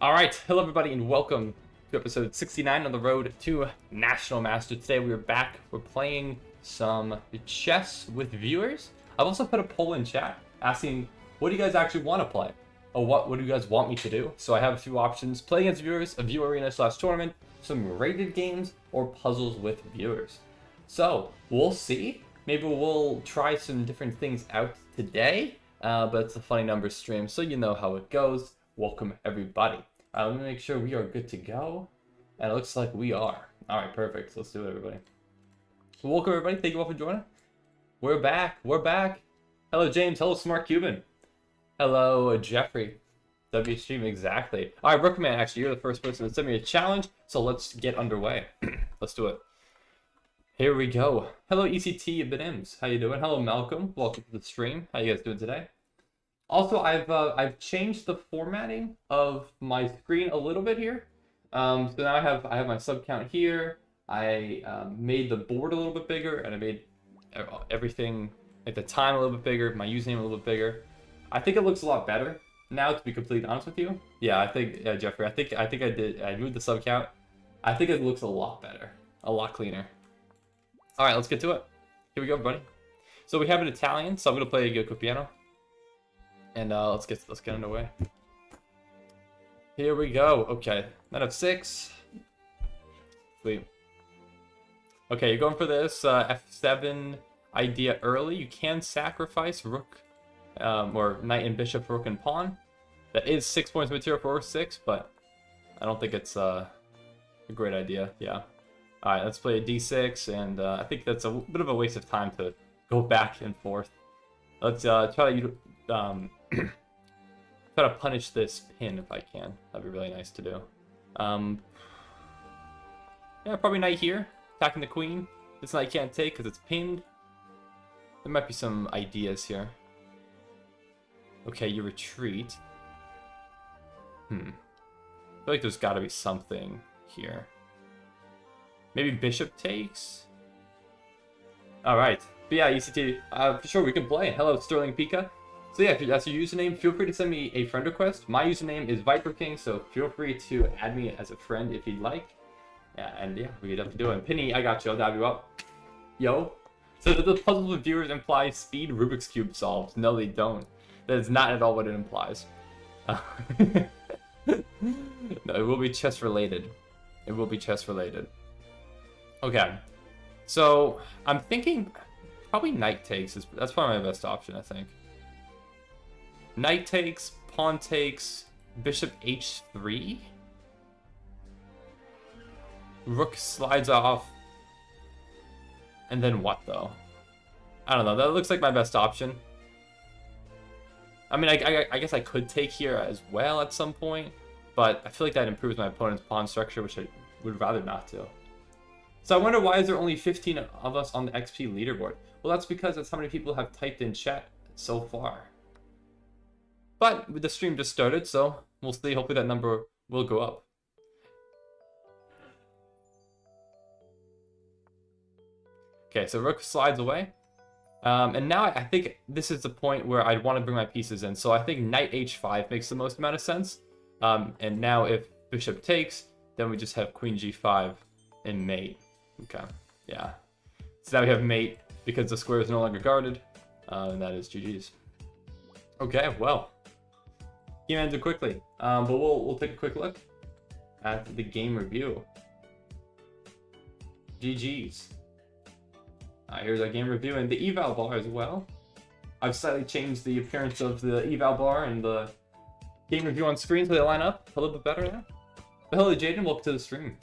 All right, hello everybody, and welcome to episode 69 on the road to National Master. Today we are back. We're playing some chess with viewers. I've also put a poll in chat asking, what do you guys actually want to play? Or what do you guys want me to do? So I have a few options: play against viewers, a view arena / tournament, some rated games, or puzzles with viewers. So we'll see. Maybe we'll try some different things out today. But it's a funny numbers stream, so you know how it goes. Welcome everybody. Let me make sure we are good to go. And it looks like we are. Alright, perfect. Let's do it, everybody. Welcome everybody. Thank you all for joining. We're back. We're back. Hello, James. Hello, Smart Cuban. Hello, Jeffrey. W stream, exactly. Alright, Brookman, actually, you're the first person to send me a challenge, so let's get underway. Let's do it. Here we go. Hello, ECT Benims. How you doing? Hello, Malcolm. Welcome to the stream. How you guys doing today? Also, I've changed the formatting of my screen a little bit here. So now I have my sub count here. I made the board a little bit bigger, and I made everything at the time a little bit bigger. My username a little bit bigger. I think it looks a lot better now, to be completely honest with you. Yeah, I think Jeffrey. I think I did. I moved the sub count. I think it looks a lot better, a lot cleaner. All right, let's get to it. Here we go, everybody. So we have an Italian, so I'm gonna play a Gioco Piano. And let's get underway. Here we go. Okay, knight of 6. Sweet. Okay, you're going for this f7 idea early. You can sacrifice rook, or knight and bishop, rook and pawn. That is 6 points of material for 6, but I don't think it's a great idea. Yeah. All right, let's play a d6, and I think that's a bit of a waste of time to go back and forth. Let's try to try to punish this pin if I can. That'd be really nice to do. Yeah, probably knight here, attacking the queen. This knight can't take because it's pinned. There might be some ideas here. Okay, you retreat. I feel like there's got to be something here. Maybe bishop takes? Alright. But yeah, ECT, for sure we can play. Hello, Sterling Pika. So yeah, if that's your username, feel free to send me a friend request. My username is Viper King, so feel free to add me as a friend if you'd like. Yeah, and yeah, we could definitely do it. Penny, I got you. I'll dab you up. Yo. So the puzzles with viewers imply speed Rubik's Cube solves. No, they don't. That is not at all what it implies. No, it will be chess related. It will be chess related. Okay. So I'm thinking probably knight takes. That's probably my best option, I think. Knight takes, pawn takes, bishop h3. Rook slides off. And then what, though? I don't know. That looks like my best option. I mean, I guess I could take here as well at some point. But I feel like that improves my opponent's pawn structure, which I would rather not do. So I wonder, why is there only 15 of us on the XP leaderboard? Well, that's because that's how many people have typed in chat so far. But the stream just started, so we'll see. Hopefully that number will go up. Okay, so rook slides away. And now I think this is the point where I'd want to bring my pieces in. So I think knight h5 makes the most amount of sense. And now if bishop takes, then we just have queen g5 and mate. Okay, yeah. So now we have mate because the square is no longer guarded. And that is GG's. Okay, well. Game ended quickly, but we'll take a quick look at the game review. GG's. Here's our game review and the eval bar as well. I've slightly changed the appearance of the eval bar and the game review on screen so they line up a little bit better now. But hello, Jayden, welcome to the stream.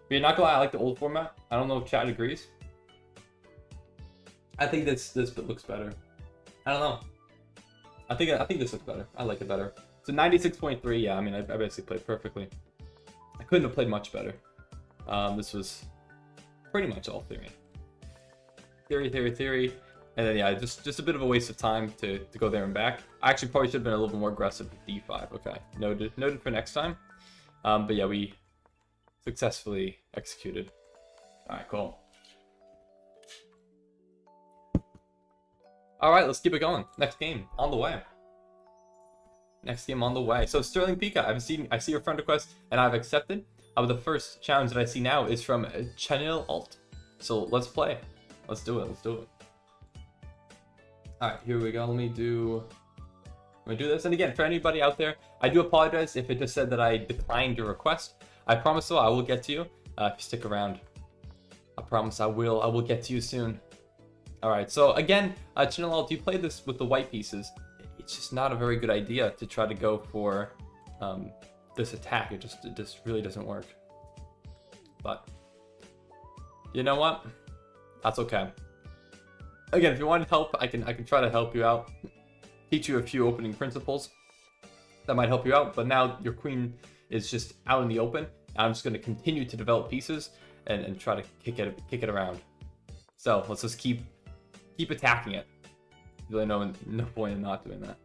But not gonna lie, I like the old format. I don't know if chat agrees. I think this looks better. I don't know. I think this looks better. I like it better. So 96.3, yeah, I mean, I basically played perfectly. I couldn't have played much better. This was pretty much all theory. Theory. And then, yeah, just a bit of a waste of time to go there and back. I actually probably should have been a little bit more aggressive with d5. Okay, noted for next time. But yeah, we successfully executed. All right, cool. All right, let's keep it going. Next game on the way. Next game on the way. So Sterling Pika, I see your friend request and I've accepted. The first challenge that I see now is from Chennil Alt. So let's play. Let's do it. Let's do it. All right, here we go. Let me do this. And again, for anybody out there, I do apologize if it just said that I declined your request. I promise though I will get to you if you stick around. I promise I will get to you soon. All right. So again, Chennil Alt, you play this with the white pieces. It's just not a very good idea to try to go for this attack. It just really doesn't work. But you know what? That's okay. Again, if you want help, I can try to help you out. Teach you a few opening principles that might help you out. But now your queen is just out in the open. I'm just going to continue to develop pieces and try to kick it around. So let's just keep attacking it. Really no point in not doing that.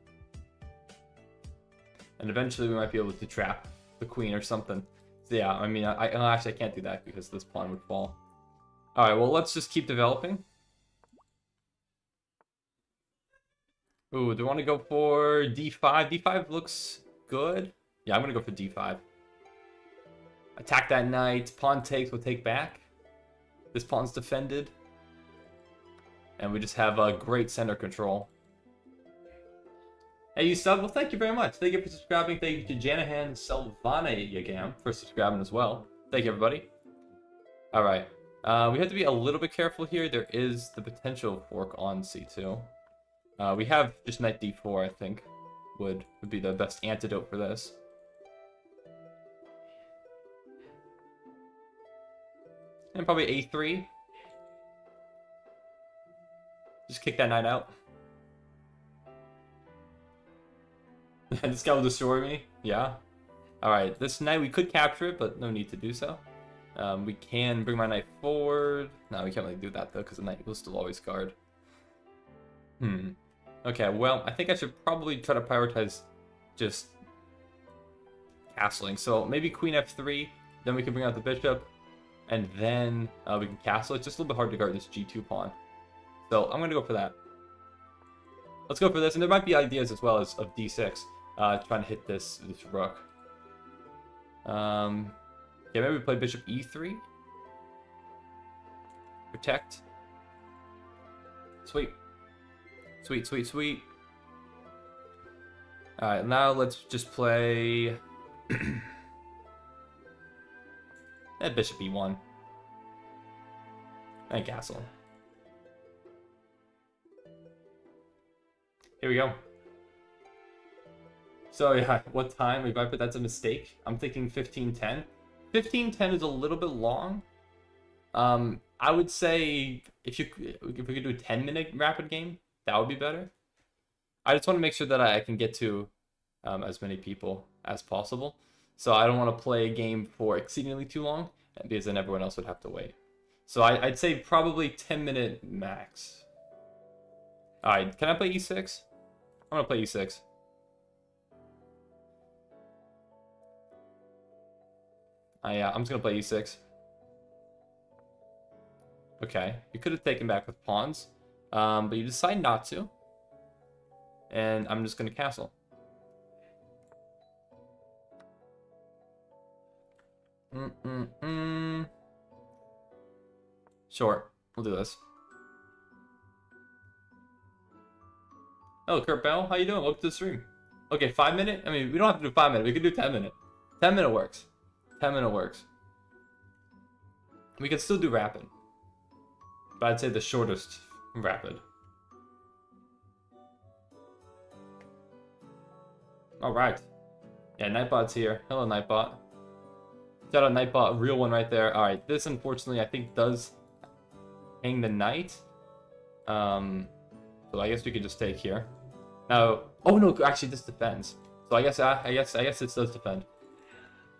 And eventually we might be able to trap the queen or something. So yeah, I mean, actually I can't do that because this pawn would fall. All right, well, let's just keep developing. Ooh, do I want to go for d5? d5 looks good. Yeah, I'm going to go for d5. Attack that knight. Pawn takes, we'll take back. This pawn's defended. And we just have a great center control. Hey, you sub? Well, thank you very much. Thank you for subscribing. Thank you to Janahan Selvana Yagam for subscribing as well. Thank you, everybody. All right. We have to be a little bit careful here. There is the potential fork on c2. We have just knight d4, I think, would be the best antidote for this. And probably a3. Just kick that knight out. This guy will destroy me. Yeah. Alright, this knight, we could capture it, but no need to do so. We can bring my knight forward. No, we can't really do that, though, because the knight will still always guard. Okay, well, I think I should probably try to prioritize just castling. So maybe queen f3, then we can bring out the bishop, and then we can castle. It's just a little bit hard to guard this g2 pawn. So I'm going to go for that. Let's go for this. And there might be ideas as well as of d6, trying to hit this rook. Yeah, maybe we play bishop e3. Protect. Sweet. Sweet, sweet, sweet. Alright, now let's just play... bishop e1. And castle. Here we go. So yeah, what time? If I put that's a mistake. I'm thinking 15:10. 15:10 is a little bit long. I would say if we could do a 10-minute rapid game, that would be better. I just want to make sure that I can get to as many people as possible. So I don't want to play a game for exceedingly too long, because then everyone else would have to wait. So I'd say probably 10-minute max. Alright, can I play e6? I'm going to play e6. Yeah, I'm just going to play e6. Okay, you could have taken back with pawns, but you decide not to. And I'm just going to castle. Sure, we'll do this. Oh, Kurt Bell, how you doing? Welcome to the stream. Okay, 5-minute? I mean, we don't have to do 5-minute. We could do 10-minute. 10-minute works. 10-minute works. We could still do rapid. But I'd say the shortest rapid. Alright. Yeah, Nightbot's here. Hello, Nightbot. Shout out Nightbot, real one right there. Alright, this unfortunately I think does hang the knight. So I guess we could just take here. Now, oh no, actually this defends. So I guess this does defend.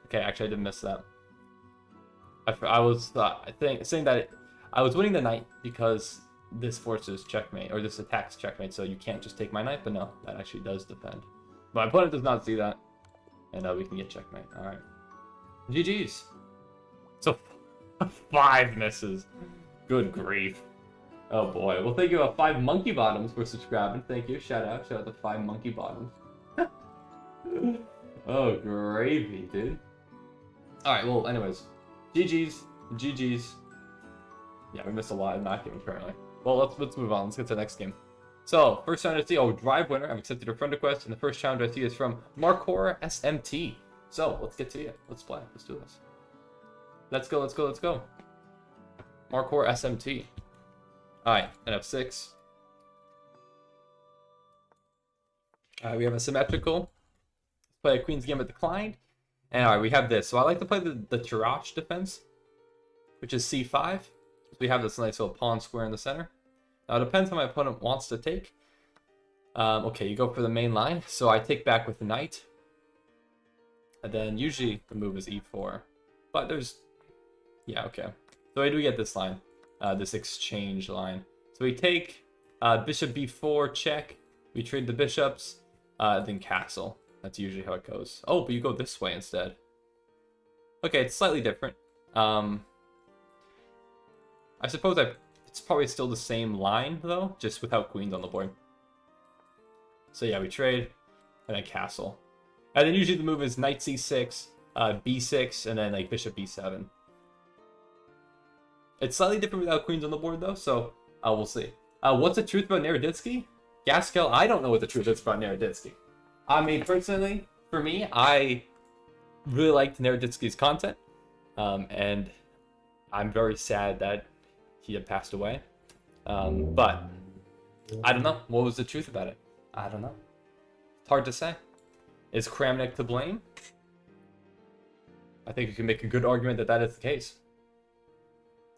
Okay, actually I did miss that. I was saying that I was winning the knight because this forces checkmate, or this attacks checkmate, so you can't just take my knight, but no, that actually does defend. But my opponent does not see that, and we can get checkmate. All right, GG's. So 5 misses. Good grief. Oh boy. Well, thank you, 5 Monkey Bottoms for subscribing. Thank you. Shout out to 5 Monkey Bottoms. Oh, gravy, dude. Alright, well, anyways. GG's. GG's. Yeah, we missed a lot in that game, apparently. Well, let's move on. Let's get to the next game. So, first challenge I see, oh, drive winner. I've accepted your friend request, and the first challenge I see is from Maror SMT. So, let's get to it. Let's play. Let's do this. Let's go, let's go, let's go. Maror SMT. Alright, and F6. Alright, we have a symmetrical. Let's play a Queen's Gambit declined. And alright, we have this. So I like to play the Tirage defense, which is C5. So we have this nice little pawn square in the center. Now it depends how my opponent wants to take. Okay, you go for the main line. So I take back with the knight. And then usually the move is E4. But there's... Yeah, okay. So I do get this line. This exchange line. So we take bishop B4, check. We trade the bishops, then castle. That's usually how it goes. Oh, but you go this way instead. Okay, it's slightly different. I suppose it's probably still the same line, though, just without queens on the board. So yeah, we trade, and then castle. And then usually the move is knight C6, B6, and then like bishop B7. It's slightly different without queens on the board, though, so we'll see. What's the truth about Naroditsky? Gaskell, I don't know what the truth is about Naroditsky. I mean, personally, for me, I really liked Naroditsky's content, and I'm very sad that he had passed away. But I don't know. What was the truth about it? I don't know. It's hard to say. Is Kramnik to blame? I think you can make a good argument that that is the case.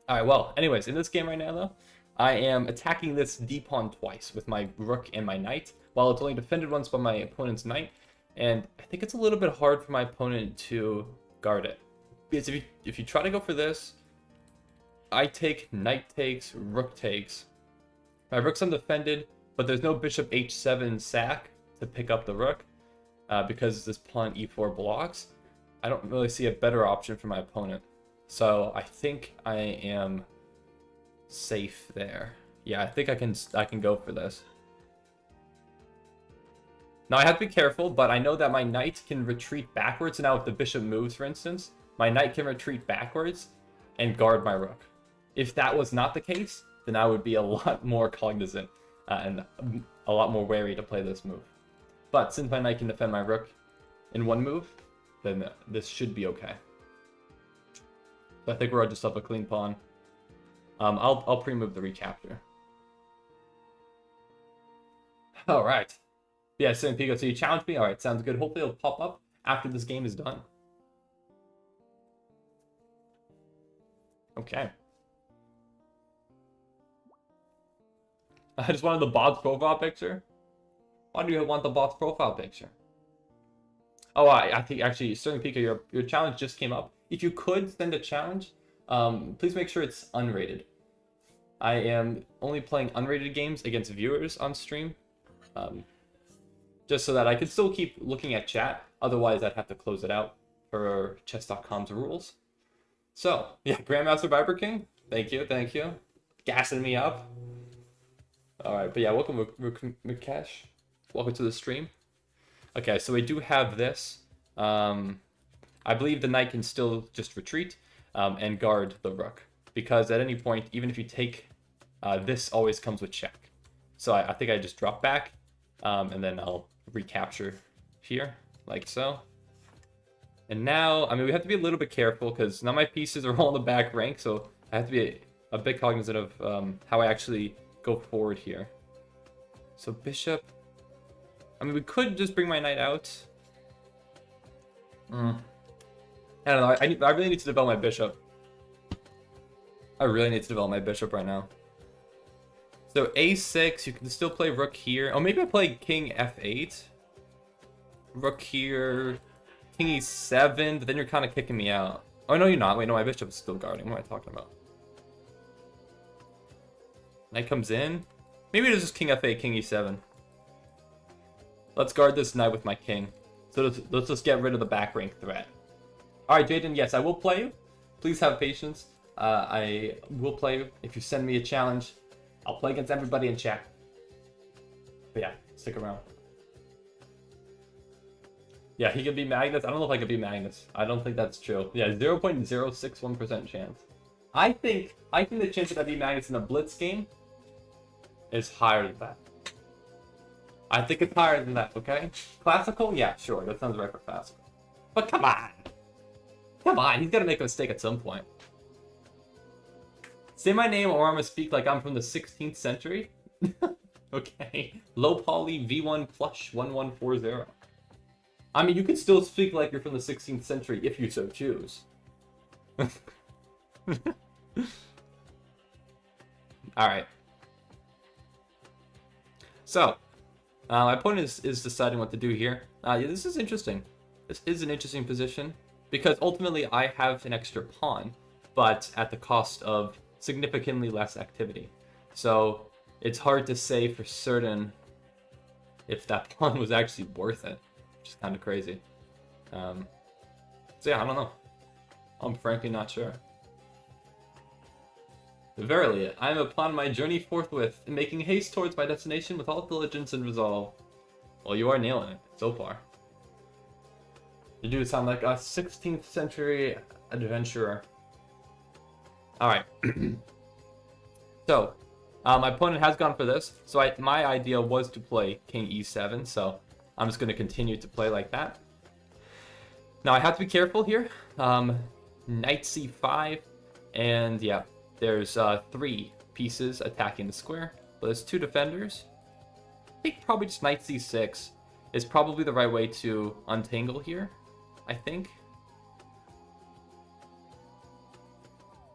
Alright, well, anyways, in this game right now, though, I am attacking this d-pawn twice with my rook and my knight, while it's only defended once by my opponent's knight, and I think it's a little bit hard for my opponent to guard it. Because if you try to go for this, I take knight takes, rook takes. My rook's undefended, but there's no bishop h7 sack to pick up the rook, because this pawn e4 blocks. I don't really see a better option for my opponent. So I think I am safe there. Yeah, I think I can go for this. Now I have to be careful, but I know that my knight can retreat backwards. So now if the bishop moves, for instance, my knight can retreat backwards and guard my rook. If that was not the case, then I would be a lot more cognizant and a lot more wary to play this move. But since my knight can defend my rook in one move, then this should be okay. So I think we're just up a clean pawn. I'll pre-move the recapture. All right. Yeah, so Pico, so you challenged me. All right, sounds good. Hopefully it'll pop up after this game is done. Okay. I just wanted the bot's profile picture. Why do you want the bot's profile picture? Oh, I think actually, Sterling Pico, your challenge just came up. If you could send a challenge, please make sure it's unrated. I am only playing unrated games against viewers on stream, just so that I can still keep looking at chat. Otherwise, I'd have to close it out for chess.com's rules. So, yeah, Grandmaster Viper King, thank you, gassing me up. All right, but yeah, welcome, Mukesh. Welcome to the stream. Okay, so we do have this. I believe the knight can still just retreat and guard the rook, because at any point, even if you take, this always comes with check. So I think I just drop back, and then I'll recapture here, like so. And now, I mean, we have to be a little bit careful, because now my pieces are all in the back rank, so I have to be a bit cognizant of how I actually go forward here. So bishop... I mean, we could just bring my knight out. I don't know. I really need to develop my bishop. I really need to develop my bishop right now. So a6, you can still play rook here. Oh, maybe I play king f8. Rook here. King e7, but then you're kind of kicking me out. Oh, no, you're not. Wait, no, my bishop is still guarding. What am I talking about? Knight comes in. Maybe it is just king f8, king e7. Let's guard this knight with my king. So let's just get rid of the back rank threat. Alright, Jayden, yes, I will play you. Please have patience. I will play you. If you send me a challenge, I'll play against everybody in chat. But yeah, stick around. Yeah, he could be Magnus. I don't know if I could be Magnus. I don't think that's true. Yeah, 0.061% chance. I think the chance that I'd be Magnus in a Blitz game is higher than that. I think it's higher than that, okay? Classical? Yeah, sure. That sounds right for classical. But come on. Come on, he's got to make a mistake at some point. Say my name or I'm going to speak like I'm from the 16th century. Okay. Low poly V1 plush 1140. I mean, you can still speak like you're from the 16th century if you so choose. Alright. So, my opponent is deciding what to do here. Yeah, this is interesting. This is an interesting position, because ultimately I have an extra pawn, but at the cost of significantly less activity. So, it's hard to say for certain if that pawn was actually worth it, which is kind of crazy. So yeah, I don't know. I'm frankly not sure. Verily, I am upon my journey forthwith, and making haste towards my destination with all diligence and resolve. Well, you are nailing it, so far. You do sound like a 16th century adventurer. Alright. So, my opponent has gone for this, so my idea was to play King E7, so I'm just going to continue to play like that. Now, I have to be careful here. Knight C5, and yeah, there's 3 pieces attacking the square, but there's 2 defenders. I think probably just Knight C6 is probably the right way to untangle here, I think.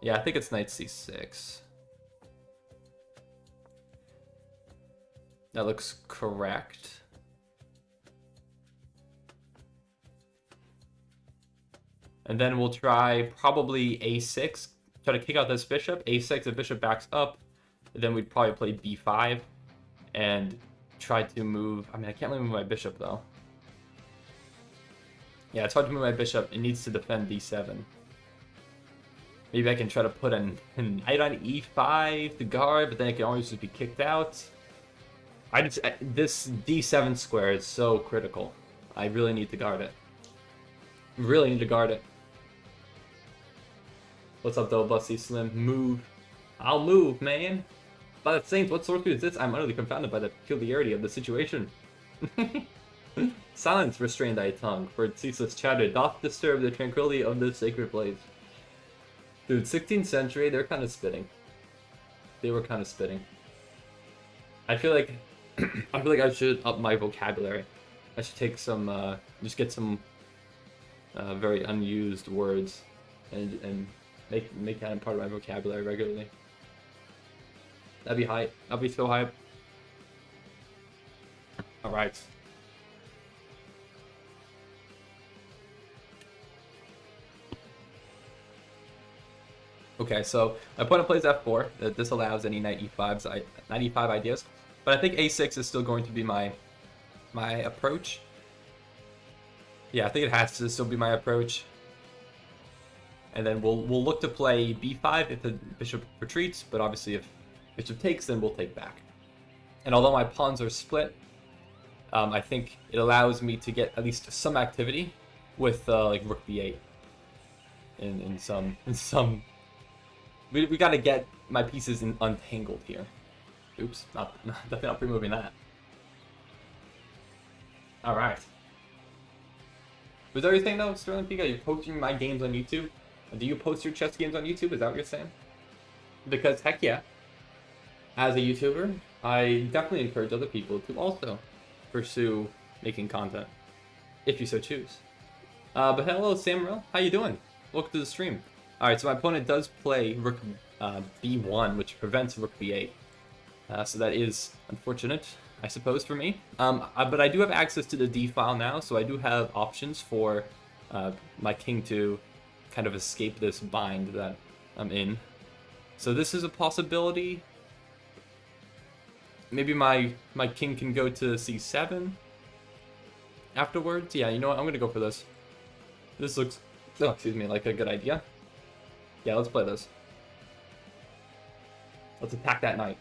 Yeah, I think it's Knight C6. That looks correct. And then we'll try probably A6. Try to kick out this bishop. A6, the bishop backs up. Then we'd probably play B5. And try to move... I mean, I can't really move my bishop, though. Yeah, it's hard to move my bishop. It needs to defend D7. Maybe I can try to put a knight on E5 to guard, but then it can always just be kicked out. This D7 square is so critical. I really need to guard it. Really need to guard it. What's up, though, Busty Slim? Move. I'll move, man. By the Saints, what sorcery is this? I'm utterly confounded by the peculiarity of the situation. Silence, restrain thy tongue, for its ceaseless chatter doth disturb the tranquility of this sacred place. Dude, 16th century, they're kind of spitting. They were kind of spitting. I feel like I should up my vocabulary. I should take some, just get some very unused words and make that part of my vocabulary regularly. That'd be hype. I'll be so hype. All right. Okay, so my opponent plays f4. That disallows any knight e5 ideas, but I think a6 is still going to be my approach. Yeah, I think it has to still be my approach. And then we'll look to play b5 if the bishop retreats, but obviously if bishop takes, then we'll take back. And although my pawns are split, I think it allows me to get at least some activity with like rook b8. In some. We gotta get my pieces untangled here. Oops, definitely not removing that. All right. Was that what you're saying though, Sterling Pika? You're posting my games on YouTube? Do you post your chess games on YouTube? Is that what you're saying? Because heck yeah, as a YouTuber, I definitely encourage other people to also pursue making content, if you so choose. But hello, Samuel. How you doing? Welcome to the stream. All right, so my opponent does play rook b1, which prevents rook b8. So that is unfortunate, I suppose, for me. But I do have access to the d file now, so I do have options for my king to kind of escape this bind that I'm in. So this is a possibility. Maybe my king can go to c7 afterwards. Yeah, you know what? I'm gonna go for this. This looks, oh, excuse me, like a good idea. Yeah, let's play this. Let's attack that knight.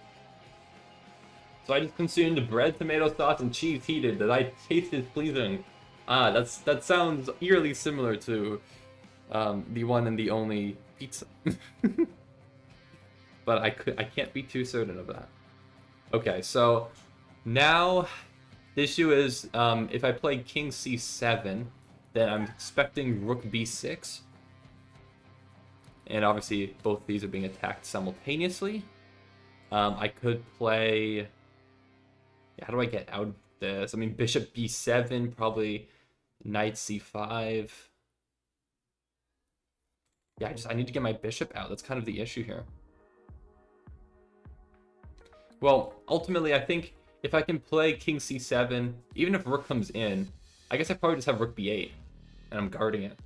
So I just consumed bread, tomato sauce, and cheese heated that I tasted pleasing. Ah, that sounds eerily similar to the one and the only pizza. But I can't be too certain of that. Okay, so now the issue is if I play King C7, then I'm expecting Rook B6. And obviously both these are being attacked simultaneously. I could play... How do I get out of this? I mean, Bishop B7, probably Knight C5. Yeah, I need to get my bishop out. That's kind of the issue here. Well, ultimately, I think if I can play King C7, even if Rook comes in, I guess I probably just have Rook B8, and I'm guarding it.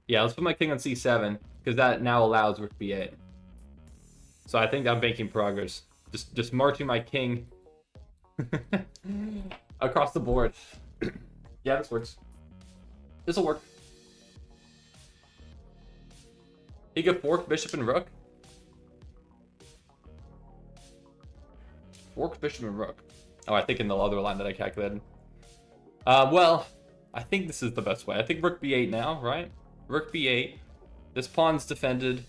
Yeah, let's put my king on C7, because that now allows Rook B8. So I think I'm making progress. Just marching my king across the board. Yeah, this works. This'll work. He could fork bishop and rook. Fork bishop and rook. Oh, I think in the other line that I calculated. Well, I think this is the best way. I think Rook B8 now, right? Rook B8. This pawn's defended.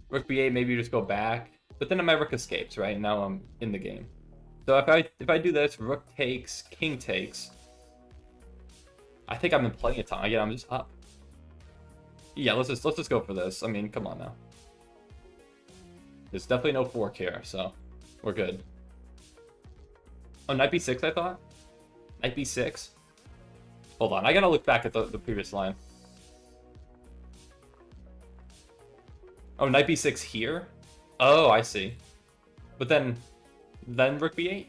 Rook B8, maybe you just go back. But then my rook escapes, right? Now I'm in the game. So if I do this, rook takes, king takes. I think I'm in plenty of time. Again, I'm just up. Yeah, let's just go for this. I mean, come on now. There's definitely no fork here, so we're good. Oh, Knight B6, I thought? Knight B6? Hold on, I gotta look back at the previous line. Oh, Knight B6 here? Oh, I see. But then Rook B8?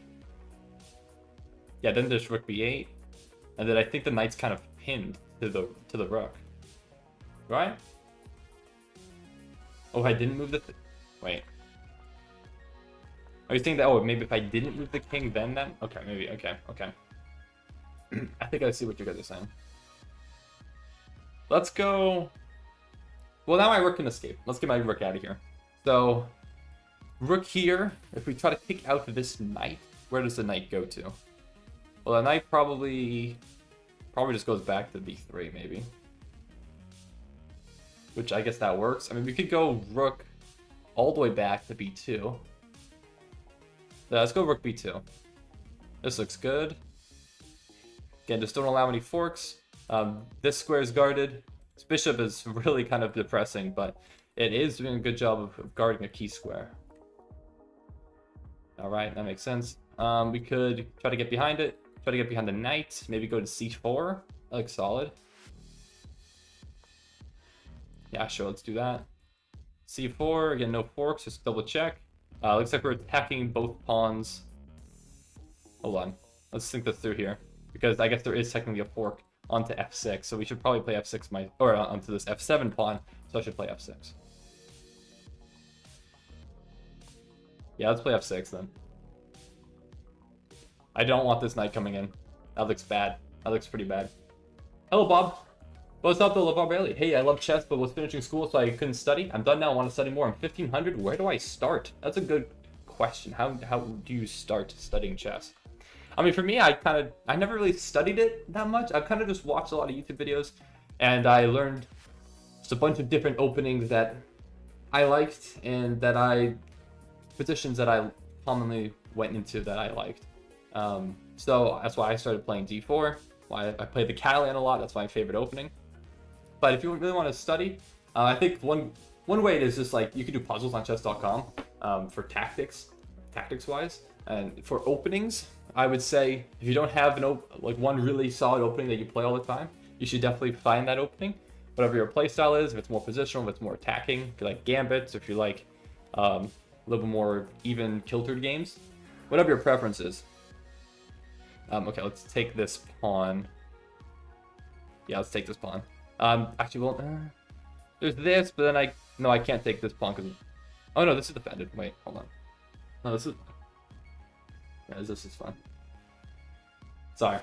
Yeah, then there's Rook B8. And then I think the knight's kind of pinned to the rook. Right? Oh, I didn't move the... Wait. Are you saying that, oh, maybe if I didn't move the king, then? Okay, maybe, okay. I think I see what you guys are saying. Let's go... Well, now my rook can escape. Let's get my rook out of here. So, rook here, if we try to kick out this knight, where does the knight go to? Well, the knight probably just goes back to b3, maybe. Which I guess that works. I mean, we could go rook all the way back to b2. Yeah, let's go rook b2. This looks good. Again, just don't allow any forks. This square is guarded. This bishop is really kind of depressing, but it is doing a good job of guarding a key square. All right, that makes sense. We could try to get behind it. Try to get behind the knight. Maybe go to c4. That looks solid. Yeah, sure, let's do that. c4, again, no forks, just double check. Looks like we're attacking both pawns. Hold on, let's think this through here. Because I guess there is technically a fork onto f6, so we should probably play f6, or onto this f7 pawn, so I should play f6. Yeah, let's play f6 then. I don't want this knight coming in. That looks bad. That looks pretty bad. Hello, Bob. What's up, though, LeVar Bailey? Hey, I love chess, but was finishing school, so I couldn't study. I'm done now. I want to study more. I'm 1500. Where do I start? That's a good question. How do you start studying chess? I mean, for me, I never really studied it that much. I've kind of just watched a lot of YouTube videos, and I learned just a bunch of different openings that I liked, and positions that I commonly went into that I liked. So that's why I started playing d4. Why I played the Catalan a lot. That's my favorite opening. But if you really want to study, I think one way is just like you can do puzzles on chess.com for tactics-wise, and for openings, I would say if you don't have one really solid opening that you play all the time, you should definitely find that opening. Whatever your playstyle is, if it's more positional, if it's more attacking, if you like gambits, if you like a little more even kiltered games, whatever your preference is. Okay, let's take this pawn. Yeah, let's take this pawn. Actually, well, there's this, but then I can't take this pawn because... Oh, no, this is defended. Wait, hold on. No, this is... Yeah, this is fun. Sorry.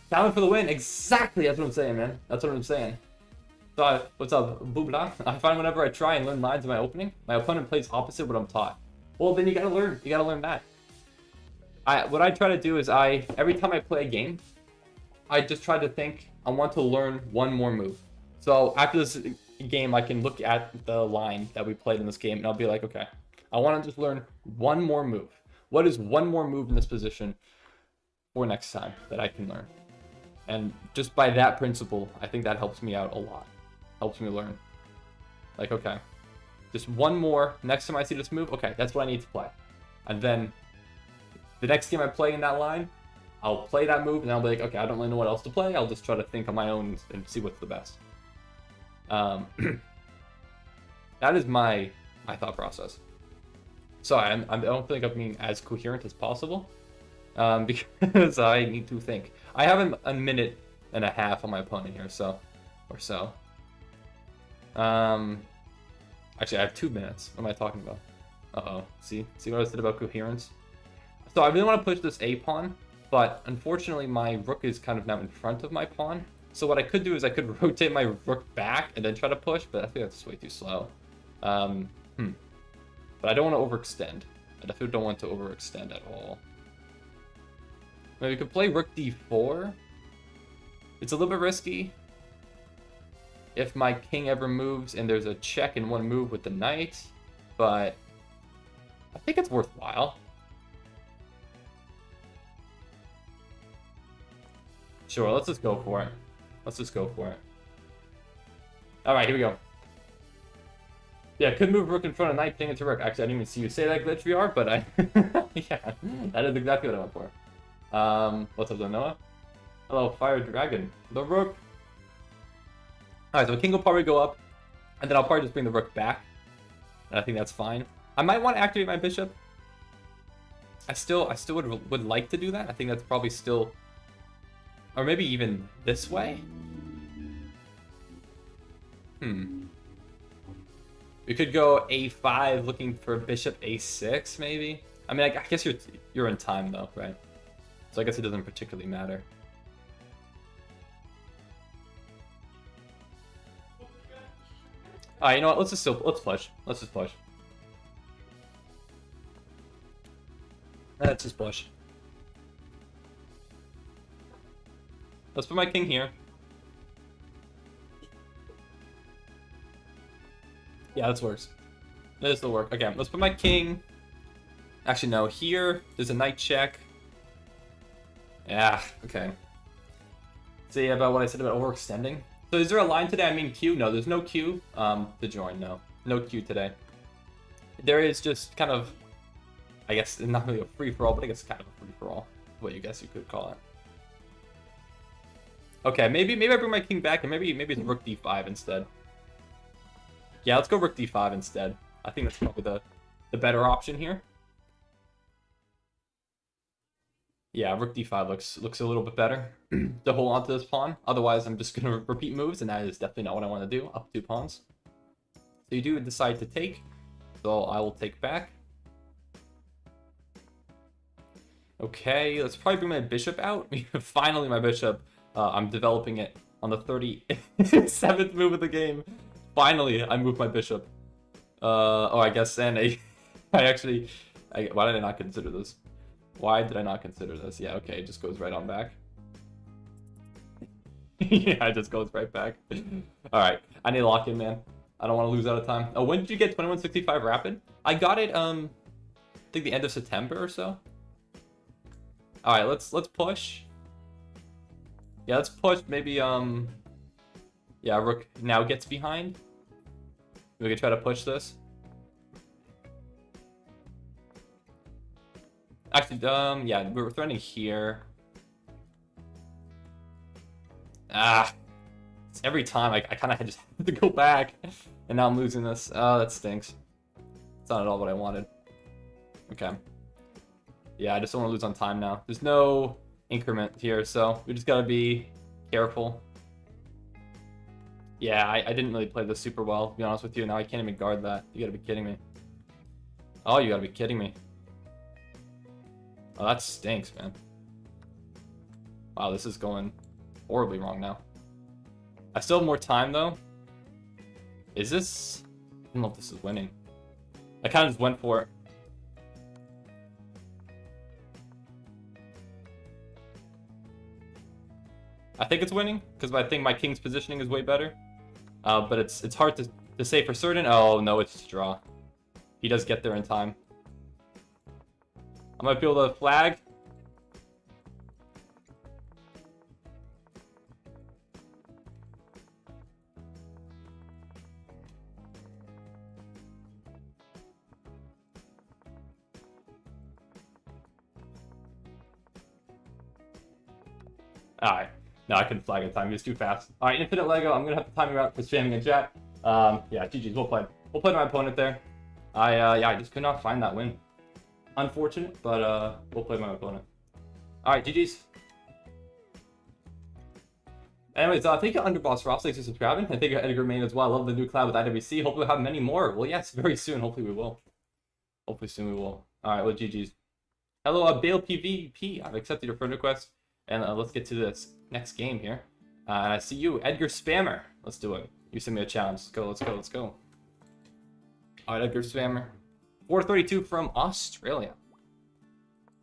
Talent for the win. Exactly, that's what I'm saying, man. That's what I'm saying. So, what's up, Boobla? I find whenever I try and learn lines in my opening, my opponent plays opposite what I'm taught. Well, then you gotta learn. You gotta learn that. What I try to do is every time I play a game, I just try to think I want to learn one more move. So after this game, I can look at the line that we played in this game, and I'll be like, okay, I want to just learn one more move. What is one more move in this position for next time that I can learn? And just by that principle, I think that helps me out a lot. Helps me learn. Like, okay, just one more. Next time I see this move, okay, that's what I need to play. And then the next game I play in that line, I'll play that move, and I'll be like, okay, I don't really know what else to play. I'll just try to think on my own and see what's the best. That is my thought process. Sorry, I don't think I'm being as coherent as possible, because I need to think. I have a minute and a half on my opponent here, or so. Actually, I have 2 minutes. What am I talking about? Uh-oh. See what I said about coherence? So I really want to push this A pawn, but unfortunately my rook is kind of now in front of my pawn. So what I could do is I could rotate my rook back and then try to push, but I think that's way too slow. But I don't want to overextend. I definitely don't want to overextend at all. Maybe we could play rook d4. It's a little bit risky. If my king ever moves and there's a check in one move with the knight, but I think it's worthwhile. Sure, let's just go for it. Let's just go for it. Alright, here we go. Yeah, could move rook in front of knight, king into rook. Actually, I didn't even see you say that, Glitch VR, but yeah, that is exactly what I went for. What's up, Noah? Hello, Fire Dragon. The rook. Alright, so king will probably go up, and then I'll probably just bring the rook back. And I think that's fine. I might want to activate my bishop. I still would like to do that. I think that's probably still, or maybe even this way. We could go a5, looking for bishop a6, maybe. I mean, I guess you're in time though, right? So I guess it doesn't particularly matter. Alright, you know what? Let's push. Let's just push. Let's just push. Let's put my king here. Yeah, this works. This will work. Okay, let's put my king. Actually, no. Here, there's a knight check. Yeah, okay. See about what I said about overextending? So is there a line today? I mean Q? No, there's no Q to join, no. No Q today. There is just kind of, I guess, not really a free-for-all, but I guess kind of a free-for-all. What you guess you could call it. Okay, maybe I bring my king back, and maybe it's rook d5 instead. Yeah, let's go rook d5 instead. I think that's probably the better option here. Yeah, rook d5 looks a little bit better to hold on to this pawn. Otherwise, I'm just going to repeat moves, and that is definitely not what I want to do. Up 2 pawns. So you do decide to take. So I will take back. Okay, let's probably bring my bishop out. Finally, my bishop. I'm developing it on the 37th move of the game. Finally, I moved my bishop. Oh, I guess, and why did I not consider this? Why did I not consider this? Yeah, okay, it just goes right on back. Yeah, it just goes right back. Alright, I need to lock in, man. I don't want to lose out of time. Oh, when did you get 2165 Rapid? I got it, I think the end of September or so. Alright, let's push. Yeah, let's push. Maybe, yeah, rook now gets behind. We could try to push this. Actually, yeah, we're threatening here. Every time I kind of just have to go back, and now I'm losing this. Oh, that stinks. It's not at all what I wanted. Okay. Yeah, I just don't want to lose on time now. There's no increment here, so we just gotta be careful. Yeah, I didn't really play this super well, to be honest with you. Now I can't even guard that. You gotta be kidding me. Oh, you gotta be kidding me. Oh, that stinks, man. Wow, this is going horribly wrong now. I still have more time, though. Is this... I don't know if this is winning. I kind of just went for it. I think it's winning, because I think my king's positioning is way better. But it's hard to say for certain. Oh, no, it's a draw. He does get there in time. I might be able to flag. Alright. No, I couldn't flag in time. He was too fast. Alright, Infinite Lego. I'm going to have to time you out for spamming in chat. Yeah, GG's. We'll play. We'll play my opponent there. I just could not find that win. Unfortunate, but we'll play my opponent. Alright, GG's. Anyways, thank you, Underboss Ross. Thanks for subscribing. And thank you, Edgar Main as well. I love the new cloud with IWC. Hopefully we'll have many more. Well, yes, very soon. Hopefully we will. Hopefully soon we will. Alright, well, GG's. Hello, Bale PvP. I've accepted your friend request. And let's get to this next game here. And I see you, Edgar Spammer. Let's do it. You send me a challenge. Let's go, let's go, let's go. Alright, Edgar Spammer. 432 from Australia.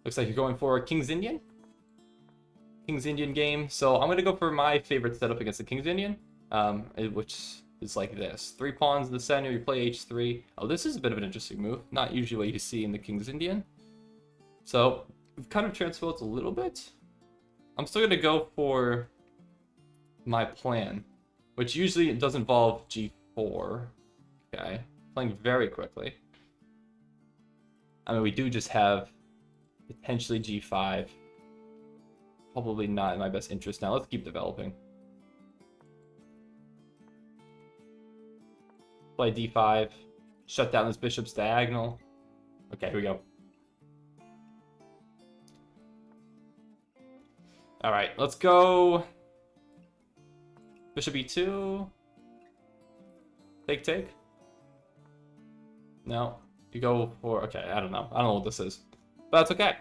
Looks like you're going for King's Indian. King's Indian game. So I'm going to go for my favorite setup against the King's Indian. Which is like this. 3 pawns in the center, you play h3. Oh, this is a bit of an interesting move. Not usually what you see in the King's Indian. So, we've kind of transposed a little bit. I'm still going to go for my plan, which usually does involve g4. Okay, playing very quickly. I mean, we do just have potentially g5. Probably not in my best interest now. Let's keep developing. Play d5. Shut down this bishop's diagonal. Okay, here we go. Alright, let's go. Bishop e2. Take. No. You go for... Okay, I don't know. I don't know what this is. But that's okay.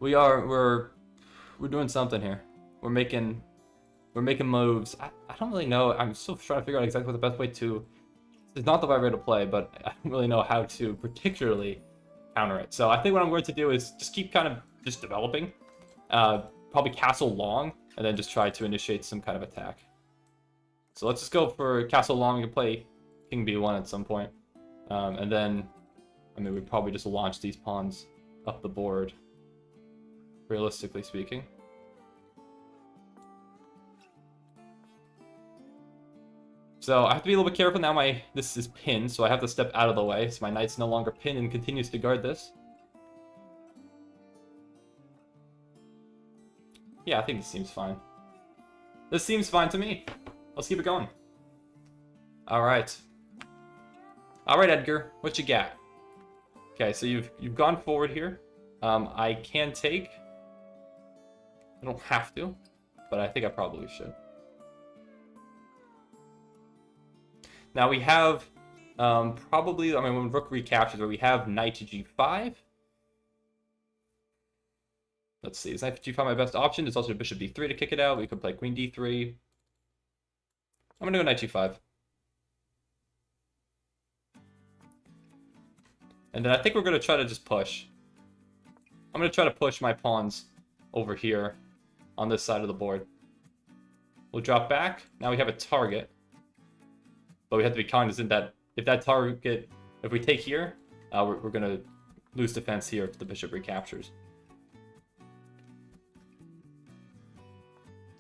We're doing something here. We're making moves. I don't really know. I'm still trying to figure out exactly what the best way to... It's not the right way to play, but I don't really know how to particularly counter it. So I think what I'm going to do is just keep kind of just developing. Probably castle long, and then just try to initiate some kind of attack. So let's just go for castle long and play king b1 at some point. And then, I mean, we'd probably just launch these pawns up the board, realistically speaking. So I have to be a little bit careful now. This is pinned, so I have to step out of the way, so my knight's no longer pinned and continues to guard this. Yeah, I think this seems fine. This seems fine to me. Let's keep it going. Alright. Alright, Edgar. What you got? Okay, so you've gone forward here. I can take. I don't have to, but I think I probably should. Now we have probably, I mean, when rook recaptures, where we have knight to g5. Let's see, is knight to g5 my best option? There's also bishop d3 to kick it out. We could play queen d3. I'm gonna go knight g5. And then I think we're gonna try to just push. I'm gonna try to push my pawns over here on this side of the board. We'll drop back. Now we have a target. But we have to be cognizant that if that target, if we take here, we're gonna lose defense here if the bishop recaptures.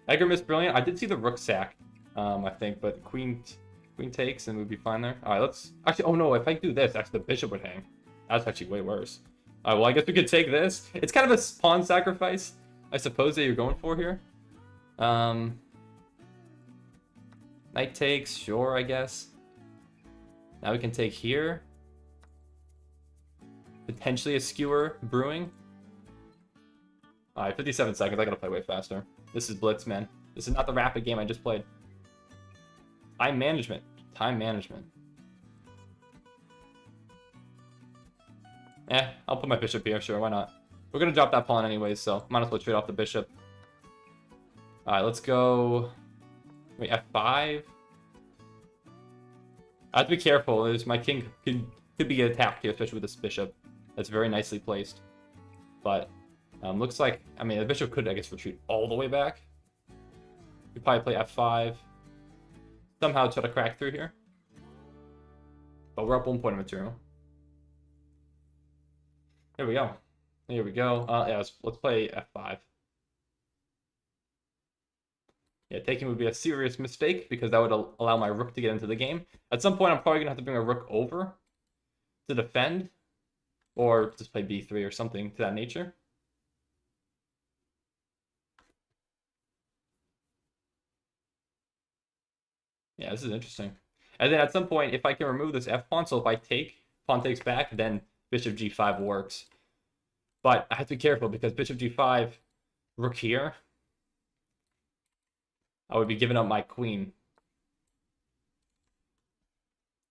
Edgar missed brilliant. I did see the rook sack, I think, but queen takes and we'd be fine there. All right, let's actually. Oh no, if I do this, actually the bishop would hang. That's actually way worse. All right, well I guess we could take this. It's kind of a pawn sacrifice, I suppose, that you're going for here. Knight takes, sure, I guess. Now we can take here. Potentially a skewer brewing. All right, 57 seconds. I gotta play way faster. This is Blitz, man. This is not the rapid game I just played. Time management. Time management. I'll put my bishop here, sure, why not? We're gonna drop that pawn anyways, so might as well trade off the bishop. Alright, let's go... Wait, f5? I have to be careful. My king could be attacked here, especially with this bishop. That's very nicely placed. But, looks like... I mean, the bishop could, I guess, retreat all the way back. We probably play f5. Somehow try to crack through here. But we're up 1 point of material. There we go. Here we go. Yeah, let's play f5. Yeah, taking would be a serious mistake because that would allow my rook to get into the game. At some point, I'm probably going to have to bring a rook over to defend. Or just play b3 or something to that nature. Yeah, this is interesting. And then at some point, if I can remove this f-pawn, so if I take, pawn takes back, then bishop g5 works. But I have to be careful because bishop g5, rook here, I would be giving up my queen.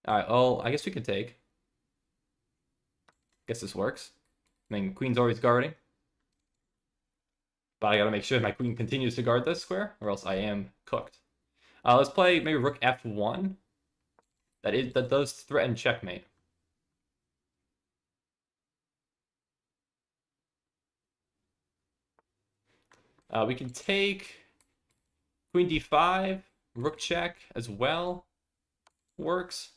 Alright, well, I guess we can take. Guess this works. I mean, queen's always guarding. But I gotta make sure my queen continues to guard this square, or else I am cooked. Let's play maybe rook f1. That does threaten checkmate. We can take queen d5, rook check as well. Works.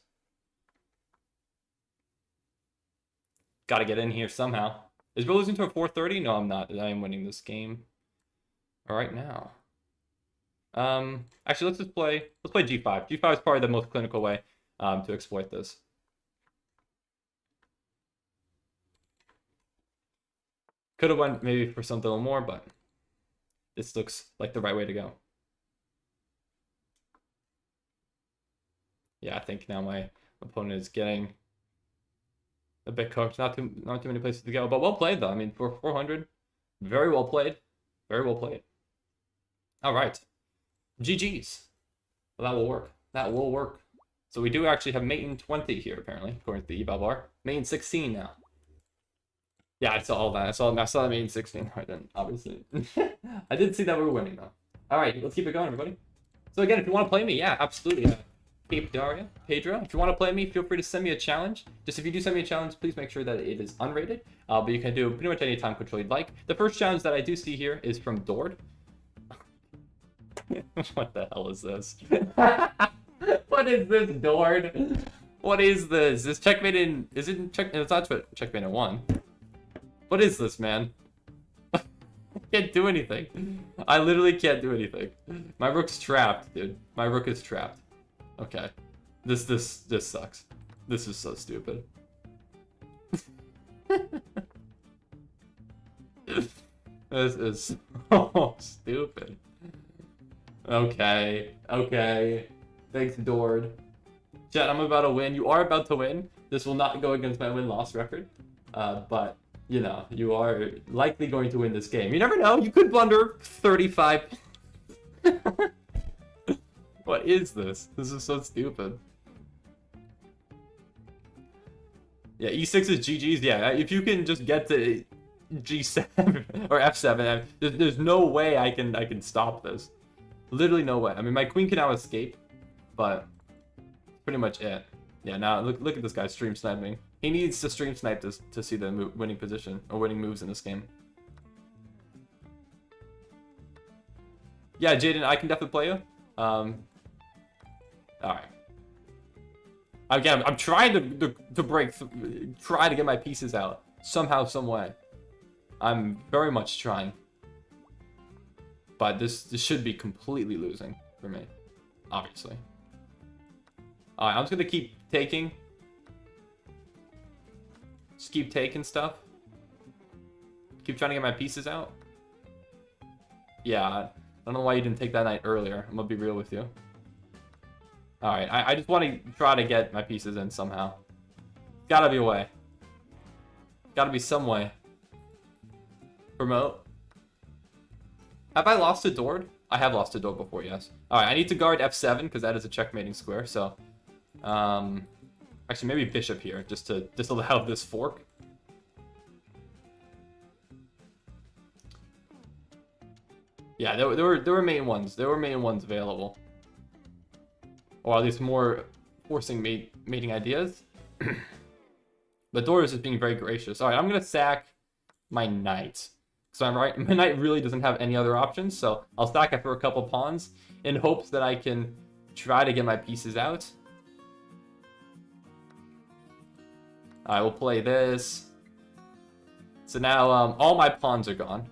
Gotta get in here somehow. Is Bill losing to a 430? No, I'm not. I am winning this game right now. Actually, let's play g5. G5 is probably the most clinical way to exploit this. Could have went maybe for something a little more, but this looks like the right way to go. Yeah, I think now my opponent is getting a bit cooked. Not too many places to go, but well played though. I mean, for 400, very well played. Very well played. All right. GG's. Well, that will work. That will work. So we do actually have mate in 20 here, apparently, according to the eval bar. Mate in 16 now. Yeah, I saw all that. I saw that mate in 16 right then, obviously. I did see that we were winning, though. All right, let's keep it going, everybody. So again, if you want to play me, yeah, absolutely. Yeah. Cape Daria, Pedro, if you want to play me, feel free to send me a challenge. Just if you do send me a challenge, please make sure that it is unrated. But you can do pretty much any time control you'd like. The first challenge that I do see here is from Dord. What the hell is this? What is this, Dord? What is this? Is checkmate in... Is it check... It's not checkmate in 1. What is this, man? I can't do anything. I literally can't do anything. My rook's trapped, dude. My rook is trapped. Okay. This sucks. This is so stupid. This is so stupid. Okay. Okay. Thanks, Dord. Chat, I'm about to win. You are about to win. This will not go against my win-loss record. But, you know, you are likely going to win this game. You never know. You could blunder 35. What is this? This is so stupid. Yeah, e6 is GG's. Yeah, if you can just get to g7 or f7, there's no way I can stop this. Literally no way. I mean, my queen can now escape, but pretty much it. Yeah, now look at this guy stream sniping. He needs to stream snipe to see the winning position or winning moves in this game. Yeah, Jayden, I can definitely play you. All right. Again, I'm trying to break, try to get my pieces out somehow, some way. I'm very much trying, but this should be completely losing for me, obviously. All right, I'm just gonna keep taking. Just keep taking stuff. Keep trying to get my pieces out. Yeah, I don't know why you didn't take that knight earlier. I'm gonna be real with you. Alright, I just want to try to get my pieces in somehow. Gotta be a way. Gotta be some way. Promote. Have I lost to Dord? I have lost to Dord before, yes. Alright, I need to guard f7 because that is a checkmating square, so... actually, maybe bishop here, just to allow this fork. Yeah, there were main ones. There were main ones available. Or at least more forcing mating ideas. But Dord is just being very gracious. Alright, I'm going to sack my knight. So I'm right. My knight really doesn't have any other options, so I'll stack it for a couple pawns in hopes that I can try to get my pieces out. I will play this. So now all my pawns are gone.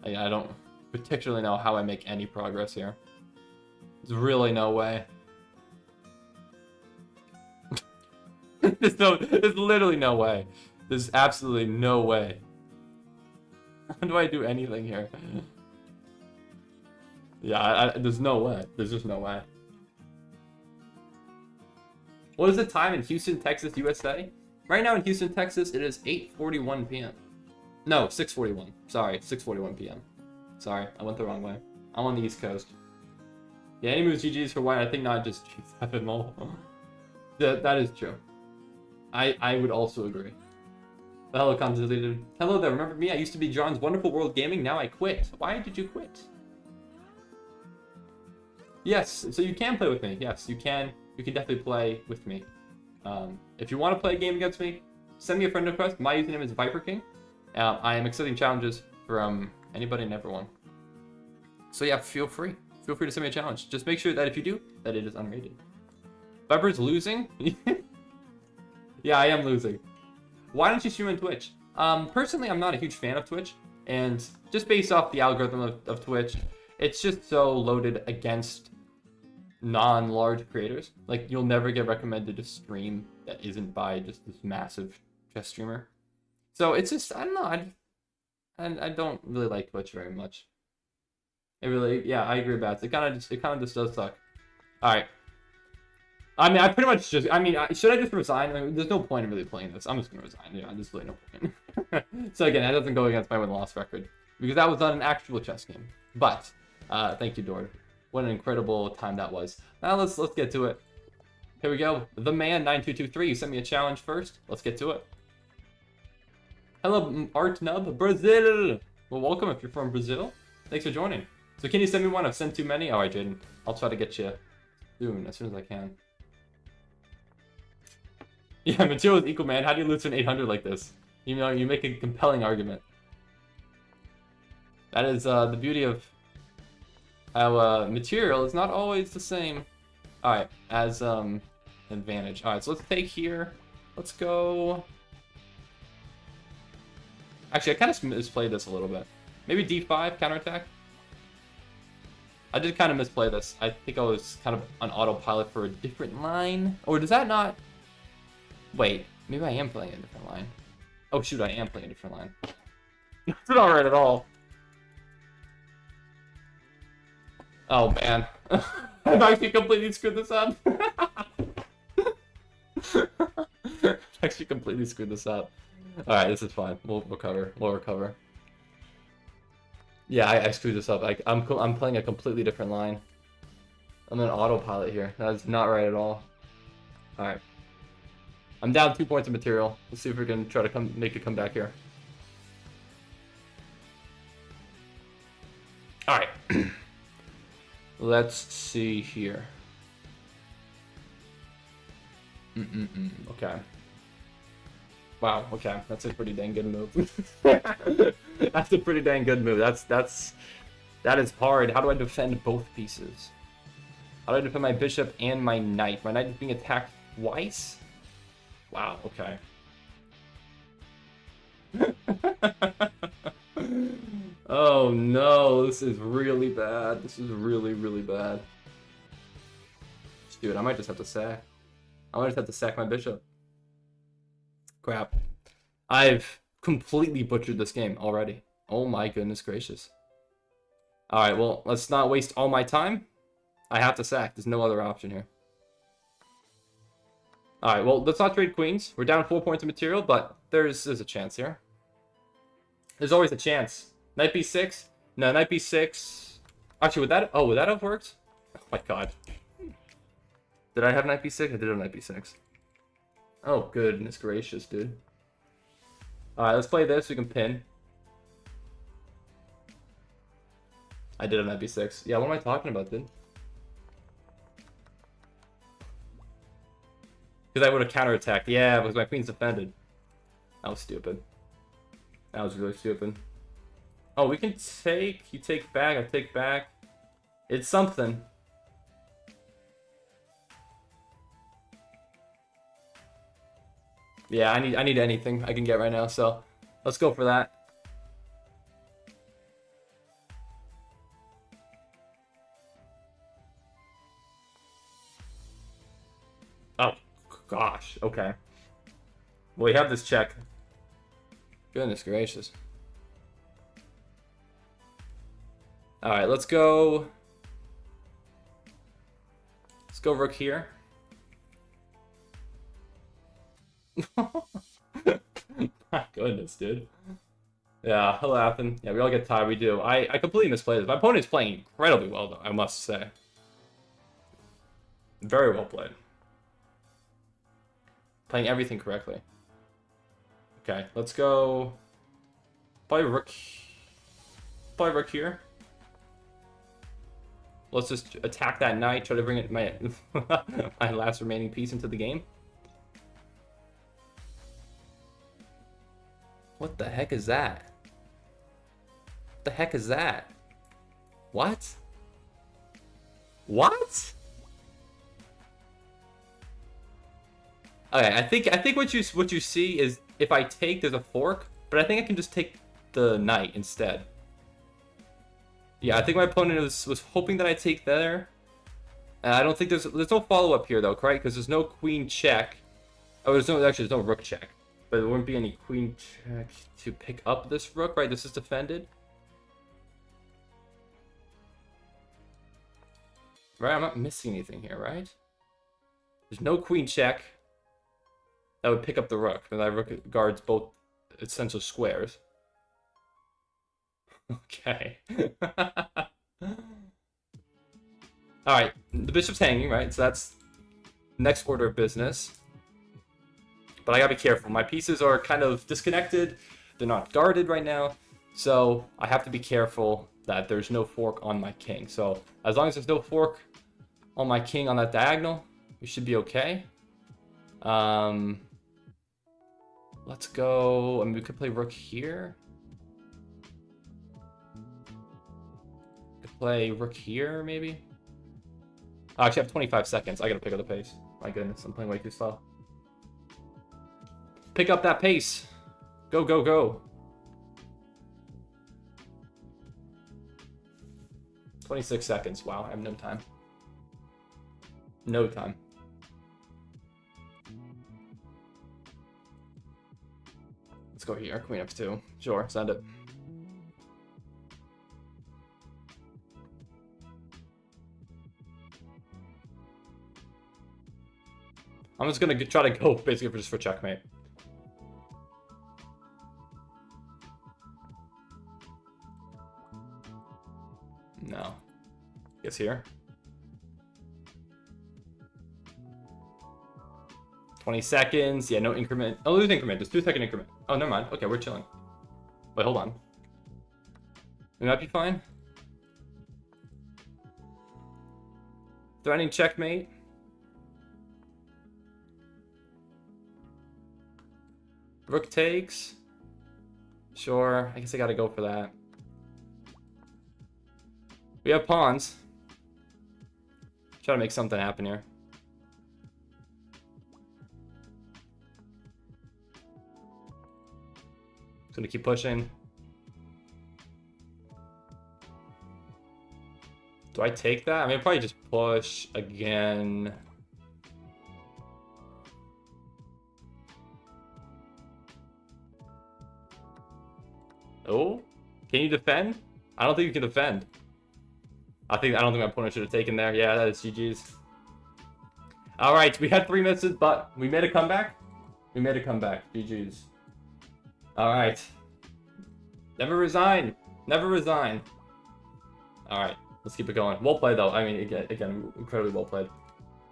I don't particularly know how I make any progress here. There's really no way. There's literally no way. There's absolutely no way. How do I do anything here? Yeah, there's no way. There's just no way. What is the time in Houston, Texas, USA? Right now in Houston, Texas, it is 8:41 p.m. No, 6:41. Sorry, 6:41 p.m. Sorry, I went the wrong way. I'm on the East Coast. Yeah, any moves GG's for white, I think not just G7 mole. That is true. I would also agree. Hello, content. Hello there, remember me? I used to be John's Wonderful World Gaming, now I quit. Why did you quit? Yes, so you can play with me. Yes, you can. You can definitely play with me. If you want to play a game against me, send me a friend request. My username is Viper King. I am accepting challenges from anybody and everyone. So yeah, feel free. Feel free to send me a challenge. Just make sure that if you do, that it is unrated. Viper's losing? Yeah, I am losing. Why don't you stream on Twitch? Personally, I'm not a huge fan of Twitch. And just based off the algorithm of Twitch, it's just so loaded against non-large creators. Like, you'll never get recommended a stream that isn't by just this massive chess streamer. So it's just, I don't know, I don't really like Twitch very much. It really, yeah, I agree about it. It kind of just does suck. All right. I mean, I pretty much just, should I just resign? I mean, there's no point in really playing this. I'm just gonna resign. Yeah, there's really no point. So again, that doesn't go against my win-loss record because that was not an actual chess game. But thank you, Dord. What an incredible time that was. Now let's get to it. Here we go. The man 9223. You sent me a challenge first. Let's get to it. Hello, Art Nub, Brazil. Well, welcome if you're from Brazil. Thanks for joining. So can you send me one? I've sent too many. All right, Jayden. I'll try to get you soon, as soon as I can. Yeah, material is equal, man. How do you lose to an 800 like this? You know, you make a compelling argument. That is the beauty of how material is not always the same. All right, as advantage. All right, so let's take here. Let's go. Actually, I kind of misplayed this a little bit. Maybe D5 counterattack. I did kind of misplay this. I think I was kind of on autopilot for a different line. Or does that not? Wait, maybe I am playing a different line. Oh shoot, I am playing a different line. That's not right at all. Oh man, I've actually completely screwed this up. Actually completely screwed this up. All right, this is fine. We'll recover. We'll recover. Yeah, I screwed this up. I'm playing a completely different line. I'm an autopilot here. That's not right at all. All right. I'm down 2 points of material. Let's see if we can try to make a comeback here. All right. Let's see here. Okay. Wow. Okay, that's a pretty dang good move. That's a pretty dang good move. That is hard. How do I defend both pieces? How do I defend my bishop and my knight? My knight is being attacked twice. Wow, okay. Oh no, this is really bad. This is really, really bad. Dude, I might just have to sack. I might just have to sack my bishop. Crap. I've completely butchered this game already. Oh my goodness gracious. Alright, well, let's not waste all my time. I have to sack. There's no other option here. Alright, well, let's not trade queens. We're down 4 points of material, but there's a chance here. There's always a chance. Knight b6? No, knight b6. Actually, would that have worked? Oh my god. Did I have knight b6? I did have knight b6. Oh, goodness gracious, dude. Alright, let's play this. We can pin. I did have knight b6. Yeah, what am I talking about, dude? Because I would have counterattacked. Yeah, because my queen's defended. That was stupid. That was really stupid. Oh, we can take... You take back, I take back. It's something. Yeah, I need anything I can get right now, so let's go for that. Oh, gosh. Okay. Well, we have this check. Goodness gracious. Alright, let's go... Let's go rook here. My goodness, dude. Yeah, hello, Athen. Yeah, we all get tired. We do. I completely misplayed this. My opponent's playing incredibly well, though, I must say. Very well played. Playing everything correctly. Okay, let's go... Probably rook here. Let's just attack that knight, try to bring it my my last remaining piece into the game. What the heck is that? What the heck is that? What? What? Okay, I think what you see is if I take, there's a fork, but I think I can just take the knight instead. Yeah, I think my opponent was hoping that I take there. I don't think there's no follow up here though, correct? Because there's no queen check. Oh, there's no rook check, but there wouldn't be any queen check to pick up this rook, right? This is defended. Right, I'm not missing anything here, right? There's no queen check that would pick up the rook, and that rook guards both essential squares. Okay. Alright, the bishop's hanging, right? So that's next order of business. But I gotta be careful. My pieces are kind of disconnected. They're not guarded right now. So I have to be careful that there's no fork on my king. So as long as there's no fork on my king on that diagonal, we should be okay. Let's go. I mean, we could play rook here. Could play rook here, maybe. I actually have 25 seconds. I gotta pick up the pace. My goodness, I'm playing way too slow. Pick up that pace. Go, go, go. 26 seconds. Wow, I have no time. No time. Let's go here. Queen f2. Sure, send it. I'm just gonna try to go basically just for checkmate. No. Guess here. 20 seconds. Yeah, no increment. Oh, there's increment. Just 2-second increment. Oh, never mind. Okay, we're chilling. Wait, hold on. We might be fine. Threatening checkmate. Rook takes. Sure, I guess I gotta go for that. We have pawns. Try to make something happen here. Just gonna keep pushing. Do I take that? I mean, I'll probably just push again. Oh, can you defend? I don't think you can defend. I don't think my opponent should have taken there. Yeah, that is GG's. All right, we had 3 misses, but we made a comeback. We made a comeback. GG's. All right. Never resign. Never resign. All right, let's keep it going. Well played, though. I mean, again, incredibly well played.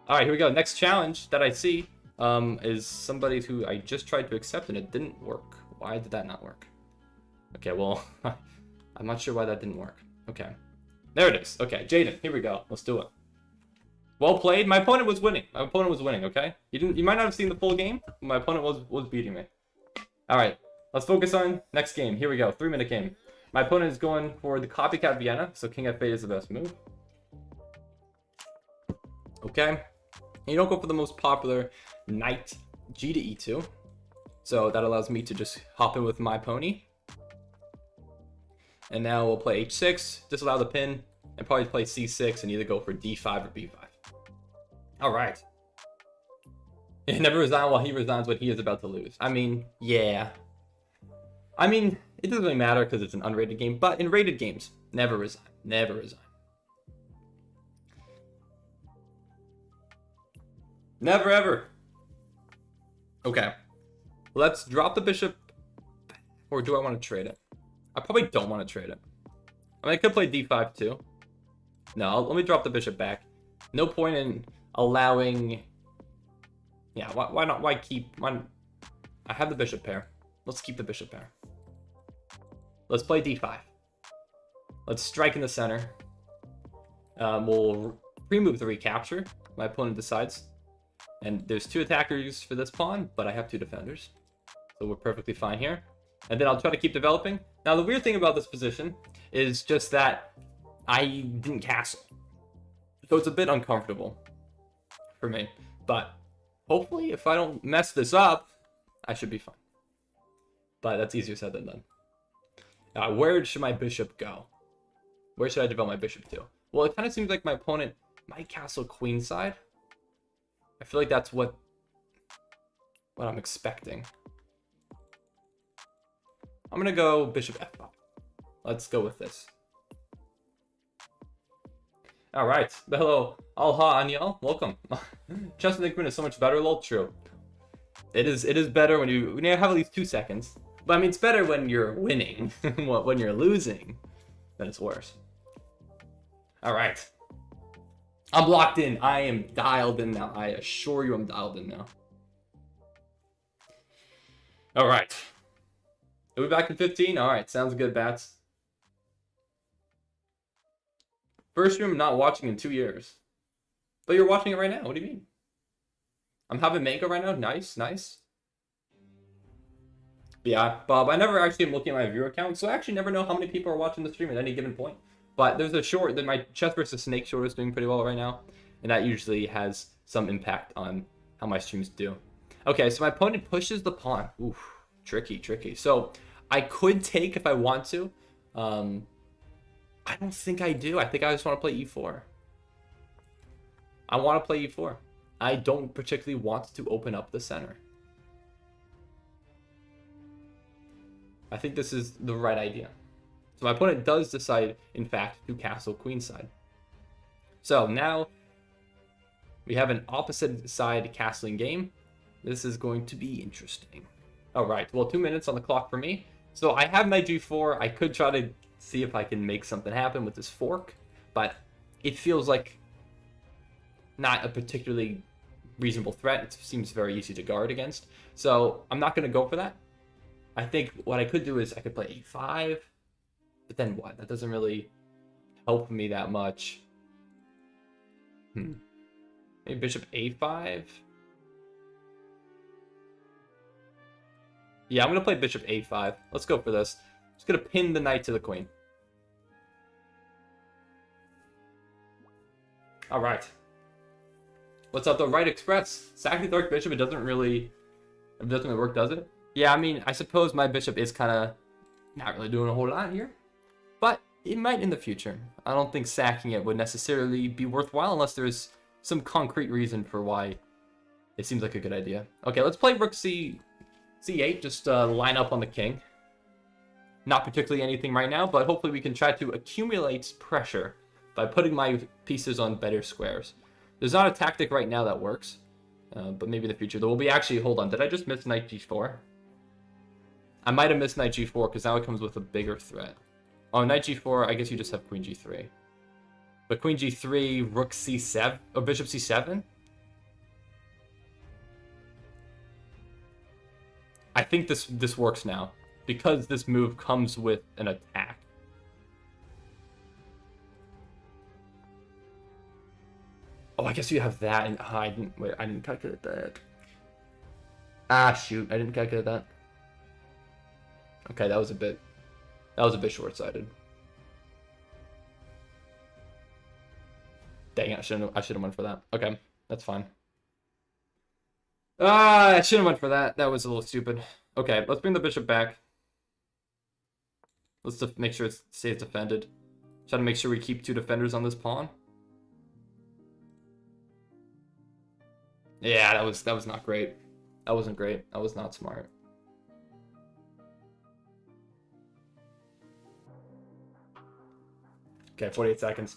All right, here we go. Next challenge that I see is somebody who I just tried to accept and it didn't work. Why did that not work? Okay, well, I'm not sure why that didn't work. Okay. There it is. Okay, Jayden, here we go. Let's do it. Well played. My opponent was winning. My opponent was winning, okay? You might not have seen the full game, but my opponent was beating me. All right, Let's focus on next game. Here we go. 3-minute game. My opponent is going for the copycat Vienna, so King F8 is the best move. Okay. You don't go for the most popular Knight G to E2. So that allows me to just hop in with my pony. And now we'll play H6, disallow the pin, and probably play C6 and either go for D5 or B5. Alright. Never resign while he resigns what he is about to lose. I mean, yeah. I mean, it doesn't really matter because it's an unrated game, but in rated games, never resign. Never resign. Never ever. Okay. Let's drop the bishop. Or do I want to trade it? I probably don't want to trade it. I mean, I could play D5 too. No, let me drop the bishop back. No point in allowing... Yeah, why not? Why keep... I have the bishop pair. Let's keep the bishop pair. Let's play D5. Let's strike in the center. We'll pre-move the recapture. My opponent decides. And there's 2 attackers for this pawn, but I have 2 defenders. So we're perfectly fine here. And then I'll try to keep developing. Now, the weird thing about this position is just that I didn't castle. So it's a bit uncomfortable for me. But hopefully, if I don't mess this up, I should be fine. But that's easier said than done. Where should my bishop go? Where should I develop my bishop to? Well, it kind of seems like my opponent might castle queenside. I feel like that's what I'm expecting. I'm gonna go bishop f5. Let's go with this. All right, hello, Alha Anyal, welcome. Chess with Brookman is so much better. Lol, true. It is better when you have at least 2 seconds. But I mean, it's better when you're winning. When you're losing, then it's worse. All right. I'm locked in. I am dialed in now. I assure you I'm dialed in now. All right. Are we back in 15? All right. Sounds good, Bats. First stream I'm not watching in 2 years. But you're watching it right now. What do you mean? I'm having Mango right now. Nice, nice. Yeah, Bob, I never actually am looking at my viewer account, so I actually never know how many people are watching the stream at any given point. But there's a short that my Chess vs. Snake short is doing pretty well right now, and that usually has some impact on how my streams do. Okay, so my opponent pushes the pawn. Oof, tricky, tricky. So I could take if I want to. I don't think I do. I think I just want to play e4. I want to play e4. I don't particularly want to open up the center. I think this is the right idea. So my opponent does decide, in fact, to castle queenside. So now we have an opposite side castling game. This is going to be interesting. All right, well, 2 minutes on the clock for me. So I have knight g4. I could try to see if I can make something happen with this fork, but it feels like not a particularly reasonable threat. It seems very easy to guard against. So I'm not going to go for that. I think what I could do is I could play e5, but then what? That doesn't really help me that much. Maybe bishop a5. Yeah, I'm going to play bishop a5. Let's go for this. Just going to pin the knight to the queen. All right. What's up, the Right Express? Sacking the Archbishop, it doesn't really work, does it? Yeah, I mean, I suppose my bishop is kind of not really doing a whole lot here, but it might in the future. I don't think sacking it would necessarily be worthwhile unless there's some concrete reason for why it seems like a good idea. Okay, let's play rook c8, just line up on the king. Not particularly anything right now, but hopefully we can try to accumulate pressure by putting my pieces on better squares. There's not a tactic right now that works, but maybe in the future. There will be actually, hold on, did I just miss knight g4? I might have missed knight g4 because now it comes with a bigger threat. Oh, knight g4, I guess you just have queen g3. But queen g3, rook c7, or bishop c7? I think this works now, because this move comes with an attack. Oh, I guess you have that, and I didn't calculate that. Ah, shoot, I didn't calculate that. Okay, that was a bit short-sighted. Dang it, I should have went for that. Okay, that's fine. I shouldn't have went for that. That was a little stupid. Okay, let's bring the bishop back. Let's make sure it stays defended. Try to make sure we keep 2 defenders on this pawn. Yeah, that was not great. That wasn't great. That was not smart. Okay, 48 seconds.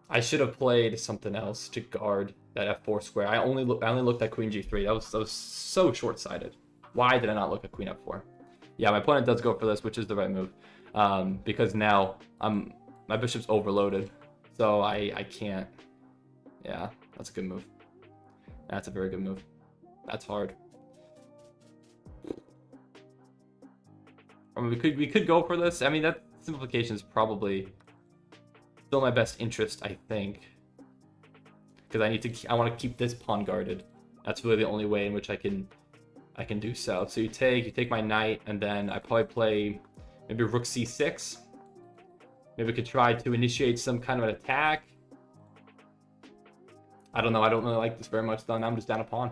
I should have played something else to guard that f4 square. I only looked at queen g3. That was so short-sighted. Why did I not look at queen f4? Yeah, my opponent does go for this, which is the right move, because now my bishop's overloaded, so I can't. Yeah, that's a good move. That's a very good move. That's hard. I mean, we could go for this. I mean, that simplification is probably still my best interest, I think, because I want to keep this pawn guarded. That's really the only way in which I can do so. So you take my knight, and then I probably play maybe rook c6. Maybe we could try to initiate some kind of an attack. I don't know. I don't really like this very much, though. Now I'm just down a pawn.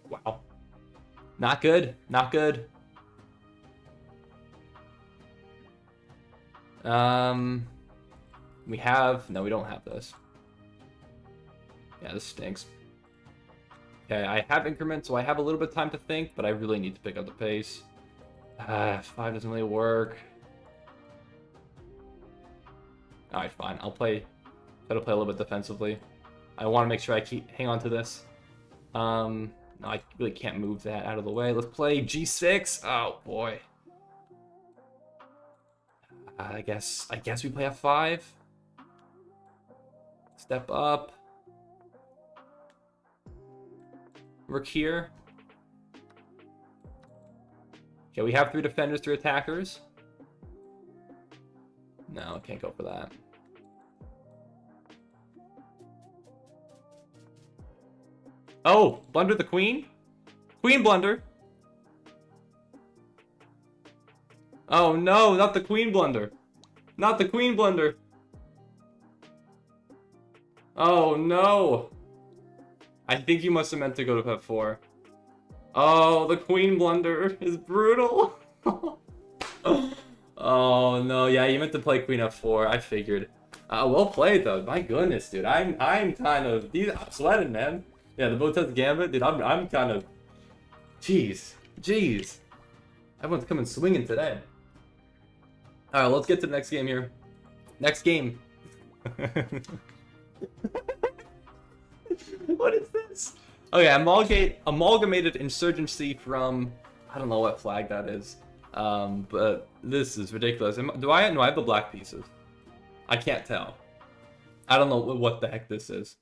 Wow. Not good. Not good. We have... No, we don't have this. Yeah, this stinks. Okay, I have increment, so I have a little bit of time to think, but I really need to pick up the pace. F5 doesn't really work. Alright, fine. I'll try to play a little bit defensively. I want to make sure I hang on to this. No, I really can't move that out of the way. Let's play g6. Oh, boy. I guess we play f5. Step up. Rook here. Okay, we have 3 defenders, 3 attackers. No, can't go for that. Oh, blunder the queen? Queen blunder. Oh no, not the queen blunder. Not the queen blunder. Oh no. I think you must have meant to go to f4. Oh, the queen blunder is brutal. Oh no, yeah, you meant to play queen f4. I figured. Well played though. My goodness, dude. I'm kind of I'm sweating, man. Yeah, the Botez Gambit, dude. I'm kind of. Jeez. Everyone's coming swinging today. All right, let's get to the next game here. Next game. What is this? Okay, amalgamated insurgency from, I don't know what flag that is, but this is ridiculous. Do I have the black pieces? I can't tell. I don't know what the heck this is.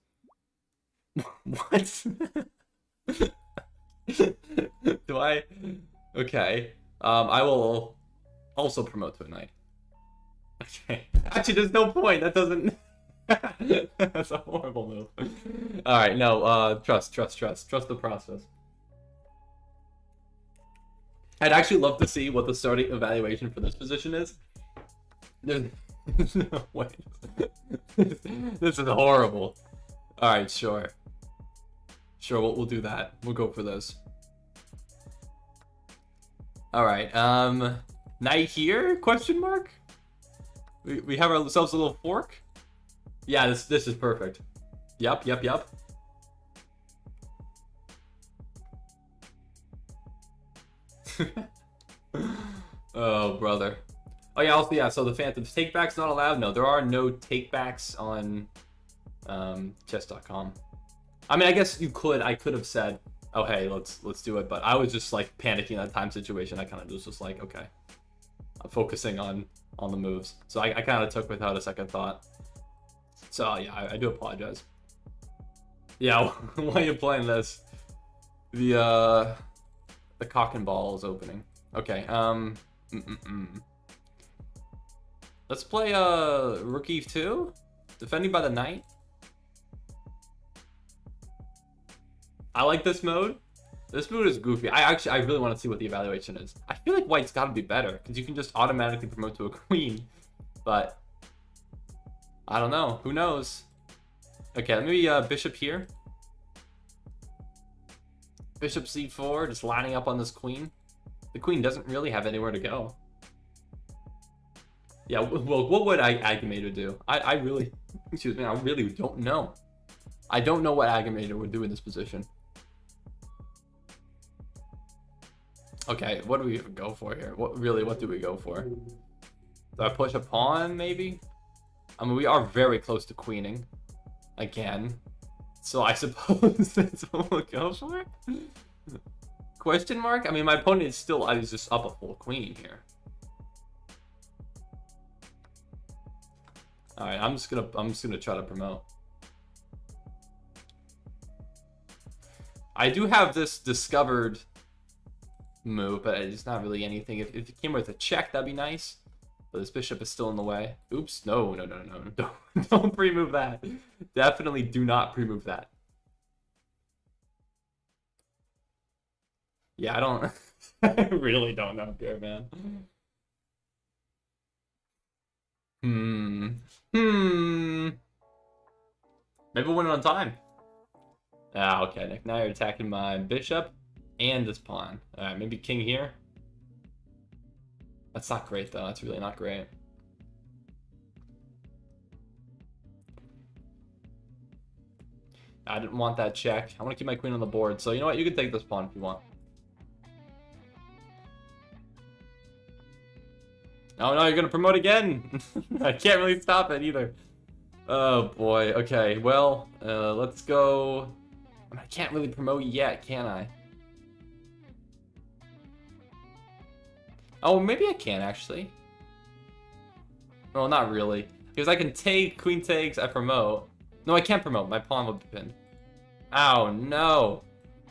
What? Do I? Okay. I will also promote to a knight. Okay. Actually, there's no point. That doesn't. That's a horrible move. All right, no. Trust the process. I'd actually love to see what the starting evaluation for this position is. There's no way. This is horrible. All right, sure. We'll do that. We'll go for this. All right. Knight here? Question mark. We have ourselves a little fork. Yeah, this is perfect. Yup. Oh, brother. Oh, yeah, also, yeah, so the Phantoms. Takebacks not allowed? No, there are no takebacks on chess.com. I mean, I guess I could have said, oh, hey, let's do it, but I was just, like, panicking in that time situation. I kind of was just like, okay. I'm focusing on the moves. So I kind of took without a second thought. So, yeah, I do apologize. Yeah, while you're playing this, the cock and ball is opening. Okay, let's play Rook E2, defending by the knight. I like this mode. This move is goofy. I really want to see what the evaluation is. I feel like white's got to be better because you can just automatically promote to a queen, but I don't know. Who knows? Okay, let me bishop here. Bishop c4, just lining up on this queen. The queen doesn't really have anywhere to go. Yeah, well, what would Agamator do? I really, excuse me, I really don't know. I don't know what Agamator would do in this position. Okay, what do we even go for here? What do we go for? Do I push a pawn, maybe? I mean, we are very close to queening. Again. So I suppose that's what we'll go for? Question mark? I mean, my opponent is still, I was just up a full queen here. Alright, I'm just gonna try to promote. I do have this discovered move, but it's not really anything. If it came with a check, that'd be nice. But this bishop is still in the way. Oops, no. Don't pre-move that. Definitely do not pre-move that. Yeah, I don't I really don't know here, man. Maybe we'll win it on time. Ah, okay, Nick. Now you're attacking my bishop and this pawn. Alright, maybe king here. That's not great, though. That's really not great. I didn't want that check. I want to keep my queen on the board. So, you know what? You can take this pawn if you want. Oh, no, you're going to promote again. I can't really stop it either. Oh, boy. Okay, well, let's go. I can't really promote yet, can I? Oh, maybe I can, actually. Well, not really. Because I can take, queen takes, I promote. No, I can't promote. My pawn will be pinned. Oh, no.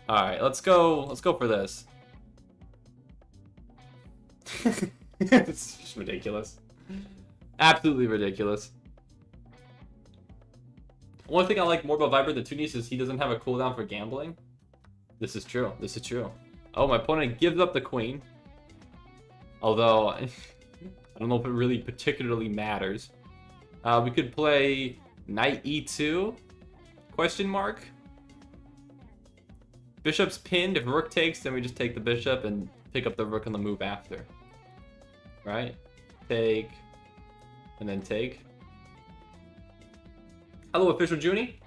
Alright, let's go for this. It's just ridiculous. Absolutely ridiculous. One thing I like more about Viper the Tunis is he doesn't have a cooldown for gambling. This is true. This is true. Oh, my opponent gives up the queen. Although, I don't know if it really particularly matters. We could play knight e2, question mark. Bishop's pinned. If rook takes, then we just take the bishop and pick up the rook on the move after. Right? Take, and then take. Hello, official Junie.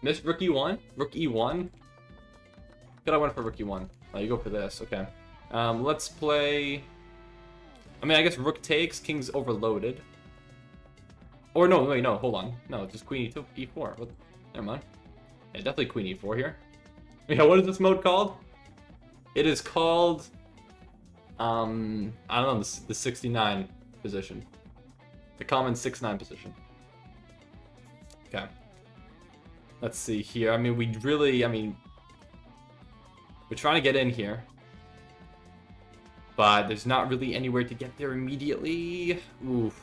Miss rook e1. Rook e1. Could I went for rook e1? Oh, you go for this. Okay. Let's play. I mean, I guess rook takes. King's overloaded. Or no, wait, no. Hold on. No, just queen e2, e4. What? Never mind. Yeah, definitely queen e4 here. Yeah, what is this mode called? It is called. I don't know. The 69 position. The common 6-9 position. Okay. Let's see here. I mean, we're trying to get in here. But there's not really anywhere to get there immediately. Oof.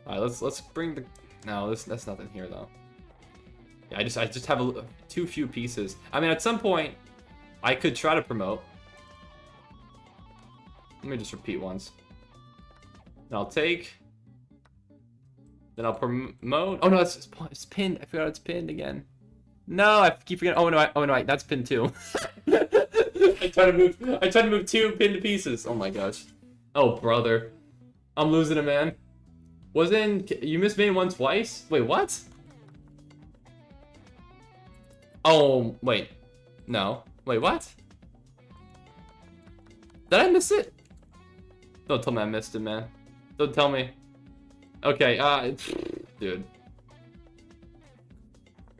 Alright, let's bring the. No, that's nothing here though. Yeah, I just have too few pieces. I mean, at some point, I could try to promote. Let me just repeat once. And I'll take. Then I'll promote. Oh no, it's pinned. I forgot it's pinned again. No, I keep forgetting. Oh no, that's pinned too. I tried to move 2 pinned pieces. Oh my gosh. Oh brother, I'm losing it, man. You missed main 1 twice? Wait, what? Oh wait, no. Wait, what? Did I miss it? Don't tell me I missed it, man. Don't tell me. Okay, dude.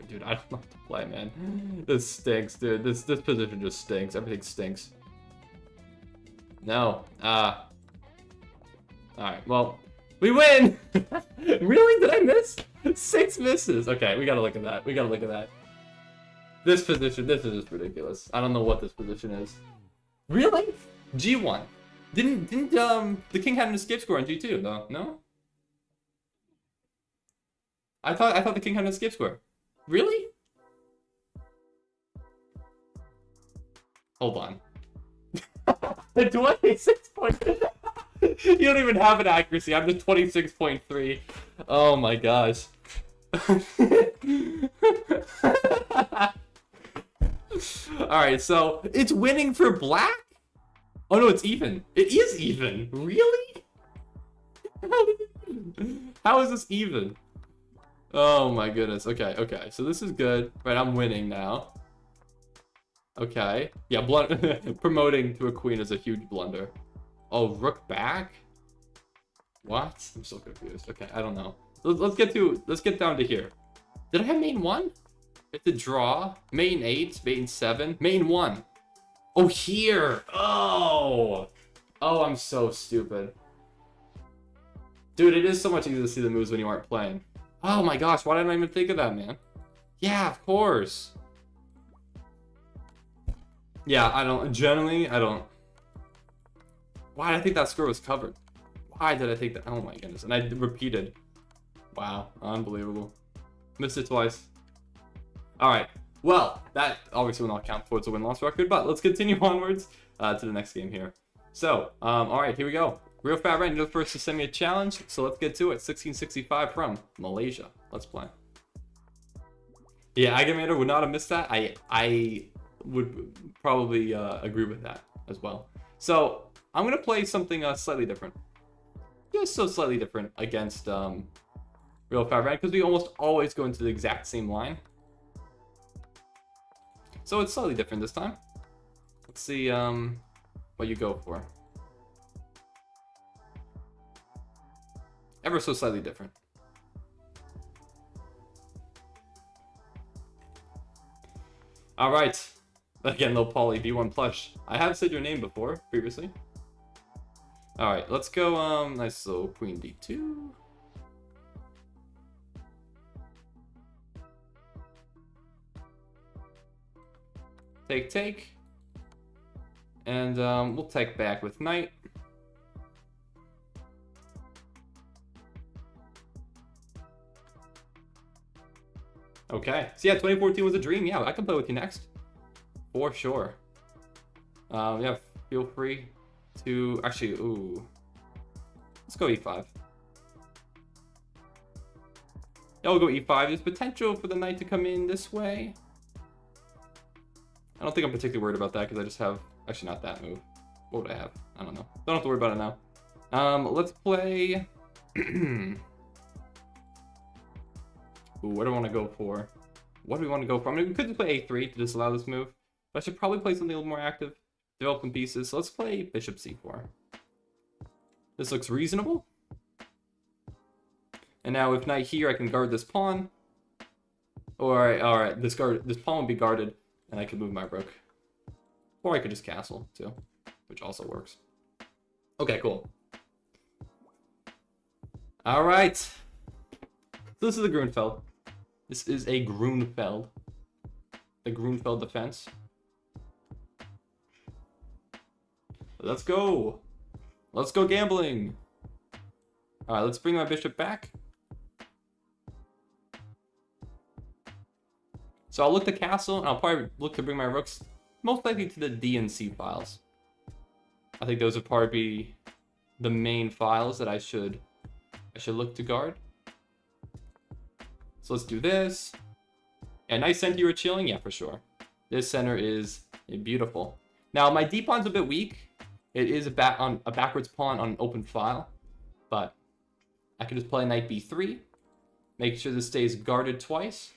Dude, I don't know what to play, man. This stinks, dude. This position just stinks. Everything stinks. No. Alright, well, we win! Really? Did I miss? 6 misses. Okay, we gotta look at that. We gotta look at that. This position, this is just ridiculous. I don't know what this position is. Really? G1. Didn't the king had an escape score on G2 though? No? I thought the king had an escape score. Really? Hold on. 26 point. You don't even have an accuracy. I'm just 26.3. Oh my gosh. Alright, so it's winning for black? Oh no, it's even. It is even. Really? How is this even? Oh my goodness. Okay, okay. So this is good. Right, I'm winning now. Okay. Yeah, promoting to a queen is a huge blunder. Oh, rook back? What? I'm so confused. Okay, I don't know. Let's get down to here. Did I have main 1? It's a draw. Main 8, main 7, main 1. Oh, here. Oh. Oh, I'm so stupid. Dude, it is so much easier to see the moves when you aren't playing. Oh my gosh, why didn't I even think of that, man? Yeah, of course. Yeah, I don't. Why did I think that score was covered? Why did I think that? Oh my goodness. And I repeated. Wow, unbelievable. Missed it twice. Alright, well, that obviously will not count towards a win-loss record, but let's continue onwards to the next game here. So, alright, here we go. Real Fat Ren, you're the first to send me a challenge, so let's get to it. 1665 from Malaysia. Let's play. Yeah, Agamator would not have missed that. I would probably agree with that as well. So, I'm going to play something slightly different. Just so slightly different against Real Fat Ren, because we almost always go into the exact same line. So it's slightly different this time. Let's see what you go for. Ever so slightly different. Alright. Again, low poly, V1 plush. I have said your name before, previously. Alright, let's go, nice little queen D2. Take. And we'll take back with knight. Okay. So yeah, 2014 was a dream. Yeah, I can play with you next. For sure. Yeah, feel free to actually, ooh. Let's go E5. Yeah, we'll go E5. There's potential for the knight to come in this way. I don't think I'm particularly worried about that because I just have, actually not that move. What would I have? I don't know. Don't have to worry about it now. Let's play. Ooh, what do I want to go for? What do we want to go for? I mean, we could just play A3 to disallow this move, but I should probably play something a little more active. Develop some pieces. So let's play Bishop C4. This looks reasonable. And now if knight here, I can guard this pawn. Alright, this pawn will be guarded, and I can move my rook. Or I could just castle, too, which also works. Okay, cool. Alright. So this is a Grunfeld. This is a Grunfeld. The Grunfeld defense. Let's go. Let's go gambling. Alright, let's bring my bishop back. So I'll look to castle, and I'll probably look to bring my rooks most likely to the D and C files. I think those would probably be the main files that I should look to guard. So let's do this. Yeah, nice center you were chilling? Yeah, for sure. This center is beautiful. Now, my D pawn's a bit weak. It is a backwards pawn on an open file. But I can just play knight B3. Make sure this stays guarded twice.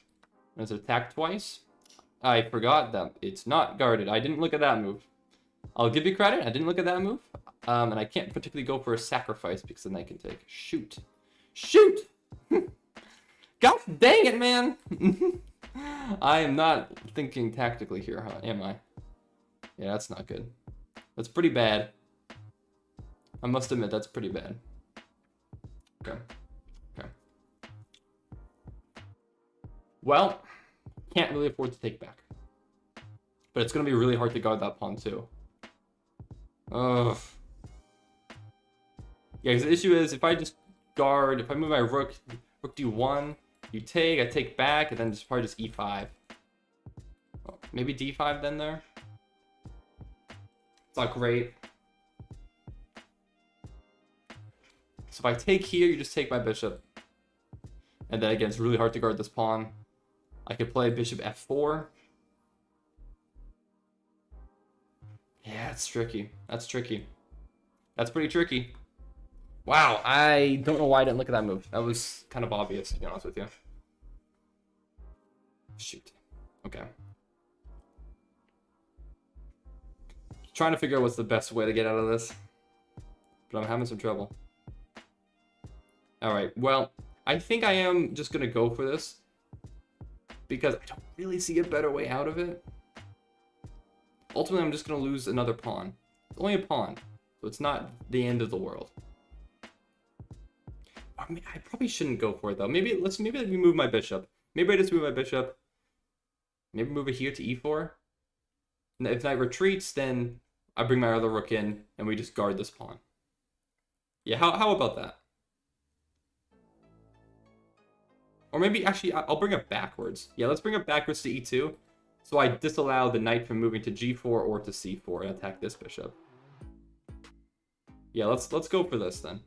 And it's attacked twice. I forgot that it's not guarded. I didn't look at that move. I'll give you credit. I didn't look at that move. And I can't particularly go for a sacrifice because the knight can take. Shoot. Shoot! God dang it, man! I am not thinking tactically here, huh? Am I? Yeah, that's not good. That's pretty bad. I must admit, that's pretty bad. Okay. Okay. Well, can't really afford to take back. But it's going to be really hard to guard that pawn, too. Ugh. Yeah, because the issue is, if I just guard, if I move my rook D1, you take, I take back, and then just probably just E5. Oh, maybe D5 then there? It's not great. So if I take here, you just take my bishop. And then again, it's really hard to guard this pawn. I could play bishop f4. Yeah, it's tricky. That's tricky. That's pretty tricky. Wow, I don't know why I didn't look at that move. That was kind of obvious, to be honest with you. Shoot. Okay. Trying to figure out what's the best way to get out of this. But I'm having some trouble. Alright, well, I think I am just going to go for this. Because I don't really see a better way out of it. Ultimately, I'm just going to lose another pawn. It's only a pawn, so it's not the end of the world. I mean, I probably shouldn't go for it though. Maybe let me move my bishop. Maybe I just move my bishop. Maybe move it here to e4. And if knight retreats, then I bring my other rook in and we just guard this pawn. Yeah, how about that? Or maybe actually I'll bring it backwards. Yeah, let's bring it backwards to e2. So I disallow the knight from moving to g4 or to c4 and attack this bishop. Yeah, let's go for this then.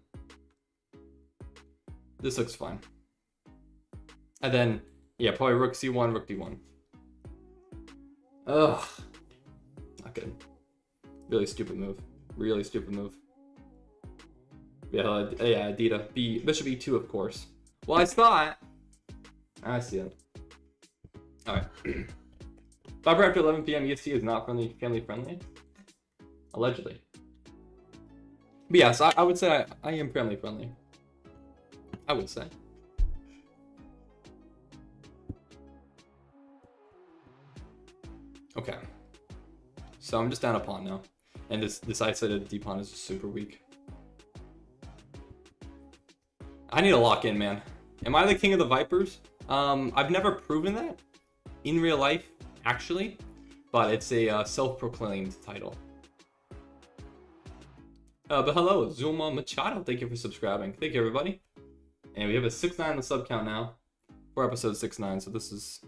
This looks fine. And then, yeah, probably rook c1, rook d1. Ugh. Not good. Really stupid move. Really stupid move. Yeah, yeah, Adita. Bishop e2, of course. Well, I saw it. I see it. Alright. Viber after 11 p.m. EST is not family friendly. Allegedly. But yes, I would say I am family friendly. I would say. Okay. So I'm just down a pawn now. And this isolated d pawn is just super weak. I need to lock in, man. Am I the king of the Vipers? I've never proven that in real life, actually. But it's a self-proclaimed title. But hello, Zuma Machado. Thank you for subscribing. Thank you, everybody. And we have a 6-9 on the sub count now for episode 6-9, so this is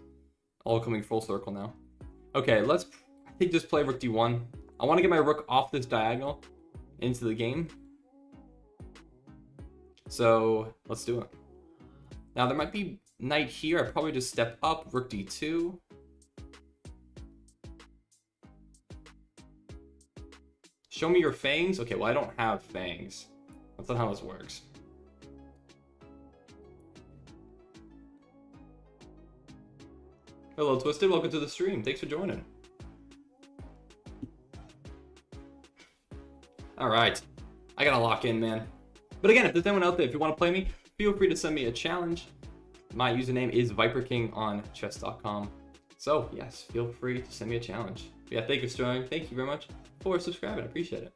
all coming full circle now. Okay, let's I think just play rook d1. I want to get my rook off this diagonal into the game. So let's do it. Now there might be knight here. I probably just step up, rook d2. Show me your fangs. Okay, well I don't have fangs. That's not how this works. Hello, Twisted. Welcome to the stream. Thanks for joining. All right. I gotta lock in, man. But again, if there's anyone out there, if you want to play me, feel free to send me a challenge. My username is ViperKing on chess.com. So, yes, feel free to send me a challenge. But yeah, thank you for joining. Thank you very much for subscribing. I appreciate it.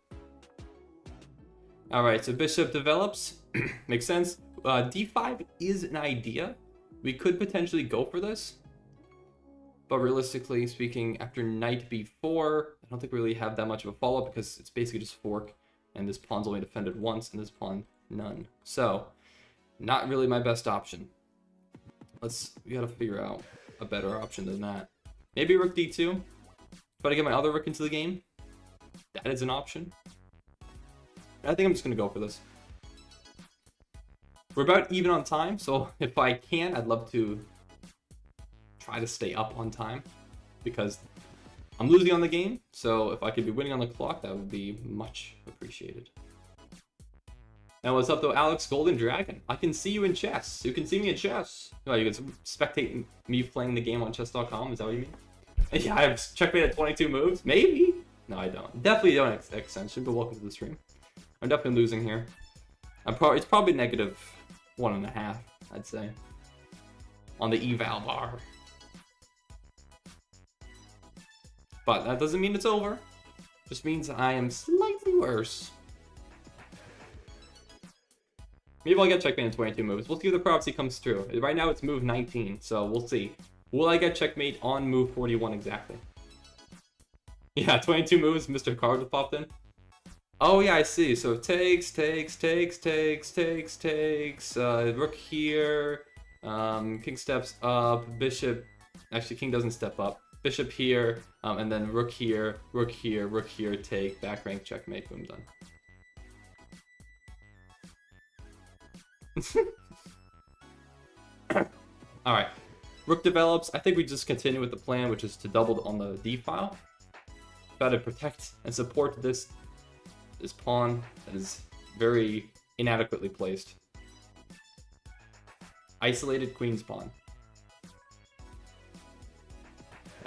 All right, so bishop develops. Makes sense. D5 is an idea. We could potentially go for this. But realistically speaking, after knight b4, I don't think we really have that much of a follow-up because it's basically just fork, and this pawn's only defended once, and this pawn, none. So, not really my best option. We gotta figure out a better option than that. Maybe rook d2. Try to get my other rook into the game. That is an option. I think I'm just gonna go for this. We're about even on time, so if I can, I'd love to try to stay up on time because I'm losing on the game, so if I could be winning on the clock, that would be much appreciated. Now what's up though, Alex Golden Dragon? I can see you in chess. You can see me in chess. Oh, you can spectate me playing the game on chess.com, is that what you mean? Yeah, I have checkmate at 22 moves? Maybe? No, I don't. Definitely don't extension, but welcome to the stream. I'm definitely losing here. It's probably negative 1.5, I'd say. On the eval bar. But that doesn't mean it's over. Just means I am slightly worse. Maybe I'll get checkmate in 22 moves. We'll see if the prophecy comes true. Right now it's move 19, so we'll see. Will I get checkmate on move 41 exactly? Yeah, 22 moves, Mr. Card popped in. Oh yeah, I see. So takes, rook here, king steps up, bishop, actually king doesn't step up. bishop here, and then rook here, rook here, rook here, take, back rank, checkmate, boom, done. All right, rook develops. I think we just continue with the plan, which is to double on the d file. Try to protect and support this pawn that is very inadequately placed. Isolated queen's pawn.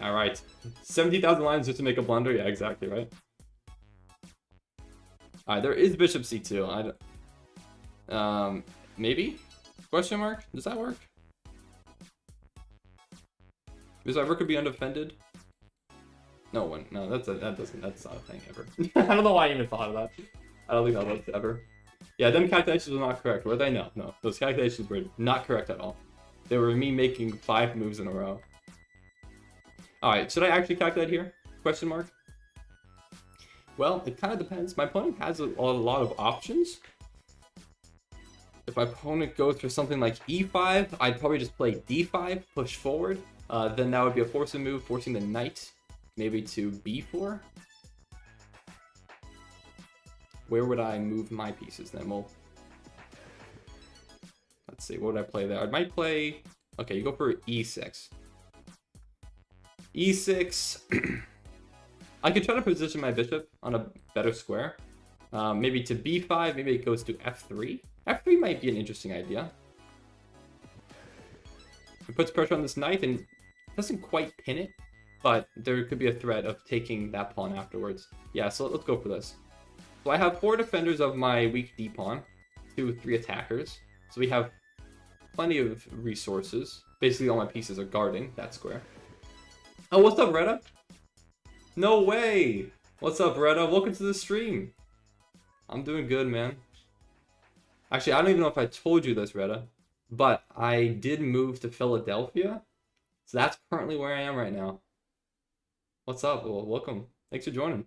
All right, 70,000 lines just to make a blunder. Yeah, exactly right. All right, there is bishop c2. Maybe? Question mark? Does that work? Because my rook could be undefended. No one. No, that's not a thing ever. I don't know why I even thought of that. I don't think that works ever. Yeah, them calculations were not correct, were they? No. Those calculations were not correct at all. They were me making 5 moves in a row. Alright, should I actually calculate here? Question mark. Well, it kind of depends. My opponent has a lot of options. If my opponent goes for something like e5, I'd probably just play d5, push forward. Then that would be a forcing move, forcing the knight maybe to b4. Where would I move my pieces then? Well, let's see, what would I play there? I might play, okay, you go for e6. E6, I could try to position my bishop on a better square. Maybe to b5, maybe it goes to f3. f3 might be an interesting idea. It puts pressure on this knight and doesn't quite pin it, but there could be a threat of taking that pawn afterwards. Yeah, so let's go for this. So I have 4 defenders of my weak d pawn, 2, 3 attackers. So we have plenty of resources. Basically all my pieces are guarding that square. Oh, what's up, Retta? No way! What's up, Retta? Welcome to the stream. I'm doing good, man. Actually, I don't even know if I told you this, Retta, but I did move to Philadelphia. So that's currently where I am right now. What's up? Well, welcome. Thanks for joining.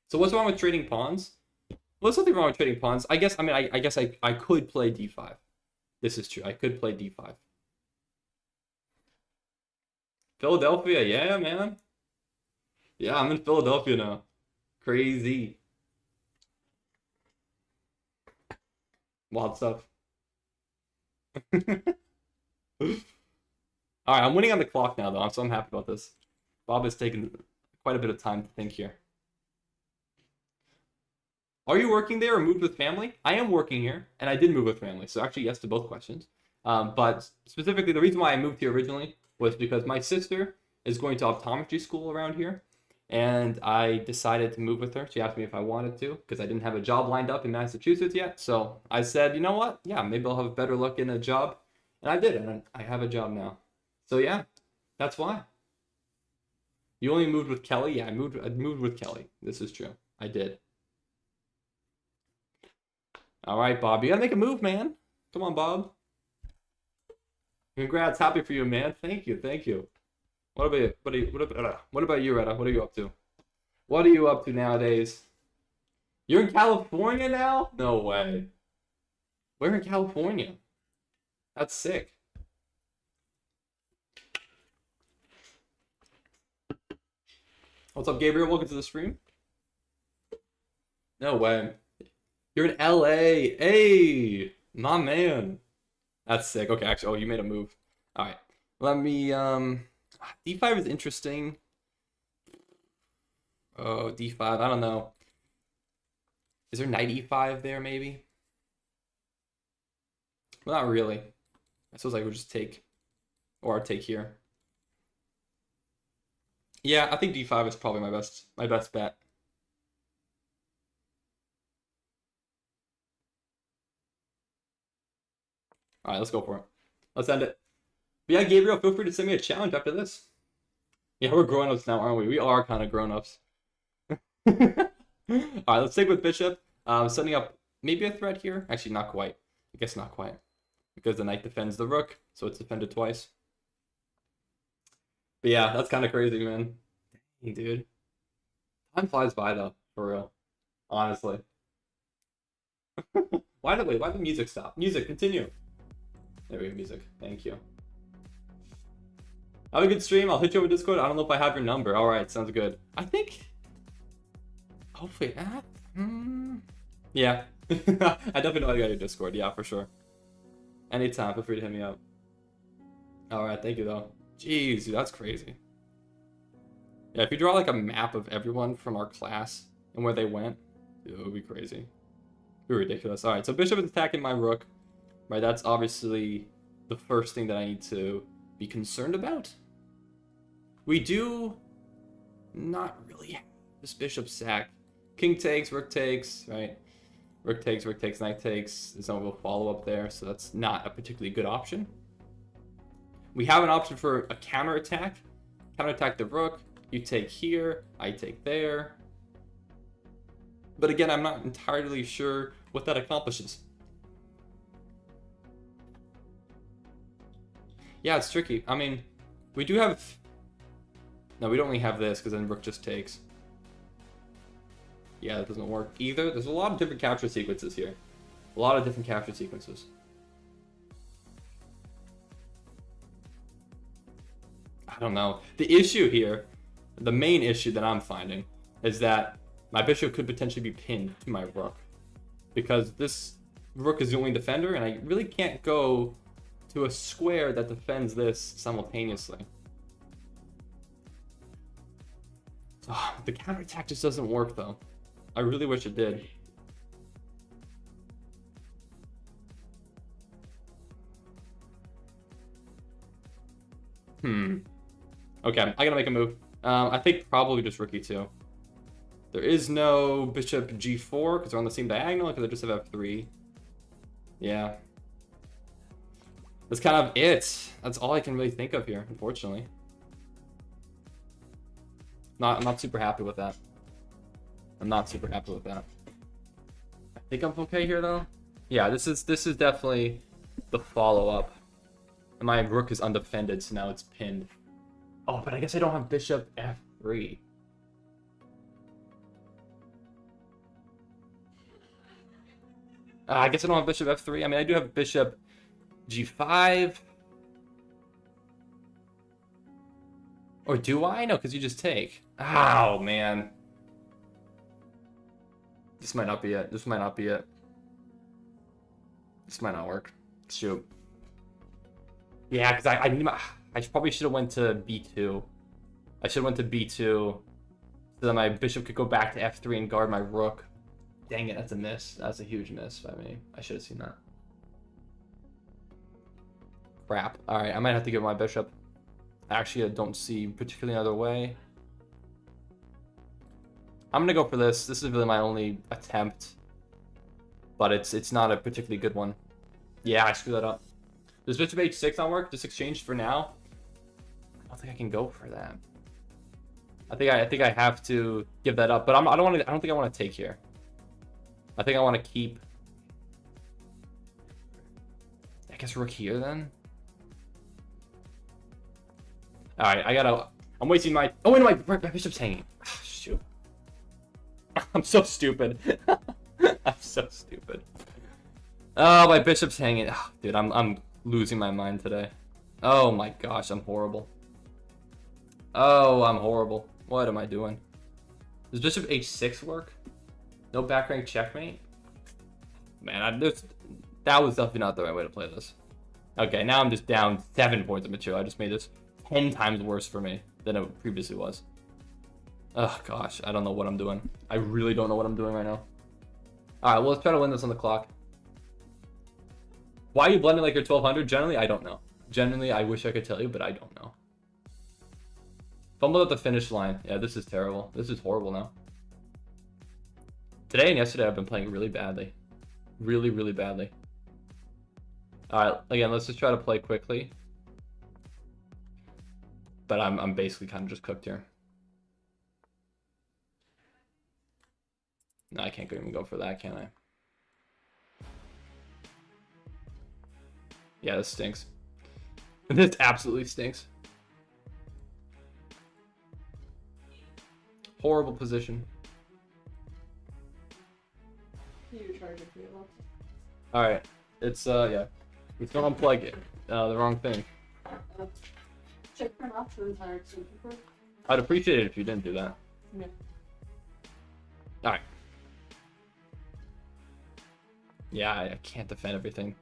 So what's wrong with trading pawns? Well, there's nothing wrong with trading pawns. I guess I could play d5. This is true. I could play d5. Philadelphia, yeah, man. Yeah, I'm in Philadelphia now. Crazy. Wild stuff. Alright, I'm winning on the clock now, though, so I'm happy about this. Bob has taken quite a bit of time to think here. Are you working there or moved with family? I am working here, and I did move with family, so actually yes to both questions. But specifically, the reason why I moved here originally was because my sister is going to optometry school around here, and I decided to move with her. She asked me if I wanted to, because I didn't have a job lined up in Massachusetts yet. So I said, you know what? Yeah, maybe I'll have better luck in a job. And I did, and I have a job now. So yeah, that's why. You only moved with Kelly? Yeah, I moved with Kelly. This is true. I did. All right, Bob. You gotta make a move, man. Come on, Bob. Congrats. Happy for you, man. Thank you. Thank you. What about you, Retta? What are you up to? What are you up to nowadays? You're in California now? No way. Where in California? That's sick. What's up, Gabriel? Welcome to the stream. No way. You're in LA. Hey, my man. That's sick. Okay, actually, oh, you made a move. All right. Let me, D5 is interesting. Oh, D5, I don't know. Is there knight E5 there, maybe? Well, not really. I suppose I would just take, or I'd take here. Yeah, I think D5 is probably my best bet. All right, let's go for it. Let's end it. But yeah, Gabriel, feel free to send me a challenge after this. Yeah, we're grown-ups now, aren't we? We are kind of grown-ups. All right, let's stick with bishop. Setting up maybe a threat here. Actually, not quite. I guess not quite. Because the knight defends the rook, so it's defended twice. But yeah, that's kind of crazy, man. Dang, dude. Time flies by, though, for real. Honestly. Why the music stop? Music, continue. There we go, music. Thank you. Have a good stream. I'll hit you over Discord. I don't know if I have your number. All right, sounds good. I think. Hopefully, yeah. I definitely know I got your Discord. Yeah, for sure. Anytime, feel free to hit me up. All right, thank you though. Jeez, dude, that's crazy. Yeah, if you draw like a map of everyone from our class and where they went, dude, it would be crazy. It'd be ridiculous. All right, so bishop is attacking my rook. Right, that's obviously the first thing that I need to be concerned about. We do not really have this bishop sack. King takes, rook takes, right? Rook takes, knight takes. There's no real follow-up there, so that's not a particularly good option. We have an option for a counterattack. Counterattack the rook. You take here, I take there. But again, I'm not entirely sure what that accomplishes. Yeah, it's tricky. I mean, we do have... No, we don't really have this, because then rook just takes. Yeah, that doesn't work either. There's a lot of different capture sequences here. A lot of different capture sequences. I don't know. The issue here, the main issue that I'm finding, is that my bishop could potentially be pinned to my rook. Because this rook is the only defender, and I really can't go to a square that defends this simultaneously. Oh, the counterattack just doesn't work, though. I really wish it did. Okay, I gotta make a move. I think probably just rook e2. There is no bishop g4 because they're on the same diagonal, because I just have f3. Yeah. That's kind of it. That's all I can really think of here, unfortunately. I'm not super happy with that. I'm not super happy with that. I think I'm okay here though. Yeah, this is definitely the follow-up. And my rook is undefended, so now it's pinned. Oh, but I guess I don't have bishop f3. I guess I don't have bishop f3. I mean, I do have bishop g5. Or do I? No, because you just take. Oh, man. This might not be it. This might not be it. This might not work. Shoot. Yeah, because I probably should have went to b2. I should have went to b2 so that my bishop could go back to f3 and guard my rook. Dang it, that's a miss. That's a huge miss by me. I should have seen that. Crap. Alright, I might have to give my bishop. Actually, I don't see particularly another way. I'm gonna go for this. This is really my only attempt. But it's not a particularly good one. Yeah, I screwed that up. Does bishop h6 not work? Just exchange for now? I don't think I can go for that. I think I have to give that up. But I don't think I want to take here. I think I want to keep. I guess rook here then. All right, I'm wasting my. Oh wait, no, my bishop's hanging. Oh, shoot. I'm so stupid. I'm so stupid. Oh, my bishop's hanging. Oh, dude, I'm losing my mind today. Oh my gosh, I'm horrible. Oh, I'm horrible. What am I doing? Does bishop h6 work? No back rank checkmate? Man, that was definitely not the right way to play this. Okay, now I'm just down 7 points of material. I just made this 10 times worse for me than it previously was. Oh gosh, I don't know what I'm doing. I really don't know what I'm doing right now. Alright, well, let's try to win this on the clock. Why are you blending like you're 1200? Generally, I don't know. Generally, I wish I could tell you, but I don't know. Fumbled at the finish line. Yeah, this is terrible. This is horrible now. Today and yesterday, I've been playing really badly. Really, really badly. Alright, again, let's just try to play quickly. But I'm basically kind of just cooked here. No, I can't even go for that, can I? Yeah, this stinks. This absolutely stinks. Horrible position. Alright, it's, yeah. It's gonna unplug it. The wrong thing. actually turn off the entire team. I'd appreciate it if you didn't do that. Yeah. Alright. Yeah, I can't defend everything.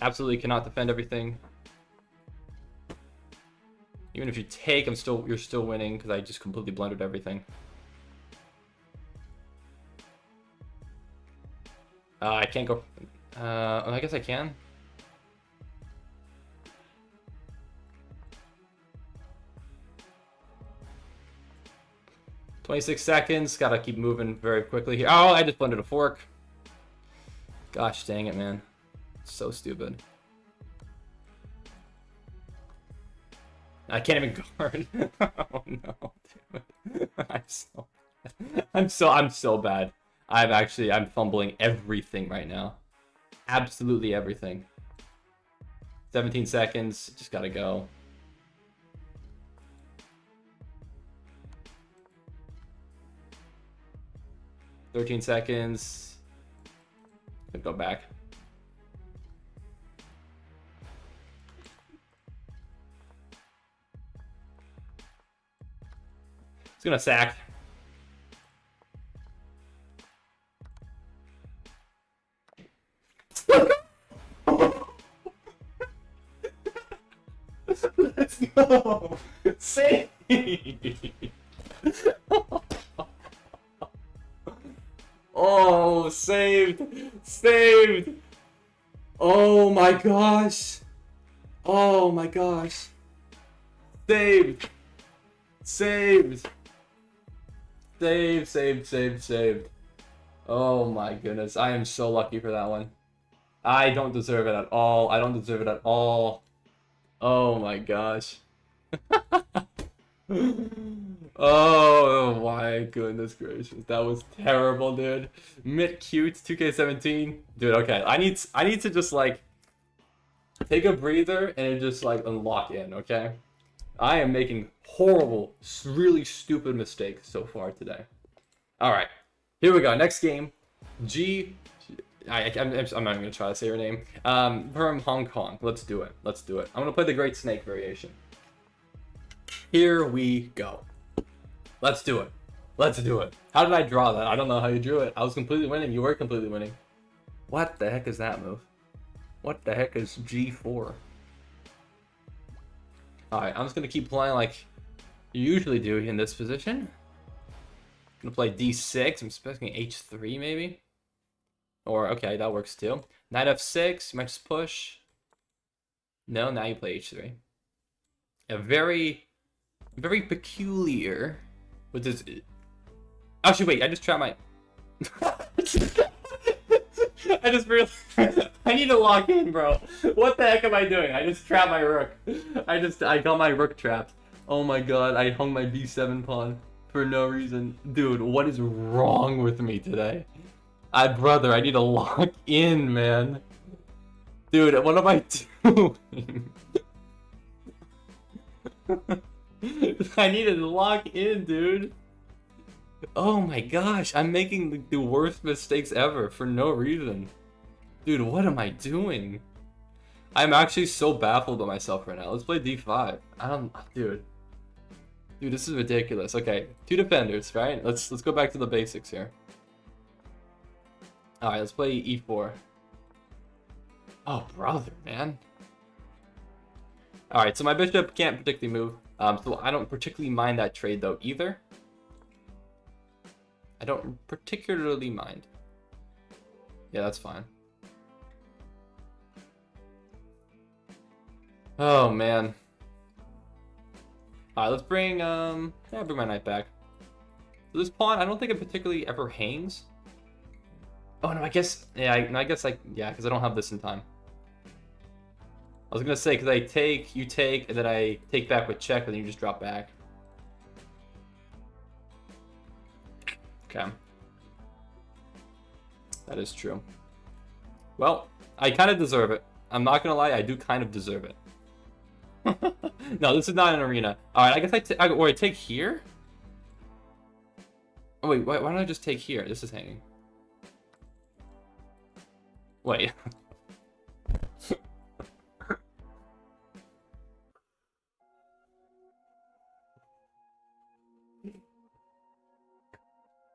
Absolutely cannot defend everything. Even if you take, you're still winning because I just completely blundered everything. I can't go. I guess I can. "26 seconds. Gotta keep moving very quickly here. Oh, I just blundered a fork. Gosh dang it, man. So stupid. I can't even guard. Oh no, dude. I'm so bad. I'm fumbling everything right now. Absolutely everything. 17 seconds. Just gotta go. "13 seconds. Go back. It's gonna sack. Let's go. Save. Oh, saved. Saved. Oh my gosh. Oh my gosh. Saved. Saved. Saved. Oh my goodness. I am so lucky for that one. I don't deserve it at all. I don't deserve it at all. Oh my gosh. Oh my goodness gracious. That was terrible, dude. Mid cute 2K17. Dude, okay. I need to just like take a breather and just like unlock in, okay? I am making horrible, really stupid mistakes so far today. All right, here we go. Next game, I'm not even gonna try to say her name. From Hong Kong. Let's do it. Let's do it. I'm gonna play the Great Snake variation. Here we go. Let's do it. Let's do it. How did I draw that? I don't know how you drew it. I was completely winning. You were completely winning. What the heck is that move? What the heck is G4? Alright, I'm just going to keep playing like you usually do in this position. I'm going to play D6. I'm expecting H3 maybe. Or, okay, that works too. Knight F6. You might just push. No, now you play H3. A very peculiar. With this. Actually, wait, I just trapped my. I just realized I need to lock in, bro. What the heck am I doing? I just trapped my rook. I got my rook trapped. Oh my god, I hung my b7 pawn for no reason. Dude, what is wrong with me today? Brother, I need to lock in, man. Dude, what am I doing? I need to lock in, dude. Oh my gosh, I'm making the worst mistakes ever for no reason. Dude, what am I doing? I'm actually so baffled by myself right now. Let's play d5. Dude, this is ridiculous. Okay, 2 defenders, right? Let's go back to the basics here. All right, let's play e4. Oh, brother, man. All right, so my bishop can't particularly move. So I don't particularly mind that trade though either. I don't particularly mind. Yeah, that's fine. Oh man. Alright, let's bring bring my knight back. So this pawn, I don't think it particularly ever hangs. Oh no, I guess yeah, because I don't have this in time. I was gonna say because I take, you take, and then I take back with check, and then you just drop back. Okay. That is true. Well, I kind of deserve it. I'm not gonna lie, I do kind of deserve it. No, this is not an arena. Alright, I guess I take here? Oh wait, why don't I just take here? This is hanging. Wait.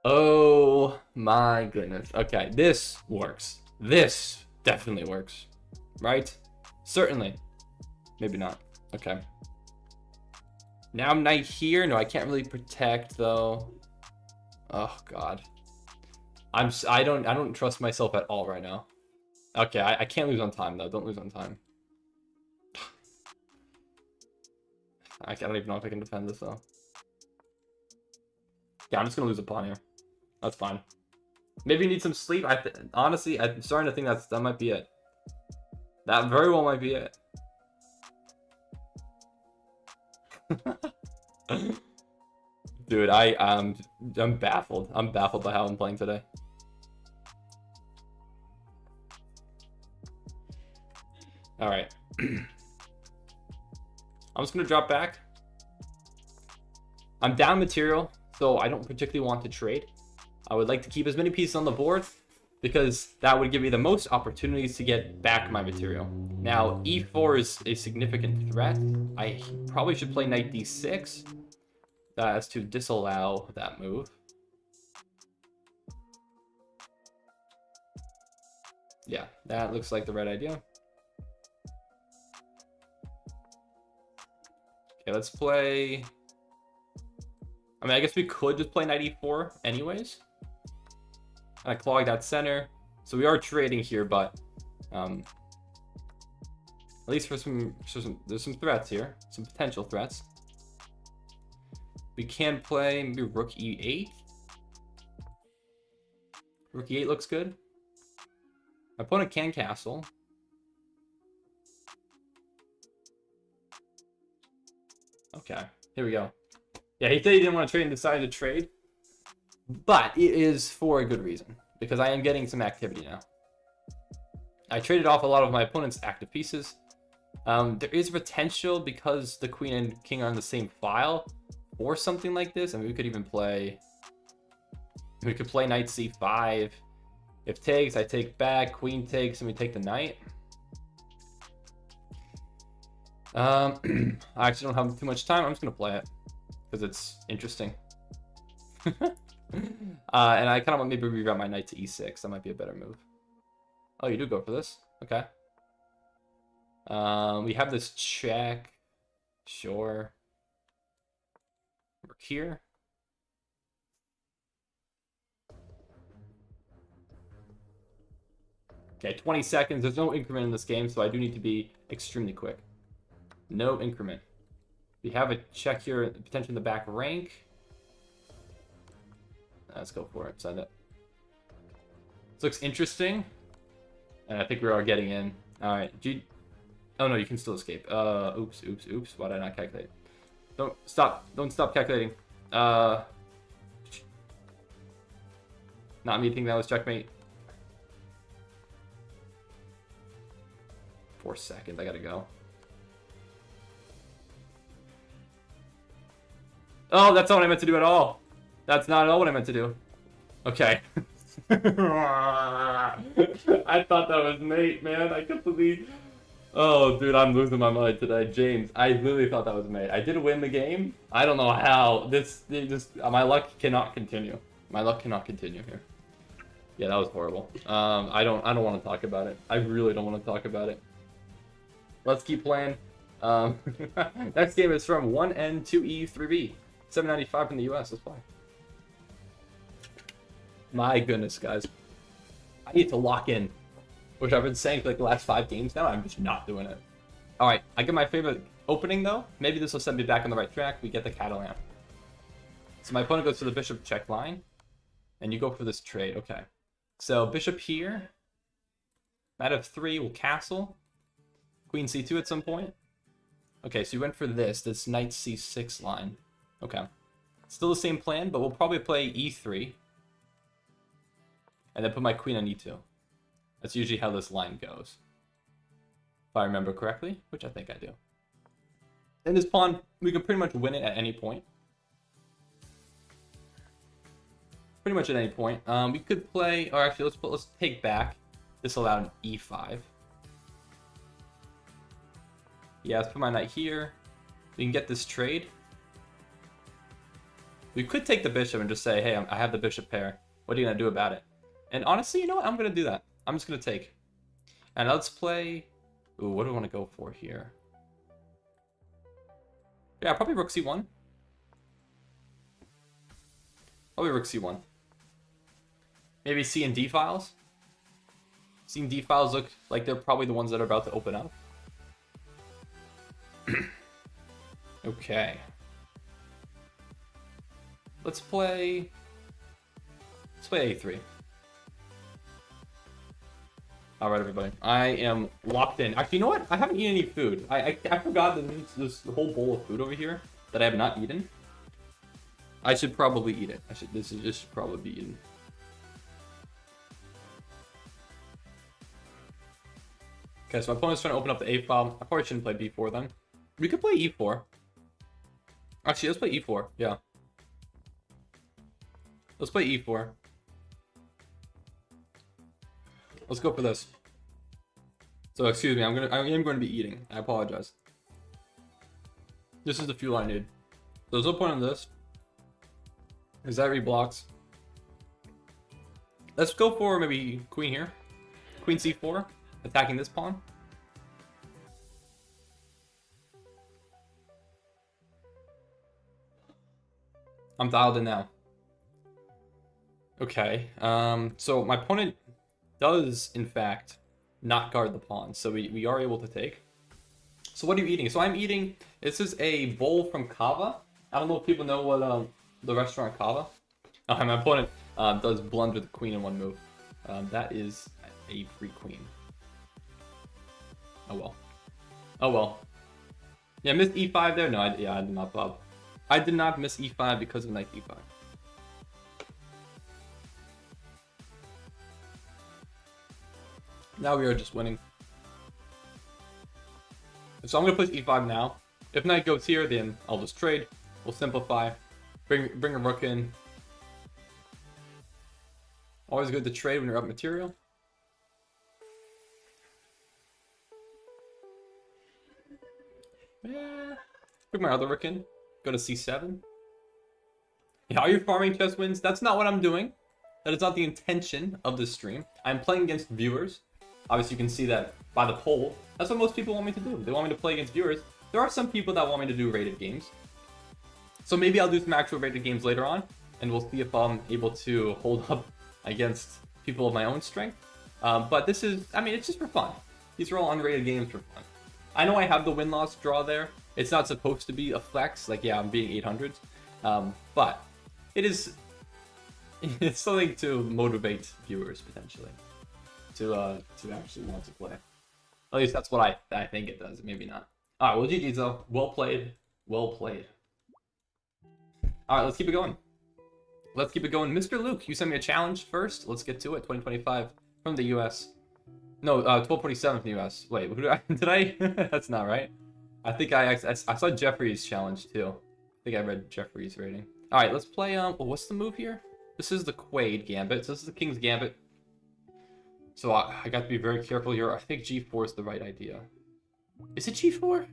Oh my goodness. Okay, this works. This definitely works. Right? Certainly. Maybe not. Okay. Now I'm knight here. No, I can't really protect though. Oh god. I don't trust myself at all right now. Okay, I can't lose on time though. Don't lose on time. I don't even know if I can defend this though. Yeah, I'm just gonna lose a pawn here. That's fine. Maybe you need some sleep. Honestly, I'm starting to think that might be it. That very well might be it. Dude, I'm baffled. I'm baffled by how I'm playing today. All right. I'm just gonna drop back. I'm down material, so I don't particularly want to trade. I would like to keep as many pieces on the board because that would give me the most opportunities to get back my material. Now, e4 is a significant threat. I probably should play knight d6. That is to disallow that move. Yeah, that looks like the right idea. Okay, let's play... I mean, I guess we could just play knight e4 anyways. And I clog that center. So we are trading here, but at least there's some threats here, some potential threats. We can play maybe rook e8. Rook e8 looks good. My opponent can castle. Okay, here we go. Yeah, he said he didn't want to trade and decided to trade. But it is for a good reason, because I am getting some activity now. I traded off a lot of my opponent's active pieces. There is potential because the queen and king are on the same file or something like this. I mean, we could even play... We could play knight c5. If takes, I take back. Queen takes, and we take the knight. I actually don't have too much time. I'm just going to play it because it's interesting. And I kind of want maybe reroute my knight to e6. That might be a better move. Oh, you do go for this. Okay. We have this check. Sure. We're here. Okay, 20 seconds. There's no increment in this game, so I do need to be extremely quick. No increment. We have a check here, potentially in the back rank. Let's go for it. Send it. This looks interesting. And I think we are getting in. Alright. Oh no, you can still escape. Oops. Why did I not calculate? Don't stop calculating. Not me thinking that was checkmate. 4 seconds, I gotta go. Oh, that's not what I meant to do at all. That's not at all what I meant to do. Okay. I thought that was mate, man. I completely... Oh, dude, I'm losing my mind today. James, I literally thought that was mate. I did win the game. I don't know how. My luck cannot continue. My luck cannot continue here. Yeah, that was horrible. I don't want to talk about it. I really don't want to talk about it. Let's keep playing. Next game is from 1N2E3B. 795 from the US. Let's play. My goodness, guys. I need to lock in. Which I've been saying for like the last 5 games now. I'm just not doing it. Alright, I get my favorite opening though. Maybe this will set me back on the right track. We get the Catalan. So my opponent goes to the bishop check line. And you go for this trade. Okay. So bishop here. Knight f3 will castle. Queen c2 at some point. Okay, so you went for this knight c6 line. Okay. Still the same plan, but we'll probably play e3. And then put my queen on e2. That's usually how this line goes. If I remember correctly, which I think I do. And this pawn, we can pretty much win it at any point. Pretty much at any point. We could play, or actually let's take back. This allowed an e5. Yeah, let's put my knight here. We can get this trade. We could take the bishop and just say, hey, I have the bishop pair. What are you going to do about it? And honestly, you know what? I'm going to do that. I'm just going to take. And let's play... Ooh, what do I want to go for here? Yeah, probably rook c1. Probably rook c1. Maybe C and D files. C and D files look like they're probably the ones that are about to open up. Okay. Let's play A3. All right, everybody. I am locked in. Actually, you know what? I haven't eaten any food. I forgot that there's this whole bowl of food over here that I have not eaten. I should probably eat it. This should probably be eaten. Okay, so my opponent's trying to open up the A file. I probably shouldn't play B4 then. We could play E4. Actually, let's play E4. Yeah. Let's play E4. Let's go for this. So excuse me, I am going to be eating. I apologize. This is the fuel I need. So there's no point in this. Because that reblocks. Let's go for maybe queen here. Queen C4, attacking this pawn. I'm dialed in now. Okay, so my opponent does, in fact, not guard the pawn, so we are able to take. So what are you eating? So I'm eating, this is a bowl from Kava. I don't know if people know what the restaurant Kava. My opponent does blunder the queen in one move. That is a free queen. Oh well. Oh well. Yeah, missed e5 there? No, I did not, Bob. I did not miss e5 because of knight d5. Now we are just winning. So I'm going to push e5 now. If knight goes here, then I'll just trade. We'll simplify. Bring a rook in. Always good to trade when you're up material. Yeah. Bring my other rook in. Go to c7. Yeah, are you farming chess wins? That's not what I'm doing. That is not the intention of this stream. I'm playing against viewers. Obviously, you can see that by the poll. That's what most people want me to do. They want me to play against viewers. There are some people that want me to do rated games. So maybe I'll do some actual rated games later on. And we'll see if I'm able to hold up against people of my own strength. But this is, I mean, it's just for fun. These are all unrated games for fun. I know I have the win-loss draw there. It's not supposed to be a flex. Like, yeah, I'm being 800s. But it is... It's something to motivate viewers, potentially. To actually want to play. At least that's what I think it does. Maybe not. Alright, well, GG's though. Well played. Well played. Alright, let's keep it going. Let's keep it going. Mr. Luke, you sent me a challenge first. Let's get to it. 2025 from the US. No, 1247 from the US. Wait, did I? That's not right. I think I saw Jeffrey's challenge too. I think I read Jeffrey's rating. Alright, let's play, what's the move here? This is the Quaid Gambit. So this is the King's Gambit. So I got to be very careful here. I think G4 is the right idea. Is it G4?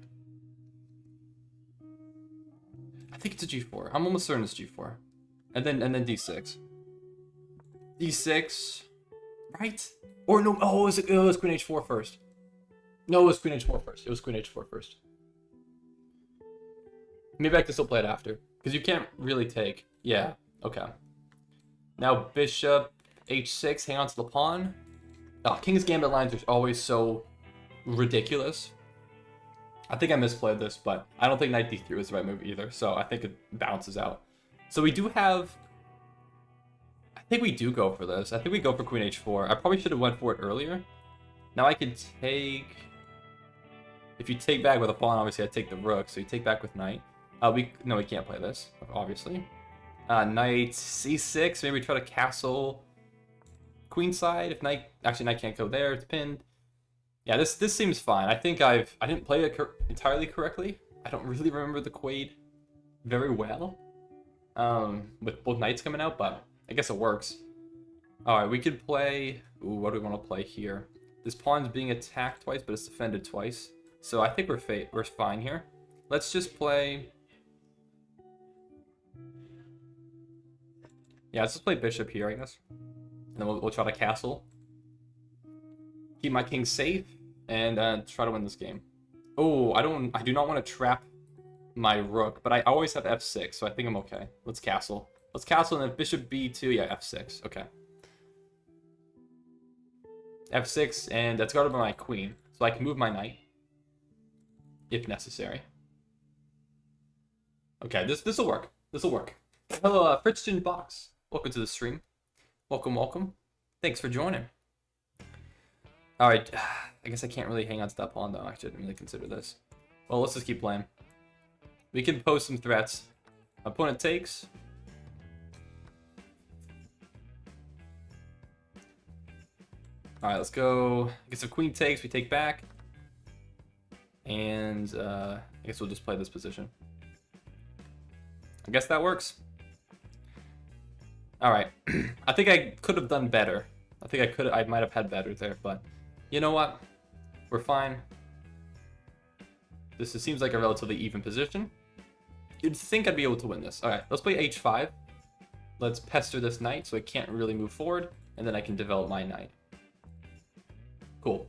I think it's a G4. I'm almost certain it's G4. And then D6. D6, right? Or no? Oh, it was Queen H4 first. No, it was Queen H4 first. It was Queen H4 first. Maybe I can still play it after, because you can't really take. Yeah. Okay. Now Bishop H6. Hang on to the pawn. Oh, King's Gambit lines are always so ridiculous. I think I misplayed this, but I don't think Knight D3 was the right move either, so I think it bounces out. So we do have... I think we do go for this. I think we go for Queen H4. I probably should have went for it earlier. Now I can take... If you take back with a pawn, obviously I take the rook, so you take back with knight. No, we can't play this, obviously. Knight C6, maybe try to castle... Queenside, if knight can't go there, it's pinned. Yeah, this seems fine. I think I didn't play it entirely correctly. I don't really remember the Quaid very well, with both knights coming out, but I guess it works. All right, we could play. Ooh, what do we want to play here? This pawn's being attacked twice, but it's defended twice, so I think we're fine here. Let's just play. Yeah, let's just play bishop here, I guess. And then we'll try to castle. Keep my king safe and try to win this game. Oh, I do not want to trap my rook, but I always have f6, so I think I'm okay. Let's castle. Let's castle, and then bishop b2, yeah, f6, okay. f6, and that's guarded by my queen, so I can move my knight if necessary. Okay, this will work. This will work. Hello, Fritzton Box. Welcome to the stream. Welcome, welcome. Thanks for joining. All right, I guess I can't really hang on to that pawn though. I shouldn't really consider this. Well, let's just keep playing. We can pose some threats. Opponent takes. All right, let's go. I guess if queen takes, we take back. And I guess we'll just play this position. I guess that works. All right. I think I could have done better. I might have had better there, but you know what? We're fine. This seems like a relatively even position. You'd think I'd be able to win this. All right, let's play h5. Let's pester this knight so it can't really move forward, and then I can develop my knight. Cool.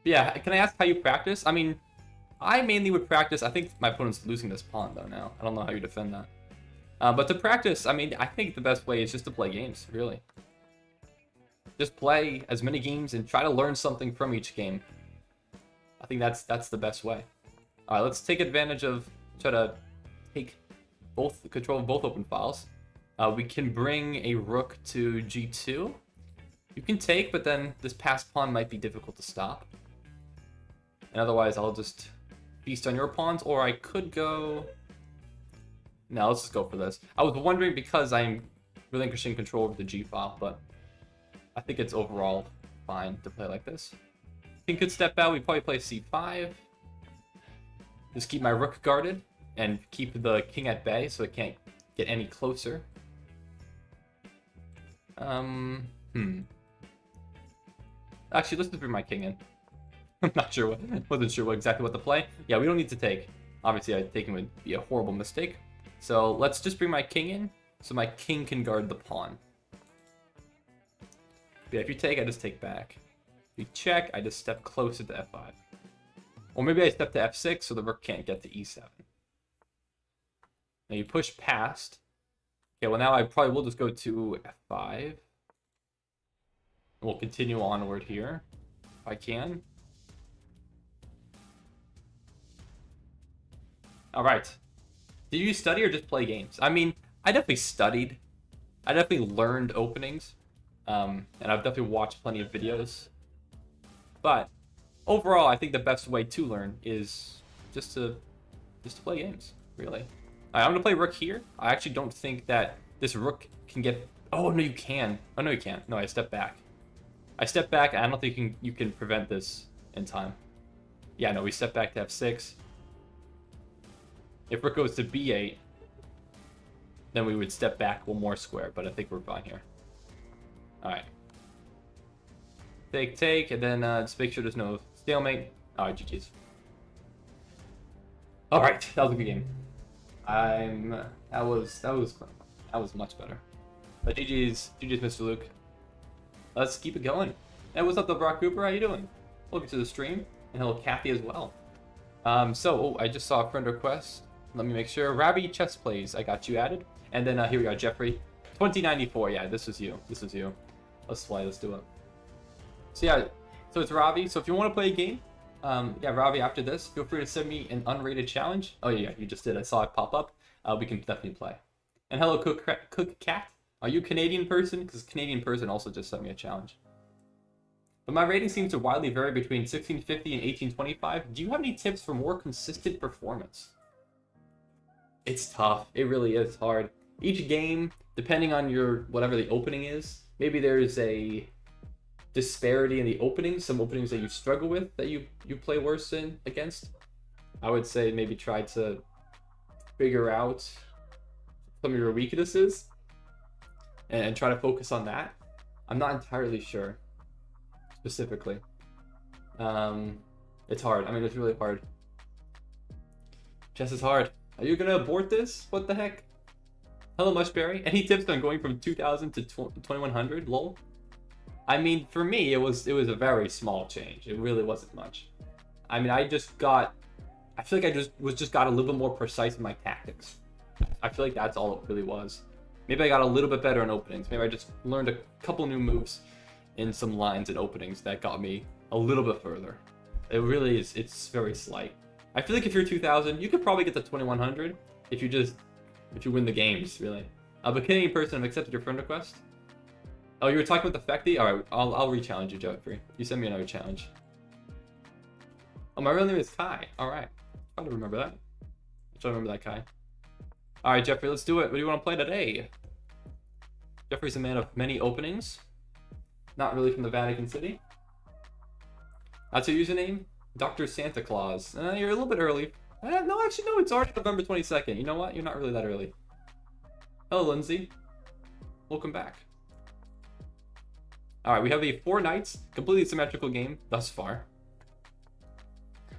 Yeah, can I ask how you practice? I mean, I mainly would practice. I think my opponent's losing this pawn though now. I don't know how you defend that. But to practice, I mean, I think the best way is just to play games, really. Just play as many games and try to learn something from each game. I think that's the best way. All right, let's take advantage of, try to take control of both open files. We can bring a rook to g2. You can take, but then this passed pawn might be difficult to stop. And otherwise, I'll just feast on your pawns, or I could go... No, let's just go for this. I was wondering because I'm relinquishing control over the g file, but I think it's overall fine to play like this. King could step out. We probably play c5. Just keep my rook guarded and keep the king at bay so it can't get any closer. Actually, let's just bring my king in. I'm not sure wasn't sure exactly what to play. Yeah, we don't need to take. Obviously, taking would be a horrible mistake. So let's just bring my king in so my king can guard the pawn. Yeah, if you take, I just take back. If you check, I just step closer to f5. Or maybe I step to f6 so the rook can't get to e7. Now you push past. Okay, well now I probably will just go to f5. We'll continue onward here, if I can. All right. Did you study or just play games? I mean, I definitely studied. I definitely learned openings. And I've definitely watched plenty of videos. But overall, I think the best way to learn is just to play games, really. All right, I'm gonna play rook here. I actually don't think that this rook can get... Oh, no, you can. Oh, no, you can't. No, I step back. I step back, and I don't think you can prevent this in time. Yeah, no, we step back to f6. If rook goes to b8, then we would step back one more square, but I think we're fine here. All right. Take, and then just make sure there's no stalemate. All right, GG's. All right, that was a good game. That was much better. But GG's, Mr. Luke. Let's keep it going. Hey, what's up, the Brock Cooper? How you doing? Welcome to the stream, and hello, Kathy as well. I just saw a friend request. Let me make sure. Ravi Chess Plays, I got you added. And then here we are, Jeffrey. 2094, yeah, this was you. This was you. Let's play, let's do it. So yeah, so it's Ravi. So if you want to play a game, yeah, Ravi, after this, feel free to send me an unrated challenge. Oh yeah, you just did. I saw it pop up. We can definitely play. And hello, Cook Cat. Are you a Canadian person? Because Canadian person also just sent me a challenge. But my rating seems to widely vary between 1650 and 1825. Do you have any tips for more consistent performance? It's tough. It really is hard. Each game, depending on your whatever the opening is, maybe there's a disparity in the openings. Some openings that you struggle with that you play worse in against. I would say maybe try to figure out some of your weaknesses and try to focus on that. I'm not entirely sure specifically. It's hard. I mean, it's really hard. Chess is hard. Are you gonna abort this? What the heck? Hello, Mushberry. Any tips on going from 2,000 to 2,100? Lol. I mean, for me, it was a very small change. It really wasn't much. I mean, I feel like I just got a little bit more precise in my tactics. I feel like that's all it really was. Maybe I got a little bit better in openings. Maybe I just learned a couple new moves in some lines and openings that got me a little bit further. It really is. It's very slight. I feel like if you're 2,000, you could probably get to 2,100 if you win the games, really. But Canadian person, I've accepted your friend request. Oh, you were talking with Effecty? Alright, I'll re-challenge you, Jeffrey. You send me another challenge. Oh, my real name is Kai. Alright. Try to remember that. Try to remember that, Kai. Alright, Jeffrey, let's do it. What do you want to play today? Jeffrey's a man of many openings. Not really from the Vatican City. That's your username? Dr. Santa Claus. You're a little bit early. No, actually, no, it's already November 22nd. You know what? You're not really that early. Hello, Lindsay. Welcome back. Alright, we have a 4 knights, completely symmetrical game thus far.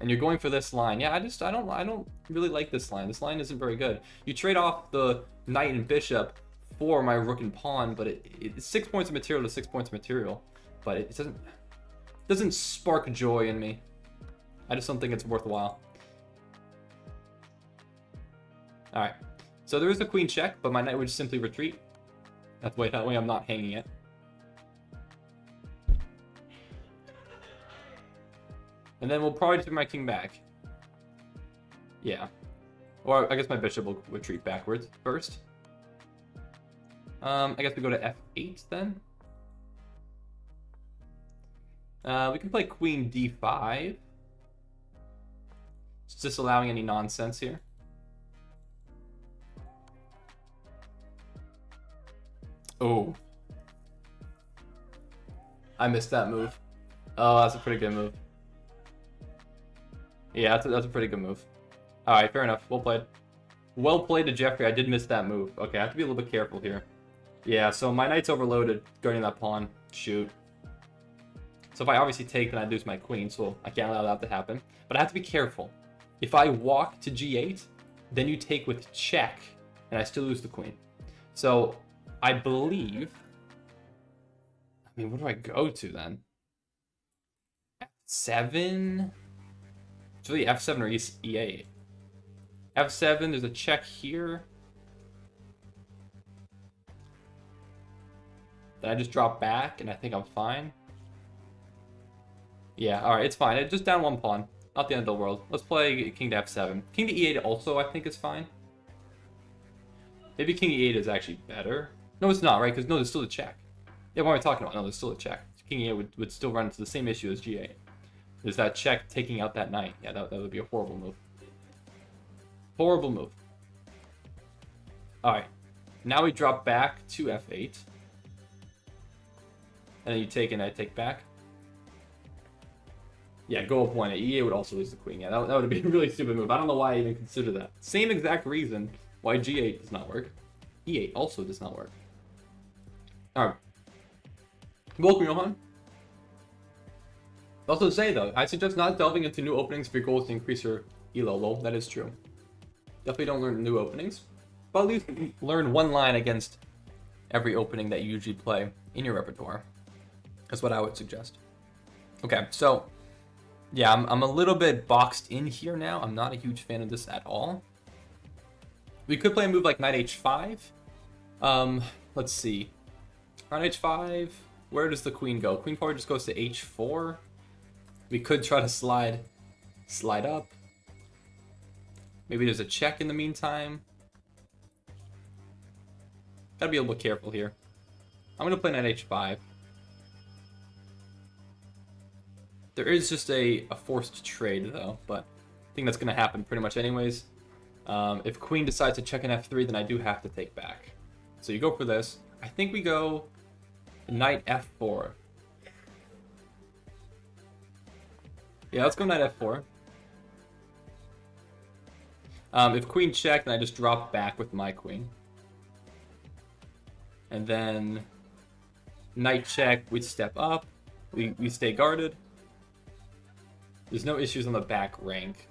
And you're going for this line. Yeah, I don't really like this line. This line isn't very good. You trade off the knight and bishop for my rook and pawn, but it's 6 points of material to 6 points of material. But it doesn't spark joy in me. I just don't think it's worthwhile. Alright. So there is a queen check, but my knight would just simply retreat. That way I'm not hanging it. And then we'll probably take my king back. Yeah. Or I guess my bishop will retreat backwards first. I guess we go to f8 then. We can play queen d5. It's just allowing any nonsense here. Oh. I missed that move. Oh, that's a pretty good move. Yeah, that's a pretty good move. Alright, fair enough. Well played. Well played to Jeffrey. I did miss that move. Okay, I have to be a little bit careful here. Yeah, so my knight's overloaded, guarding that pawn. Shoot. So if I obviously take, then I lose my queen, so I can't allow that to happen. But I have to be careful. If I walk to g8, then you take with check, and I still lose the queen. So I believe... I mean, what do I go to then? F7? It's really F7 or E8. F7, there's a check here. Then I just drop back, and I think I'm fine. Yeah, alright, it's fine. It's just down 1 pawn. Not the end of the world. Let's play king to f7. King to e8 also, I think, is fine. Maybe king to e8 is actually better. No, it's not, right? Because, no, there's still a check. Yeah, what am I talking about? No, there's still a check. King e8 would still run into the same issue as g8. There's that check taking out that knight. Yeah, that would be a horrible move. Horrible move. Alright. Now we drop back to f8. And then you take and I take back. Yeah, go up 1. E8 would also lose the queen. Yeah, that would be a really stupid move. I don't know why I even consider that. Same exact reason why g8 does not work. e8 also does not work. Alright. Welcome, Johan. Also say though, I suggest not delving into new openings if your goal is to increase your elo. Lol, that is true. Definitely don't learn new openings. But at least learn one line against every opening that you usually play in your repertoire. That's what I would suggest. Okay, so yeah, I'm a little bit boxed in here now. I'm not a huge fan of this at all. We could play a move like knight h5. Let's see. Knight h5. Where does the queen go? Queen probably just goes to h4. We could try to slide up. Maybe there's a check in the meantime. Gotta be a little careful here. I'm gonna play knight h5. There is just a forced trade though, but I think that's gonna happen pretty much anyways. If queen decides to check an f3, then I do have to take back. So you go for this. I think we go knight f4. Yeah, let's go knight f4. If queen check, then I just drop back with my queen. And then knight check, we step up. We stay guarded. There's no issues on the back rank.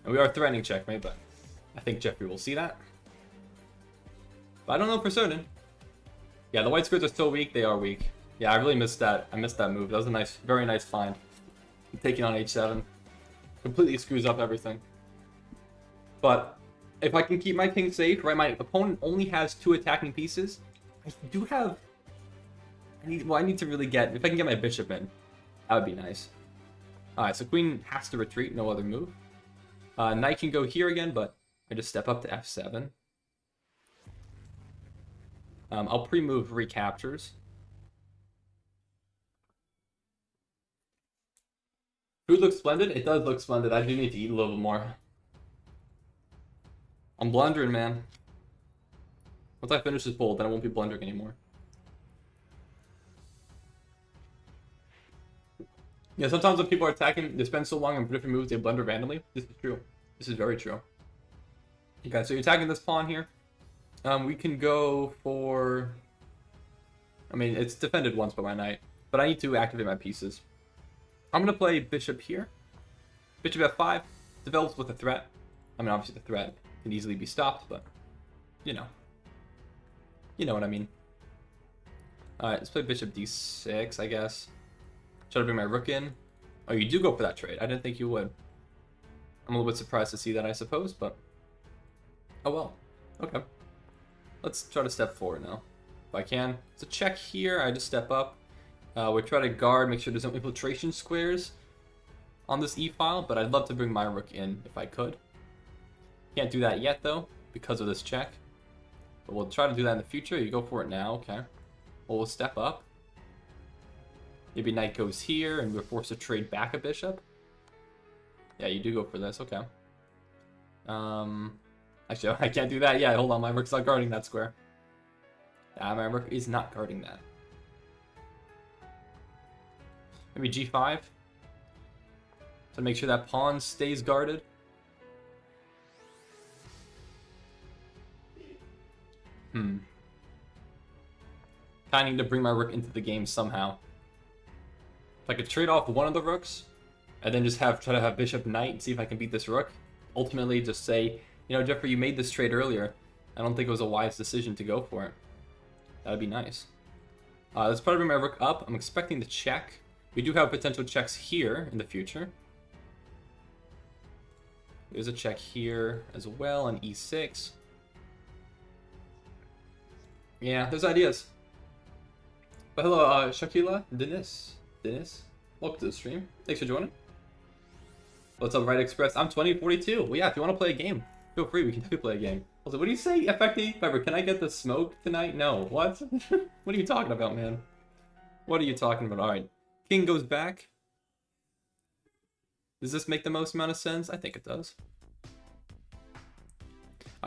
And we are threatening checkmate, but I think Jeffrey will see that. But I don't know for certain. Yeah, the white squares are still weak. They are weak. Yeah, I really missed that. I missed that move. That was a nice, very nice find. Taking on h7. Completely screws up everything. But if I can keep my king safe, right, my opponent only has 2 attacking pieces. I do have... I need to really get... If I can get my bishop in, that would be nice. Alright, so queen has to retreat. No other move. Knight can go here again, but I just step up to f7. I'll pre-move recaptures. Food looks splendid? It does look splendid. I do need to eat a little bit more. I'm blundering, man. Once I finish this bowl, then I won't be blundering anymore. Yeah, sometimes when people are attacking, they spend so long on different moves, they blunder randomly. This is true. This is very true. Okay, so you're attacking this pawn here. We can go for... I mean, it's defended once by my knight, but I need to activate my pieces. I'm going to play bishop here. Bishop f5 develops with a threat. I mean, obviously the threat can easily be stopped, but, you know. You know what I mean. Alright, let's play bishop d6, I guess. Try to bring my rook in. Oh, you do go for that trade. I didn't think you would. I'm a little bit surprised to see that, I suppose, but... Oh well. Okay. Let's try to step forward now. If I can. It's a check here. I just step up. We try to guard, make sure there's no infiltration squares on this e-file, but I'd love to bring my rook in if I could. Can't do that yet, though, because of this check. But we'll try to do that in the future. You go for it now, okay. Well, we'll step up. Maybe knight goes here, and we're forced to trade back a bishop. Yeah, you do go for this, okay. Actually, I can't do that yet. Hold on, my rook's not guarding that square. My rook is not guarding that. Maybe g5. To make sure that pawn stays guarded. Kind of need to bring my rook into the game somehow. If I could trade off one of the rooks, and then just try to have bishop knight and see if I can beat this rook. Ultimately, just say, you know, Jeffrey, you made this trade earlier. I don't think it was a wise decision to go for it. That would be nice. Let's probably bring my rook up. I'm expecting the check. We do have potential checks here in the future. There's a check here as well on e6. Yeah, there's ideas. But hello, Shakila, Dennis. Welcome to the stream. Thanks for joining. What's up, Right Express? I'm 2042. Well, yeah, if you want to play a game, feel free. We can definitely play a game. Also, what do you say, FXD? Piper, can I get the smoke tonight? No. What? What are you talking about, man? What are you talking about? All right. King goes back. Does this make the most amount of sense? I think it does.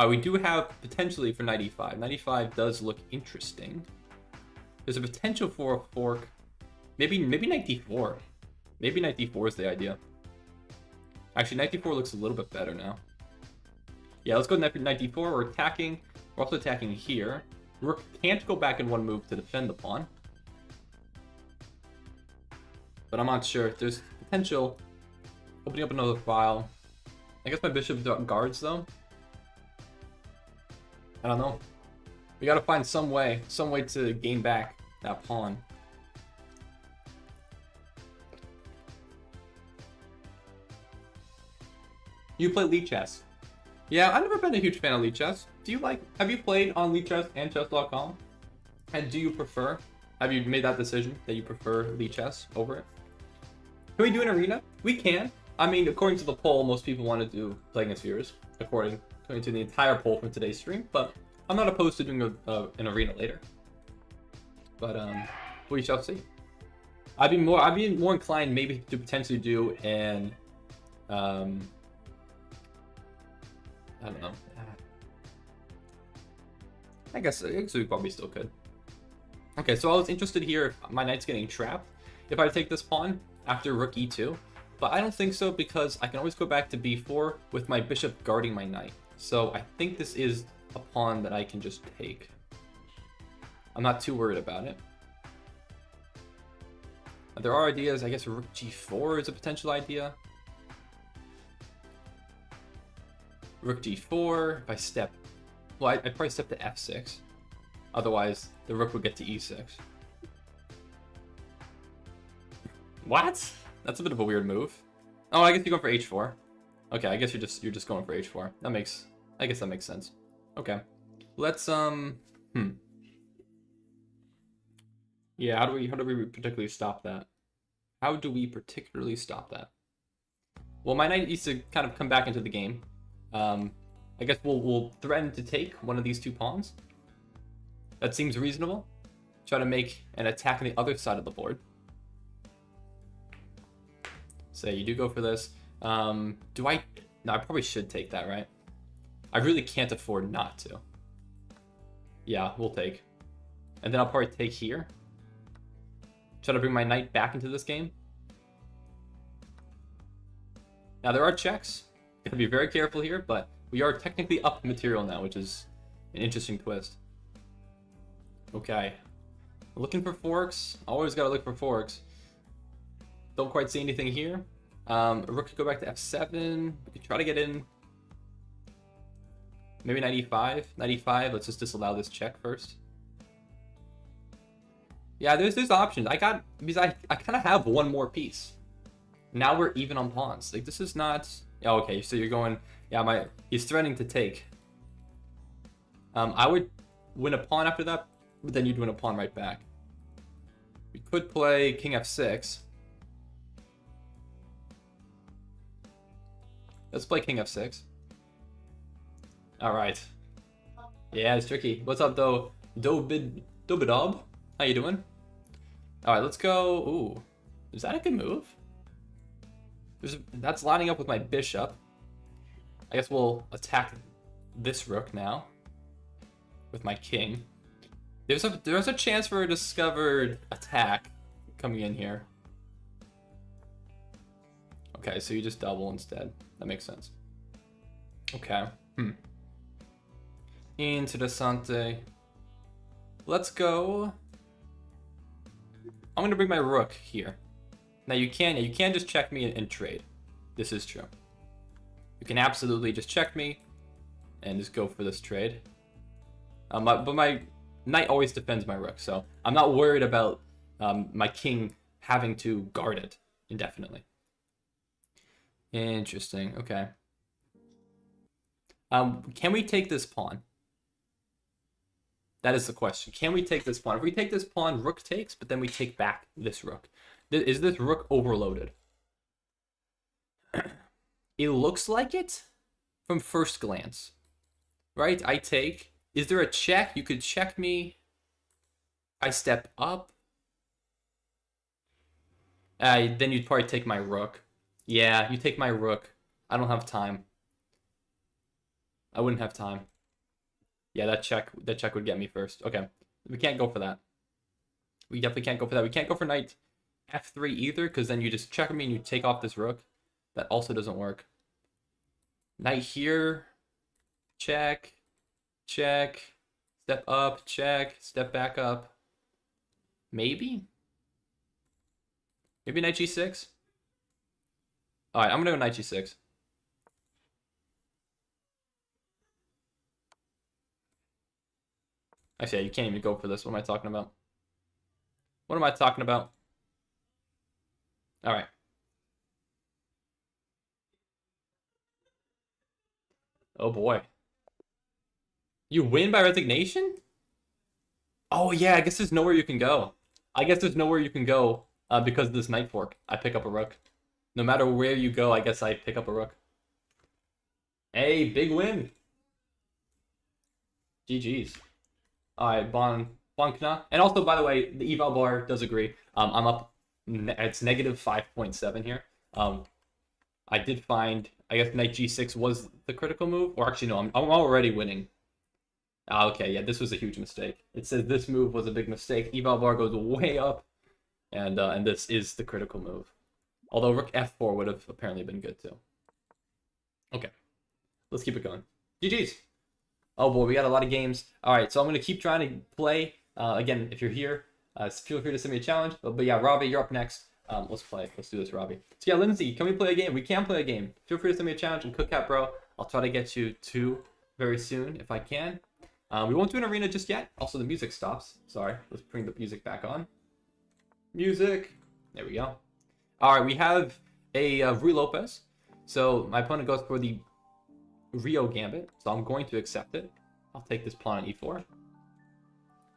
We do have potentially for knight e5. Knight e5 does look interesting. There's a potential for a fork. Maybe knight d4. Maybe knight d4 is the idea. Actually, knight d4 looks a little bit better now. Yeah, let's go knight d4. We're attacking. We're also attacking here. Rook can't go back in one move to defend the pawn. But I'm not sure. There's potential. Opening up another file. I guess my bishop guards, though. I don't know. We gotta find some way to gain back that pawn. You play League Chess? Yeah, I've never been a huge fan of League Chess. Have you played on League Chess and chess.com? And do you prefer, have you made that decision that you prefer League Chess over it? Can we do an arena? We can. I mean, according to the poll, most people want to do Playing Against Viewers, according to the entire poll from today's stream, but I'm not opposed to doing an arena later. But we shall see. I'd be more inclined maybe to potentially do an I don't know. I guess we probably still could. Okay, so I was interested here if my knight's getting trapped if I take this pawn after rook e2, but I don't think so because I can always go back to b4 with my bishop guarding my knight. So I think this is a pawn that I can just take. I'm not too worried about it. There are ideas. I guess rook g4 is a potential idea. Rook d4. If I step, well, I'd probably step to f6. Otherwise, the rook would get to e6. What? That's a bit of a weird move. Oh, I guess you're going for h4. Okay, I guess you're just going for h4. I guess that makes sense. Okay. Let's Yeah, how do we particularly stop that? How do we particularly stop that? Well, my knight needs to kind of come back into the game. I guess we'll threaten to take one of these two pawns. That seems reasonable. Try to make an attack on the other side of the board. Say you do go for this. Do I? No, I probably should take that, right? I really can't afford not to. Yeah, we'll take. And then I'll probably take here. Try to bring my knight back into this game. Now, there are checks. Gotta be very careful here, but we are technically up material now, which is an interesting twist. Okay. Looking for forks. Always gotta look for forks. Don't quite see anything here. Rook could go back to f7. We could try to get in. Maybe knight e5. Knight e5. Let's just disallow this check first. Yeah, there's options. Because I kind of have one more piece. Now we're even on pawns. Like, this is not. Yeah, okay. So you're going. Yeah, he's threatening to take. I would win a pawn after that, but then you'd win a pawn right back. We could play king f6. Let's play king f6. All right. Yeah, it's tricky. What's up, though? Dobidob? How you doing? All right, let's go. Ooh, is that a good move? That's lining up with my bishop. I guess we'll attack this rook now with my king. There's a chance for a discovered attack coming in here. Okay, so you just double instead. That makes sense. Okay. Interessante. Let's go. I'm gonna bring my rook here. Now you can just check me and trade. This is true. You can absolutely just check me and just go for this trade. But my knight always defends my rook, so I'm not worried about my king having to guard it indefinitely. Interesting. Okay. Can we take this pawn? That is the question. Can we take this pawn? If we take this pawn, rook takes, but then we take back this rook. Is this rook overloaded? It looks like it from first glance. Right? I take. Is there a check? You could check me. I step up. Then you'd probably take my rook. Yeah, you take my rook. I don't have time. I wouldn't have time. Yeah, that check would get me first. Okay. We can't go for that. We definitely can't go for that. We can't go for knight f3 either, because then you just check me and you take off this rook. That also doesn't work. Knight here. Check. Check. Step up. Check. Step back up. Maybe? Maybe knight g6? Alright, I'm gonna go knight g6. Actually, you can't even go for this. What am I talking about? What am I talking about? Alright. Oh boy. You win by resignation? Oh yeah, I guess there's nowhere you can go. Because of this knight fork. I pick up a rook. No matter where you go, I guess I pick up a rook. Hey, big win. GG's. Alright, Bonkna. And also, by the way, the eval bar does agree. I'm up. It's negative 5.7 here. I did find, I guess knight g6 was the critical move. Or actually, no, I'm already winning. Okay, yeah, this was a huge mistake. It says this move was a big mistake. Eval bar goes way up. And this is the critical move. Although rook f4 would have apparently been good too. Okay, let's keep it going. GG's. Oh boy, we got a lot of games. All right, so I'm gonna keep trying to play. Again, if you're here, feel free to send me a challenge. But yeah, Ravi, you're up next. Let's play. Let's do this, Ravi. So yeah, Lindsay, can we play a game? We can play a game. Feel free to send me a challenge and Cookcat Bro. I'll try to get you two very soon if I can. We won't do an arena just yet. Also, the music stops. Sorry, let's bring the music back on. Music. There we go. All right, we have a Rui Lopez. So my opponent goes for the Rio Gambit. So I'm going to accept it. I'll take this pawn on e4.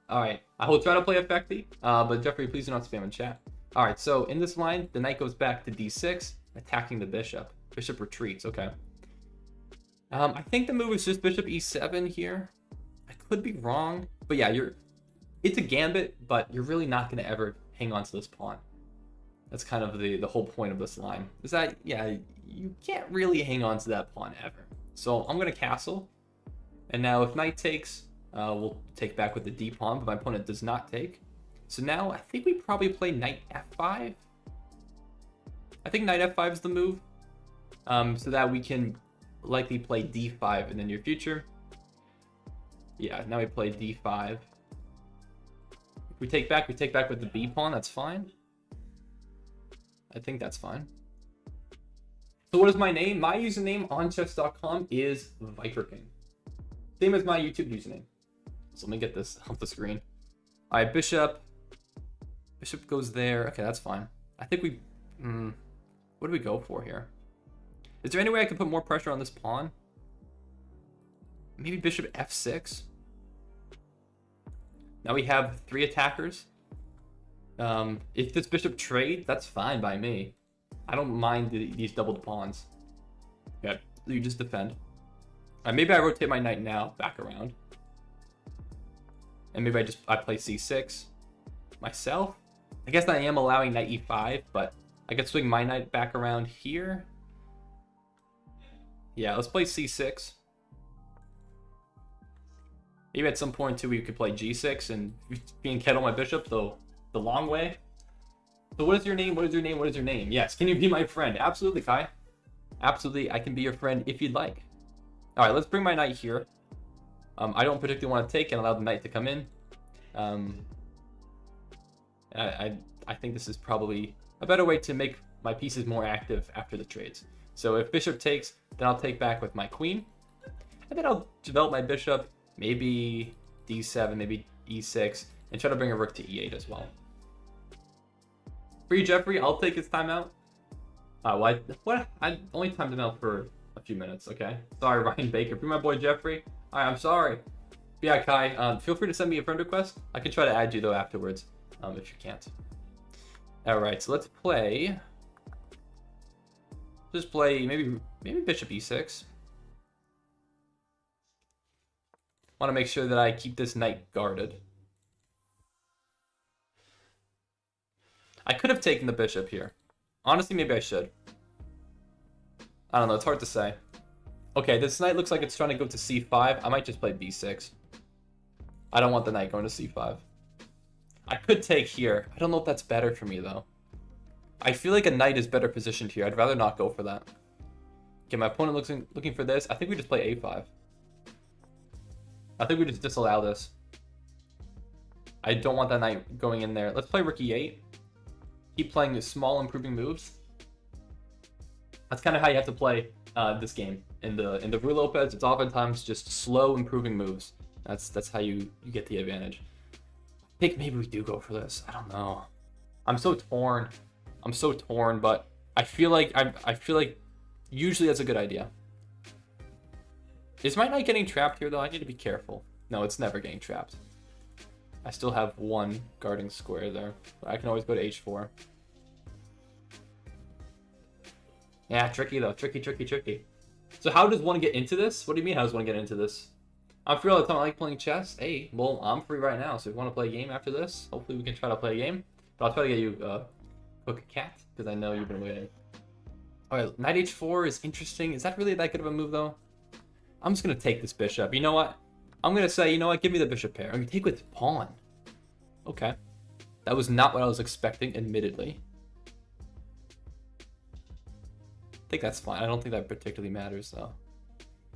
All right, I will try to play effecty, but Jeffrey, please do not spam in chat. All right, so in this line, the knight goes back to d6, attacking the bishop. Bishop retreats, okay. I think the move is just bishop e7 here. I could be wrong, but yeah, it's a gambit, but you're really not going to ever hang on to this pawn. That's kind of the whole point of this line, is that, yeah, you can't really hang on to that pawn ever. So I'm going to castle, and now if knight takes, we'll take back with the d pawn, but my opponent does not take. So now I think we probably play knight f5. I think knight f5 is the move, so that we can likely play d5 in the near future. Yeah, now we play d5. If we take back with the b pawn, that's fine. I think that's fine. So what is my name? My username on chess.com is Viper King. Same as my YouTube username. So let me get this off the screen. All right, bishop. Bishop goes there. Okay, that's fine. I think we... what do we go for here? Is there any way I can put more pressure on this pawn? Maybe bishop f6. Now we have 3 attackers. If this bishop trade, that's fine by me. I don't mind these doubled pawns. Yeah, you just defend. Maybe I rotate my knight now back around. And maybe I play c6 myself. I guess I am allowing knight e5, but I could swing my knight back around here. Yeah, let's play c6. Maybe at some point too we could play g6 and being kettle my bishop the long way. So what is your name? What is your name? What is your name? Yes, can you be my friend? Absolutely, Kai. Absolutely, I can be your friend if you'd like. All right, let's bring my knight here. I don't particularly want to take and allow the knight to come in. I think this is probably a better way to make my pieces more active after the trades. So if bishop takes, then I'll take back with my queen. And then I'll develop my bishop, maybe d7, maybe e6, and try to bring a rook to e8 as well. Free Jeffrey, I'll take his timeout. What? I only timed him out for a few minutes, okay? Sorry, Ryan Baker. Free my boy Jeffrey. All right, I'm sorry. But yeah, Kai, feel free to send me a friend request. I can try to add you, though, afterwards, if you can't. All right, so let's play. Just play maybe bishop e6. Want to make sure that I keep this knight guarded. I could have taken the bishop here. Honestly, maybe I should. I don't know, it's hard to say. Okay, this knight looks like it's trying to go to c5. I might just play b6. I don't want the knight going to c5. I could take here. I don't know if that's better for me, though. I feel like a knight is better positioned here. I'd rather not go for that. Okay, my opponent looking for this. I think we just play a5. I think we just disallow this. I don't want that knight going in there. Let's play rook e8. Keep playing the small improving moves. That's kind of how you have to play this game. In the Rui Lopez, it's oftentimes just slow improving moves. That's how you get the advantage. I think maybe we do go for this. I don't know. I'm so torn. I'm so torn, but I feel like usually that's a good idea. Is my knight getting trapped here, though? I need to be careful. No, it's never getting trapped. I still have one guarding square there. But I can always go to h4. Yeah, tricky, though. Tricky. So how does one get into this? What do you mean, how does one get into this? I'm free all the time. I like playing chess. Hey, well, I'm free right now. So if you want to play a game after this, hopefully we can try to play a game. But I'll try to get you cook a cat, because I know you've been waiting. All right, knight h4 is interesting. Is that really that good of a move, though? I'm just going to take this bishop. You know what? I'm going to say, you know what? Give me the bishop pair. I'm going to take with pawn. Okay. That was not what I was expecting, admittedly. I think that's fine. I don't think that particularly matters, though.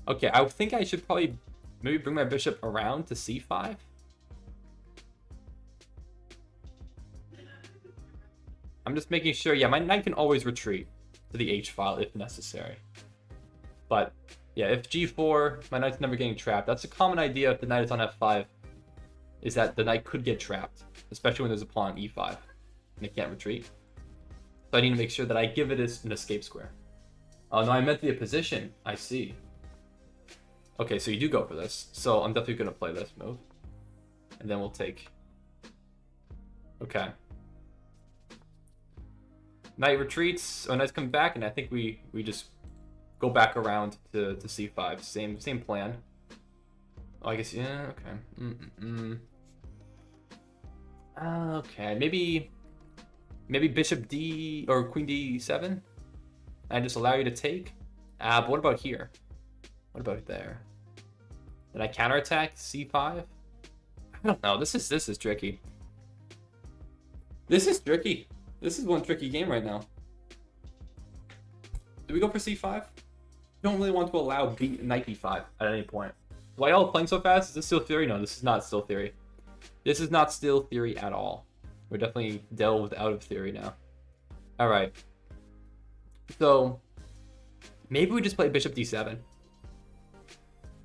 Okay, I think I should probably maybe bring my bishop around to c5. I'm just making sure. Yeah, my knight can always retreat to the h file if necessary. But Yeah, if g4, my knight's never getting trapped. That's a common idea if the knight is on f5, is that the knight could get trapped, especially when there's a pawn on e5 and it can't retreat. So I need to make sure that I give it an escape square. Oh no, I meant the position. I see. Okay, so you do go for this. So I'm definitely going to play this move. And then we'll take... Okay. Knight retreats. Oh, knight's come back, and I think we just go back around to c5. Same plan. Oh, I guess, yeah, okay. Okay, maybe bishop d or queen d7. I just allow you to take. But what about here? What about there? Did I counterattack c5? I don't know. This is tricky. This is tricky. This is one tricky game right now. Do we go for c5? Don't really want to allow knight b5 at any point. Why y'all playing so fast? Is this still theory? No, this is not still theory. This is not still theory at all. We're definitely delved out of theory now. All right. So maybe we just play bishop d7.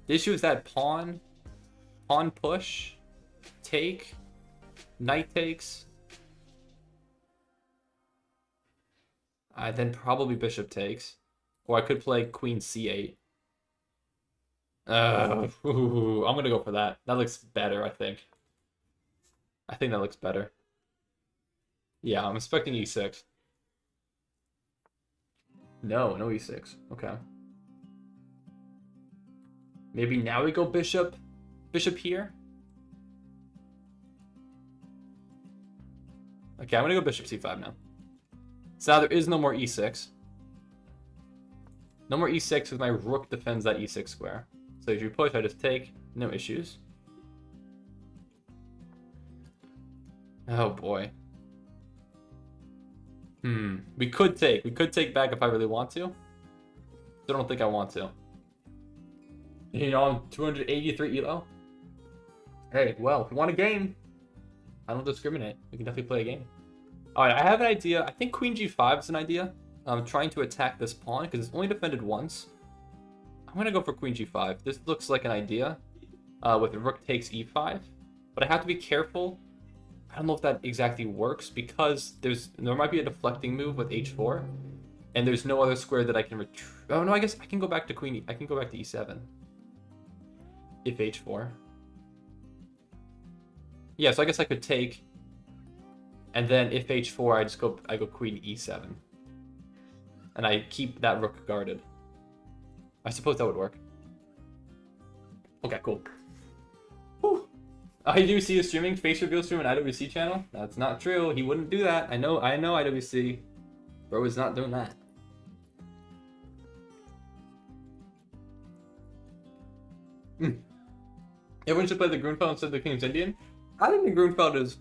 The issue is that pawn push, take, knight takes. Then probably bishop takes. Or I could play queen c8. I'm going to go for that. That looks better, I think. I think that looks better. Yeah, I'm expecting e6. No e6. Okay. Maybe now we go bishop here. Okay, I'm going to go bishop c5 now. So now there is no more e6. No more e6 because my rook defends that e6 square. So if you push, I just take. No issues. Oh boy. We could take. We could take back if I really want to. I don't think I want to. You know, I'm 283 elo. Hey, well, if you want a game, I don't discriminate. We can definitely play a game. Alright, I have an idea. I think queen g5 is an idea. I'm trying to attack this pawn because it's only defended once. I'm going to go for queen g5. This looks like an idea with rook takes e5. But I have to be careful. I don't know if that exactly works because there might be a deflecting move with h4. And there's no other square that I can retreat. Oh no, I guess I can go back to queen. I can go back to e7. If h4. Yeah, so I guess I could take. And then if h4, I go queen e7. And I keep that rook guarded. I suppose that would work. Okay, cool. Whew. IWC is streaming face reveal stream on IWC channel. That's not true. He wouldn't do that. I know IWC. Bro is not doing that. Everyone should play the Grunfeld instead of the King's Indian. I think the Grunfeld is...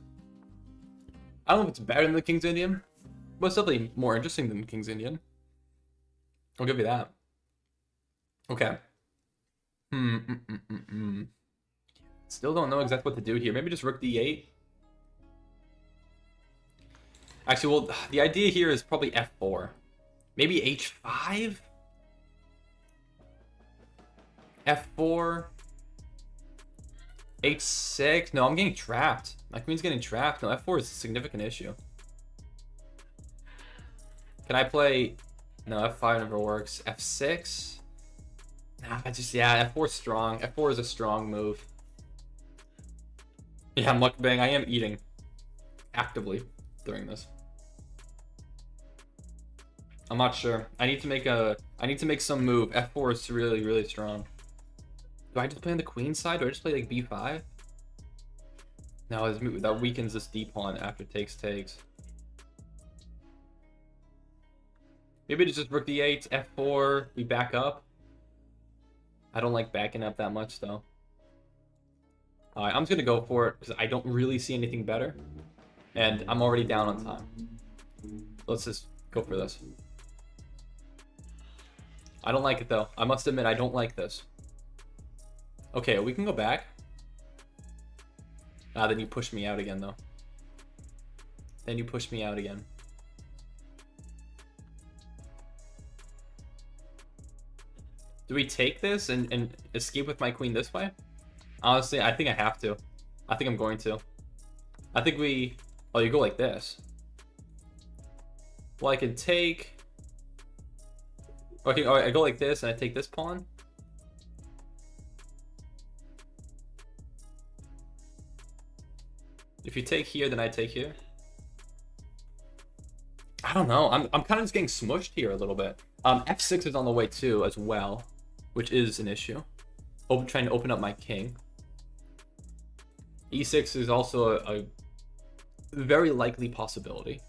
I don't know if it's better than the King's Indian, but it's definitely more interesting than the King's Indian. I'll give you that. Okay. Still don't know exactly what to do here. Maybe just rook d8. Actually, well, the idea here is probably f4. Maybe h5? f4? h6? No, I'm getting trapped. My queen's getting trapped. No, f4 is a significant issue. Can I play... No, f5 never works. f6? Nah, f4 is strong. f4 is a strong move. Yeah, mukbang. I am eating actively during this. I'm not sure. I need to make some move. f4 is really, really strong. Do I just play on the queen side? Do I just play like b5? No, that weakens this d pawn after takes. Maybe it's just rook d8, f4, we back up. I don't like backing up that much though. Alright, I'm just gonna go for it because I don't really see anything better. And I'm already down on time. Let's just go for this. I don't like it though. I must admit, I don't like this. Okay, we can go back. Then you push me out again though. Do we take this and escape with my queen this way? Honestly, I think I have to. I think I'm going to. I think we... Oh, you go like this. Well, I could take... Okay, I go like this and I take this pawn. If you take here, then I take here. I don't know. I'm kind of just getting smushed here a little bit. F6 is on the way too, as well, which is an issue. Trying to open up my king. E6 is also a very likely possibility.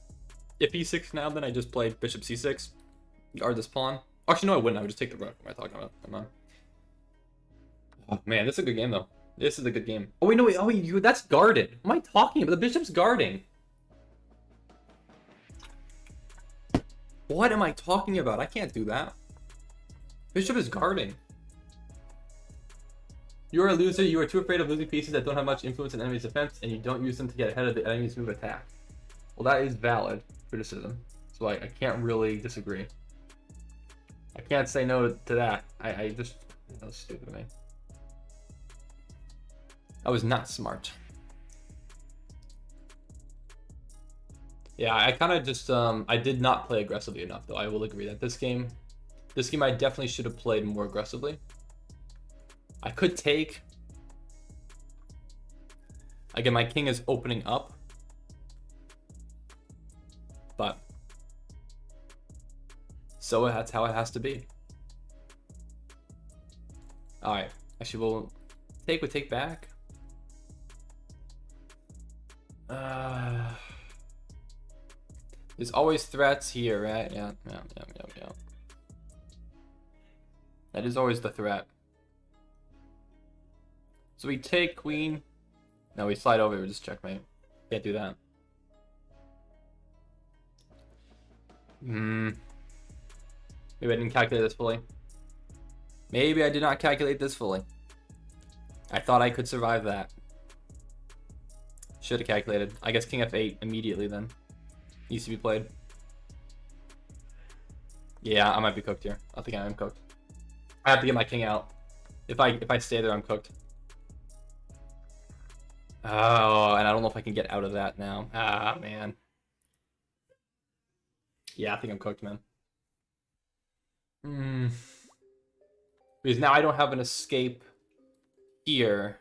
If E6 now, then I just play bishop C6, guard this pawn. Actually, no, I wouldn't. I would just take the rook. What am I talking about? Come on. Oh man, this is a good game though. This is a good game. Oh wait, no, wait. Oh wait, that's guarded. What am I talking about? The bishop's guarding. What am I talking about? I can't do that. Bishop is guarding. You're a loser. You are too afraid of losing pieces that don't have much influence in enemy's defense, and you don't use them to get ahead of the enemy's move attack. Well, that is valid criticism. So I can't really disagree. I can't say no to that. I just... That was stupid of me. That was not smart. Yeah, I kind of just... I did not play aggressively enough, though. I will agree that this game I definitely should have played more aggressively. I could take... Again, my king is opening up. But... So that's how it has to be. Alright. Actually, we'll take back. There's always threats here, right? Yeah. That is always the threat. So we take queen. No, we slide over, we just checkmate. Can't do that. Maybe I didn't calculate this fully. Maybe I did not calculate this fully. I thought I could survive that. Should have calculated. I guess king f8 immediately then. Needs to be played. Yeah, I might be cooked here. I think I am cooked. I have to get my king out. If I stay there, I'm cooked. Oh, and I don't know if I can get out of that now. Ah, man. Yeah, I think I'm cooked, man. Because now I don't have an escape here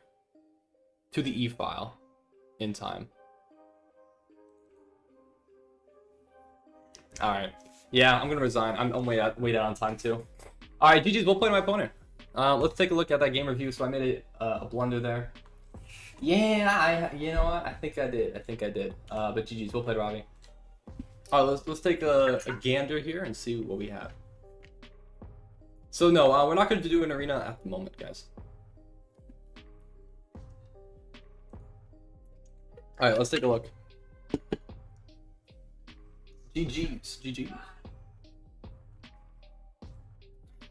to the E file in time. All right. Yeah, I'm gonna resign. I'm way out on time too. All right, GG's. We'll play my opponent. Let's take a look at that game review. So I made a blunder there. Yeah, you know what? I think I did. But GG's. We'll play Ravi. All right, let's take a gander here and see what we have. So no, we're not going to do an arena at the moment, guys. All right, let's take a look. GG's.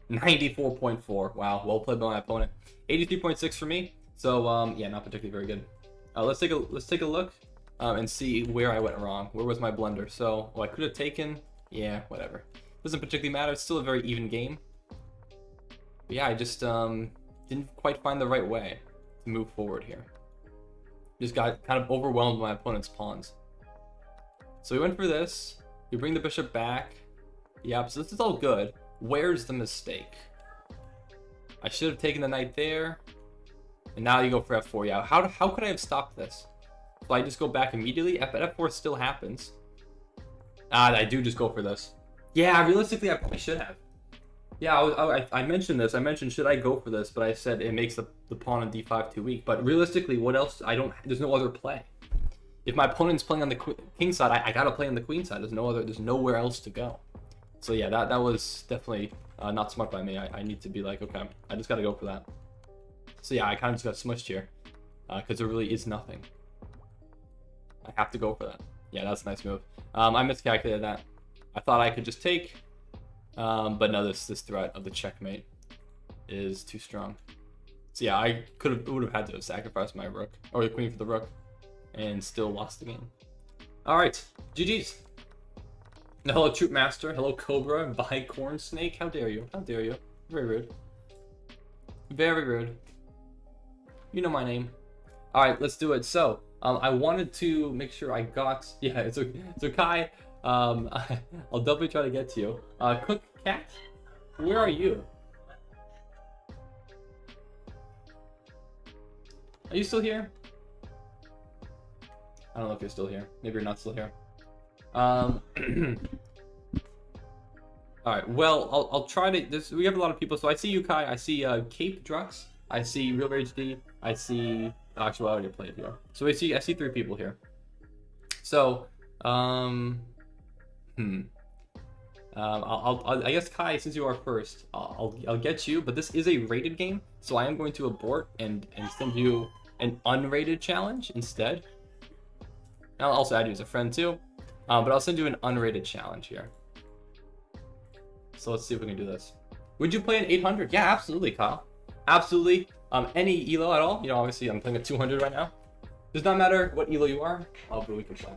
94.4. Wow, well played by my opponent. 83.6 for me. So yeah, not particularly very good. Let's take a look and see where I went wrong. Where was my blunder? So, I could have taken. Yeah, whatever. Doesn't particularly matter. It's still a very even game. But yeah, I just didn't quite find the right way to move forward here. Just got kind of overwhelmed by my opponent's pawns. So we went for this. We bring the bishop back. Yeah, so this is all good. Where's the mistake? I should have taken the knight there. And now you go for f4. Yeah, how could I have stopped this? So I just go back immediately? F4 still happens. I do just go for this. Yeah, realistically, I probably should have. Yeah, I mentioned this. I mentioned, should I go for this? But I said it makes the pawn on d5 too weak. But realistically, what else? There's no other play. If my opponent's playing on the king side, I gotta play on the queen side. There's nowhere else to go. So yeah, that was definitely not smart by me. I need to be like, okay, I just gotta go for that. So yeah, I kind of just got smushed here because there really is nothing. I have to go for that. Yeah, that's a nice move. I miscalculated that. I thought I could just take, but no, this threat of the checkmate is too strong. So yeah, I would have had to have sacrificed my rook or the queen for the rook, and still lost the game. All right, GG's. Hello, Troop Master. Hello, Cobra. By Corn Snake. How dare you? How dare you? Very rude. Very rude. You know my name. All right, let's do it. So, I wanted to make sure I got. Yeah, it's okay. So Kai, I'll definitely try to get to you. Cook Cat, where are you? Are you still here? I don't know if you're still here. Maybe you're not still here. All right. Well, I'll try to. We have a lot of people. So I see you, Kai. I see Cape Drux. I see Real Rage D. I see. Actually, I already played here. So I see 3 people here. So, I guess Kai, since you are first, I'll get you. But this is a rated game, so I am going to abort and send you an unrated challenge instead. I'll also add you as a friend too, but I'll send you an unrated challenge here. So let's see if we can do this. Would you play an 800? Yeah, absolutely, Kyle. Absolutely. Any elo at all? You know, obviously I'm playing a 200 right now. Does not matter what elo you are. But we can play.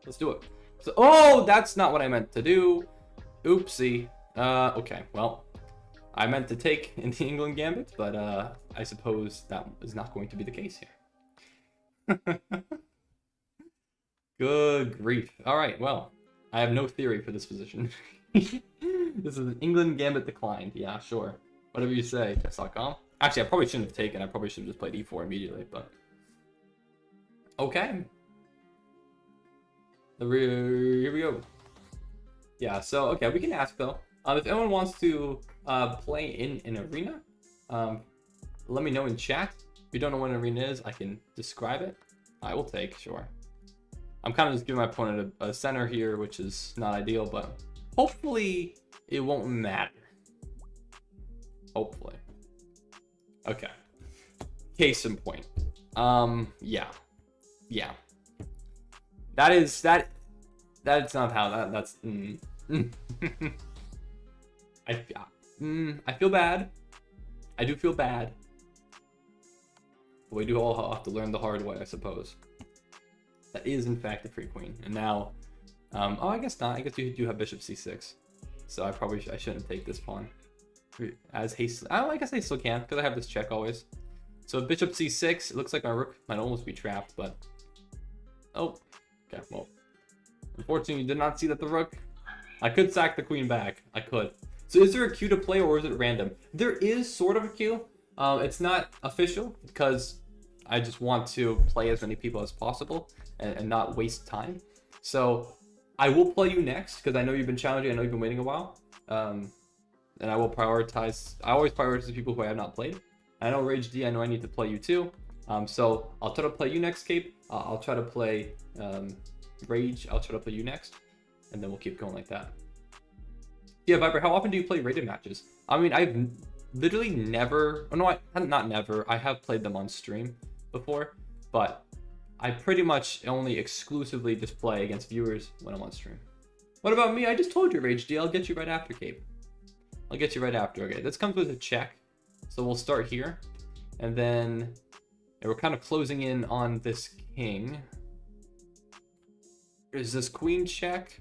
Let's do it. So, oh, that's not what I meant to do. Oopsie. Okay. Well, I meant to take in the England Gambit, but I suppose that is not going to be the case here. Good grief. All right. Well, I have no theory for this position. This is an England Gambit declined. Yeah, sure. Whatever you say. Chess.com. Actually, I probably shouldn't have taken. I probably should have just played e4 immediately, but okay. Here we go. Yeah, so okay, we can ask though. If anyone wants to play in an arena, let me know in chat. If you don't know what an arena is, I can describe it. I will take, sure. I'm kind of just giving my opponent a center here, which is not ideal, but hopefully it won't matter. Hopefully. Okay. Case in point. Yeah. That's not how that's. I feel bad. I do feel bad. But we do all have to learn the hard way, I suppose. That is in fact a free queen, and now, oh, I guess not. I guess you do have bishop c6, so I shouldn't take this pawn as haste. Oh, I guess I still can because I have this check always. So bishop c6, it looks like my rook might almost be trapped, but oh, okay. Well, unfortunately, you did not see that the rook. I could sack the queen back. I could. So is there a queue to play or is it random? There is sort of a queue. It's not official because I just want to play as many people as possible and not waste time. So I will play you next because I know you've been challenging. I know you've been waiting a while. And I will prioritize. I always prioritize the people who I have not played. I know Rage D. I know I need to play you too. So I'll try to play you next, Cape. I'll try to play Rage. I'll try to play you next, and then we'll keep going like that. Yeah, Viper. How often do you play rated matches? I mean, I've literally never. Oh no, not never. I have played them on stream before, but I pretty much only exclusively just play against viewers when I'm on stream. What about me? I just told you, Rage D. I'll get you right after, Cape. I'll get you right after. Okay, this comes with a check. So we'll start here. And then we're kind of closing in on this king. There's this queen check.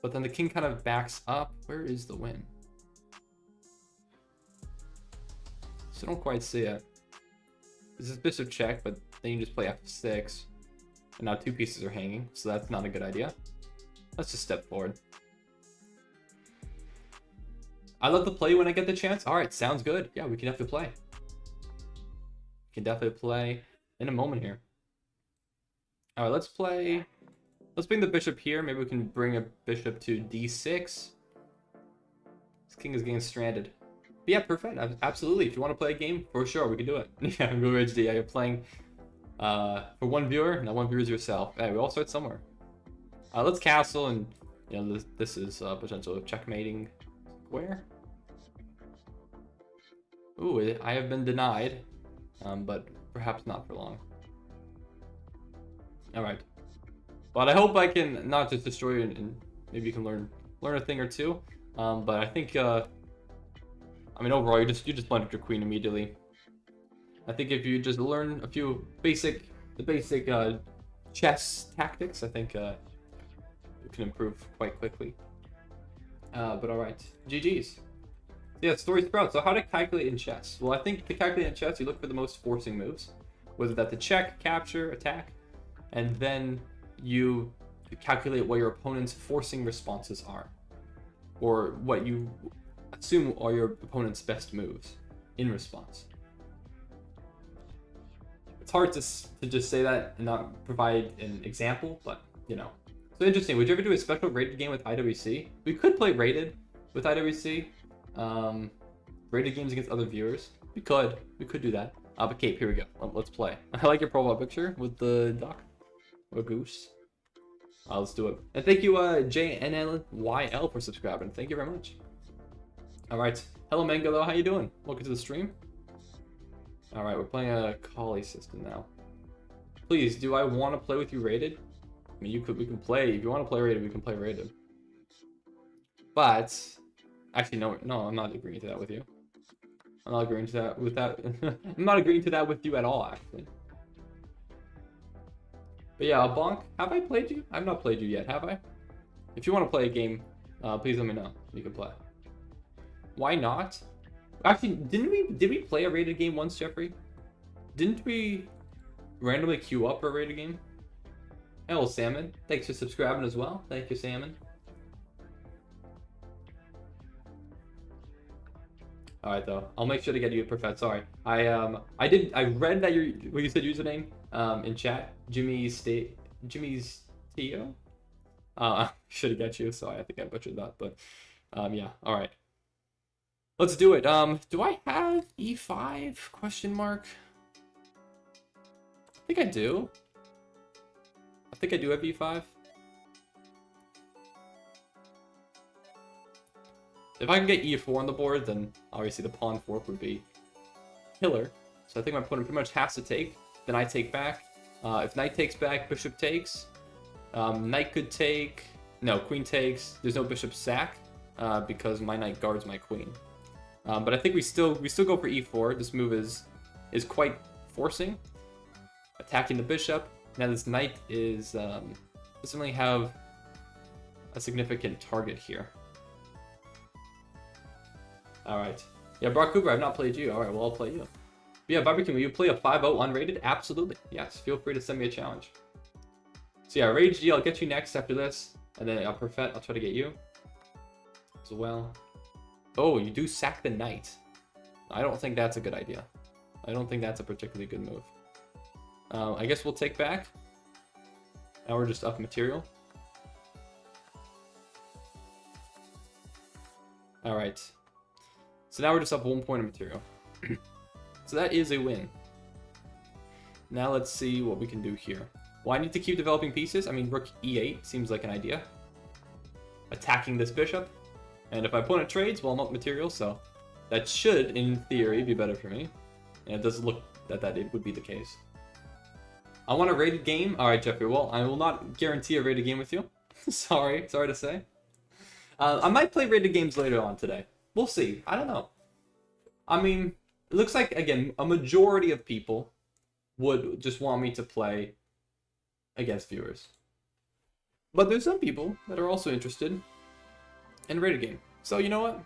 But then the king kind of backs up. Where is the win? So I don't quite see it. This is bishop check, but then you just play f6. And now 2 pieces are hanging, so that's not a good idea. Let's just step forward. I love to play when I get the chance. All right, sounds good. Yeah, we can definitely play. We can definitely play in a moment here. All right, let's play. Let's bring the bishop here. Maybe we can bring a bishop to d6. This king is getting stranded. But yeah, perfect. Absolutely. If you want to play a game, for sure, we can do it. Yeah, Real Rage D. Yeah, you're playing for one viewer. Now one viewer is yourself. Hey, we all start somewhere. Let's castle, and you know this is potential checkmating. Where? Ooh, I have been denied, but perhaps not for long. All right, but I hope I can not just destroy you, and maybe you can learn a thing or two. But I think, I mean, overall, you just blundered your queen immediately. I think if you just learn a few basic chess tactics, I think you can improve quite quickly. But all right, GG's. Yeah, story sprout. So how to calculate in chess? Well, I think to calculate in chess, you look for the most forcing moves, whether that's the check, capture, attack, and then you calculate what your opponent's forcing responses are, or what you assume are your opponent's best moves in response. It's hard to just say that and not provide an example, but you know. So interesting. Would you ever do a special rated game with IWC? We could play rated with IWC. Rated games against other viewers. We could do that. But Cape, here we go. Let's play. I like your profile picture with the duck or goose. Let's do it. And thank you, JNLYL, for subscribing. Thank you very much. All right. Hello, Mangalo. How you doing? Welcome to the stream. All right, we're playing a Kali system now. Please, do I want to play with you rated? I mean, we can play. If you want to play rated, we can play rated. But actually, no, I'm not agreeing to that with you. I'm not agreeing to that with that. I'm not agreeing to that with you at all, actually. But yeah, Bonk, have I played you? I've not played you yet, have I? If you want to play a game, please let me know. You can play. Why not? Actually, did we play a rated game once, Jeffrey? Didn't we randomly queue up a rated game? Hello, Salmon. Thanks for subscribing as well. Thank you, Salmon. All right, though. I'll make sure to get you a perfect. Sorry, I read that you said username in chat. Jimmy's Tio. Should have got you. Sorry, I think I butchered that, but yeah. All right. Let's do it. Do I have E5 question mark? I think I do. I think I do have E5. If I can get E4 on the board, then obviously the pawn fork would be killer. So I think my opponent pretty much has to take. Then I take back. If knight takes back, bishop takes. Knight could take. No, queen takes. There's no bishop sack because my knight guards my queen. But I think we still go for E4. This move is quite forcing, attacking the bishop. Now this knight is doesn't really have a significant target here. All right. Yeah, Brock Cooper, I've not played you. All right, well, I'll play you. But yeah, Barbecue, will you play a 5-0 unrated? Absolutely. Yes, feel free to send me a challenge. So yeah, Rage G, I'll get you next after this. And then I'll try to get you as well. Oh, you do sack the knight. I don't think that's a good idea. I don't think that's a particularly good move. I guess we'll take back. Now we're just up material. All right. So now we're just up 1 point of material. So that is a win. Now let's see what we can do here. Well, I need to keep developing pieces. I mean, rook e8 seems like an idea. Attacking this bishop. And if my opponent trades, well, I'm up material, so that should, in theory, be better for me. And it does look that it would be the case. I want a rated game. All right, Jeffrey. Well, I will not guarantee a rated game with you. sorry to say. I might play rated games later on today. We'll see. I don't know. I mean, it looks like, again, a majority of people would just want me to play against viewers. But there's some people that are also interested in a rated game. So, you know what?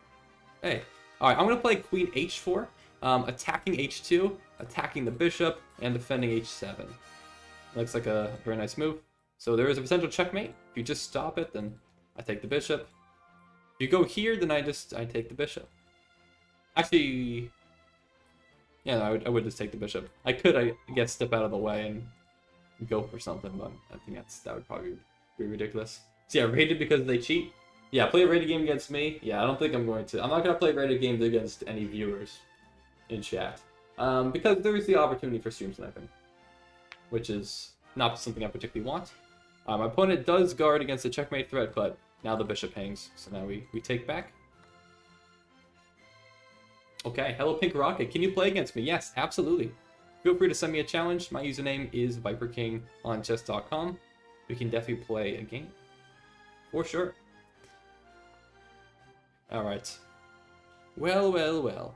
Hey. All right, I'm going to play Queen H4, attacking H2, attacking the bishop, and defending H7. Looks like a very nice move. So there is a potential checkmate. If you just stop it, then I take the bishop. If you go here, then I take the bishop. Actually, yeah, I would just take the bishop. I could, I guess, step out of the way and go for something, but I think that would probably be ridiculous. So yeah, rated because they cheat. Yeah, play a rated game against me. Yeah, I don't think I'm going to. I'm not going to play rated games against any viewers in chat. Because there is the opportunity for stream sniping, which is not something I particularly want. My opponent does guard against the checkmate threat, but now the bishop hangs, so now we take back. Okay, hello Pink Rocket. Can you play against me? Yes, absolutely. Feel free to send me a challenge. My username is ViperKing on chess.com. We can definitely play a game. For sure. Alright. Well.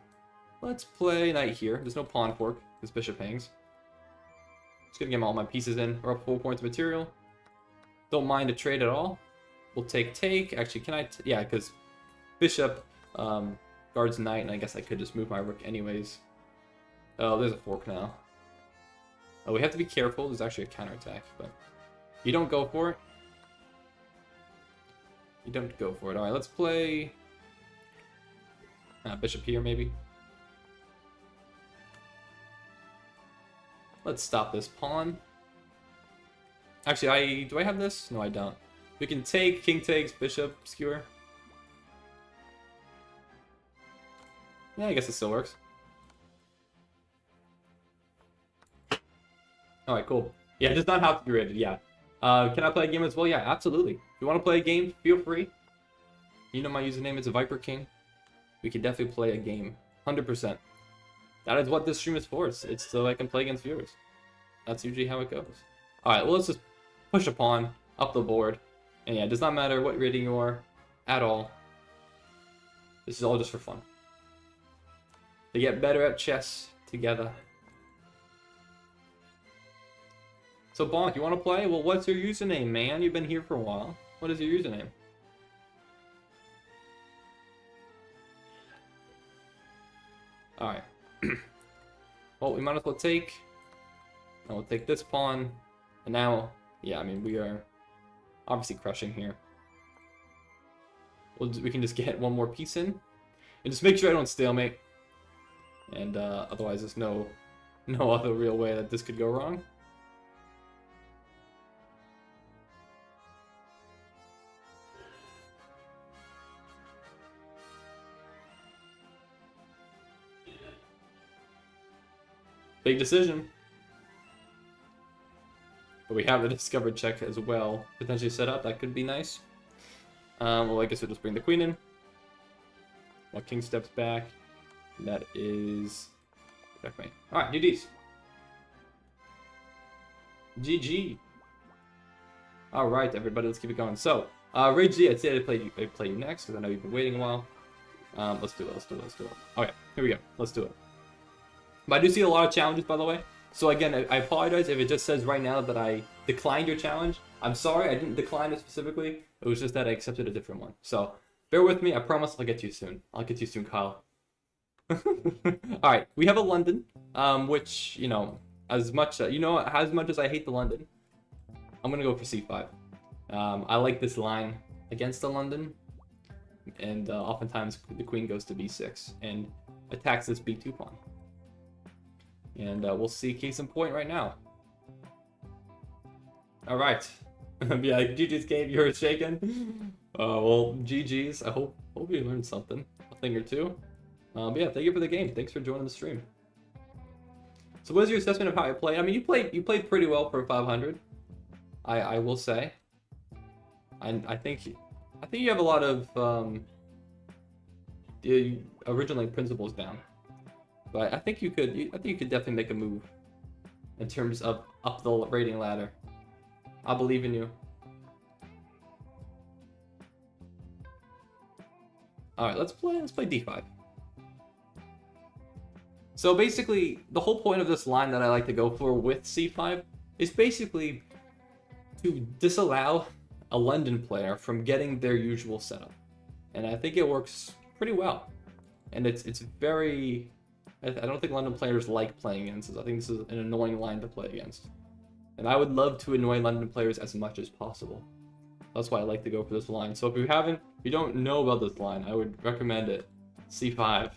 Let's play knight here. There's no pawn fork. This bishop hangs. Just gonna get all my pieces in. We're up 4 points of material. Don't mind a trade at all. We'll take. Actually, can I? Yeah, because bishop guards knight, and I guess I could just move my rook anyways. Oh, there's a fork now. Oh, we have to be careful. There's actually a counterattack, but you don't go for it. You don't go for it. All right, let's play bishop here, maybe. Let's stop this pawn. Actually, do I have this? No, I don't. We can take, king takes, bishop, skewer. Yeah, I guess it still works. Alright, cool. Yeah, it does not have to be rated, yeah. Can I play a game as well? Yeah, absolutely. If you want to play a game, feel free. You know my username is Viper King. We can definitely play a game. 100%. That is what this stream is for. It's so I can play against viewers. That's usually how it goes. Alright, well, let's just push a pawn up the board. And yeah, it does not matter what rating you are at all. This is all just for fun. To get better at chess together. So Bonk, you want to play? Well, what's your username, man? You've been here for a while. What is your username? Alright. Well, we might as well take... And we'll take this pawn. And now, yeah, I mean, we are obviously crushing here. We can just get one more piece in. And just make sure I don't stalemate. And otherwise, there's no other real way that this could go wrong. Big decision. But we have the discovered check as well potentially set up. That could be nice. Well, I guess we'll just bring the queen in. While king steps back. That is... checkmate. Alright, GG's. GG. Alright, everybody, let's keep it going. So, Ray G, I'd say I'd play you next, because I know you've been waiting a while. Let's do it. Okay, here we go. Let's do it. But I do see a lot of challenges, by the way. So again, I apologize if it just says right now that I declined your challenge. I'm sorry, I didn't decline it specifically. It was just that I accepted a different one. So, bear with me. I promise I'll get to you soon. I'll get to you soon, Kyle. Alright, we have a London, which, you know, as much as I hate the London, I'm going to go for c5. I like this line against the London, and oftentimes the queen goes to b6 and attacks this b2 pawn. And we'll see case in point right now. Alright. Yeah, GG's game, you're shaken. Well, GG's. I hope you learned something. A thing or two. But yeah, thank you for the game. Thanks for joining the stream. So what is your assessment of how I played? I mean, you played pretty well for 500. I will say. I think you have a lot of the original principles down. But I think you could definitely make a move in terms of up the rating ladder. I believe in you. All right, let's play d5. So basically, the whole point of this line that I like to go for with c5 is basically to disallow a London player from getting their usual setup. And I think it works pretty well. And it's very... I don't think London players like playing against this. I think this is an annoying line to play against. And I would love to annoy London players as much as possible. That's why I like to go for this line. So if you don't know about this line, I would recommend it. c5.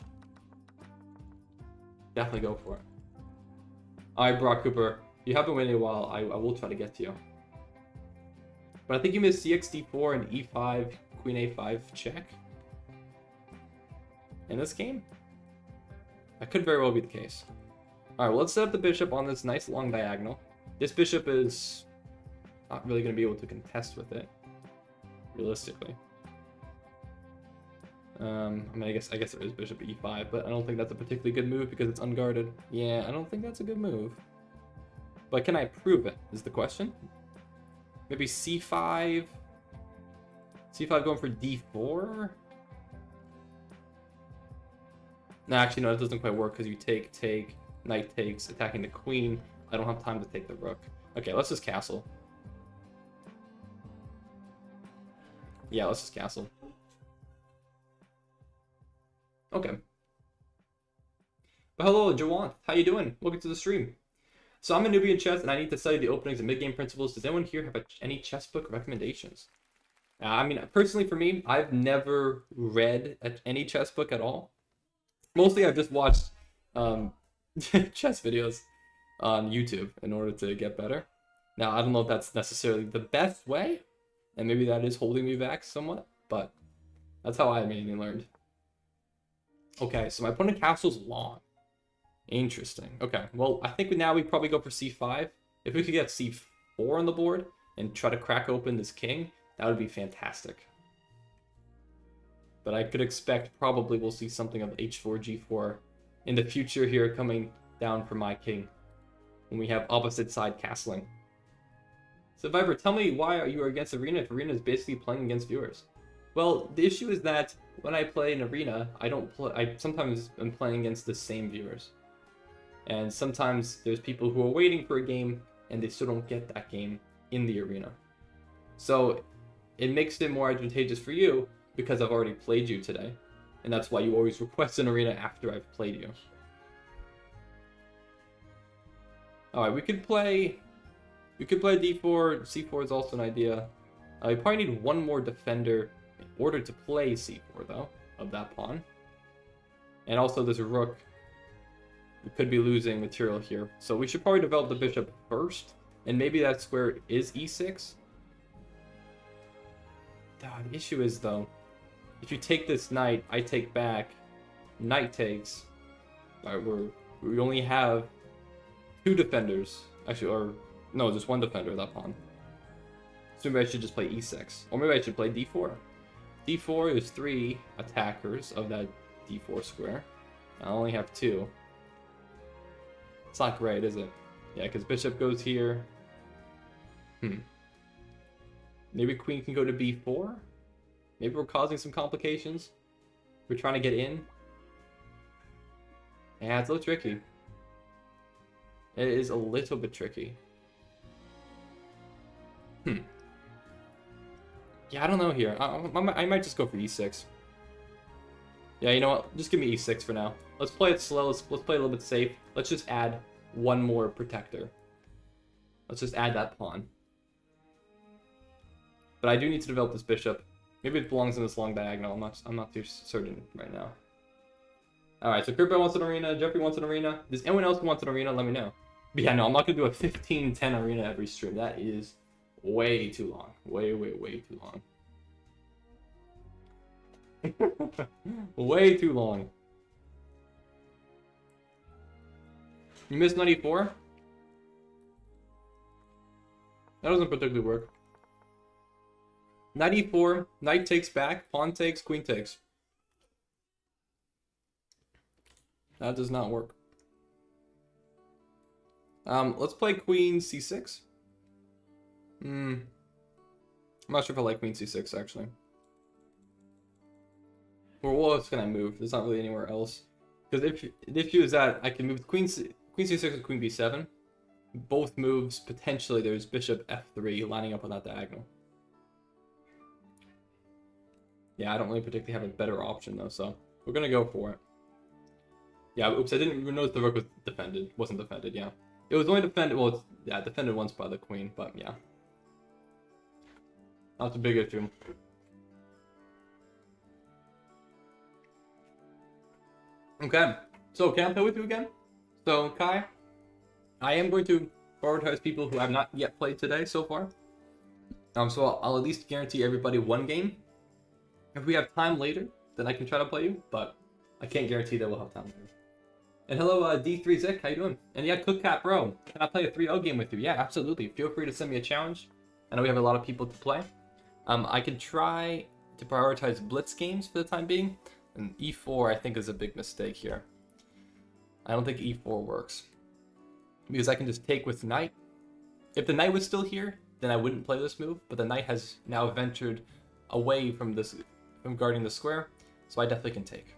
Definitely go for it. Alright, Brock Cooper. You have been waiting a while. I will try to get to you. But I think you missed cx d4 and e5, queen a5 check. In this game? That could very well be the case. Alright, well, let's set up the bishop on this nice long diagonal. This bishop is not really going to be able to contest with it, realistically. I mean, I guess there is bishop e5, but I don't think that's a particularly good move because it's unguarded. Yeah, I don't think that's a good move. But can I prove it, is the question. Maybe c5? c5 going for d4? No, actually, no, it doesn't quite work because you take, knight takes, attacking the queen. I don't have time to take the rook. Okay, let's just castle. Yeah, let's just castle. Okay. Oh, hello, Jawant. How you doing? Welcome to the stream. So I'm a newbie in chess, and I need to study the openings and mid-game principles. Does anyone here have any chess book recommendations? I mean, personally for me, I've never read any chess book at all. Mostly I've just watched chess videos on YouTube in order to get better. Now, I don't know if that's necessarily the best way, and maybe that is holding me back somewhat, but that's how I mainly learned. Okay, so my opponent castle's long. Interesting. Okay, well, I think now we probably go for c5. If we could get c4 on the board and try to crack open this king, that would be fantastic. But I could expect probably we'll see something of h4, g4 in the future here coming down for my king when we have opposite side castling. So Viper, tell me why you are against Arena if Arena is basically playing against viewers. Well, the issue is that when I play in Arena, I sometimes am playing against the same viewers. And sometimes there's people who are waiting for a game and they still don't get that game in the arena. So it makes it more advantageous for you because I've already played you today. And that's why you always request an arena after I've played you. Alright, we could play d4, c4 is also an idea. We probably need one more defender in order to play c4 though, of that pawn. And also there's a rook. We could be losing material here. So we should probably develop the bishop first. And maybe that square is e6. The issue is though, if you take this knight, I take back, knight takes. Alright, we only have two defenders. Actually, or no, just one defender of that pawn. So maybe I should just play e6. Or maybe I should play d4. d4 is 3 attackers of that d4 square. I only have 2. It's not great, is it? Yeah, because bishop goes here. Maybe queen can go to b4? Maybe we're causing some complications. We're trying to get in. Yeah, it's a little tricky. It is a little bit tricky. Yeah, I don't know here. I might just go for e6. Yeah, you know what? Just give me e6 for now. Let's play it slow. Let's play it a little bit safe. Let's just add one more protector. Let's just add that pawn. But I do need to develop this bishop. Maybe it belongs in this long diagonal. I'm not too certain right now. Alright, so Kirby wants an arena, Jeffrey wants an arena. Does anyone else who wants an arena? Let me know. But yeah, no, I'm not gonna do a 15-10 arena every stream. That is way too long. Way too long. Way too long. You missed 94? That doesn't particularly work. 94, knight takes back, pawn takes, queen takes. That does not work. Let's play queen c6. I'm not sure if I like queen c6 actually. Well, what else can I move? There's not really anywhere else. Because the issue is that I can move queen c6 and queen b7. Both moves, potentially there's bishop f3 lining up on that diagonal. Yeah, I don't really particularly have a better option though, so we're gonna go for it. Yeah, oops, I didn't even notice the rook was defended. Wasn't defended, yeah. It was only defended, well, it's, yeah, defended once by the queen, but yeah. Not a big issue. Okay, so can I play with you again? So, Kai, I am going to prioritize people who have not yet played today so far. So I'll at least guarantee everybody one game. If we have time later, then I can try to play you, but I can't guarantee that we'll have time later. And hello, D3Zik, how you doing? And yeah, CookCat Bro, can I play a 3-0 game with you? Yeah, absolutely. Feel free to send me a challenge. I know we have a lot of people to play. I can try to prioritize Blitz games for the time being. And E4, I think, is a big mistake here. I don't think E4 works. Because I can just take with knight. If the knight was still here, then I wouldn't play this move. But the knight has now ventured away from guarding the square. So I definitely can take.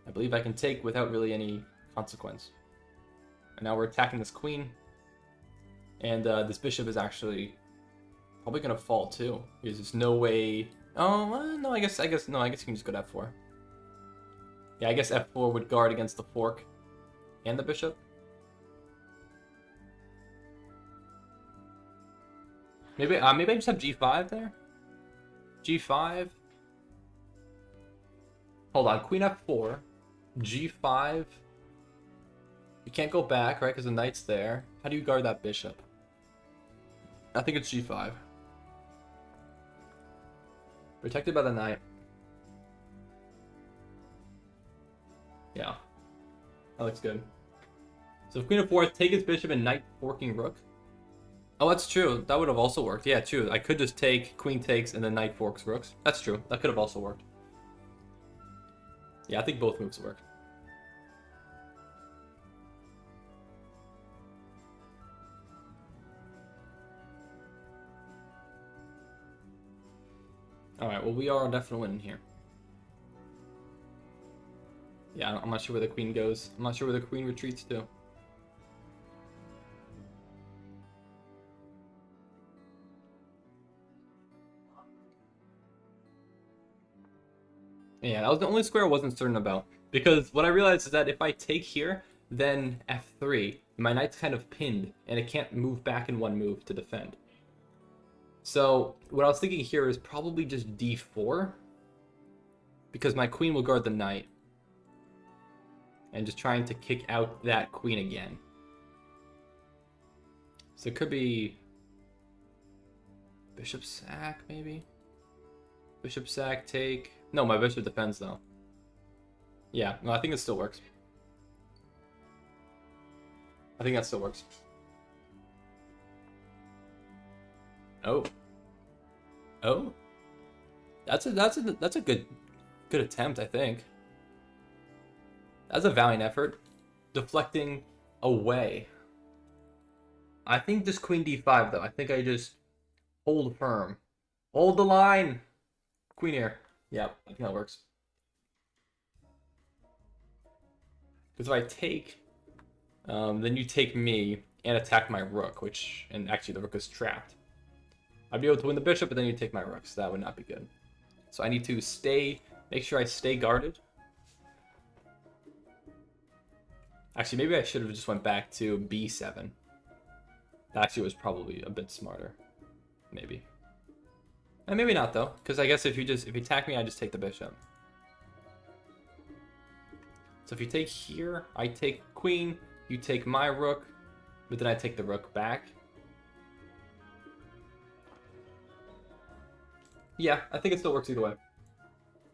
I believe I can take without really any consequence. And now we're attacking this queen. And this bishop is actually probably going to fall too. Because there's no way... Oh, no, I guess you can just go to f4. Yeah, I guess f4 would guard against the fork and the bishop. Maybe I just have g5 there. G5. Hold on, queen f4, g5. You can't go back, right? Because the knight's there. How do you guard that bishop? I think it's g5. Protected by the knight. Yeah, that looks good. So queen f4, take his bishop and knight forking rook. Oh, that's true. That would have also worked. Yeah, true. I could just take queen takes and then knight forks rooks. That's true. That could have also worked. Yeah, I think both moves work. Alright, well, we are definitely winning here. Yeah, I'm not sure where the queen goes. I'm not sure where the queen retreats to. Yeah, that was the only square I wasn't certain about. Because what I realized is that if I take here, then f3, my knight's kind of pinned, and it can't move back in one move to defend. So what I was thinking here is probably just d4, because my queen will guard the knight. And just trying to kick out that queen again. So it could be bishop sack, maybe? Bishop sack, take. No, my bishop defends, though. Yeah, no, I think it still works. I think that still works. Oh. Oh. That's a good attempt, I think. That's a valiant effort. Deflecting away. I think just queen d5, though. I think I just hold firm. Hold the line! Queen here. Yeah, I think that works. Because if I take, then you take me and attack my rook, and actually the rook is trapped. I'd be able to win the bishop, but then you take my rook, so that would not be good. So I need to make sure I stay guarded. Actually, maybe I should have just went back to b7. That actually was probably a bit smarter. Maybe. And maybe not, though, because I guess if you attack me, I just take the bishop. So if you take here, I take queen, you take my rook, but then I take the rook back. Yeah, I think it still works either way.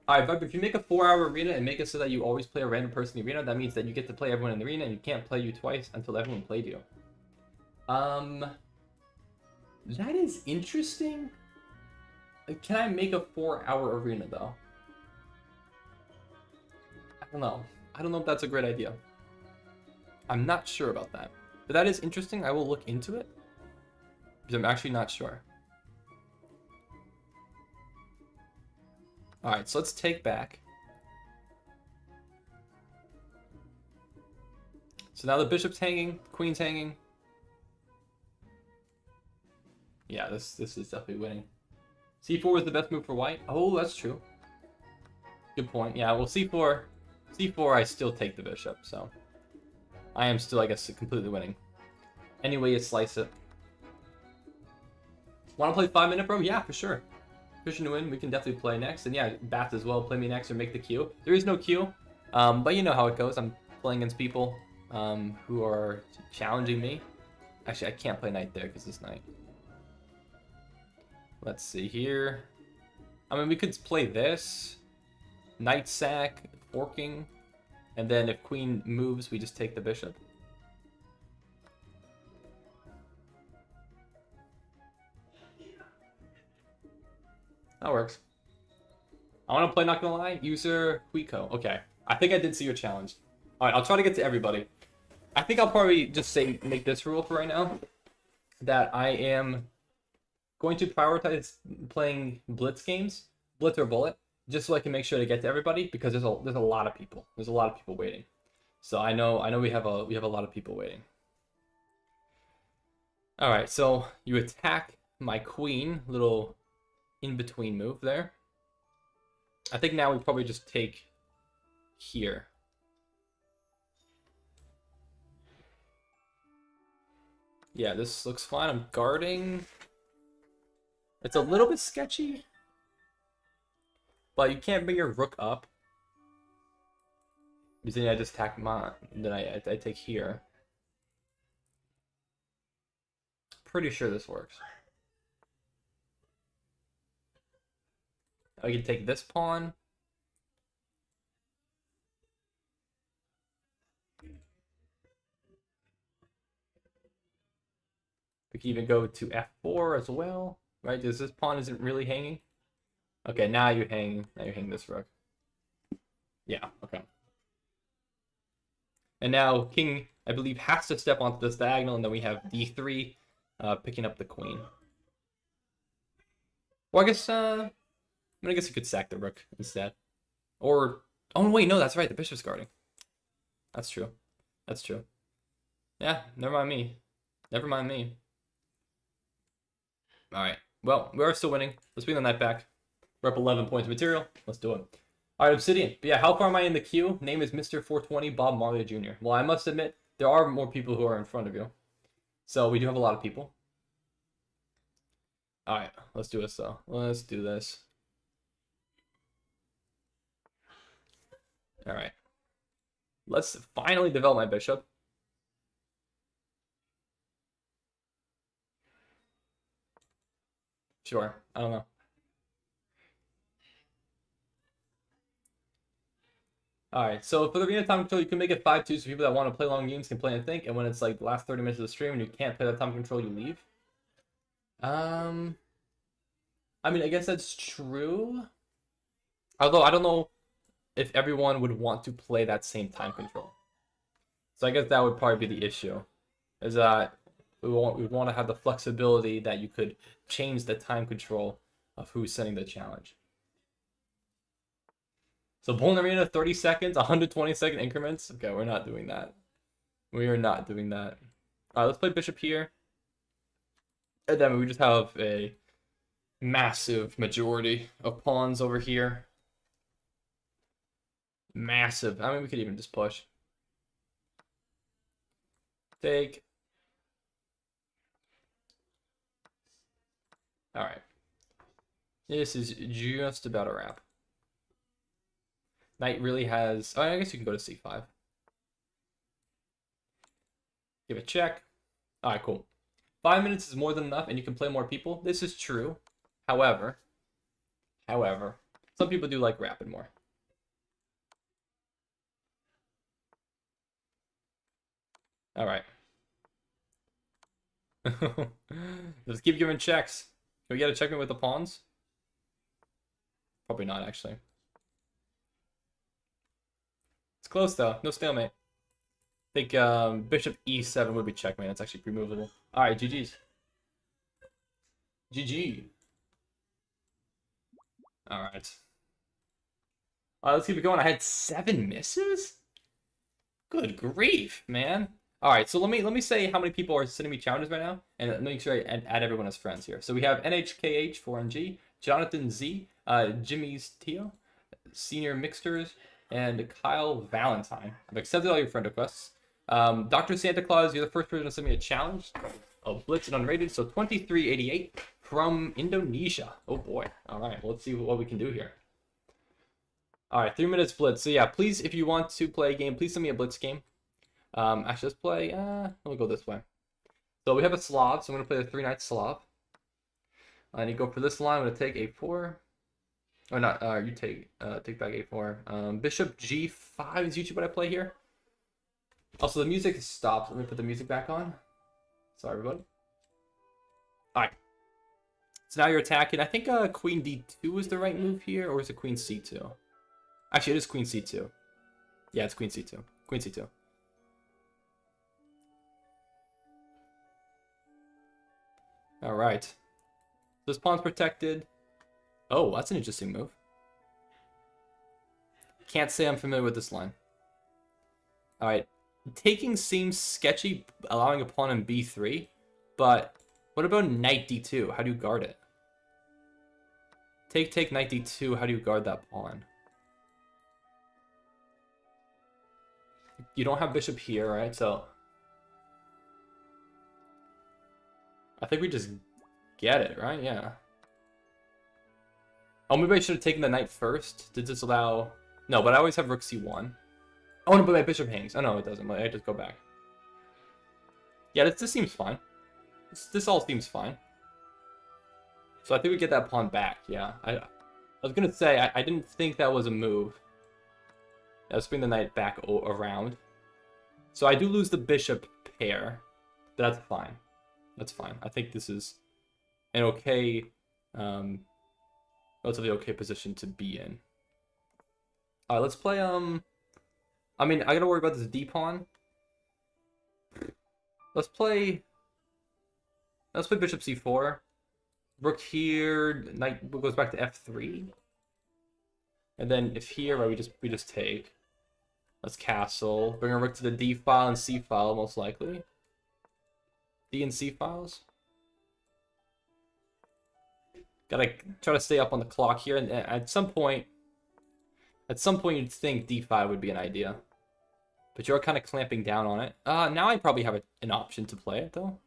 Alright, but if you make a 4-hour arena and make it so that you always play a random person in the arena, that means that you get to play everyone in the arena and you can't play you twice until everyone played you. That is interesting. Can I make a 4-hour arena, though? I don't know. I don't know if that's a great idea. I'm not sure about that. But that is interesting. I will look into it. Because I'm actually not sure. Alright, so let's take back. So now the bishop's hanging, the queen's hanging. Yeah, this is definitely winning. c4 was the best move for white. Oh, that's true. Good point. Yeah, well, c4, I still take the bishop, so I am still, I guess, completely winning. Anyway, you slice it. Want to play 5-minute, bro? Yeah, for sure. Christian to win, we can definitely play next. And yeah, Bath as well, play me next or make the queue. There is no queue, but you know how it goes. I'm playing against people who are challenging me. Actually, I can't play knight there because this knight. Let's see here. I mean, we could play this. Knight sack, forking. And then if queen moves, we just take the bishop. That works. I want to play Not Gonna Lie. User Huiko. Okay. I think I did see your challenge. Alright, I'll try to get to everybody. I think I'll probably just make this rule for right now. That I am going to prioritize playing Blitz games. Blitz or Bullet. Just so I can make sure to get to everybody. Because there's a lot of people. There's a lot of people waiting. So I know we have a lot of people waiting. Alright, so you attack my queen. Little in-between move there. I think now we probably just take here. Yeah, this looks fine. I'm guarding. It's a little bit sketchy, but you can't bring your rook up. Because then I just attack mine. Then I take here. Pretty sure this works. I can take this pawn. We can even go to f4 as well, right? This pawn isn't really hanging. Okay, now you're hanging. Now you're hanging this rook. Yeah, okay. And now king, I believe, has to step onto this diagonal, and then we have d3 picking up the queen. Well, I guess I guess you could sack the rook instead. Or oh wait, no, that's right. The bishop's guarding. That's true. That's true. Yeah, never mind me. Never mind me. All right. Well, we are still winning. Let's bring the knight back. We're up 11 points of material. Let's do it. All right, Obsidian. But yeah, how far am I in the queue? Name is Mr. 420 Bob Marley Jr. Well, I must admit, there are more people who are in front of you. So we do have a lot of people. All right, let's do this, though. Let's do this. All right. Let's finally develop my bishop. Sure, I don't know. Alright, so for the arena time control, you can make it 5-2 so people that want to play long games can play and think, and when it's like the last 30 minutes of the stream and you can't play that time control, you leave. I mean, I guess that's true. Although, I don't know if everyone would want to play that same time control. So I guess that would probably be the issue. Is that we want to have the flexibility that you could change the time control of who's sending the challenge. So Bowling Arena, 30 seconds, 120-second increments. Okay, we're not doing that. We are not doing that. All right, let's play bishop here. And then we just have a massive majority of pawns over here. Massive. I mean, we could even just push. Take. All right. This is just about a wrap. Knight really has... Oh, I guess you can go to c5. Give a check. All right, cool. 5 minutes is more than enough, and you can play more people. This is true. However, some people do like rapid more. All right. Let's keep giving checks. Can we get a checkmate with the pawns? Probably not, actually. It's close, though. No stalemate. I think bishop e7 would be checkmate. That's actually pretty movable. All right, GG's. GG. All right. Let's keep it going. I had 7 misses? Good grief, man. All right, so let me say how many people are sending me challenges right now, and let me make sure I add everyone as friends here. So we have NHKH4NG, Jonathan Z, Jimmy's Tio, Senior Mixters, and Kyle Valentine. I've accepted all your friend requests. Dr. Santa Claus, you're the first person to send me a challenge. Oh, Blitz and unrated, so 2388 from Indonesia. Oh boy. All right, well, let's see what we can do here. All right, 3 minutes Blitz. So yeah, please, if you want to play a game, please send me a Blitz game. Actually, let's play, let me go this way. So we have a Slav, so I'm going to play the 3-knight Slav. I need to go for this line. I'm going to take a4. Or not, you take back a4. Bishop g5 is usually what I play here. Also, the music stopped. Let me put the music back on. Sorry, everybody. Alright. So now you're attacking. I think queen d2 is the right move here, or is it queen c2? Actually, it is queen c2. Yeah, it's queen c2. Queen c2. Alright. This pawn's protected. Oh, that's an interesting move. Can't say I'm familiar with this line. Alright. Taking seems sketchy, allowing a pawn in b3. But what about knight d2? How do you guard it? Take, knight d2. How do you guard that pawn? You don't have bishop here, right? So I think we just get it, right? Yeah. Oh, maybe I should have taken the knight first. Did this allow... No, but I always have rook c1. Oh, no, but my bishop hangs. Oh, no, it doesn't. I just go back. Yeah, this seems fine. This all seems fine. So I think we get that pawn back, yeah. I was going to say, I didn't think that was a move. Let's bring the knight back around. So I do lose the bishop pair. That's fine. That's fine. I think this is an okay, relatively okay position to be in. All right, let's play, I mean, I gotta worry about this d-pawn. Let's play bishop c4. Rook here, knight goes back to f3. And then if here, right, we just take. Let's castle. Bring a rook to the d file and c file, most likely. D and c files. Gotta try to stay up on the clock here, and at some point you'd think d5 would be an idea. But you're kind of clamping down on it. Now I probably have an option to play it, though.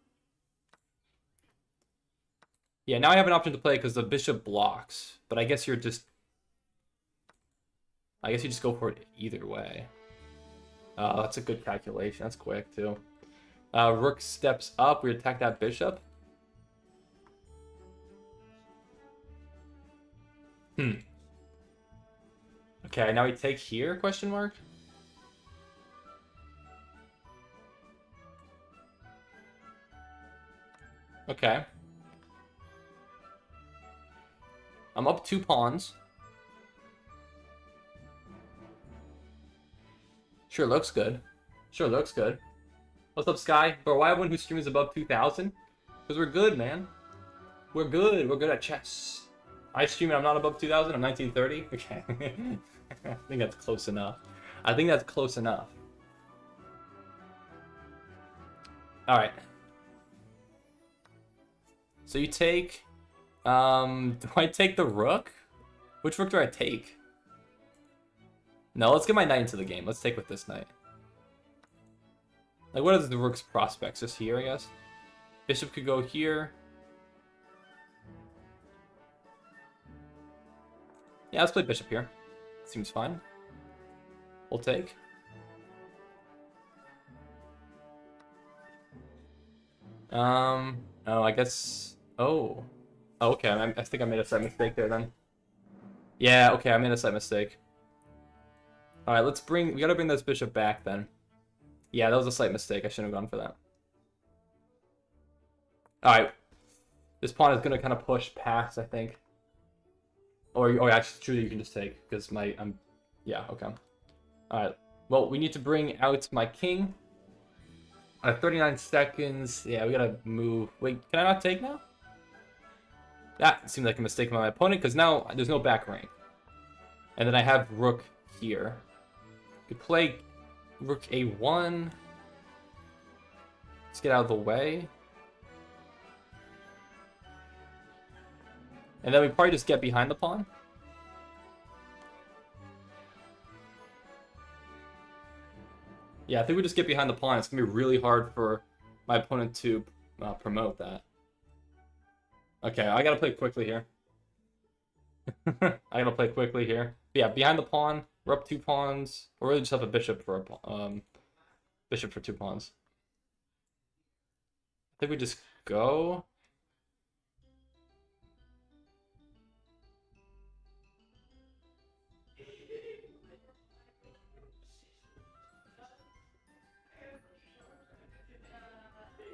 Yeah, now I have an option to play because the bishop blocks. But I guess you just go for it either way. That's a good calculation. That's quick, too. Rook steps up. We attack that bishop. Okay, now we take here, question mark? Okay. I'm up 2 pawns. Sure looks good. Sure looks good. What's up, Sky? Bro, why everyone who streams above 2,000? Because we're good, man. We're good. We're good at chess. I stream and I'm not above 2,000. I'm 1930. Okay. I think that's close enough. I think that's close enough. Alright. So you take... do I take the rook? Which rook do I take? No, let's get my knight into the game. Let's take with this knight. Like, what is the rook's prospects? Just here, I guess? Bishop could go here. Yeah, let's play bishop here. Seems fine. We'll take. Oh, I guess... Oh, okay. I think I made a slight mistake there, then. Yeah, okay, I made a slight mistake. Alright, we gotta bring this bishop back, then. Yeah, that was a slight mistake. I shouldn't have gone for that. Alright. This pawn is gonna kind of push past, I think. Or actually, truly, you can just take, because yeah, okay. Alright. Well, we need to bring out my king. 39 seconds. Yeah, we gotta move. Wait, can I not take now? That seems like a mistake by my opponent, because now there's no back rank. And then I have rook here. Could play rook a1. Let's get out of the way. And then we probably just get behind the pawn. Yeah, I think we just get behind the pawn. It's going to be really hard for my opponent to promote that. Okay, I got to play quickly here. I got to play quickly here. But yeah, behind the pawn. We're up 2 pawns. Or really just have a bishop for bishop for 2 pawns. I think we just go.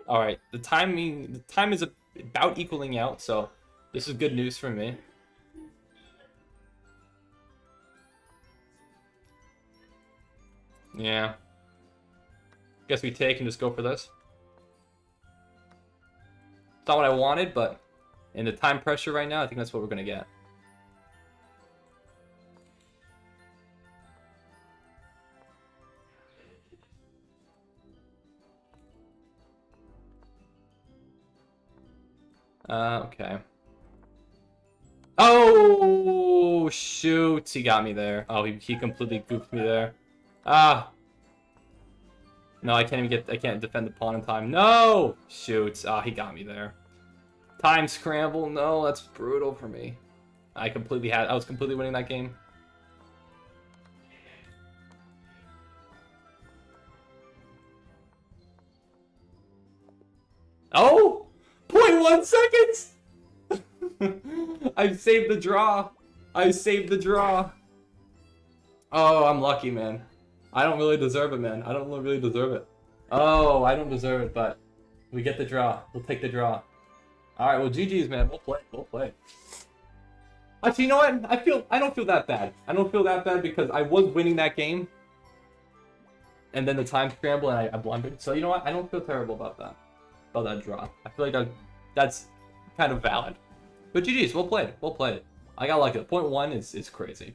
All right, the time is about equaling out, so this is good news for me. Yeah. Guess we take and just go for this. It's not what I wanted, but in the time pressure right now, I think that's what we're gonna get. Okay. Oh, shoot. He got me there. Oh, he completely goofed me there. Ah. No, I can't defend the pawn in time. No! Shoot. Ah, he got me there. Time scramble. No, that's brutal for me. I was completely winning that game. Oh! 0.1 seconds! I saved the draw. I saved the draw. Oh, I'm lucky, man. I don't really deserve it, man. I don't really deserve it. Oh, I don't deserve it, but we get the draw. We'll take the draw. All right, well, GG's, man. We'll play. We'll play. Actually, you know what? I don't feel that bad. I don't feel that bad because I was winning that game, and then the time scramble and I blundered. So you know what? I don't feel terrible about that. About that draw. I feel like that's kind of valid. But GG's, we'll play it. We'll play it. I got lucky. 0.1 is crazy.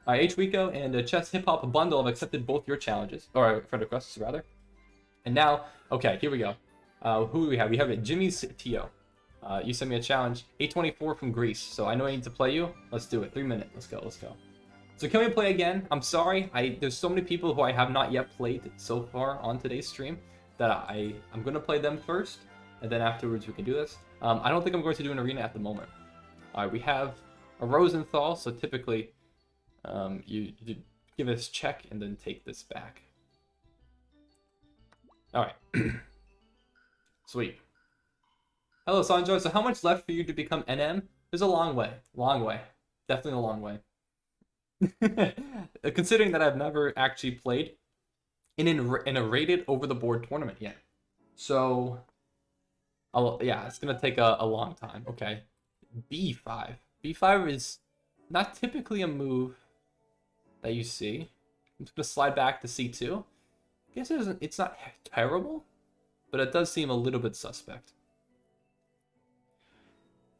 All right, HWeeko and Chess Hip Hop Bundle have accepted both your challenges, or friend requests rather. And now, okay, here we go. Who do we have? We have Jimmy's Tio. You sent me a challenge. 824 from Greece. So I know I need to play you. Let's do it. 3 minutes. Let's go. Let's go. So can we play again? I'm sorry. There's so many people who I have not yet played so far on today's stream that I'm going to play them first, and then afterwards we can do this. I don't think I'm going to do an arena at the moment. All right, we have a Rosenthal. So typically, you give us check and then take this back. All right. Sweet. Hello, Sanjo. So how much left for you to become NM? There's a long way. Long way. Definitely a long way. Considering that I've never actually played in a rated over-the-board tournament yet. So, yeah, it's going to take a long time. Okay. B5. B5 is not typically a move that you see. I'm just going to slide back to C2. I guess it's not terrible, but it does seem a little bit suspect.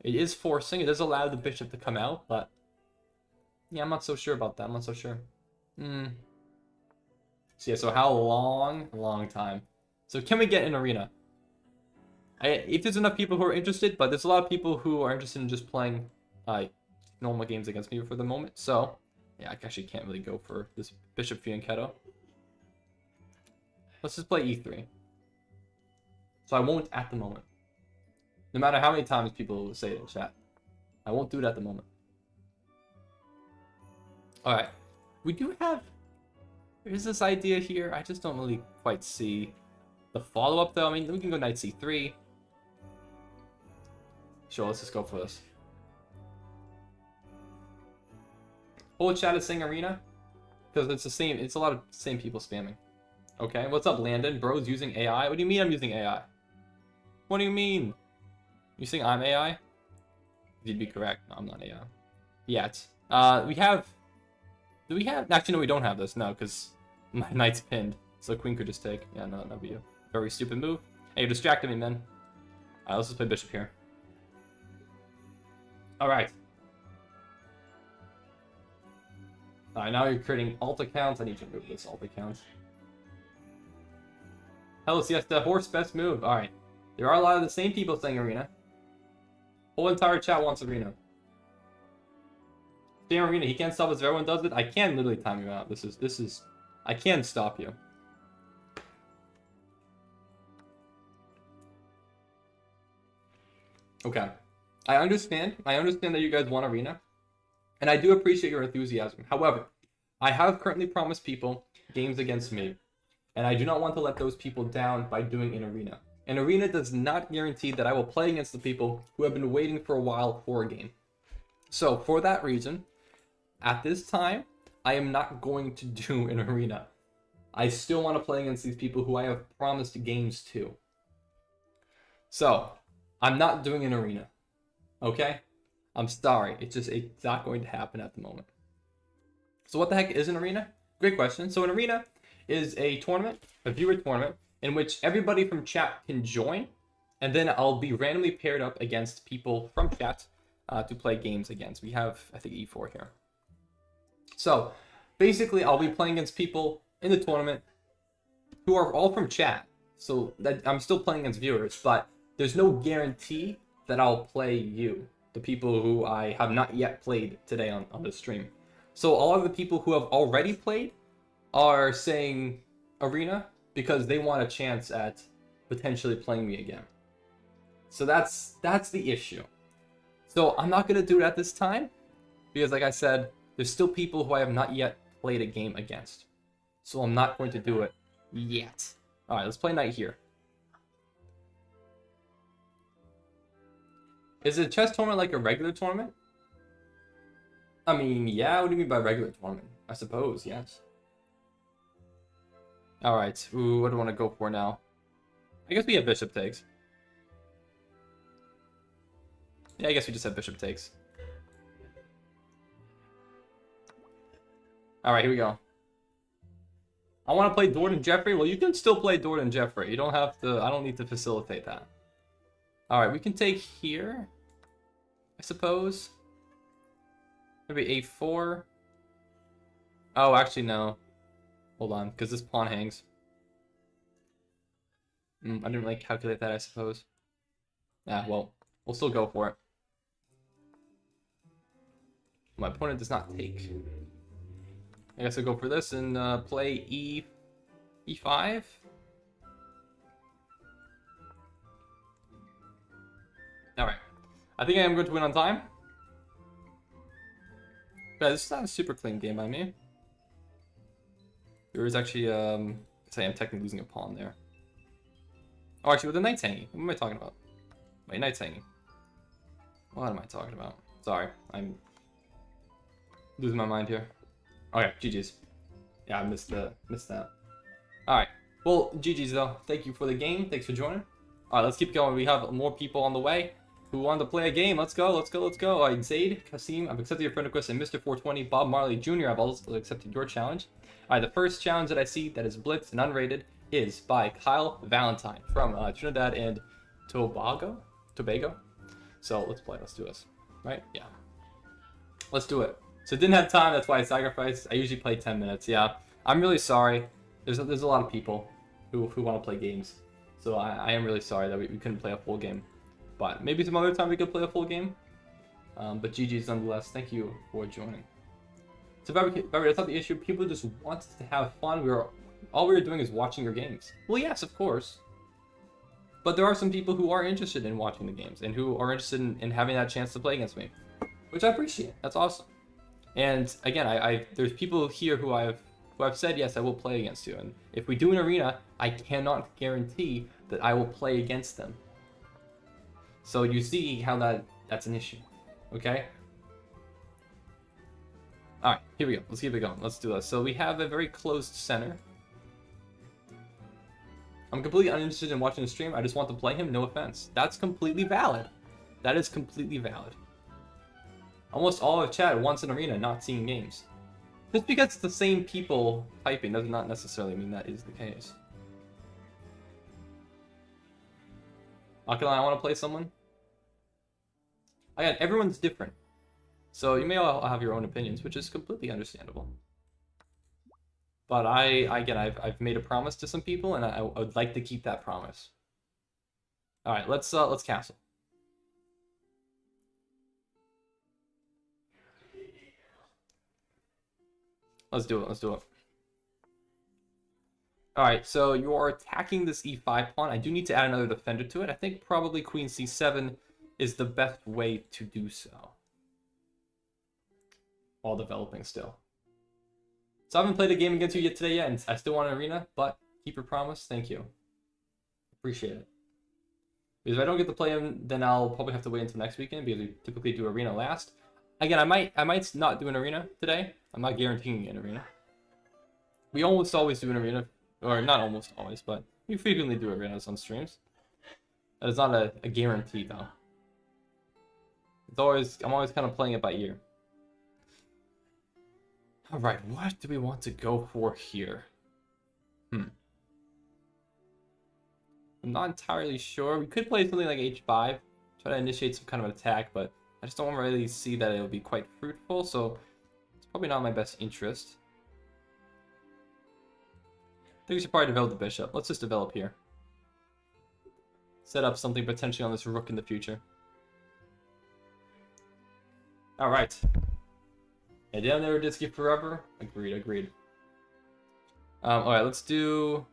It is forcing. It does allow the bishop to come out, but yeah, I'm not so sure about that. I'm not so sure. So yeah, so how long? A long time. So can we get an arena? If there's enough people who are interested, but there's a lot of people who are interested in just playing normal games against me for the moment. So yeah, I actually can't really go for this bishop fianchetto. Let's just play e3. So I won't at the moment. No matter how many times people say it in chat. I won't do it at the moment. Alright. We do have... There's this idea here. I just don't really quite see the follow-up, though. I mean, we can go knight c3. Sure, let's just go for this. Whole chat is saying arena. Because it's the same... It's a lot of same people spamming. Okay, what's up, Landon? Bro's using AI? What do you mean I'm using AI? What do you mean? You think I'm AI? You'd be correct. No, I'm not AI. Yet. We have... Do we have... Actually, no, we don't have this. No, because my knight's pinned. So queen could just take. Yeah, no, that'd be a very stupid move. Hey, you distracted me, man. Alright, let's just play bishop here. Alright. Alright, now you're creating alt accounts. I need to move this alt account. Hello, Siesta. Horse, best move. Alright. There are a lot of the same people saying arena. Whole entire chat wants arena. Stay arena. He can't stop us if everyone does it. I can literally time you out. This is... I can stop you. Okay. I understand. I understand that you guys want arena. And I do appreciate your enthusiasm. However, I have currently promised people games against me. And I do not want to let those people down by doing an arena. An arena does not guarantee that I will play against the people who have been waiting for a while for a game. So, for that reason, at this time, I am not going to do an arena. I still want to play against these people who I have promised games to. So, I'm not doing an arena. Okay? I'm sorry. It's not going to happen at the moment. So what the heck is an arena? Great question. So an arena is a tournament, a viewer tournament, in which everybody from chat can join, and then I'll be randomly paired up against people from chat to play games against. We have, I think, E4 here. So basically, I'll be playing against people in the tournament who are all from chat. So that I'm still playing against viewers, but there's no guarantee that I'll play you, the people who I have not yet played today on the stream. So all of the people who have already played are saying arena, because they want a chance at potentially playing me again. So that's the issue. So I'm not gonna do it at this time because, like I said, there's still people who I have not yet played a game against. So I'm not going to do it yet. All right, let's play Knight here. Is a chess tournament like a regular tournament? I mean, yeah, what do you mean by regular tournament? I suppose, yes. Alright, ooh, what do I want to go for now? I guess we have bishop takes. Yeah, I guess we just have bishop takes. Alright, here we go. I want to play Dort and Jeffrey. Well, you can still play Dort and Jeffrey. You don't have to, I don't need to facilitate that. Alright, we can take here, I suppose. Maybe a4. Oh, actually, no. Hold on, because this pawn hangs. I didn't really calculate that, I suppose. Ah, well, we'll still go for it. My opponent does not take. I guess I'll go for this and play e5. Alright. I think I am going to win on time. But this is not a super clean game by me. There is actually, say I'm technically losing a pawn there. Oh, actually, with the knight's hanging. What am I talking about? My knight's hanging. What am I talking about? Sorry, I'm losing my mind here. Okay, GG's. Yeah, I missed that. Alright. Well, GG's though. Thank you for the game. Thanks for joining. Alright, let's keep going. We have more people on the way who want to play a game. Let's go. Alright, Zaid, Kasim, I've accepted your friend request, and Mr. 420, Bob Marley Jr., I've also accepted your challenge. Alright, the first challenge that I see that is Blitz and unrated is by Kyle Valentine from Trinidad and Tobago. So let's play. Let's do this. Right? Yeah. Let's do it. So didn't have time. That's why I sacrificed. I usually play 10 minutes. Yeah. I'm really sorry. There's a lot of people who want to play games. So I am really sorry that we couldn't play a full game. But maybe some other time we could play a full game. But GG's nonetheless. Thank you for joining. So that's not the issue. People just want to have fun. All we were doing is watching your games. Well, yes, of course. But there are some people who are interested in watching the games and who are interested in having that chance to play against me, which I appreciate. That's awesome. And again, there's people here who I've said yes, I will play against you. And if we do an arena, I cannot guarantee that I will play against them. So you see how that's an issue. Okay. All right, here we go. Let's keep it going. Let's do this. So we have a very closed center. I'm completely uninterested in watching the stream. I just want to play him. No offense. That's completely valid. That is completely valid. Almost all of chat wants an arena, not seeing games. Just because it's the same people typing does not necessarily mean that is the case. Akila, I want to play someone. Again, everyone's different. So you may all have your own opinions, which is completely understandable. But I've made a promise to some people, and I would like to keep that promise. All right, let's castle. Let's do it. All right, so you are attacking this e5 pawn. I do need to add another defender to it. I think probably queen c7 is the best way to do so. While developing still. So I haven't played a game against you today yet, and I still want an arena, but keep your promise. Thank you. Appreciate it. Because if I don't get to play him, then I'll probably have to wait until next weekend, because we typically do arena last. Again, I might not do an arena today. I'm not guaranteeing an arena. We almost always do an arena, or not almost always, but we frequently do arenas on streams. That is not a guarantee, though. I'm always kind of playing it by ear. Alright, what do we want to go for here? I'm not entirely sure. We could play something like h5, try to initiate some kind of attack, but I just don't really see that it'll be quite fruitful, so it's probably not in my best interest. I think we should probably develop the bishop. Let's just develop here. Set up something potentially on this rook in the future. Alright. Yeah, down there, Disky forever. Agreed. Alright, let's do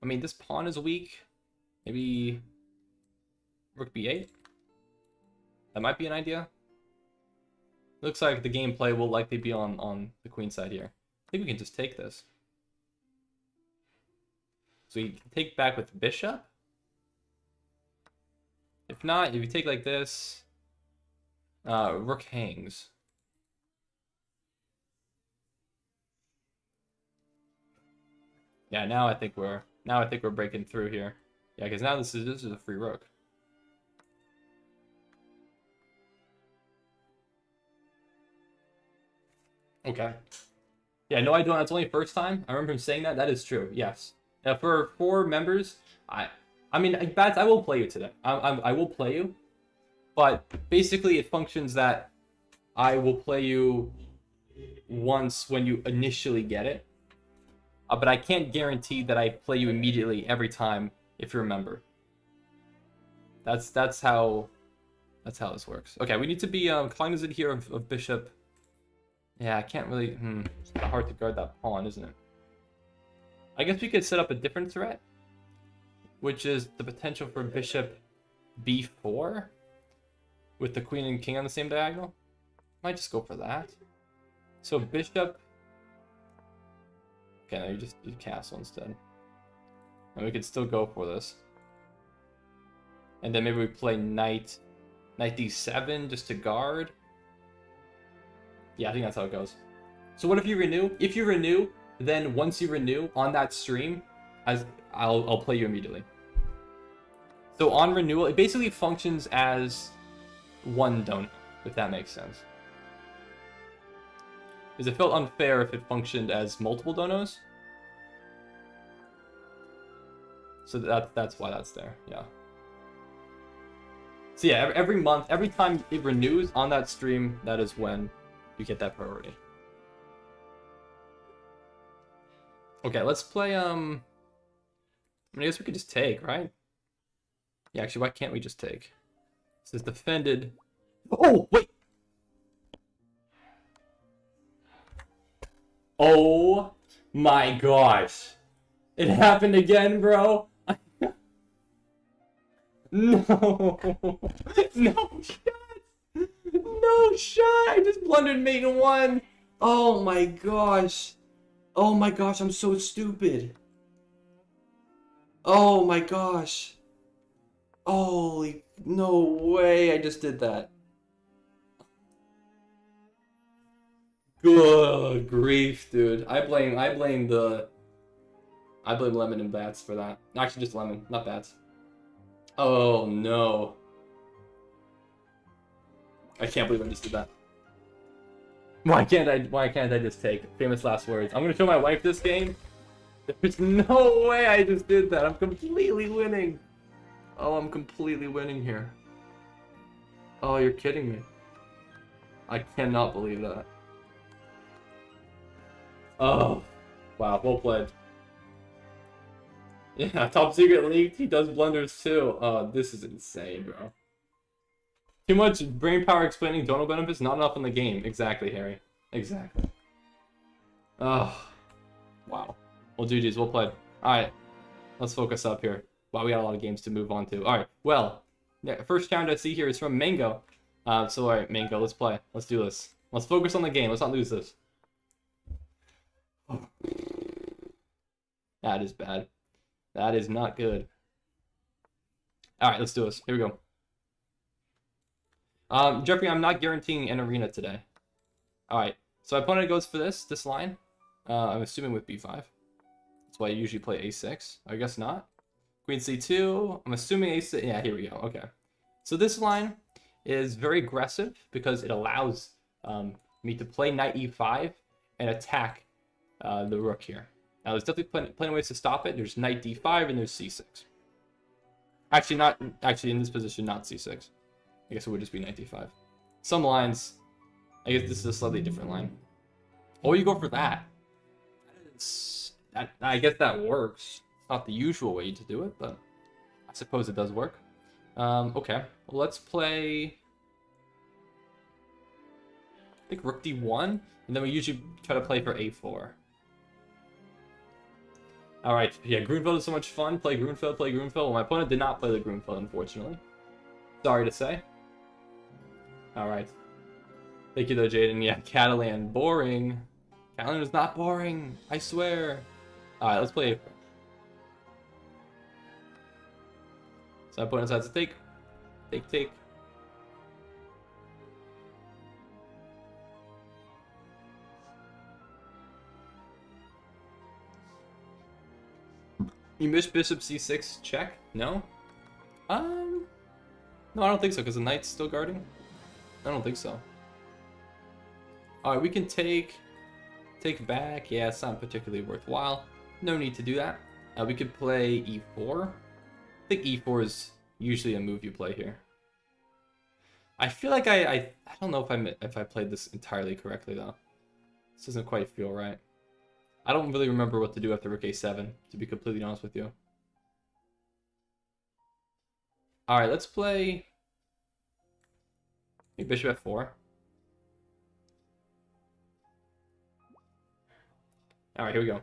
I mean, this pawn is weak. Maybe rook b8. That might be an idea. Looks like the gameplay will likely be on the queen side here. I think we can just take this. So we can take back with bishop. If not, if you take like this, rook hangs. Yeah, now I think we're breaking through here. Yeah, because now this is a free rook. Okay. Yeah, no, I don't. That's only first time. I remember him saying that. That is true. Yes. Now for 4 members, I mean, Bats, I will play you today. I will play you, but basically it functions that I will play you once when you initially get it. But I can't guarantee that I play you immediately every time if you're a member. That's how this works. Okay, we need to be cognizant here of bishop. Yeah, I can't really. It's hard to guard that pawn, isn't it? I guess we could set up a different threat, which is the potential for bishop b4 with the queen and king on the same diagonal. Might just go for that. So bishop. Okay, no, you just do castle instead. And we could still go for this. And then maybe we play knight d7 just to guard. Yeah, I think that's how it goes. So what if you renew? If you renew, then once you renew on that stream, I'll play you immediately. So on renewal, it basically functions as one donut, if that makes sense. Because it felt unfair if it functioned as multiple donos. So that's why that's there, yeah. So yeah, every month, every time it renews on that stream, that is when you get that priority. Okay, let's play, I mean, I guess we could just take, right? Yeah, actually, why can't we just take? It says defended. Oh, wait! Oh my gosh. It happened again, bro. No. No shot. No shot. I just blundered mate in 1. Oh my gosh. Oh my gosh, I'm so stupid. Oh my gosh. Holy, no way I just did that. Good grief, dude. I blame Lemon and Bats for that. Actually, just Lemon, not Bats. Oh no. I can't believe I just did that. Why can't I just take famous last words? I'm gonna show my wife this game. There's no way I just did that. I'm completely winning. Oh, I'm completely winning here. Oh, you're kidding me. I cannot believe that. Oh, wow, well played. Yeah, top secret leaked. He does blunders too. Oh, this is insane, bro. Too much brain power explaining donor benefits, not enough in the game. Exactly, Harry. Exactly. Oh, wow. Well, GG's, well played. Alright, let's focus up here. Wow, we got a lot of games to move on to. Alright, well, yeah, first challenge I see here is from Mango. So, alright, Mango, let's play. Let's do this. Let's focus on the game. Let's not lose this. Oh. That is bad. That is not good. Alright, let's do this. Here we go. Jeffrey, I'm not guaranteeing an arena today. Alright, so my opponent goes for this line. I'm assuming with b5. That's why I usually play a6. I guess not. Queen c2. I'm assuming a6. Yeah, here we go. Okay. So this line is very aggressive because it allows me to play knight e5 and attack the rook here. Now, there's definitely plenty of ways to stop it. There's knight d5 and there's c6. Actually, in this position, not c6. I guess it would just be knight d5. Some lines, I guess this is a slightly different line. Oh, you go for that. I guess that works. It's not the usual way to do it, but I suppose it does work. Okay, well, let's play, I think rook d1, and then we usually try to play for a4. All right, yeah, Grunfeld is so much fun. Play Grunfeld, play Grunfeld. Well, my opponent did not play the Grunfeld, unfortunately. Sorry to say. All right. Thank you, though, Jayden. Yeah, Catalan, boring. Catalan is not boring, I swear. All right, let's play. So my opponent decides to take. Take. You missed Bishop C6 check? No? No, I don't think so, because the knight's still guarding. I don't think so. Alright, we can take back. Yeah, it's not particularly worthwhile. No need to do that. We could play e4. I think e4 is usually a move you play here. I feel like I don't know if I played this entirely correctly though. This doesn't quite feel right. I don't really remember what to do after rook a7, to be completely honest with you. Alright, let's play bishop f4. Alright, here we go.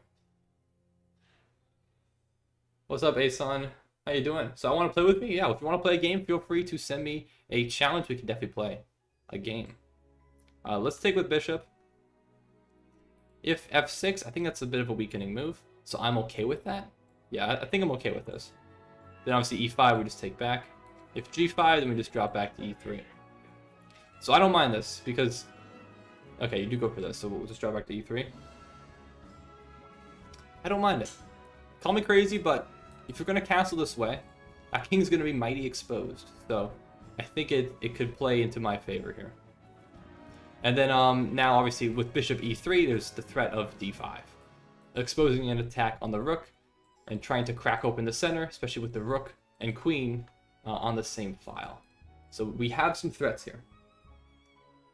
What's up, Ason? How you doing? So I want to play with me? Yeah, if you want to play a game, feel free to send me a challenge. We can definitely play a game. Let's take with bishop. If f6, I think that's a bit of a weakening move, so I'm okay with that. Yeah, I think I'm okay with this. Then obviously e5, we just take back. If g5, then we just drop back to e3. So I don't mind this, because... Okay, you do go for this, so we'll just drop back to e3. I don't mind it. Call me crazy, but if you're going to castle this way, our king's going to be mighty exposed. So I think it could play into my favor here. And then now, obviously, with bishop e3, there's the threat of d5. Exposing an attack on the rook and trying to crack open the center, especially with the rook and queen on the same file. So we have some threats here.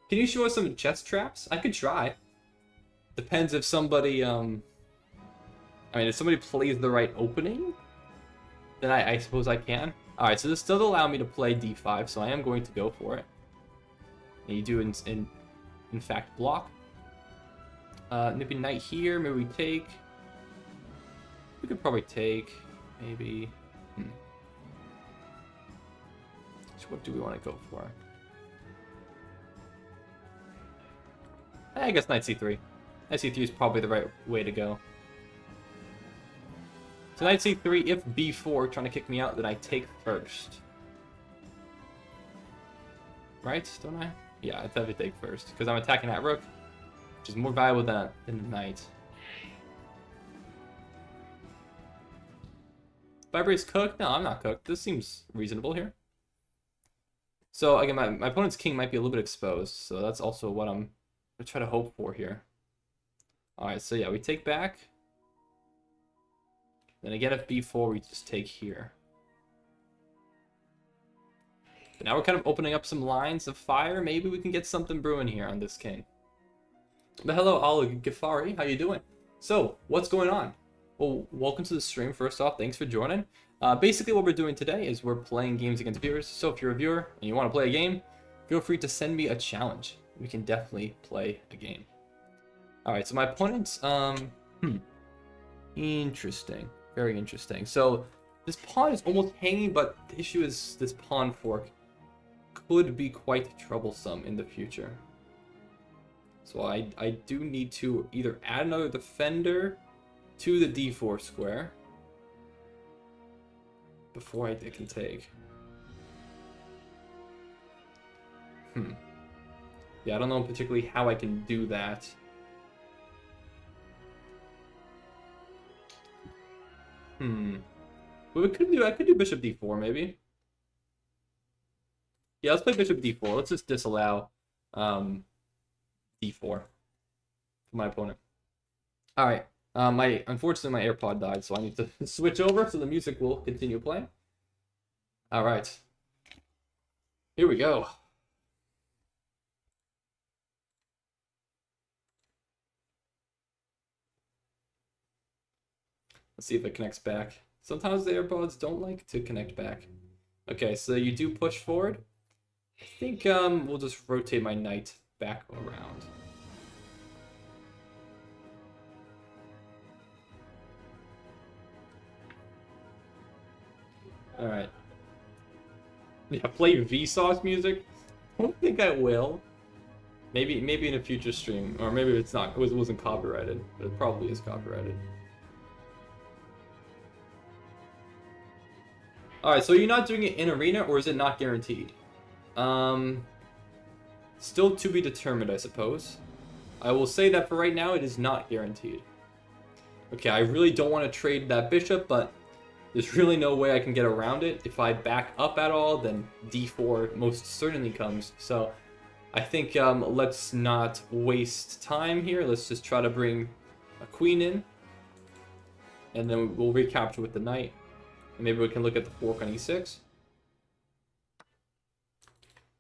Can you show us some chess traps? I could try. Depends if somebody... I mean, if somebody plays the right opening, then I suppose I can. Alright, so this does allow me to play d5, so I am going to go for it. And you do in fact block. Maybe knight here, maybe we take. We could probably take, maybe. So what do we want to go for? I guess knight c3. Knight c3 is probably the right way to go. So knight c3, if b4 trying to kick me out, then I take first. Right? Don't I? Yeah, I definitely take first, because I'm attacking that rook, which is more valuable than the knight. Vibrate's cooked? No, I'm not cooked. This seems reasonable here. So again, my opponent's king might be a little bit exposed, so that's also what I'm going to try to hope for here. Alright, so yeah, we take back. Then again, if b4, we just take here. But now we're kind of opening up some lines of fire. Maybe we can get something brewing here on this king. But hello, Al Ghaffari. How you doing? So, what's going on? Well, welcome to the stream. First off, thanks for joining. Basically, what we're doing today is we're playing games against viewers. So if you're a viewer and you want to play a game, feel free to send me a challenge. We can definitely play a game. Alright, so my opponent's... Interesting. Very interesting. So, this pawn is almost hanging, but the issue is this pawn fork could be quite troublesome in the future. So I do need to either add another defender to the d4 square before I can take. Yeah, I don't know particularly how I can do that. Well, I could do bishop d4 maybe. Yeah, let's play bishop d4. Let's just disallow d4 for my opponent. All right. Unfortunately my AirPod died, so I need to switch over so the music will continue playing. All right. Here we go. Let's see if it connects back. Sometimes the AirPods don't like to connect back. Okay, so you do push forward. I think we'll just rotate my knight back around. All right. Yeah, play Vsauce music. I don't think I will. Maybe in a future stream, or maybe it's not. It wasn't copyrighted, but it probably is copyrighted. All right, so you're not doing it in arena, or is it not guaranteed? Still to be determined, I suppose. I will say that for right now, it is not guaranteed. Okay, I really don't want to trade that bishop, but there's really no way I can get around it. If I back up at all, then d4 most certainly comes. So I think let's not waste time here. Let's just try to bring a queen in, and then we'll recapture with the knight. And maybe we can look at the fork on e6.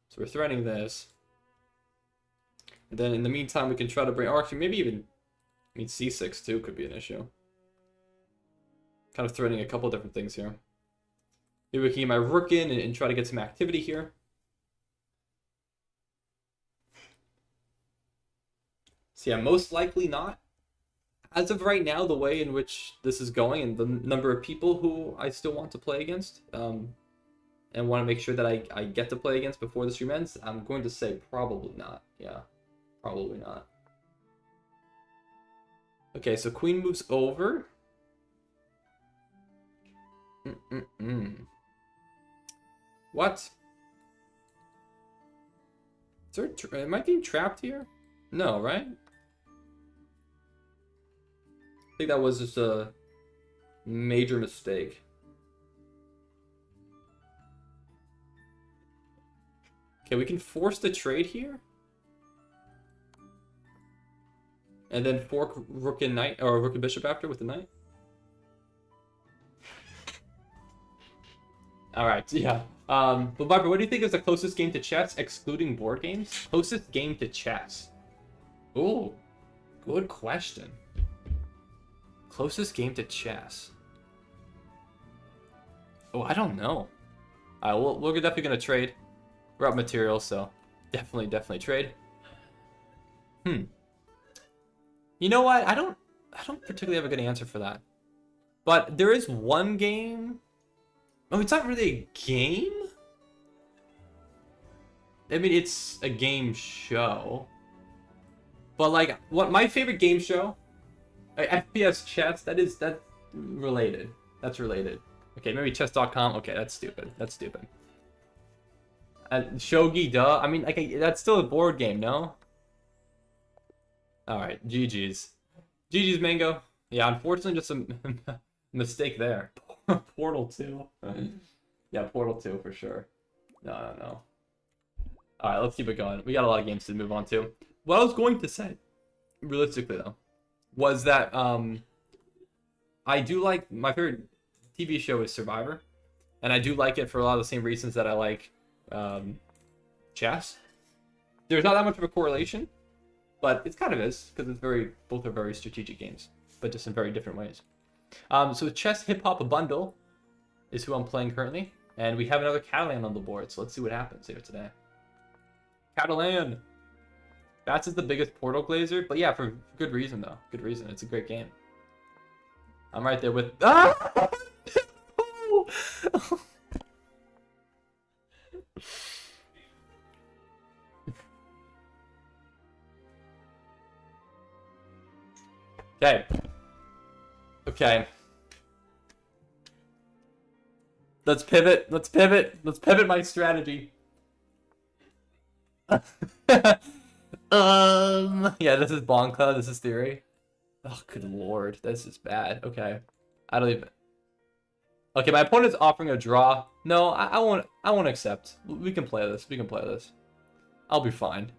So we're threatening this. And then in the meantime, we can try to bring, or actually maybe even, I mean, c6 too could be an issue. Kind of threatening a couple different things here. Maybe we can get my rook in and try to get some activity here. So yeah, most likely not. As of right now, the way in which this is going and the number of people who I still want to play against, and want to make sure that I get to play against before the stream ends, I'm going to say probably not. Yeah, probably not. Okay, so queen moves over. What? Is there, am I getting trapped here? No, right? I think that was just a major mistake. Okay, we can force the trade here. And then fork rook and knight, or rook and bishop after with the knight. Alright, yeah. But Barbara, what do you think is the closest game to chess, excluding board games? Closest game to chess. Ooh, good question. Closest game to chess. Oh, I don't know. We're definitely gonna trade. We're up material, so definitely trade. You know what? I don't particularly have a good answer for that. But there is one game. Oh, it's not really a game. I mean, it's a game show. But like, what my favorite game show? FPS chess, that's related. That's related. Okay, maybe chess.com. Okay, that's stupid. That's stupid. Shogi, duh. I mean, like, that's still a board game, no? Alright, GG's. GG's, Mango. Yeah, unfortunately, just a mistake there. Portal 2. Yeah, Portal 2 for sure. No. Alright, let's keep it going. We got a lot of games to move on to. What I was going to say, realistically though, was that I do like, my favorite TV show is Survivor, and I do like it for a lot of the same reasons that I like chess. There's not that much of a correlation, but it kind of is, because it's both are very strategic games, but just in very different ways. So Chess Hip Hop Bundle is who I'm playing currently, and we have another Catalan on the board, so let's see what happens here today. Catalan! Bats is the biggest Portal glazer, but yeah, for good reason though. Good reason. It's a great game. I'm right there with. Ah! Okay. Let's pivot. Let's pivot my strategy. Yeah, this is Bonka. This is theory. Oh, good lord, this is bad. Okay, I don't even. Okay, my opponent's offering a draw. No, I won't. I won't accept. We can play this. I'll be fine.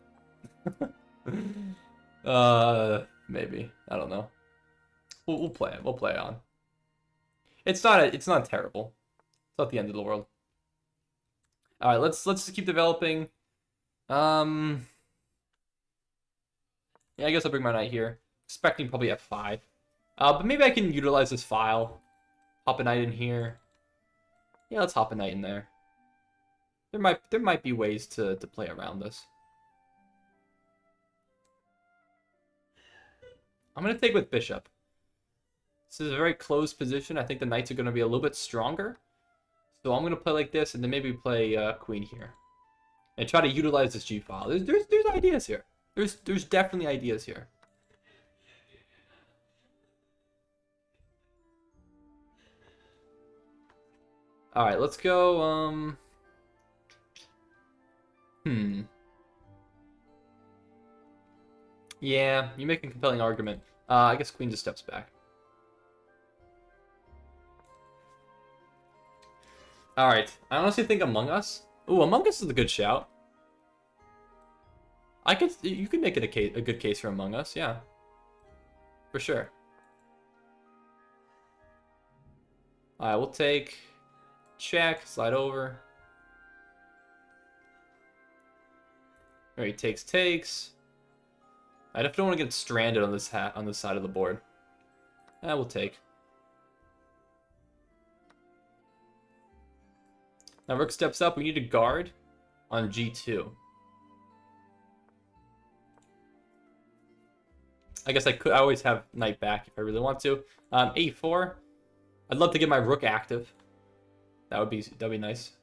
Maybe. I don't know. We'll play it. We'll play it on. It's not terrible. It's not the end of the world. All right, let's just keep developing. Yeah, I guess I'll bring my knight here. Expecting probably f5. But maybe I can utilize this file. Hop a knight in here. Yeah, let's hop a knight in there. There might be ways to play around this. I'm gonna take with bishop. This is a very closed position. I think the knights are gonna be a little bit stronger. So I'm gonna play like this, and then maybe play queen here, and try to utilize this G file. There's ideas here. There's definitely ideas here. All right, let's go. Yeah, you make a compelling argument. I guess queen just steps back. All right, I honestly think Among Us. Ooh, Among Us is a good shout. You could make it a good case for Among Us, yeah, for sure. All right, we'll take check, slide over. All right, takes. I definitely don't want to get stranded on this side of the board. We'll take. Now rook steps up. We need to guard on g2. I guess I always have knight back if I really want to. a4. I'd love to get my rook active. That'd be nice.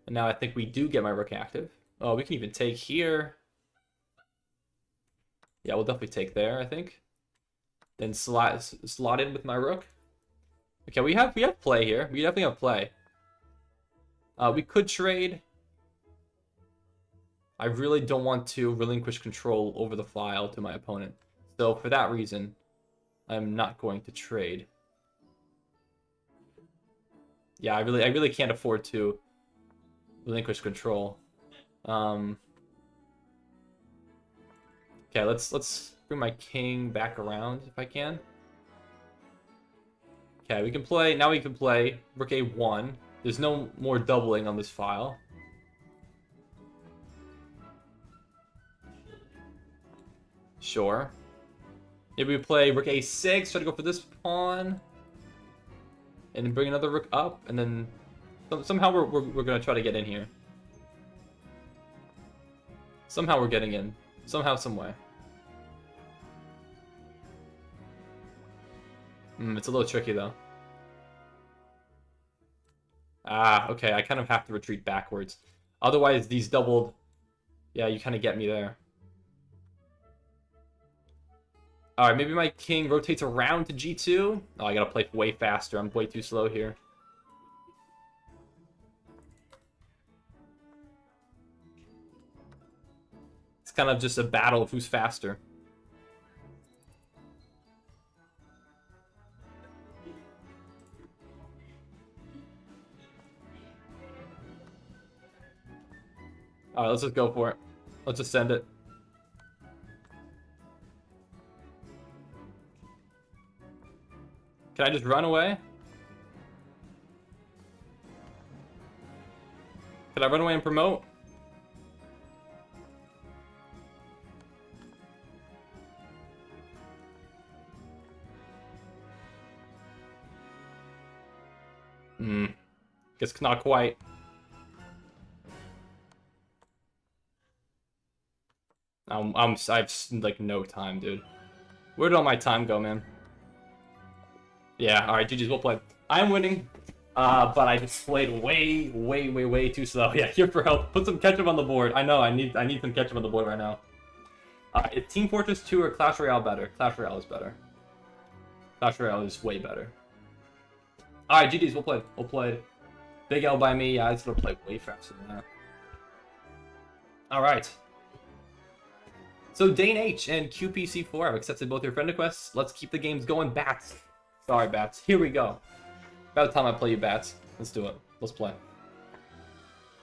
And now I think we do get my rook active. Oh, we can even take here. Yeah, we'll definitely take there, I think. Then slot in with my rook. Okay, we have play here. We definitely have play. We could trade. I really don't want to relinquish control over the file to my opponent. So for that reason, I'm not going to trade. Yeah, I really can't afford to relinquish control. Okay, let's bring my king back around if I can. Okay, we can play rook a1. There's no more doubling on this file. Sure. Maybe we play rook a6, try to go for this pawn. And then bring another rook up, and then somehow we're gonna try to get in here. Somehow we're getting in. Somehow, some way. It's a little tricky though. Okay, I kind of have to retreat backwards. Otherwise, these doubled... Yeah, you kind of get me there. Alright, maybe my king rotates around to g2. Oh, I gotta play way faster. I'm way too slow here. It's kind of just a battle of who's faster. Alright, let's just go for it. Let's just send it. Can I just run away? Can I run away and promote? Guess not quite. I've like no time, dude. Where did all my time go, man? Yeah, alright, GG's, we'll play. I'm winning, but I just played way too slow. Yeah, here for help. Put some ketchup on the board. I know, I need some ketchup on the board right now. Is Team Fortress 2 or Clash Royale better? Clash Royale is better. Clash Royale is way better. Alright, GG's, we'll play. We'll play. Big L by me. Yeah, I just gonna play way faster than that. Alright. So Dane H and QPC4 have accepted both your friend requests. Let's keep the games going, Bats. Sorry, Bats. Here we go. About the time I play you, Bats. Let's do it. Let's play.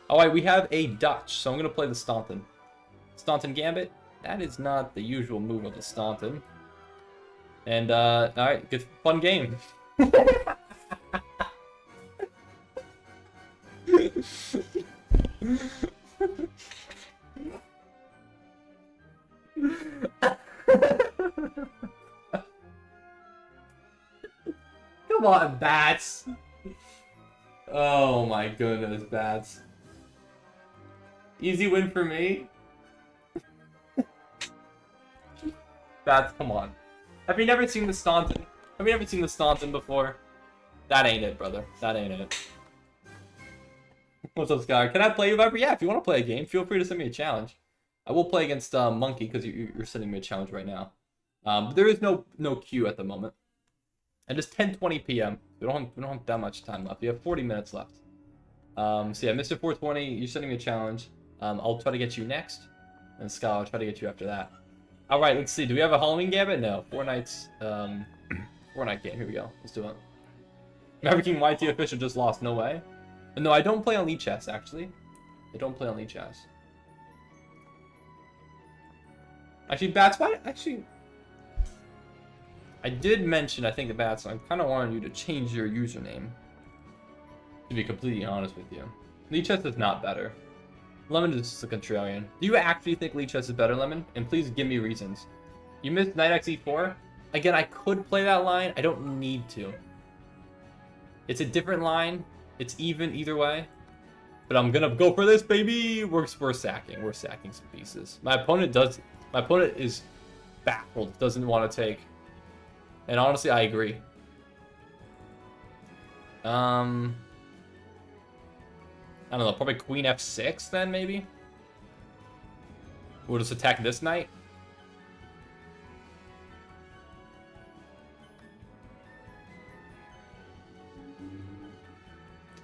Alright, we have a Dutch, so I'm going to play the Staunton. Staunton Gambit. That is not the usual move of the Staunton. And, alright, good, fun game. Come on, Bats. Oh my goodness, Bats. Easy win for me. Bats, come on. Have you never seen the Staunton? Have you ever seen the Staunton before? That ain't it, brother. That ain't it. What's up, Sky? Can I play you, Viper? Yeah, if you want to play a game, feel free to send me a challenge. I will play against Monkey because you're sending me a challenge right now. But there is no queue at the moment. And it's 10:20 p.m. We don't have that much time left. We have 40 minutes left. So yeah, Mr. 420, you're sending me a challenge. I'll try to get you next, and Sky, I'll try to get you after that. All right, let's see. Do we have a Halloween Gambit? No. Fortnite's Fortnite game. Here we go. Let's do it. Maverick King YT official just lost. No way. No, I don't play on Lead Chess, actually. I don't play on Lead Chess. Actually, Bats, why? Actually, I did mention, I think, the Bats, I kind of wanted you to change your username. To be completely honest with you. Lead Chess is not better. Lemon is just a contrarian. Do you actually think Lead Chess is better, Lemon? And please give me reasons. You missed Knight X E4? Again, I could play that line. I don't need to. It's a different line. It's even either way. But I'm gonna go for this, baby! We're sacking. We're sacking some pieces. My opponent is baffled. Doesn't want to take. And honestly, I agree. I don't know, probably Queen F6 then, maybe? We'll just attack this knight.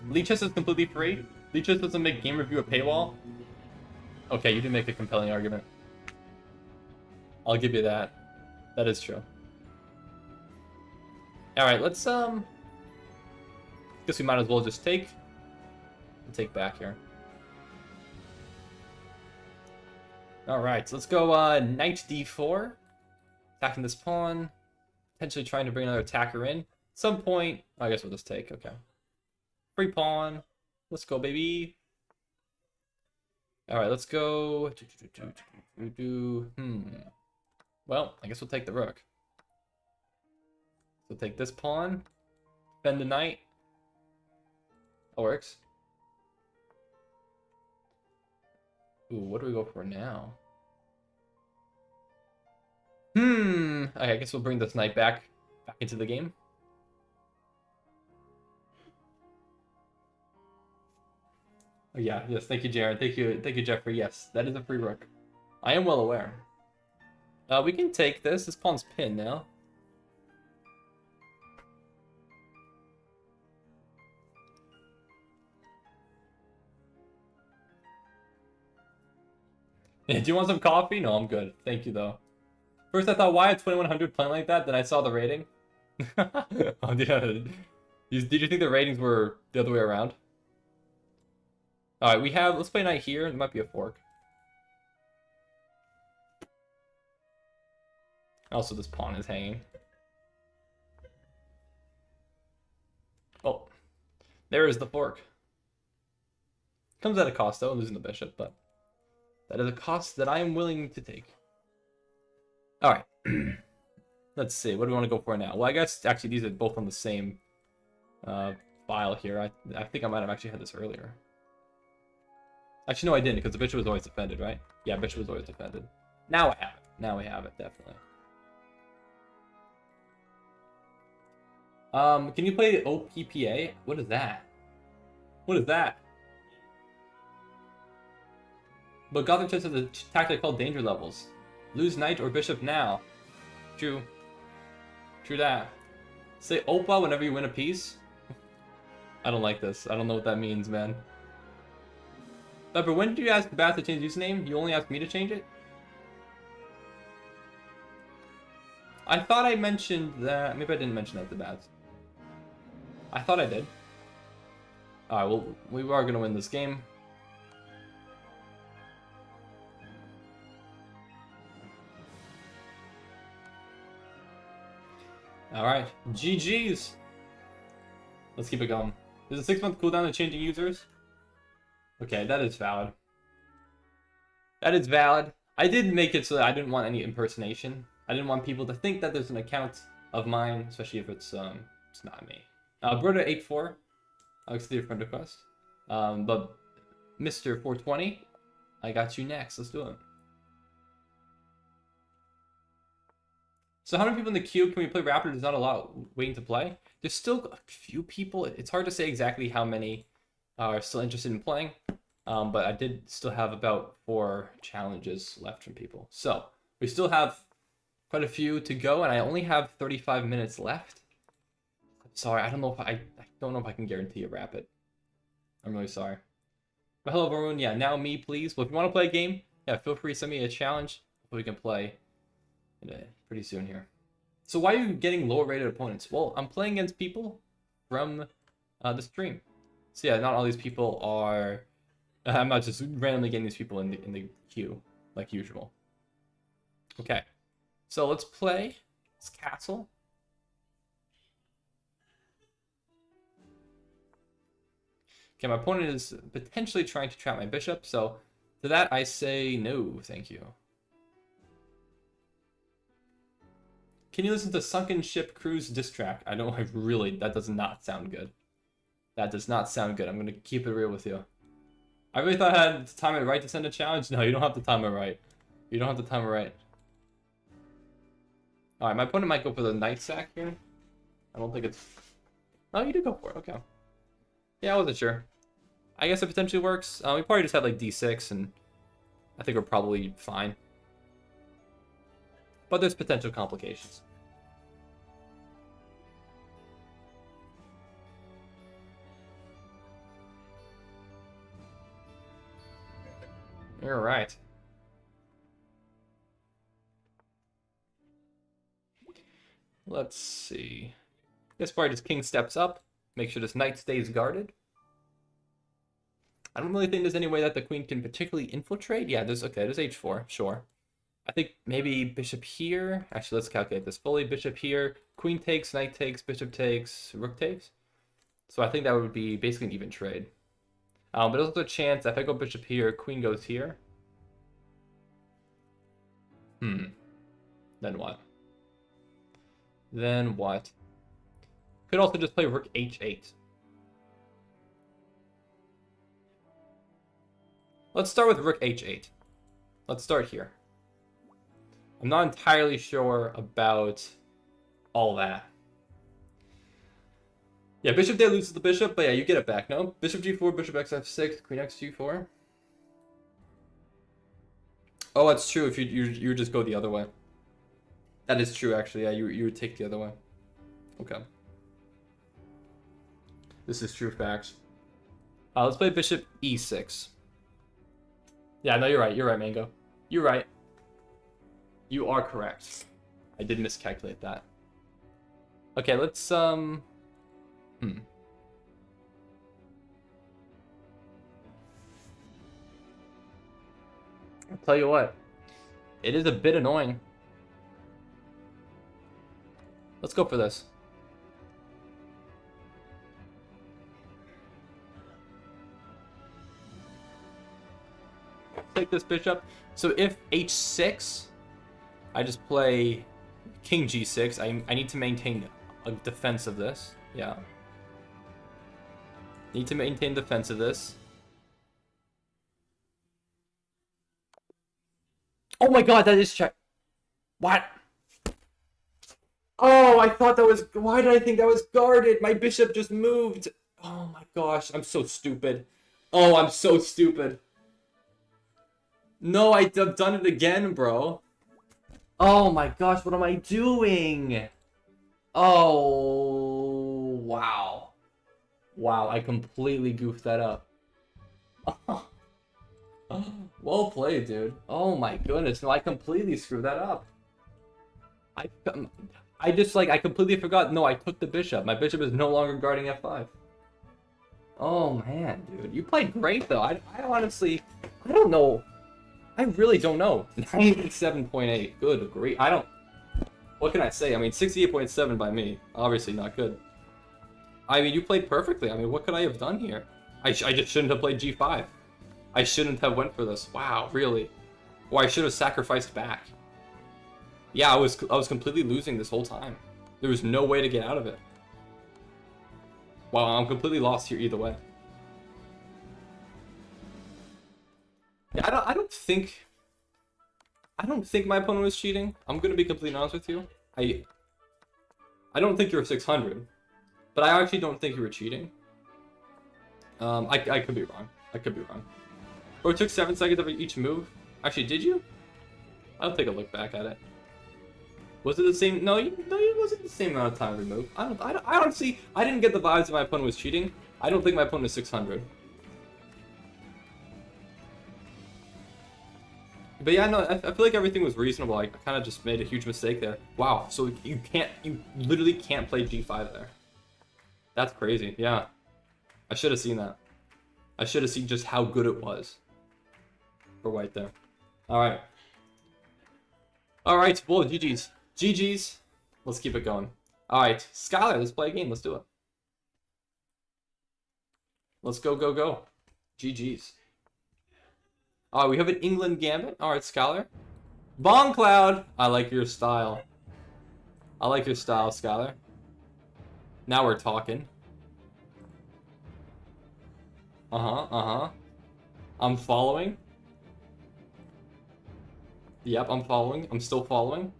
Lead Chess is completely free. Lead Chess doesn't make game review a paywall. Okay, you did make a compelling argument. I'll give you that. That is true. Alright, let's, guess we might as well just take back here. Alright, so let's go Knight D4. Attacking this pawn. Potentially trying to bring another attacker in. At some point, I guess we'll just take, okay. Free pawn. Let's go, baby. Alright, let's go. Well, I guess we'll take the rook. So take this pawn. Defend the knight. That works. Ooh, what do we go for now? Okay, I guess we'll bring this knight back into the game. Oh yeah, yes, thank you, Jared. Thank you, Jeffrey. Yes, that is a free rook. I am well aware. We can take this. This pawn's pinned now. Do you want some coffee? No, I'm good. Thank you, though. First, I thought, why at 2100 playing like that? Then I saw the rating. Oh, yeah. Did you think the ratings were the other way around? Alright, let's play knight here. There might be a fork. Also, this pawn is hanging. Oh. There is the fork. Comes at a cost, though, losing the bishop, but that is a cost that I am willing to take. Alright. Let's see. What do we want to go for now? Well, I guess, actually, these are both on the same file here. I think I might have actually had this earlier. Actually, no, I didn't, because the bishop was always defended, right? Yeah, bishop was always defended. Now I have it. Now we have it, definitely. Can you play OPPA? What is that? What is that? But Gothic chess has a tactic called danger levels. Lose knight or bishop now. True. True that. Say Opa whenever you win a piece. I don't like this. I don't know what that means, man. But when did you ask Bath to change username? You only asked me to change it? I thought I mentioned that. Maybe I didn't mention that to Bath. I thought I did. Alright, well, we are going to win this game. Alright, GG's. Let's keep it going. There's a 6-month cooldown to changing users. Okay, that is valid. That is valid. I did make it so that I didn't want any impersonation. I didn't want people to think that there's an account of mine, especially if it's not me. Broda84, I'll accept your friend request. But Mr. 420, I got you next. Let's do it. So how many people in the queue? Can we play Raptor? There's not a lot waiting to play. There's still a few people. It's hard to say exactly how many are still interested in playing. But I did still have about 4 challenges left from people. So we still have quite a few to go, and I only have 35 minutes left. I'm sorry, I don't know if I can guarantee a rapid. I'm really sorry. But hello, Varun. Yeah, now me, please. Well, if you want to play a game, yeah, feel free to send me a challenge. We can play pretty soon here. So why are you getting lower rated opponents? Well, I'm playing against people from the stream. So yeah, not all these people are. I'm not just randomly getting these people in the queue like usual. Okay, so let's play this castle. Okay, my opponent is potentially trying to trap my bishop, so to that I say no, thank you. Can you listen to Sunken Ship Cruise diss track? I really, that does not sound good. That does not sound good. I'm going to keep it real with you. I really thought I had to time it right to send a challenge. No, you don't have to time it right. You don't have to time it right. Alright, my opponent might go for the knight sack here. I don't think it's... Oh, you did go for it. Okay. Yeah, I wasn't sure. I guess it potentially works. We probably just had like d6, and I think we're probably fine. But there's potential complications. All right. Let's see. This part is king steps up. Make sure this knight stays guarded. I don't really think there's any way that the queen can particularly infiltrate. Yeah, there's h4, sure. I think maybe bishop here. Actually, let's calculate this fully. Bishop here, queen takes, knight takes, bishop takes, rook takes. So I think that would be basically an even trade. But there's also a chance if I go bishop here, queen goes here. Then what? Then what? Could also just play rook h8. Let's start with rook h8. Let's start here. I'm not entirely sure about all that. Yeah, bishop there loses the bishop, but yeah, you get it back, no? Bishop g4, bishop x f6, queen x g4. Oh, that's true if you just go the other way. That is true, actually. Yeah, you would take the other way. Okay. This is true facts. Let's play bishop e6. Yeah, no, you're right. You're right, Mango. You're right. You are correct. I did miscalculate that. Okay, let's I'll tell you what. It is a bit annoying. Let's go for this. Take this bishop. So if h6, I just play king g6. I need to maintain a defense of this. Yeah. Need to maintain defense of this. Oh my god, that is check. What? Oh, I thought that was... Why did I think that was guarded? My bishop just moved. Oh my gosh, I'm so stupid. Oh, I'm so stupid. No, I've done it again, bro. Oh my gosh, what am I doing? Oh, wow. Wow, I completely goofed that up. Well played, dude. Oh my goodness, no, I completely screwed that up. I just, like, I completely forgot. No, I took the bishop. My bishop is no longer guarding f5. Oh, man, dude. You played great, though. I honestly... I don't know. I really don't know. 97.8. Good, great. I don't... What can I say? I mean, 68.7 by me. Obviously not good. I mean, you played perfectly. I mean, what could I have done here? I just shouldn't have played g5. I shouldn't have went for this. Wow, really? Or I should have sacrificed back. Yeah, I was completely losing this whole time. There was no way to get out of it. Wow, I'm completely lost here either way. Yeah, I don't think my opponent was cheating. I'm gonna be completely honest with you. I don't think you're 600, but I actually don't think you were cheating. I could be wrong. I could be wrong. Bro took 7 seconds of each move. Actually, did you? I'll take a look back at it. Was it the same? No, it wasn't the same amount of time to move. I honestly, I didn't get the vibes that my opponent was cheating. I don't think my opponent is 600. But yeah, no, I feel like everything was reasonable. I kind of just made a huge mistake there. Wow, so you literally can't play G5 there. That's crazy, yeah. I should have seen that. I should have seen just how good it was for white there. Alright. Alright, well, GG's. GG's. Let's keep it going. Alright, Skylar, let's play a game. Let's do it. Let's go, go, go. GG's. Alright, we have an England Gambit. Alright, Skylar. Bong Cloud. I like your style. I like your style, Skylar. Now we're talking. I'm following. Yep, I'm following. I'm still following.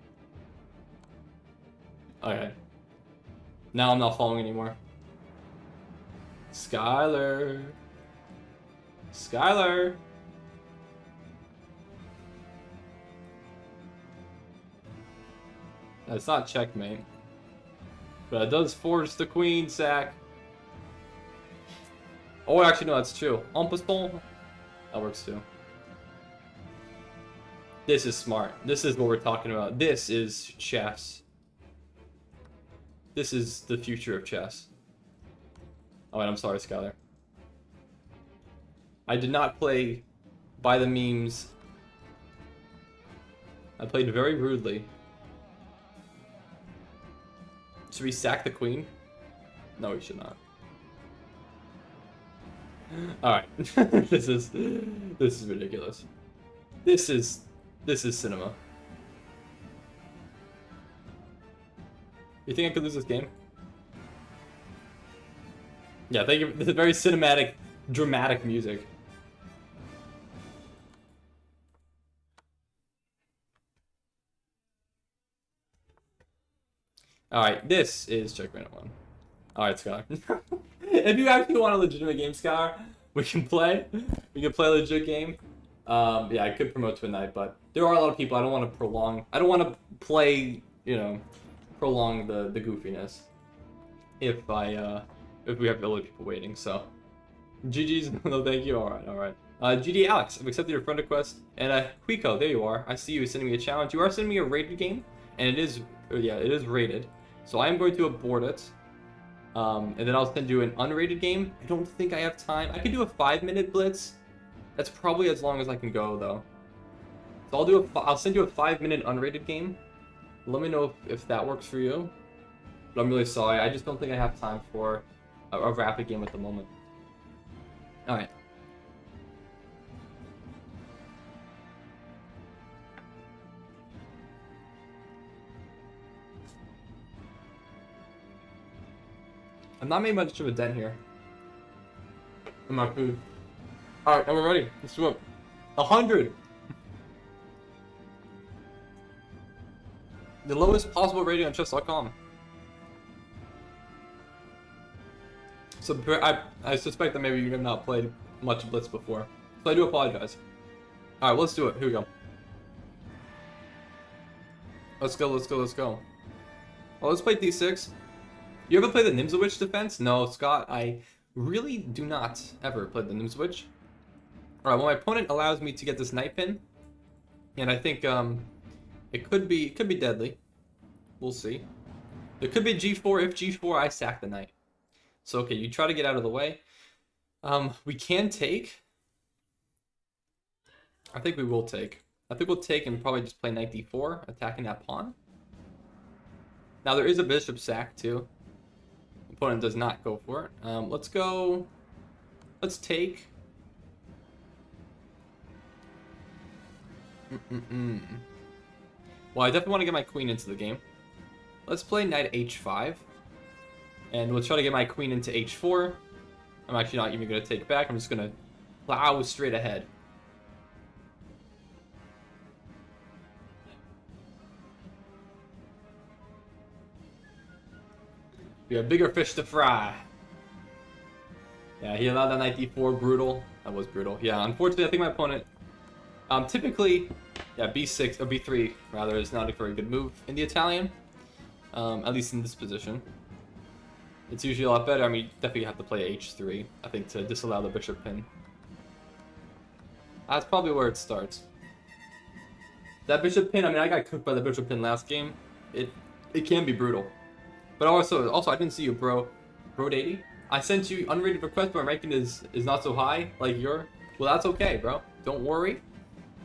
Okay. Now I'm not following anymore. Skylar. Skylar. That's not checkmate. But it does force the queen sack. Oh, actually, no, that's true. En passant. That works too. This is smart. This is what we're talking about. This is chess. This is the future of chess. Oh, and I'm sorry, Skylar. I did not play by the memes. I played very rudely. Should we sack the queen? No, we should not. Alright. This is ridiculous. This is cinema. You think I could lose this game? Yeah, thank you. This is very cinematic, dramatic music. Alright, this is checkmate 1. Alright, Skylar. If you actually want a legitimate game, Skylar, we can play. We can play a legit game. Yeah, I could promote to a night, but there are a lot of people. I don't want to prolong. I don't want to play, you know, prolong the goofiness. If we have other people waiting, so. GG's, no thank you. Alright. GD Alex, I've accepted your friend request. And Quico, there you are. I see you sending me a challenge. You are sending me a rated game, and it is rated. So I am going to abort it. And then I'll send you an unrated game. I don't think I have time. I could do a 5-minute blitz. That's probably as long as I can go, though. So I'll send you a 5-minute unrated game. Let me know if that works for you. But I'm really sorry. I just don't think I have time for a rapid game at the moment. Alright. I've not made much of a dent here in my food. Alright, now we're ready. Let's do it. 100! The lowest possible rating on chess.com. So I suspect that maybe you have not played much Blitz before. So I do apologize. Alright, let's do it. Here we go. Let's go. Oh, let's play d6. You ever play the Nimzowitsch defense? No, Scott, I really do not ever play the Nimzowitsch. Alright, well, my opponent allows me to get this knight pin. And I think it could be deadly. We'll see. There could be g4. If g4, I sack the knight. So, okay, you try to get out of the way. We can take. I think we will take. I think we'll take and probably just play knight d4, attacking that pawn. Now, there is a bishop sack, too. Opponent does not go for it. Let's go. Let's take. Well, I definitely want to get my queen into the game. Let's play knight h5. And we'll try to get my queen into h4. I'm actually not even going to take back. I'm just going to plow straight ahead. We have bigger fish to fry. Yeah, he allowed that knight d4. Brutal. That was brutal. Yeah, unfortunately, I think my opponent... typically, yeah, b6, or b3, rather, is not a very good move in the Italian. At least in this position. It's usually a lot better. I mean, you definitely have to play h3, I think, to disallow the bishop pin. That's probably where it starts. That bishop pin, I mean, I got cooked by the bishop pin last game. It can be brutal. But also, I didn't see you, bro. Bro 80? I sent you unrated request, but my ranking is not so high, like your... Well, that's okay, bro. Don't worry.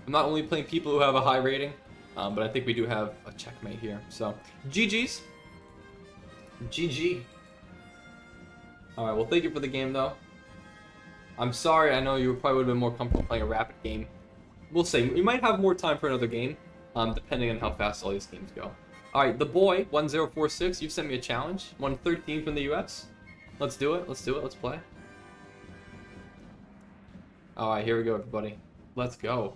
I'm not only playing people who have a high rating, but I think we do have a checkmate here. So, GG's. GG. Alright, well, thank you for the game, though. I'm sorry, I know you probably would have been more comfortable playing a rapid game. We'll see. We might have more time for another game, depending on how fast all these games go. Alright, the boy, 1046, you've sent me a challenge. 113 from the US. Let's do it, let's play. Alright, here we go, everybody. Let's go.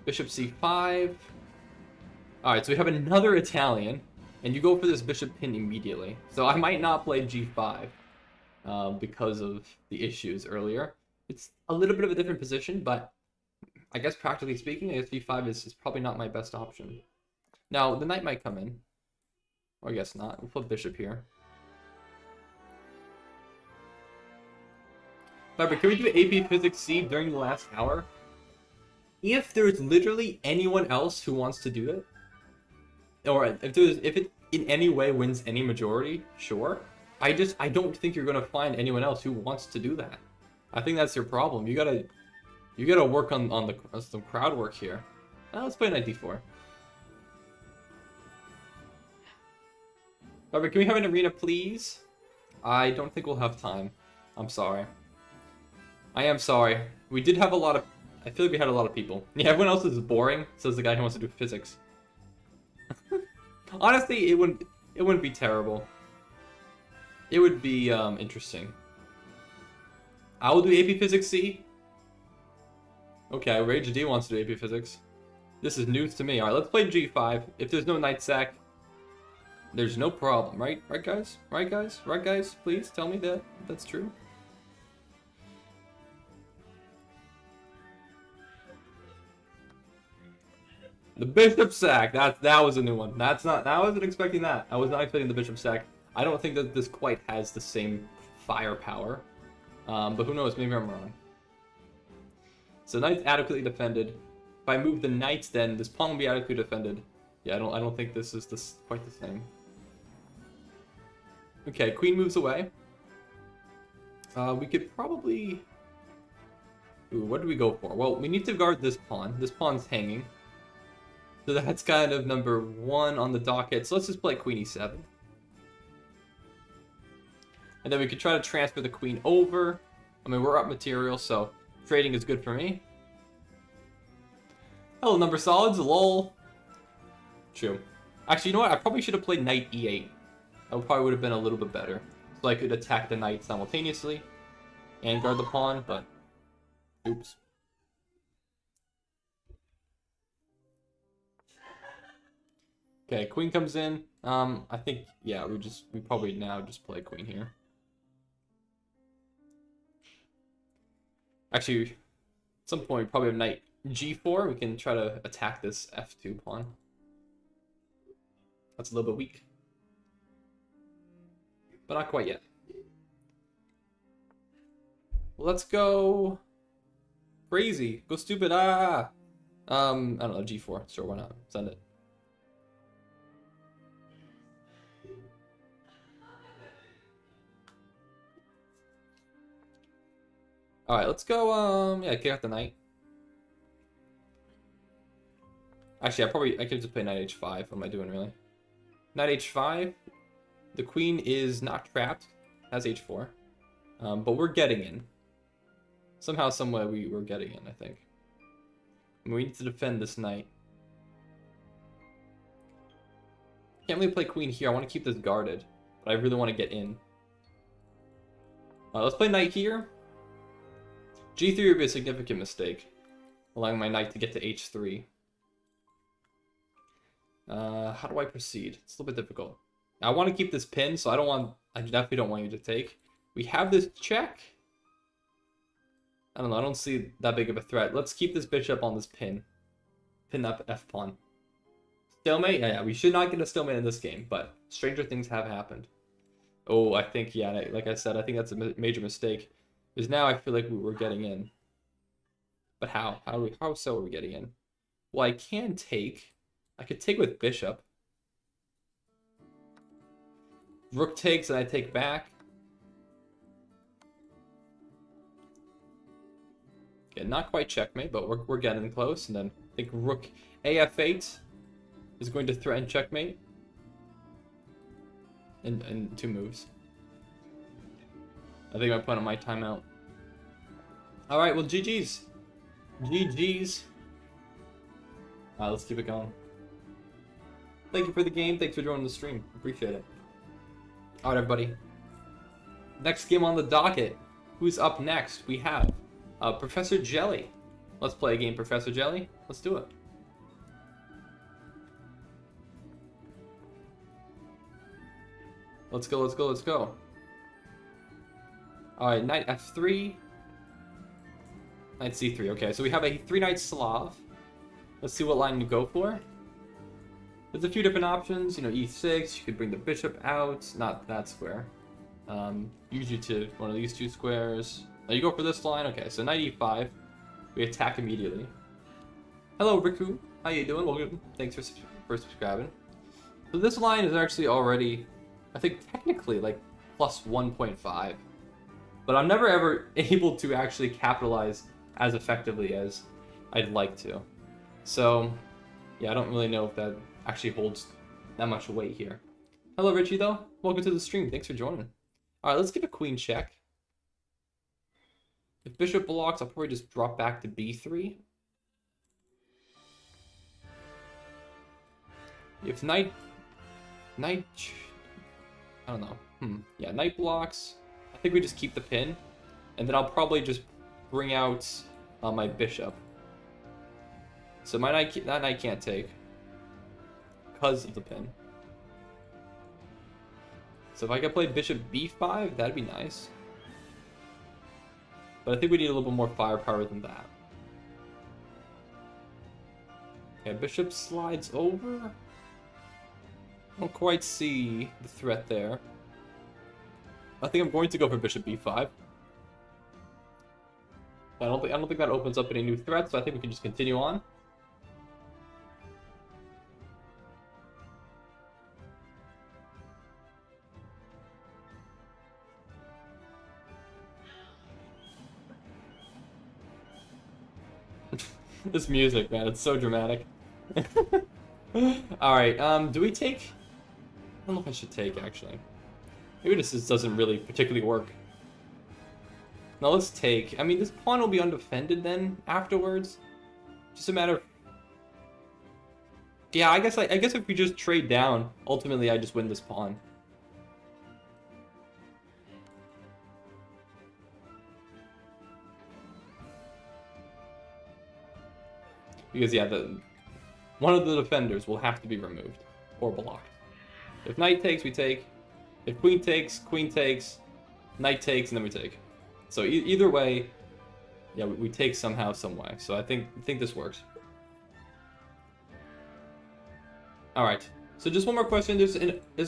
Bishop c5. Alright, so we have another Italian, and you go for this bishop pin immediately. So I might not play g5 because of the issues earlier. It's a little bit of a different position, but I guess practically speaking, I guess g5 is probably not my best option. Now, the knight might come in. Or I guess not. We'll put bishop here. But can we do AP Physics C during the last hour? If there's literally anyone else who wants to do it, or if it in any way wins any majority, sure. I don't think you're gonna find anyone else who wants to do that. I think that's your problem. You gotta work on some crowd work here. Let's play knight d4. Alright, can we have an arena, please? I don't think we'll have time. I'm sorry. I am sorry. We did have a lot of... I feel like we had a lot of people. Yeah, everyone else is boring, says the guy who wants to do physics. Honestly, it wouldn't be terrible. It would be interesting. I will do AP Physics C. Okay, Rage D wants to do AP Physics. This is news to me. Alright, let's play G5. If there's no knight sack, there's no problem, right? Right, guys? Right, guys? Right, guys? Please tell me that that's true. The bishop sack. That was a new one. I wasn't expecting that. I was not expecting the bishop sack. I don't think that this quite has the same firepower. But who knows? Maybe I'm wrong. So knight's adequately defended. If I move the knights, then this pawn will be adequately defended. Yeah, I don't think this is quite the same. Okay, queen moves away. We could probably... Ooh, what do we go for? Well, we need to guard this pawn. This pawn's hanging. So that's kind of number 1 on the docket. So let's just play queen e7. And then we could try to transfer the queen over. I mean, we're up material, so trading is good for me. Hello, number solids, lol. True. Actually, you know what? I probably should have played knight e8. That probably would have been a little bit better. So I could attack the knight simultaneously and guard the pawn, but oops. Okay, queen comes in. I think, yeah, we probably now just play queen here. Actually, at some point we probably have knight g4. We can try to attack this f2 pawn. That's a little bit weak. But not quite yet. Let's go crazy. Go stupid. I don't know, g4. Sure, why not? Send it. Alright, let's go, yeah, kick out the knight. Actually, I could just play knight h5. What am I doing, really? Knight h5. The queen is not trapped. Has h4. But we're getting in. Somehow, someway, we're getting in, I think. And we need to defend this knight. Can't really play queen here. I want to keep this guarded. But I really want to get in. Let's play knight here. G3 would be a significant mistake, allowing my knight to get to h3. How do I proceed? It's a little bit difficult. Now, I want to keep this pin, so I definitely don't want you to take. We have this check. I don't know. I don't see that big of a threat. Let's keep this bishop on this pin. Pin that F pawn. Stalemate? Yeah, we should not get a stalemate in this game, but stranger things have happened. Oh, I think, yeah, like I said, I think that's a major mistake. Because now I feel like we were getting in. But how? How so are we getting in? Well, I can take. I could take with bishop. Rook takes and I take back. Okay, not quite checkmate, but we're getting close. And then I think rook AF8 is going to threaten checkmate. In 2 moves. I think I put on my timeout. Alright, well, GG's. GG's. Alright, let's keep it going. Thank you for the game. Thanks for joining the stream. Appreciate it. Alright, everybody. Next game on the docket. Who's up next? We have Professor Jelly. Let's play a game, Professor Jelly. Let's do it. Let's go, let's go, let's go. Alright, knight f3. Knight c3. Okay, so we have a 3-knight Slav. Let's see what line you go for. There's a few different options. You know, e6. You could bring the bishop out. Not that square. Usually to one of these 2 squares. You go for this line. Okay, so knight e5. We attack immediately. Hello, Riku. How you doing? Welcome. Thanks for subscribing. So this line is actually already, I think, technically like plus 1.5. But I'm never ever able to actually capitalize as effectively as I'd like to. So, yeah, I don't really know if that actually holds that much weight here. Hello, Richie, though. Welcome to the stream. Thanks for joining. All right, let's give a queen check. If bishop blocks, I'll probably just drop back to b3. If knight, I don't know. Yeah, knight blocks. I think we just keep the pin, and then I'll probably just bring out my bishop. So my knight, that knight can't take because of the pin. So if I could play bishop b5, that'd be nice. But I think we need a little bit more firepower than that. Okay, bishop slides over. I don't quite see the threat there. I think I'm going to go for bishop b5. I don't think that opens up any new threats, so I think we can just continue on. This music, man, it's so dramatic. Alright, do we take? I don't know if I should take, actually. Maybe this just doesn't really particularly work. Now let's take. I mean, this pawn will be undefended then afterwards. Just a matter of... Yeah, I guess if we just trade down, ultimately I just win this pawn. Because yeah, one of the defenders will have to be removed or blocked. If knight takes, we take. If queen takes, knight takes, and then we take. So either way, yeah, we take somehow, some way. So I think this works. All right. So just one more question. There's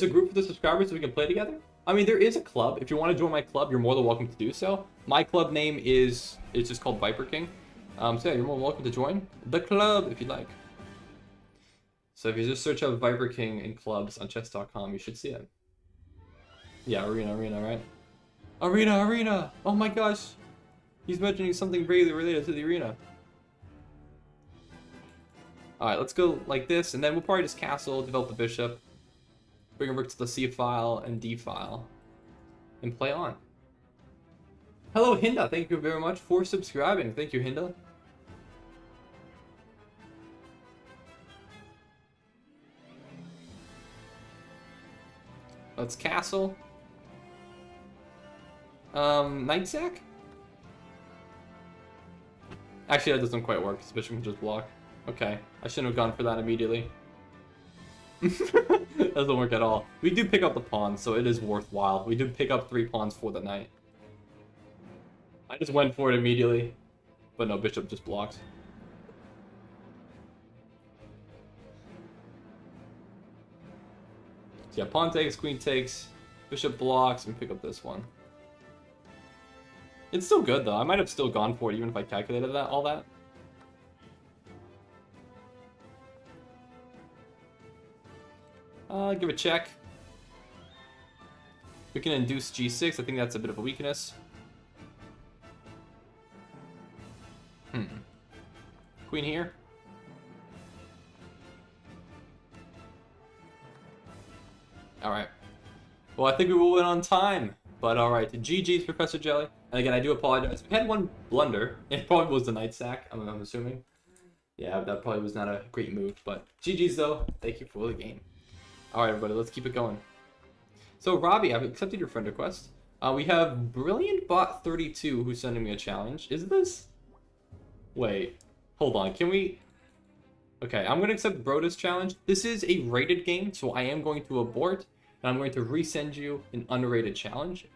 a group of the subscribers so we can play together. I mean, there is a club. If you want to join my club, you're more than welcome to do so. My club name is just called Viper King. So yeah, you're more than welcome to join the club if you'd like. So if you just search up Viper King in clubs on chess.com, you should see it. Yeah, arena, right? Arena! Oh my gosh! He's mentioning something vaguely related to the arena. Alright, let's go like this, and then we'll probably just castle, develop the bishop, bring a rook to the C file and D file, and play on. Hello, Hinda. Thank you very much for subscribing. Thank you, Hinda. Let's castle. Knight sack? Actually, that doesn't quite work. This bishop can just block. Okay, I shouldn't have gone for that immediately. Doesn't work at all. We do pick up the pawns, so it is worthwhile. We did pick up 3 pawns for the knight. I just went for it immediately. But no, bishop just blocks. So yeah, pawn takes, queen takes, bishop blocks, and pick up this one. It's still good though. I might have still gone for it even if I calculated that all that. Give a check. We can induce g6. I think that's a bit of a weakness. Queen here. Alright. Well, I think we will win on time. But alright, GG's Professor Jelly. And again, I do apologize. We had one blunder. It probably was the knight sack, I'm assuming. Yeah, that probably was not a great move. But GG's though. Thank you for the game. Alright, everybody, let's keep it going. So, Ravi, I've accepted your friend request. We have BrilliantBot32 who's sending me a challenge. Is this? Wait. Hold on, can we... Okay, I'm going to accept Broda's challenge. This is a rated game, so I am going to abort. And I'm going to resend you an unrated challenge.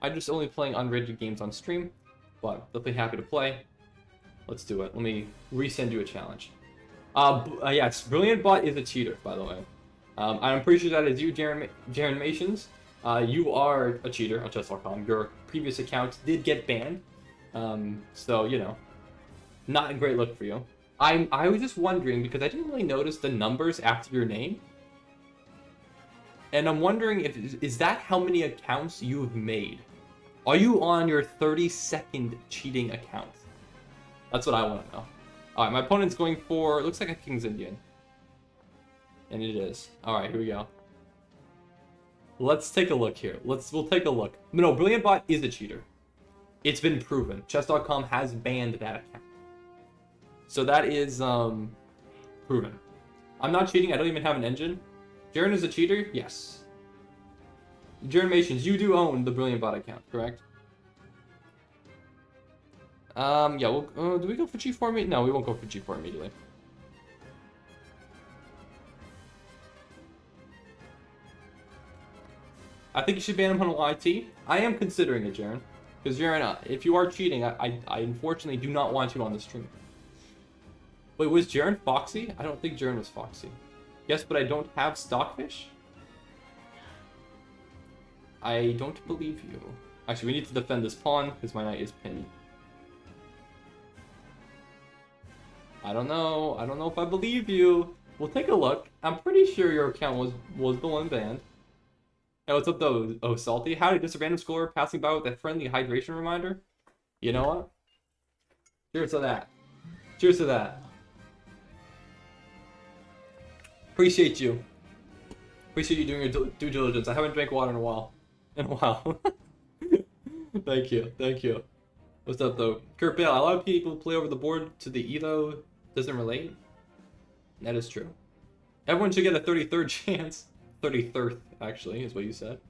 I'm just only playing unrated games on stream, but definitely happy to play. Let's do it. Let me resend you a challenge. Yes, BrilliantBot is a cheater, by the way. I'm pretty sure that is you, Jaren Mations. You are a cheater on chess.com. Your previous account did get banned. So, you know, not a great look for you. I was just wondering, because I didn't really notice the numbers after your name. And I'm wondering, is that how many accounts you've made? Are you on your 32nd cheating account? That's what I want to know. Alright, my opponent's going for, it looks like a King's Indian. And it is. Alright, here we go. Let's take a look here. We'll take a look. No, BrilliantBot is a cheater. It's been proven. Chess.com has banned that account. So that is proven. I'm not cheating. I don't even have an engine. Jaren is a cheater? Yes. Jaren Mations, you do own the BrilliantBot account, correct? Yeah, do we go for G4 immediately? No, we won't go for G4 immediately. I think you should ban him on YT. I am considering it, Jaren. Because Jaren, if you are cheating, I unfortunately do not want you on the stream. Wait, was Jaren Foxy? I don't think Jaren was Foxy. Yes, but I don't have Stockfish? I don't believe you. Actually, we need to defend this pawn, because my knight is pinned. I don't know. I don't know if I believe you. We'll take a look. I'm pretty sure your account was the one banned. Hey, what's up, though? Oh, Salty. Howdy, just a random score passing by with a friendly hydration reminder. You know what? Cheers to that. Cheers to that. Appreciate you. Appreciate you doing your due diligence. I haven't drank water in a while. Thank you. Thank you. What's up, though? Kurt Bale, a lot of people play over the board to the Elo. Doesn't relate. That is true. Everyone should get a 33rd chance. 33rd, actually, is what you said.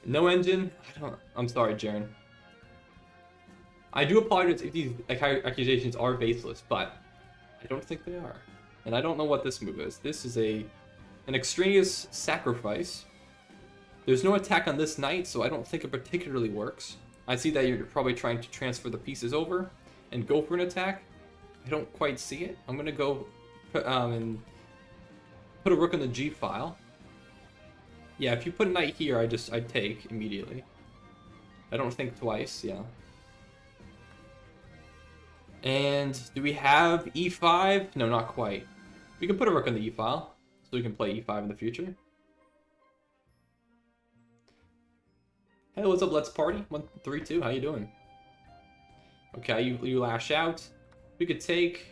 No engine? I'm sorry, Jaren. I do apologize if these accusations are baseless, but I don't think they are. And I don't know what this move is. This is an extraneous sacrifice. There's no attack on this knight, so I don't think it particularly works. I see that you're probably trying to transfer the pieces over and go for an attack. I don't quite see it. I'm going to go and put a rook on the G file. Yeah, if you put a knight here, I'd take immediately. I don't think twice, yeah. And do we have E5? No, not quite. We can put a rook on the E file, so we can play E5 in the future. Hey, what's up, Let's Party? 132, how you doing? Okay, you lash out. We could take...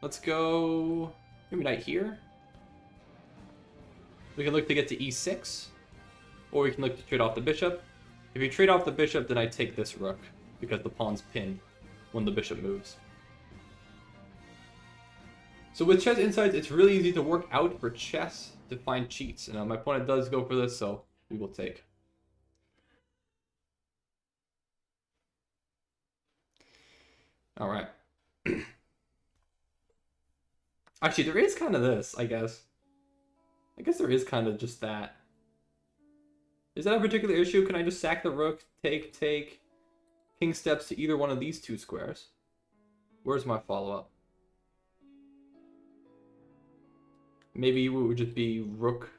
Let's go... Maybe knight here. We can look to get to E6. Or we can look to trade off the bishop. If you trade off the bishop, then I take this rook. Because the pawn's pinned when the bishop moves. So with Chess Insights, it's really easy to work out for chess to find cheats. And my opponent does go for this, so we will take. Alright. Actually, there is kind of this, I guess. I guess there is kind of just that. Is that a particular issue? Can I just sack the rook, take, king steps to either one of these two squares? Where's my follow-up? Maybe it would just be rook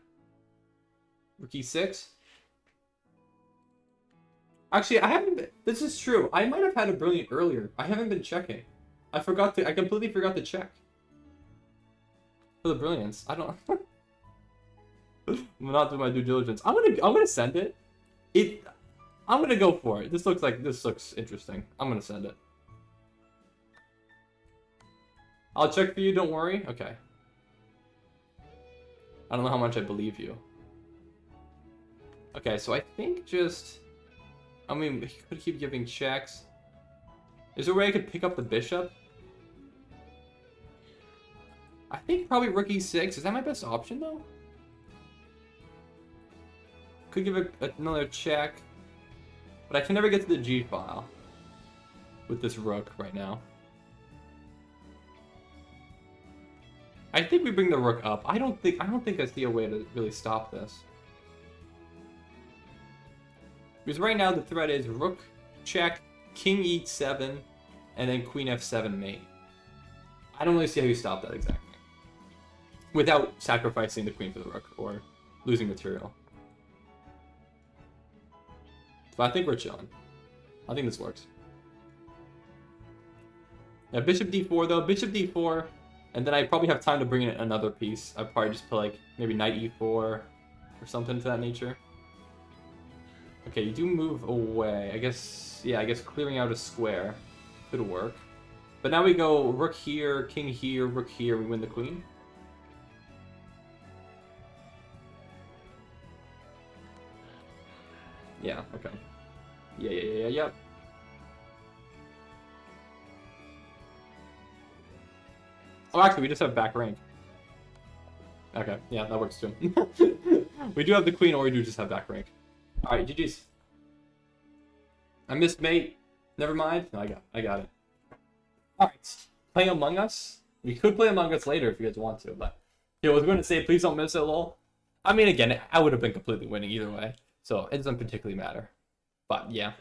e6? Actually, I haven't been, this is true. I might have had a brilliant earlier. I haven't been checking. I completely forgot to check. For the brilliance. I don't I'm not doing my due diligence. I'm gonna send it. I'm gonna go for it. This looks interesting. I'm gonna send it. I'll check for you, don't worry. Okay. I don't know how much I believe you. Okay, so I think just... I mean, he could keep giving checks. Is there a way I could pick up the bishop? I think probably rook e6. Is that my best option, though? Could give another check. But I can never get to the g file with this rook right now. I think we bring the rook up. I don't think I see a way to really stop this. Because right now the threat is rook check, king e7, and then queen f7 mate. I don't really see how you stop that exactly. Without sacrificing the queen for the rook or losing material. But I think we're chilling. I think this works. Yeah, bishop d4 though. Bishop d4, and then I probably have time to bring in another piece. I'd probably just play like maybe knight e4 or something to that nature. Okay, you do move away. I guess, yeah, I guess clearing out a square could work. But now we go rook here, king here, rook here. We win the queen. Yeah, okay. Yeah. Oh, actually, we just have back rank. Okay, yeah, that works too. We do have the queen, or we do just have back rank. Alright, GG's. I missed mate. Never mind. No, I got it. Alright, playing Among Us. We could play Among Us later if you guys want to, but... Yeah, I was going to say, please don't miss it, lol. I mean, again, I would have been completely winning either way, so it doesn't particularly matter. But, yeah.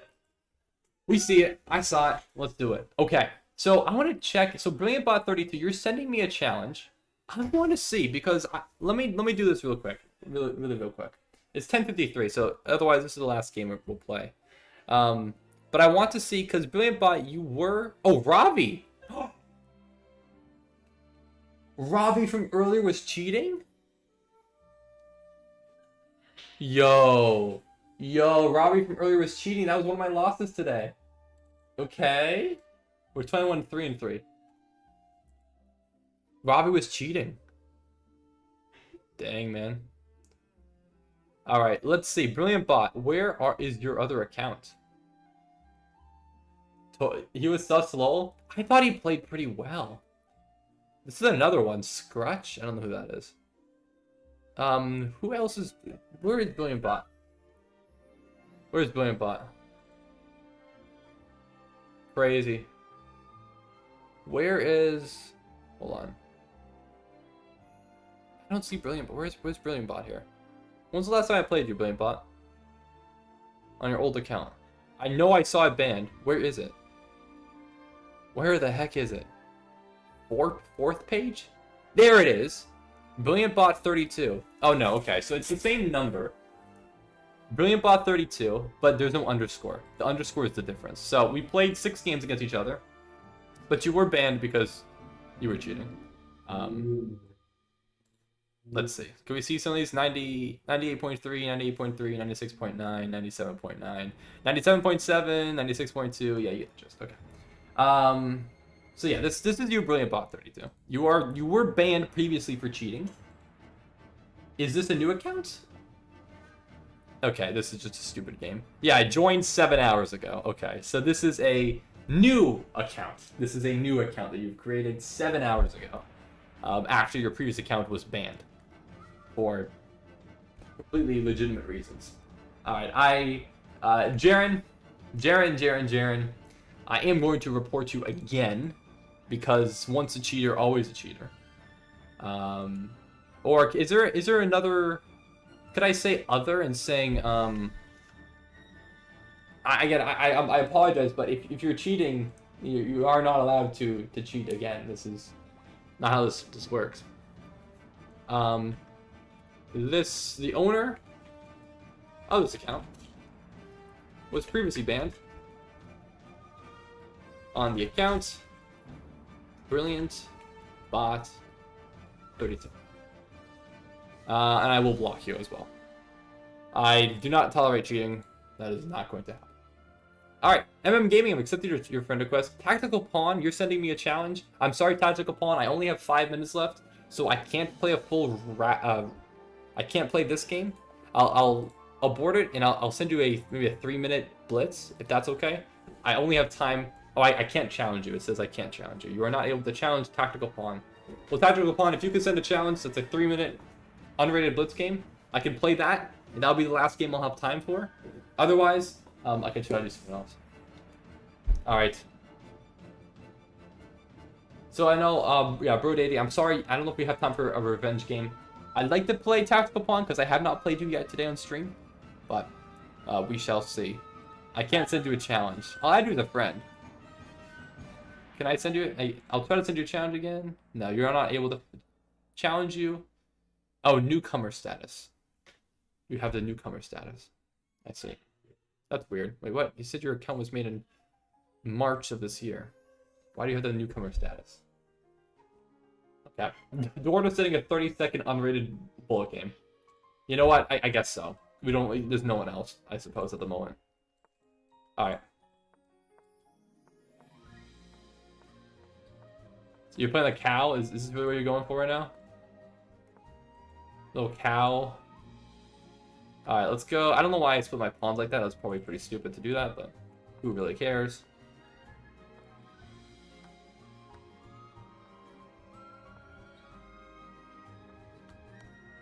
We see it. I saw it. Let's do it. Okay, so I want to check. So, BrilliantBot32, you're sending me a challenge. I want to see, because... Let me do this real quick. Real quick. It's 10:53, so otherwise this is the last game we'll play. But I want to see, because BrilliantBot, you were... Oh, Ravi! Ravi from earlier was cheating? Yo, Ravi from earlier was cheating. That was one of my losses today. Okay. We're 21-3-3. Ravi was cheating. Dang, man. Alright, let's see. BrilliantBot, where is your other account? He was sus lol? I thought he played pretty well. This is another one. Scratch? I don't know who that is. Who else is... Where is BrilliantBot? Where's BrilliantBot? Crazy. Where is... Hold on. I don't see BrilliantBot. Where's BrilliantBot here? When's the last time I played you, BrilliantBot? On your old account. I know I saw it banned. Where is it? Where the heck is it? Fourth page? There it is. BrilliantBot32. Oh no, okay, so it's the same number. BrilliantBot32, but there's no underscore. The underscore is the difference. So we played 6 games against each other, but you were banned because you were cheating. Let's see. Can we see some of these? 90, 98.3, 98.3, 96.9, 97.9, 97.7, 96.2. Yeah, you just okay. So yeah, this is you, BrilliantBot32. You were banned previously for cheating. Is this a new account? Okay, this is just a stupid game. Yeah, I joined 7 hours ago. Okay, so this is a new account. This is a new account that you've created 7 hours ago. After your previous account was banned. For completely legitimate reasons. Alright, Jaren, I am going to report you again, because once a cheater, always a cheater. Or is there another? Could I say other and saying I apologize, but if you're cheating, you are not allowed to cheat again. This is not how this works. The owner of this account was previously banned on the account. Brilliant bot 32. And I will block you as well. I do not tolerate cheating. That is not going to happen. Alright, Gaming, I've accepted your friend request. Tactical Pawn, you're sending me a challenge. I'm sorry, Tactical Pawn, I only have 5 minutes left, so I can't play a full I can't play this game. I'll abort it and I'll send you maybe a 3-minute blitz, if that's okay. I only have time. Oh, I can't challenge you. It says I can't challenge you. You are not able to challenge Tactical Pawn. Well, Tactical Pawn, if you can send a challenge that's a 3-minute unrated blitz game, I can play that, and that'll be the last game I'll have time for. Otherwise, I can challenge something else. Alright. So I know, yeah, Bro80, I'm sorry, I don't know if we have time for a revenge game. I'd like to play Tactical Pawn, because I have not played you yet today on stream, but we shall see. I can't send you a challenge. I'll add you as a friend. Can I send you? I'll try to send you a challenge again. No, you're not able to challenge you. Oh, newcomer status. You have the newcomer status. I see. That's weird. Wait, what? You said your account was made in March of this year. Why do you have the newcomer status? Okay. Dordo's setting a 30-second unrated bullet game. You know what? I guess so. We don't. There's no one else, I suppose, at the moment. All right. So you're playing the cow? Is this really what you're going for right now? Little cow. Alright, let's go. I don't know why I split my pawns like that. That was probably pretty stupid to do that, but who really cares?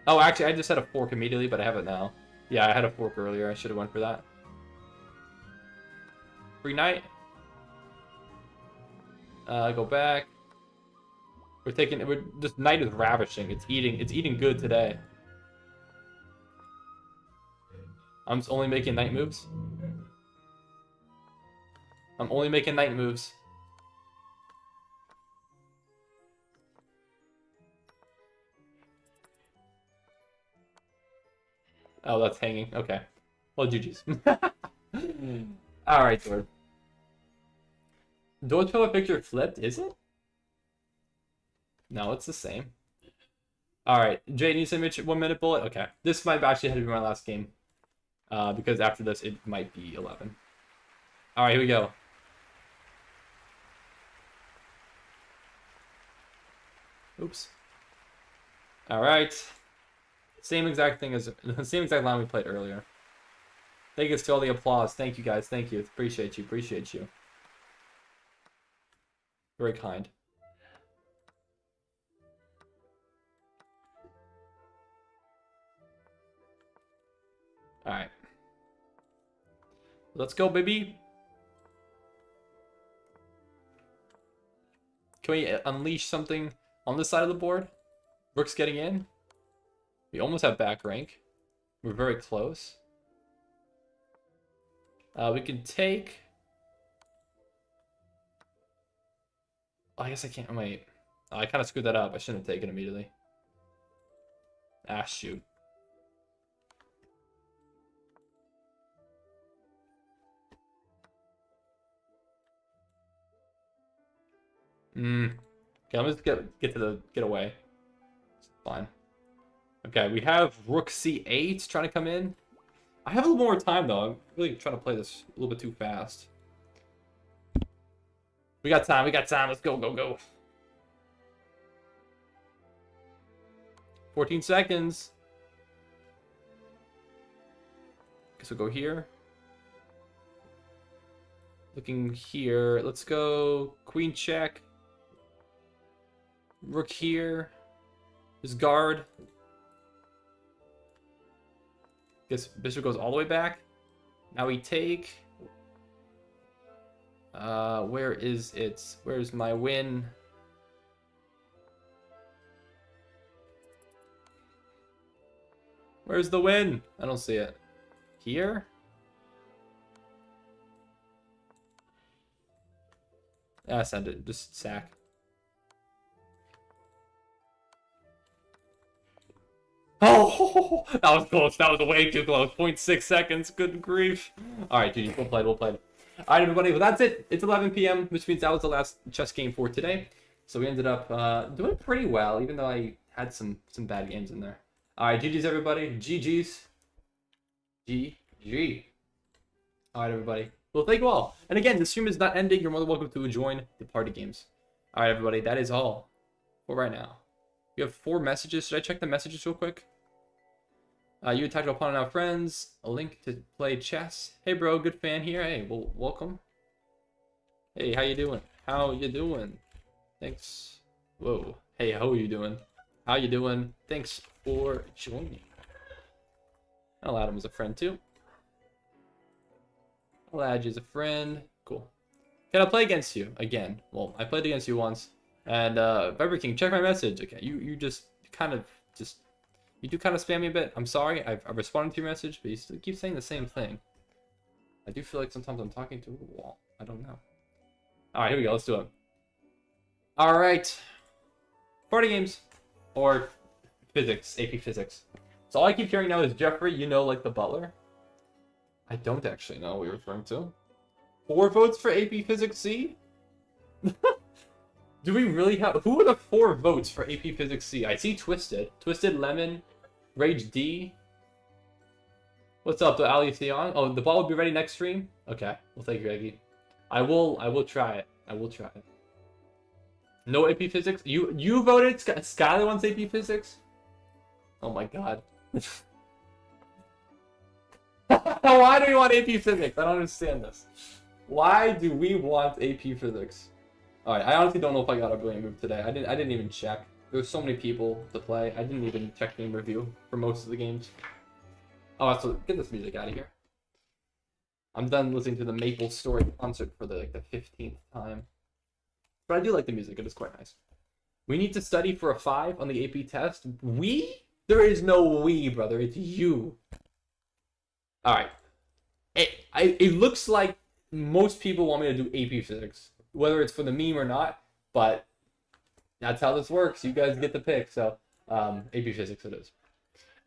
Oh, actually, I just had a fork immediately, but I have it now. Yeah, I had a fork earlier. I should have went for that. Free knight. Go back. This knight is ravishing. It's eating good today. I'm just only making knight moves. I'm only making knight moves. Oh, that's hanging. Okay. Well, GG's. Alright, Dord. Dord's profile picture flipped, is it? No, it's the same. Alright, Jayden, you send me a 1-minute bullet? Okay. This might actually have to be my last game. Because after this, it might be 11. Alright, here we go. Oops. Alright. Same exact thing as the same exact line we played earlier. Thank you for all the applause. Thank you guys. Thank you. Appreciate you. Appreciate you. Very kind. Alright. Let's go, baby. Can we unleash something on this side of the board? Rook's getting in. We almost have back rank. We're very close. We can take... Oh, I guess I can't... Wait. Oh, I kind of screwed that up. I shouldn't have taken immediately. Ah, shoot. Okay, let me just get away. It's fine. Okay, we have Rook C8 trying to come in. I have a little more time though. I'm really trying to play this a little bit too fast. We got time. We got time. Let's go, go, go. 14 seconds. Guess we'll go here. Looking here. Let's go queen check. Rook here. His guard. Guess bishop goes all the way back. Now we take. Where is it? Where's my win? Where's the win? I don't see it. Here? Yeah, send it. Just sack. Oh, that was close. That was way too close. 0.6 seconds. Good grief. All right, GG. We'll play. We'll play. All right, everybody. Well, that's it. It's 11 p.m., which means that was the last chess game for today. So we ended up doing pretty well, even though I had some bad games in there. All right, GG's, everybody. GG's. GG. All right, everybody. Well, thank you all. And again, the stream is not ending. You're more than welcome to join the party games. All right, everybody. That is all for right now. You have 4 messages. Should I check the messages real quick? You attacked upon our friends. A link to play chess. Hey, bro. Good fan here. Hey, well, welcome. Hey, how you doing? How you doing? Thanks. Whoa. Hey, how are you doing? How you doing? Thanks for joining. I'll add him as a friend, too. I'll add you as a friend. Cool. Can I play against you again? Well, I played against you once. And Viber King, check my message. Okay, you do kind of spam me a bit. I'm sorry. I've responded to your message, but you still keep saying the same thing. I do feel like sometimes I'm talking to a wall. I don't know. All right, here we go. Let's do it. All right. Party games or physics, AP physics. So all I keep hearing now is Jeffrey, you know, like the butler. I don't actually know what you're referring to. 4 votes for AP Physics C? Do we really have... Who are the 4 votes for AP Physics C? I see Twisted. Twisted, Lemon, Rage D. What's up, the Ali Theon? Oh, the ball will be ready next stream? Okay. Well, thank you, Eggy. I will try it. I will try it. No AP Physics? You voted? Skylar wants AP Physics? Oh my god. Why do we want AP Physics? I don't understand this. Why do we want AP Physics? Alright, I honestly don't know if I got a brilliant move today. I didn't even check. There's so many people to play. I didn't even check game review for most of the games. Oh, so get this music out of here. I'm done listening to the Maple Story concert for the 15th time. But I do like the music. It is quite nice. We need to study for a 5 on the AP test. We? There is no we, brother. It's you. Alright. It looks like most people want me to do AP Physics. Whether it's for the meme or not. But that's how this works. You guys get the pick. So, AP Physics it is.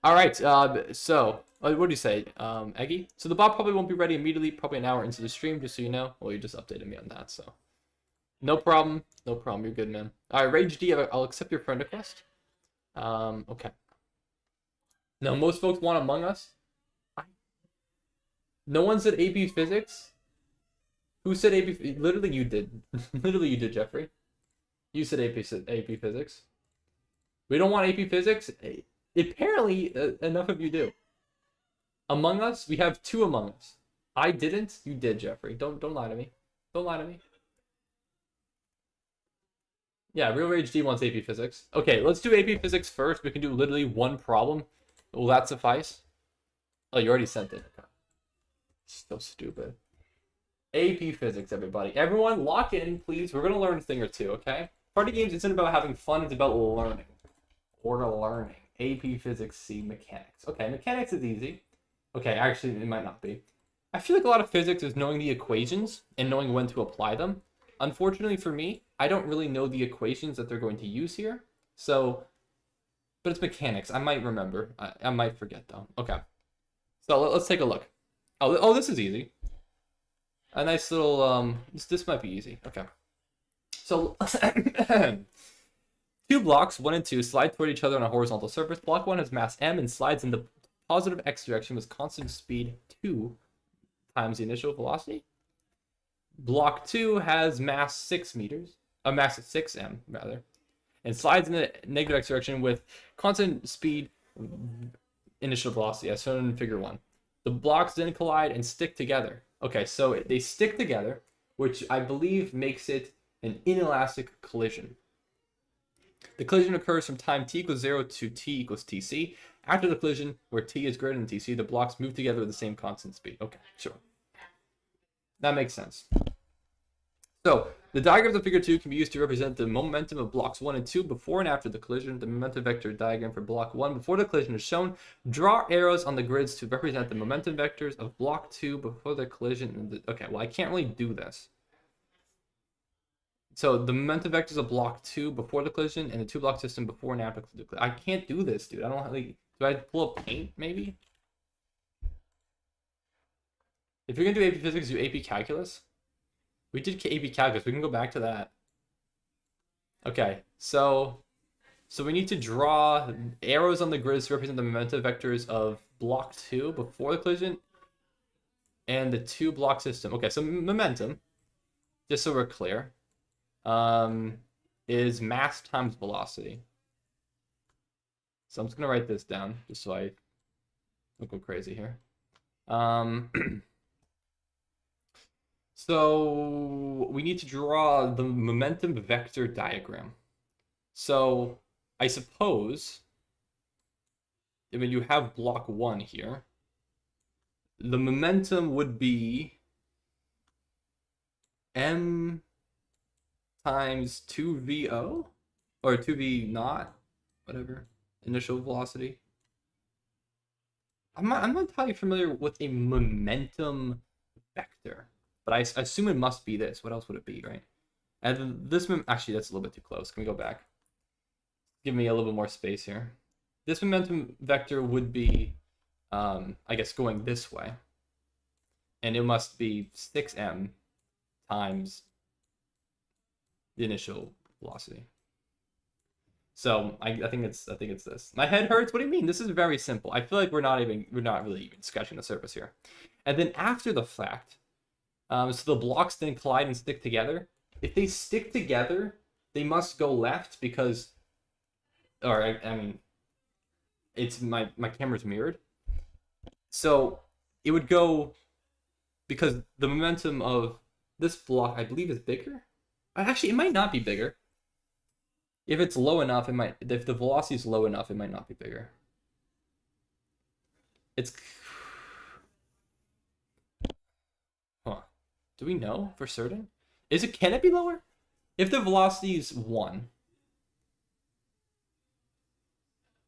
Alright, so, what do you say, Eggy? So the bot probably won't be ready immediately, probably an hour into the stream, just so you know. Well, you just updated me on that, so. No problem, you're good, man. Alright, Rage D, I'll accept your friend request. Okay. Now, most folks want Among Us. No one said AP Physics? Who said AP? Literally you did. Literally you did, Jeffrey. You said AP Physics. We don't want AP Physics? Apparently, enough of you do. Among Us? We have 2 Among Us. I didn't. You did, Jeffrey. Don't lie to me. Don't lie to me. Yeah, Real Rage D wants AP Physics. Okay, let's do AP Physics first. We can do literally 1 problem. Will that suffice? Oh, you already sent it. Okay. So stupid. AP Physics, everybody. Everyone, lock in, please. We're going to learn a thing or two, okay? Party games isn't about having fun. It's about learning. Or learning. AP Physics C Mechanics. Okay, Mechanics is easy. Okay, actually, it might not be. I feel like a lot of physics is knowing the equations and knowing when to apply them. Unfortunately for me, I don't really know the equations that they're going to use here. So, but it's mechanics. I might remember. I might forget, though. Okay. So, let's take a look. Oh, this is easy. A nice little, this might be easy. Okay. So, 2 blocks, 1 and 2, slide toward each other on a horizontal surface. Block 1 has mass m and slides in the positive x direction with constant speed 2 times the initial velocity. Block 2 has mass 6 meters, a mass 6m rather, and slides in the negative x direction with constant speed initial velocity, as shown in figure 1. The blocks then collide and stick together. Okay, so they stick together, which I believe makes it an inelastic collision. The collision occurs from time t equals 0 to t equals tc. After the collision, where t is greater than tc, the blocks move together with the same constant speed. Okay, sure. That makes sense. So, The diagrams of figure 2 can be used to represent the momentum of blocks 1 and 2 before and after the collision. The momentum vector diagram for block 1 before the collision is shown. Draw arrows on the grids to represent the momentum vectors of block 2 before the collision. Okay, well, I can't really do this. So the momentum vectors of block 2 before the collision and the 2-block system before and after the collision. I can't do this, dude. I don't really... Do I pull up paint, maybe? If you're going to do AP Physics, do AP Calculus. We did AP Calculus. We can go back to that. Okay, so we need to draw arrows on the grids to represent the momentum vectors of block 2 before the collision and the 2-block system. Okay, so momentum, just so we're clear, is mass times velocity. So I'm just going to write this down just so I don't go crazy here. So we need to draw the momentum vector diagram. So I suppose, I mean, you have block 1 here. The momentum would be m times 2VO, or 2V naught, whatever, initial velocity. I'm not entirely familiar with a momentum vector, but I assume it must be this. What else would it be, right? And this, actually, that's a little bit too close. Can we go back? Give me a little bit more space here. This momentum vector would be, I guess, going this way. And it must be 6m times the initial velocity. So I think it's this. My head hurts. What do you mean? This is very simple. I feel like we're not really even scratching the surface here. And then after the fact, so the blocks then collide and stick together. If they stick together, they must go left because, or I mean, it's my camera's mirrored. So it would go, because the momentum of this block, I believe, is bigger. Actually, it might not be bigger. If it's low enough, it might. If the velocity is low enough, it might not be bigger. It's. Huh. Do we know for certain? Can it be lower? If the velocity is 1.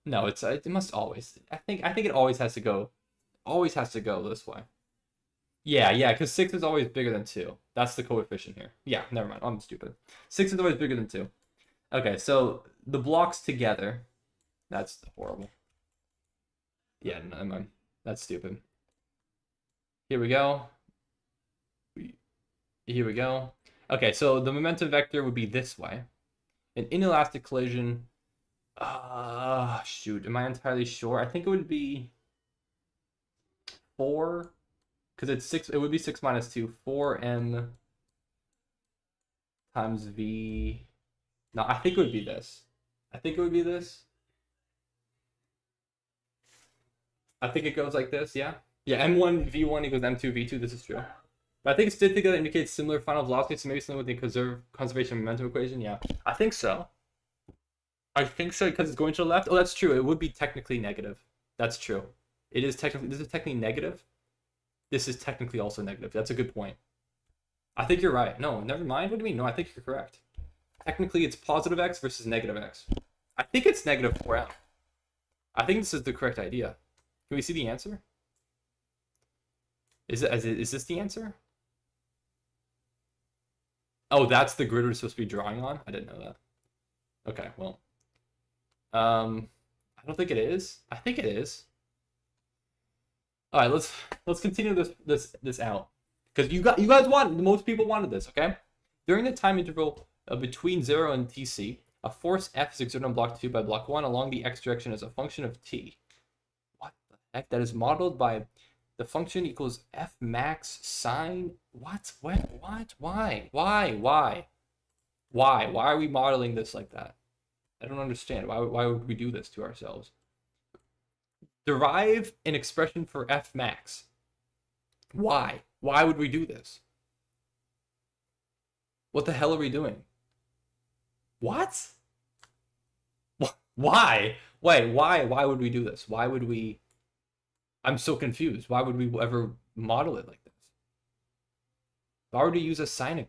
No, it must always. I think it always has to go. Always has to go this way. Yeah, because 6 is always bigger than 2. That's the coefficient here. Yeah, never mind. I'm stupid. 6 is always bigger than 2. Okay, so the blocks together. That's horrible. Yeah, never mind. That's stupid. Here we go. Here we go. Okay, so the momentum vector would be this way. An inelastic collision. Shoot. Am I entirely sure? I think it would be 4. Because it's 6. It would be 6 minus 2. 4m times v. No, I think it would be this. I think it would be this. I think it goes like this, yeah? Yeah, m1 v1 equals m2 v2. This is true. But I think stick together indicates similar final velocity, so maybe something with the conservation momentum equation. Yeah, I think so. I think so because it's going to the left. Oh, that's true. It would be technically negative. That's true. It is technically. This is technically negative. This is technically also negative. That's a good point. I think you're right. No, never mind. What do you mean? No, I think you're correct. Technically, it's positive x versus negative x. I think it's negative 4m. I think this is the correct idea. Can we see the answer? Is this the answer? Oh, that's the grid we're supposed to be drawing on? I didn't know that. Okay, well. I don't think it is. I think it is. All right, let's continue this out. Because you guys most people wanted this, okay? During the time interval between 0 and tc, a force F is exerted on block 2 by block 1 along the x direction as a function of t. What the heck? That is modeled by the function equals F max sine. What? When? What? Why? Why are we modeling this like that? I don't understand. Why would we do this to ourselves? Derive an expression for F max. Why? Why would we do this? What the hell are we doing? What? Why? Wait, why would we do this? Why would we... I'm so confused. Why would we ever model it like this? Why would we use a sine?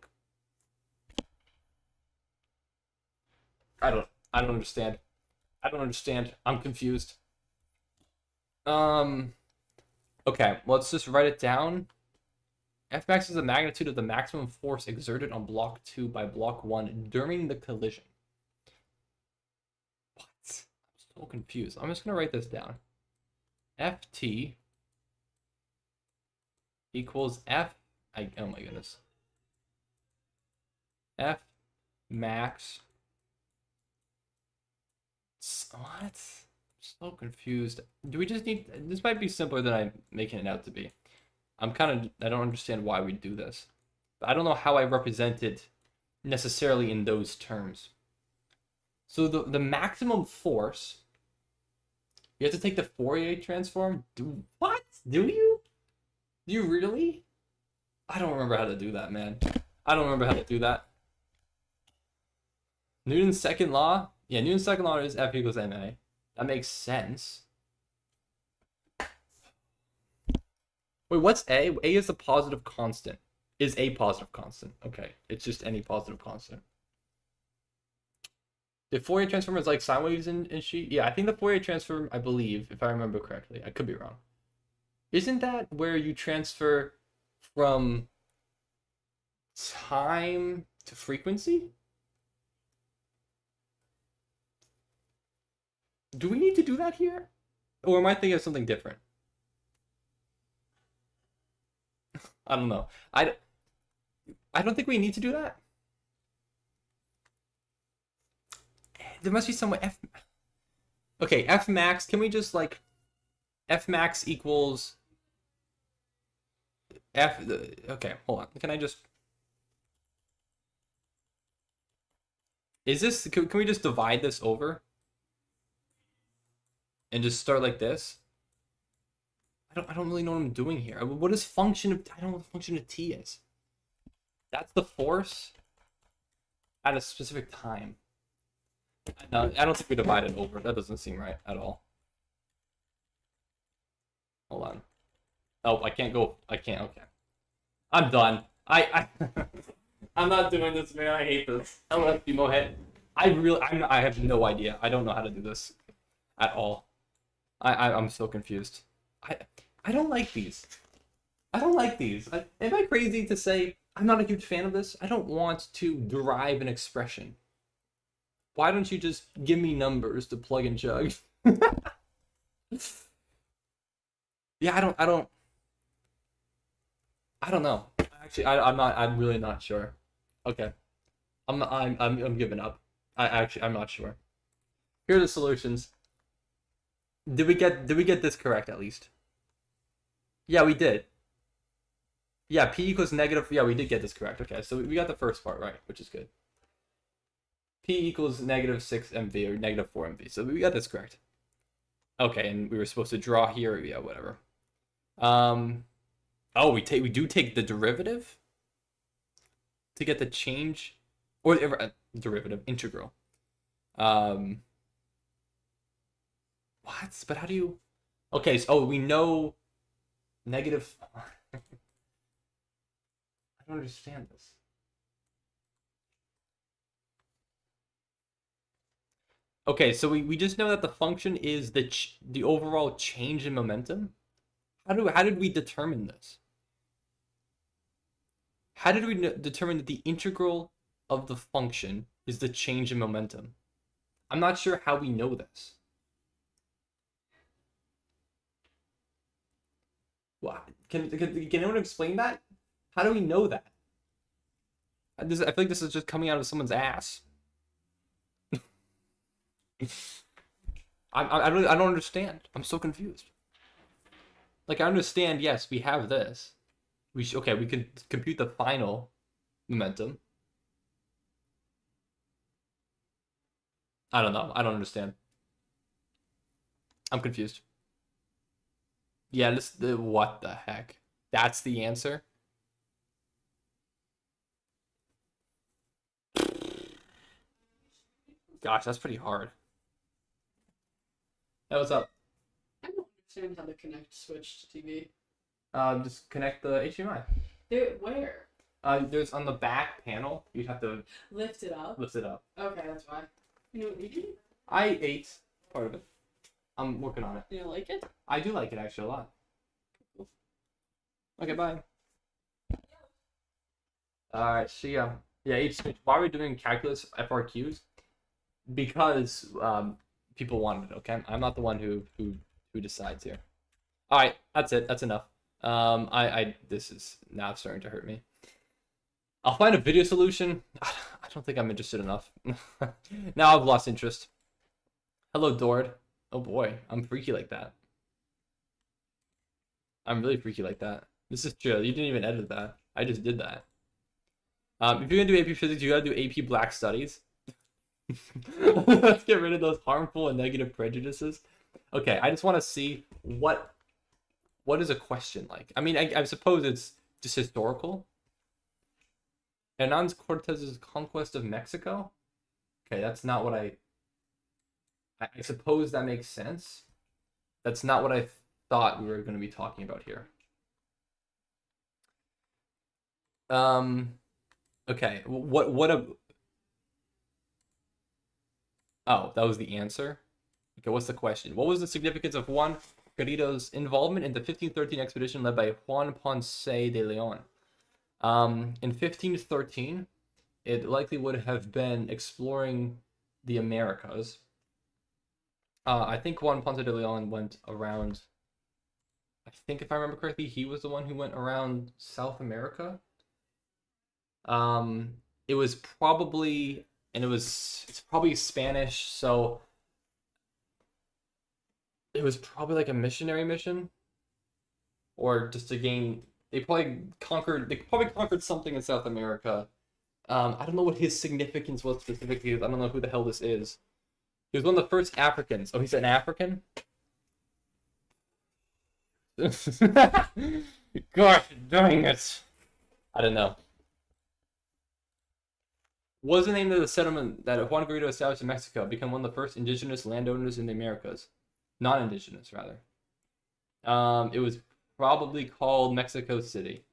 I don't understand. I don't understand. I'm confused. Okay, let's just write it down. F max is the magnitude of the maximum force exerted on block 2 by block 1 during the collision. What? I'm so confused. I'm just gonna write this down. Ft equals oh my goodness. F max. What? So confused. Do we just need... This might be simpler than I'm making it out to be. I don't understand why we do this. But I don't know how I represent it necessarily in those terms. So the maximum force... You have to take the Fourier transform? What? Do you? Do you really? I don't remember how to do that, man. I don't remember how to do that. Newton's second law? Yeah, Newton's second law is F equals ma. That makes sense. Wait, what's A? A is a positive constant. Is a positive constant. Okay, it's just any positive constant. The Fourier transform is like sine waves in sheet? Yeah, I think the Fourier transform, I believe, if I remember correctly. I could be wrong. Isn't that where you transfer from time to frequency? Do we need to do that here? Or am I thinking of something different? I don't know. I don't think we need to do that. There must be some way. Okay, F max. Can we just like F max equals okay, hold on. Can I just... Is this... Can we just divide this over? And just start like this? I don't really know what I'm doing here. What is function of... I don't know what the function of t is. That's the force at a specific time. No, I don't think we divide it over. That doesn't seem right at all. Hold on. Oh, I can't go. I can't. Okay. I'm done. I'm not doing this, man. I hate this. LFP Mohead. I have no idea. I don't know how to do this at all. I'm so confused. I don't like these. I don't like these. Am I crazy to say I'm not a huge fan of this? I don't want to derive an expression. Why don't you just give me numbers to plug and chug? Yeah, I don't know. Actually, I'm really not sure. Okay. I'm giving up. I'm not sure. Here are the solutions. Did we get this correct at least? Yeah, we did. Yeah, P equals negative. Yeah, we did get this correct. Okay, so we got the first part right, which is good. P equals negative 6 MV or negative 4 MV. So we got this correct. Okay, and we were supposed to draw here. Yeah, whatever. Oh, we do take the derivative to get the change, or derivative integral. What? But how do you? Okay, so we know negative. I don't understand this. Okay, so we just know that the function is the overall change in momentum. How did we determine this? How did we determine that the integral of the function is the change in momentum? I'm not sure how we know this. What? Can anyone explain that? How do we know that? I feel like this is just coming out of someone's ass. I don't understand. I'm so confused. Like, I understand, yes, we have this. We can compute the final momentum. I don't know. I don't understand. I'm confused. Yeah, what the heck? That's the answer? Gosh, that's pretty hard. Hey, what's up? I don't understand how to connect switch to TV. Just connect the HDMI. Where? There's on the back panel. You'd have to lift it up. lift it up. Okay, that's why. You know what we did? I ate part of it. I'm working on it. You don't like it? I do like it actually a lot. Okay, bye. Alright, so yeah, why are we doing calculus FRQs? Because people wanted it. Okay, I'm not the one who decides here. All right, that's it. That's enough. This is now starting to hurt me. I'll find a video solution. I don't think I'm interested enough. Now I've lost interest. Hello, Dord. Oh boy, I'm freaky like that. I'm really freaky like that. This is true. You didn't even edit that. I just did that. If you're gonna do AP Physics, you gotta do AP Black Studies. Let's get rid of those harmful and negative prejudices. Okay, I just want to see what is a question like. I mean, I suppose it's just historical. Hernan Cortez's conquest of Mexico. Okay, that's not what I suppose that makes sense. That's not what I thought we were going to be talking about here. Okay, oh, that was the answer? Okay, what's the question? What was the significance of Juan Garrido's involvement in the 1513 expedition led by Juan Ponce de Leon? In 1513, it likely would have been exploring the Americas. I think Juan Ponce de Leon went around, I think if I remember correctly, he was the one who went around South America. It was probably, and it's probably Spanish, so it was probably like a missionary mission, or just to gain. They probably conquered something in South America. I don't know what his significance was specifically. I don't know who the hell this is. He was one of the first Africans. Oh, he's an African? Gosh, dang it. I don't know. What was the name of the settlement that Juan Garrido established in Mexico, become one of the first indigenous landowners in the Americas? Non-indigenous, rather. It was probably called Mexico City.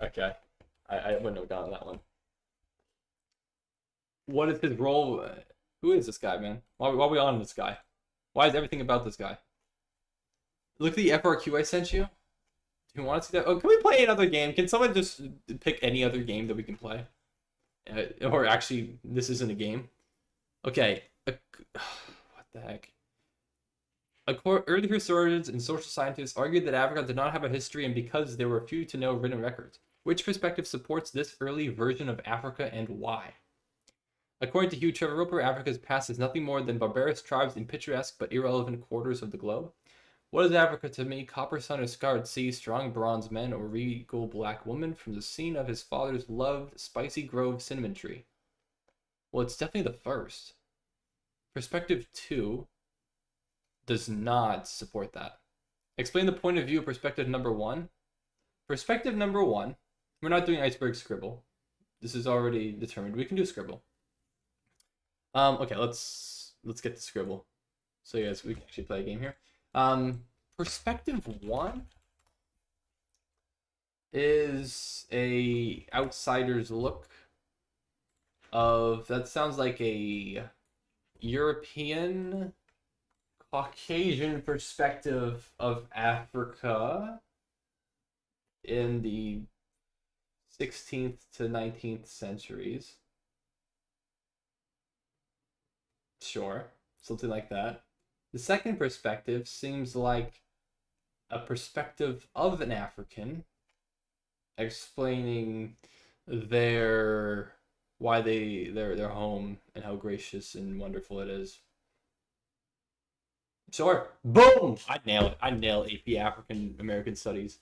Okay. I wouldn't have gotten that one. What is his role? Who is this guy, man? Why are we on this guy? Why is everything about this guy? Look at the FRQ I sent you. Do you want to see that? Oh, can we play another game? Can someone just pick any other game that we can play? Or actually, this isn't a game. Okay. What the heck? Early historians and social scientists argued that Africa did not have a history, and because there were few to no written records. Which perspective supports this early version of Africa, and why? According to Hugh Trevor Roper, Africa's past is nothing more than barbarous tribes in picturesque but irrelevant quarters of the globe. What is Africa to me? Copper sun or scarred sea, strong bronze men, or regal black woman from the scene of his father's loved spicy grove cinnamon tree? Well, it's definitely the first. Perspective 2 does not support that. Explain the point of view of perspective number 1. Perspective number 1, we're not doing iceberg scribble. This is already determined. We can do scribble. Okay, let's get to scribble. So yes, we can actually play a game here. Perspective 1 is a outsider's look of, that sounds like a European Caucasian perspective of Africa in the 16th to 19th centuries. Sure, something like that. The second perspective seems like a perspective of an African explaining their home and how gracious and wonderful it is. Sure. Boom! I'd nail it. I'd nail AP African American Studies.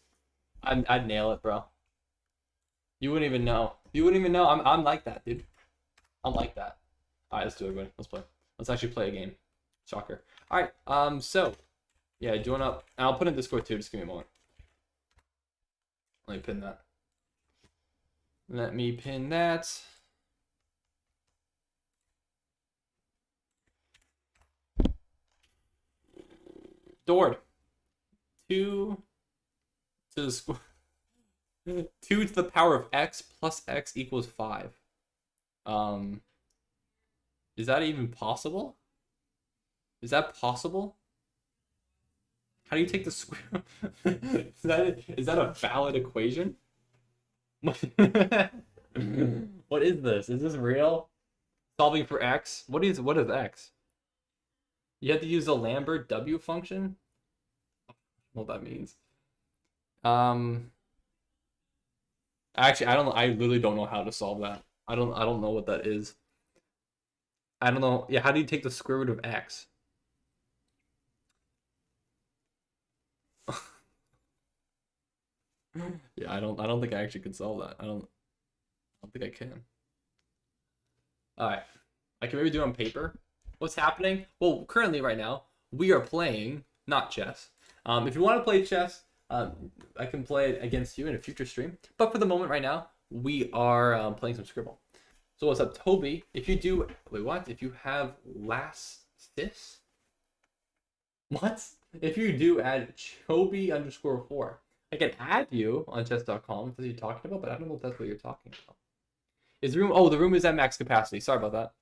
I'd nail it, bro. You wouldn't even know. You wouldn't even know. I'm like that, dude. I'm like that. Alright, let's do it, everybody. Let's play. Let's actually play a game. Shocker. Alright, so yeah, join up. And I'll put in Discord too, just give me a moment. Let me pin that. Let me pin that. Dord. 2 to the square. 2 to the power of x plus x equals 5. Is that even possible? Is that possible? How do you take the square? Is that a valid equation? What is this? Is this real? Solving for x? What is x? You have to use the Lambert W function? What that means. Actually, I literally don't know how to solve that. I don't know what that is. I don't know. Yeah, how do you take the square root of x? Yeah, I don't think I actually can solve that. I don't think I can. Alright. I can maybe do it on paper. What's happening? Well, currently right now, we are playing not chess. If you want to play chess, I can play it against you in a future stream. But for the moment right now, we are playing some Scribble. So what's up, Toby? If you do, wait, what? If you have last sis? What? If you do add Chobi_4, I can add you on chess.com. That's what you're talking about, but I don't know if that's what you're talking about. Is the room? Oh, the room is at max capacity. Sorry about that.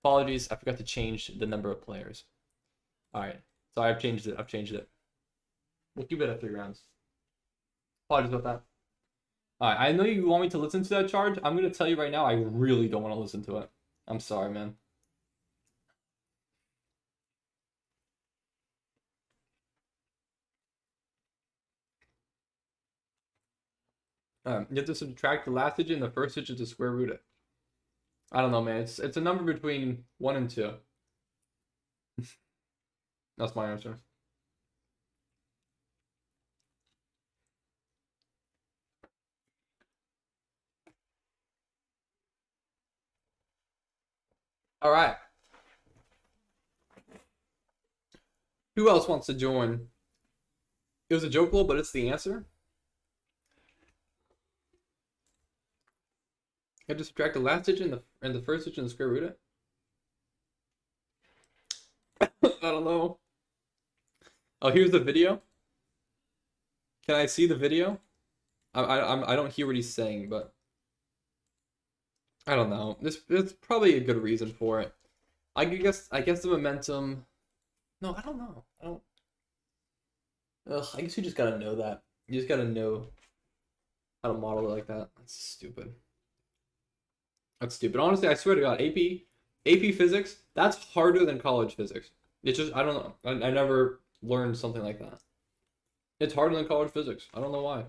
Apologies, I forgot to change the number of players. All right, so I've changed it. We'll keep it at 3 rounds. Apologies about that. All right, I know you want me to listen to that charge. I'm gonna tell you right now, I really don't want to listen to it. I'm sorry, man. You have to subtract the last digit and the first digit to square root it. I don't know, man. It's a number between 1 and 2. That's my answer. All right. Who else wants to join? It was a joke roll, but it's the answer. You have to subtract the last digit and the first digit and square root it. I don't know. Oh, here's the video. Can I see the video? I don't hear what he's saying, but I don't know. There's probably a good reason for it. I guess the momentum. No, I don't know. I guess you just gotta know that. You just gotta know how to model it like that. That's stupid. Honestly, I swear to God, AP physics, that's harder than college physics. It's just, I don't know. I never learned something like that. It's harder than college physics. I don't know why.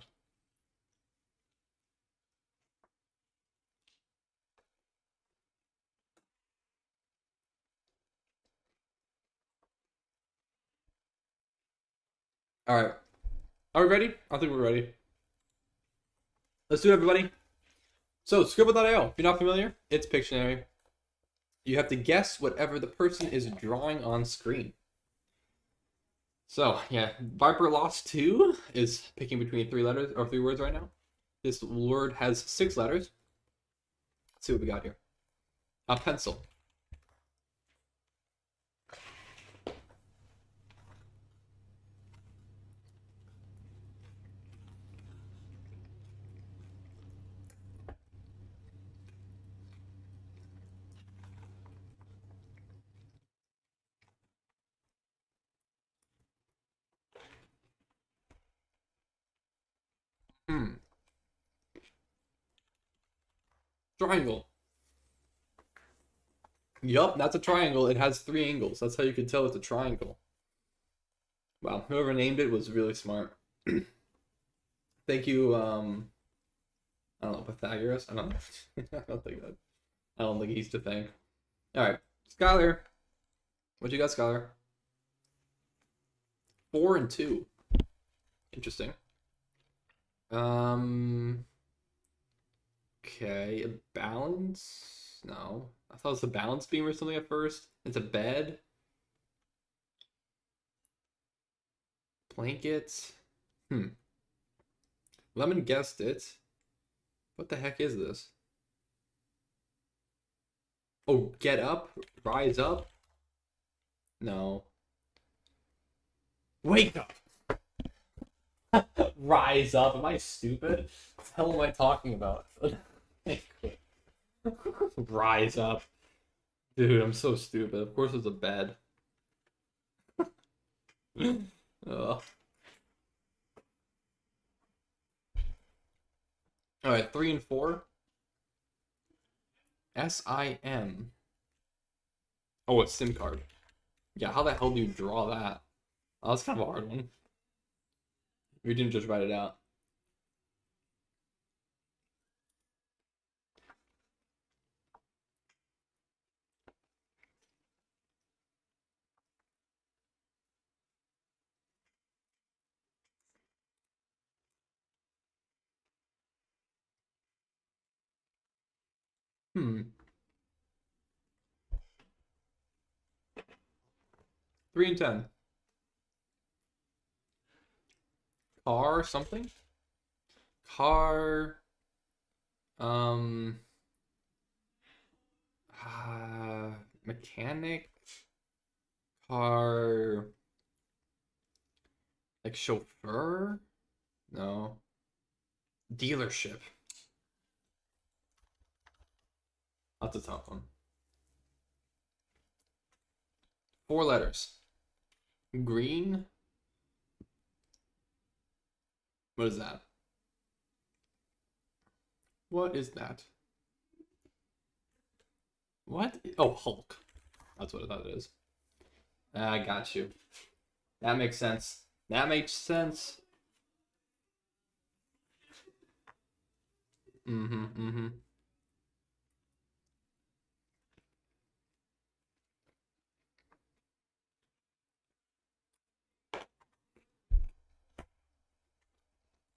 All right. Are we ready? I think we're ready. Let's do it, everybody. So, Scribble.io, if you're not familiar, it's Pictionary. You have to guess whatever the person is drawing on screen. So, yeah, Viper Lost 2 is picking between 3 letters, or 3 words right now. This word has 6 letters. Let's see what we got here. A pencil. Triangle. Yup, that's a triangle. It has 3 angles. That's how you can tell it's a triangle. Wow, whoever named it was really smart. Thank you, I don't know, Pythagoras? I don't know. I don't think he's to thank. Alright, Skylar. What you got, Skylar? 4 and 2. Interesting. Okay, a balance? No. I thought it was a balance beam or something at first. It's a bed. Blanket. Lemon guessed it. What the heck is this? Oh, get up? Rise up? No. Wake up! Rise up? Am I stupid? What the hell am I talking about? Rise up. Dude, I'm so stupid. Of course it's a bed. Ugh. All right, 3 and 4. SIM. Oh, it's SIM card. Yeah, how the hell do you draw that? Oh, that's kind of a hard one. We didn't just write it out. Hmm. 3 and 10. Car something? Car. Um. Mechanic. Car. Like chauffeur? No. Dealership. That's a tough one. 4 letters. Green. What is that? What is that? What? Oh, Hulk. That's what I thought it is. I got you. That makes sense. That makes sense. Mm-hmm, mm-hmm.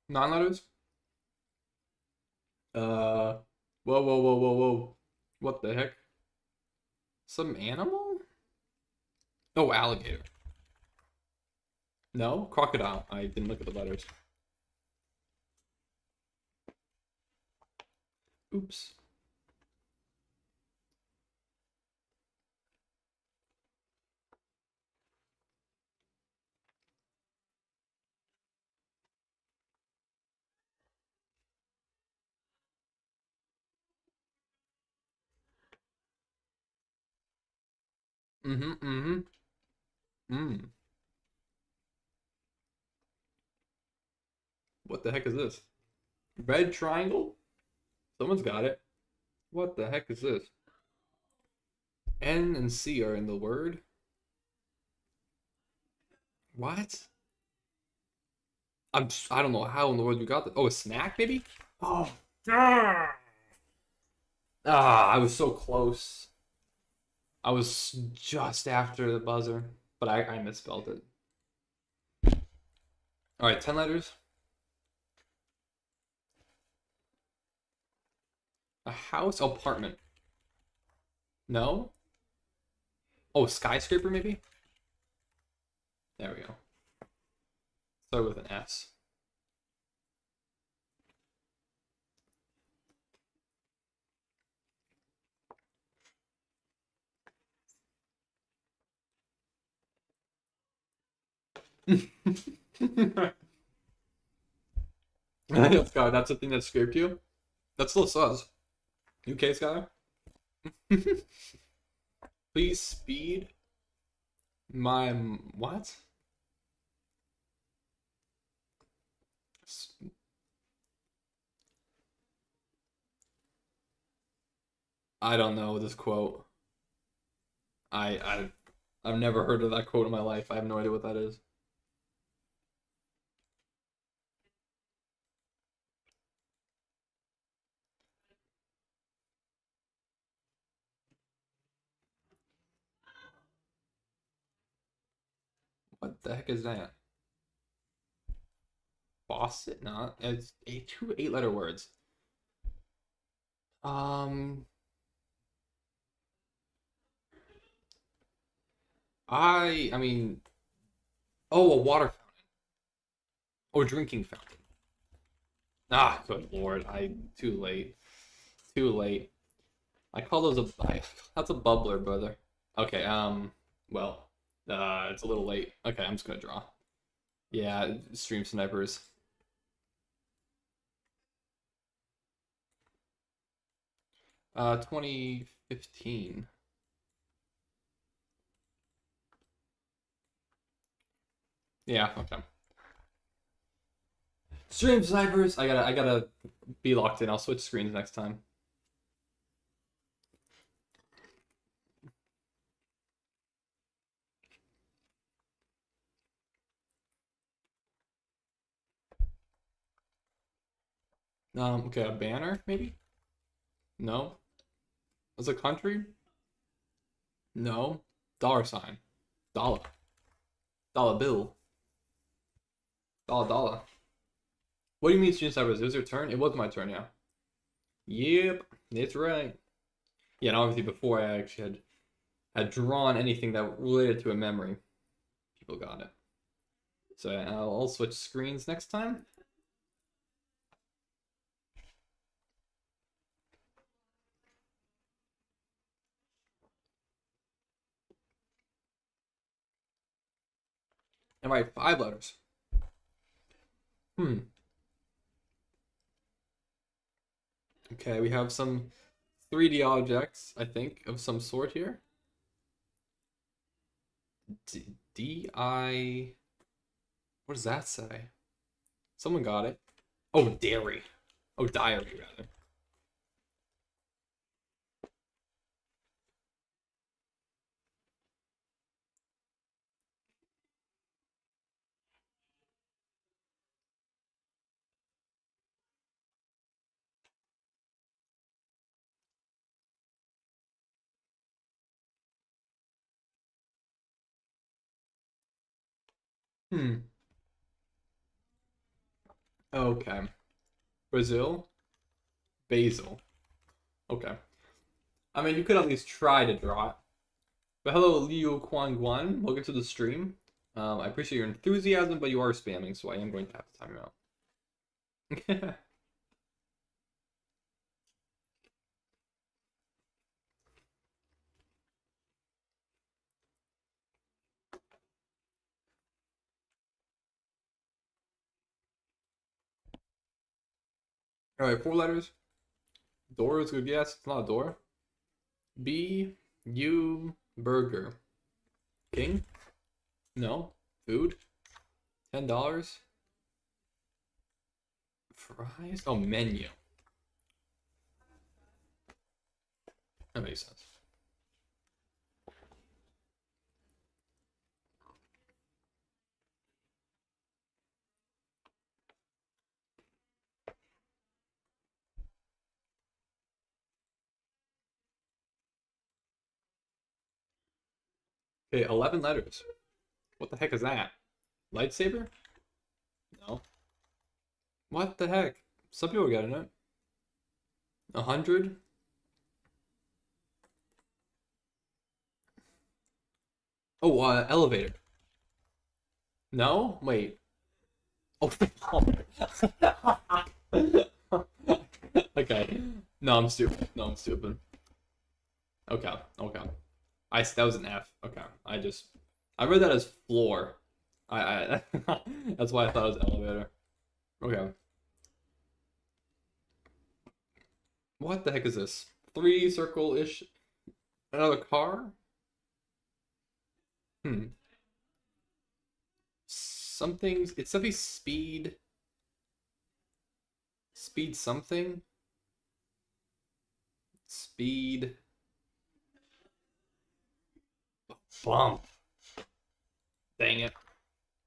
Non-letters? Uh, whoa, whoa, whoa, whoa, whoa. What the heck? Some animal? Oh, alligator. No? Crocodile. I didn't look at the letters. Oops. Mm-hmm, mm-hmm. Mm. What the heck is this? Red triangle? Someone's got it. What the heck is this? N and C are in the word? What? I don't know how in the world you got that. Oh, a snack maybe? Oh. I was so close. I was just after the buzzer, but I misspelled it. All right, 10 letters. A house apartment. No? Oh, skyscraper maybe? There we go. Start with an S. Skylar, that's the thing that scraped you? That's still sus. You okay, Skylar? Please speed my what? I don't know this quote. I I've never heard of that quote in my life. I have no idea what that is. What the heck is that? Faucet? No, it's two 8-letter words. Um, I mean, oh, a water fountain or drinking fountain. Ah, good lord, too late, too late. I call those that's a bubbler, brother. Okay, well, it's a little late. Okay, I'm just gonna draw. Yeah, stream snipers. Uh, 2015. Yeah, okay. Stream snipers. I gotta be locked in. I'll switch screens next time. Okay, a banner maybe? No. As a country? No. Dollar sign. Dollar. Dollar bill. Dollar dollar. What do you mean stream snipers? It was your turn? It was my turn, yeah. Yep, that's right. Yeah, and obviously before I actually had drawn anything that related to a memory, people got it. So I'll switch screens next time. All right, 5 letters. Okay, we have some 3D objects, I think, of some sort here. D-I... What does that say? Someone got it. Oh, dairy. Oh, diary, rather. Okay. Brazil. Basil. Okay. I mean, you could at least try to draw it. But hello, Liu Quan Guan. Welcome to the stream. I appreciate your enthusiasm, but you are spamming, so I am going to have to time you out. All right, 4 letters. Door is good guess. It's not a door. B U burger. King? No. Food? $10. Fries? Oh, menu. That makes sense. Okay, 11 letters. What the heck is that? Lightsaber? No. What the heck? Some people are getting it. 100? Oh, elevator. No? Wait. Oh, okay. No, I'm stupid. No, I'm stupid. Okay, okay. That was an F. Okay, I read that as floor. I that's why I thought it was elevator. Okay. What the heck is this? 3 circle-ish. Another car? Hmm. It's something speed. Speed something? Speed. Bump. Dang it.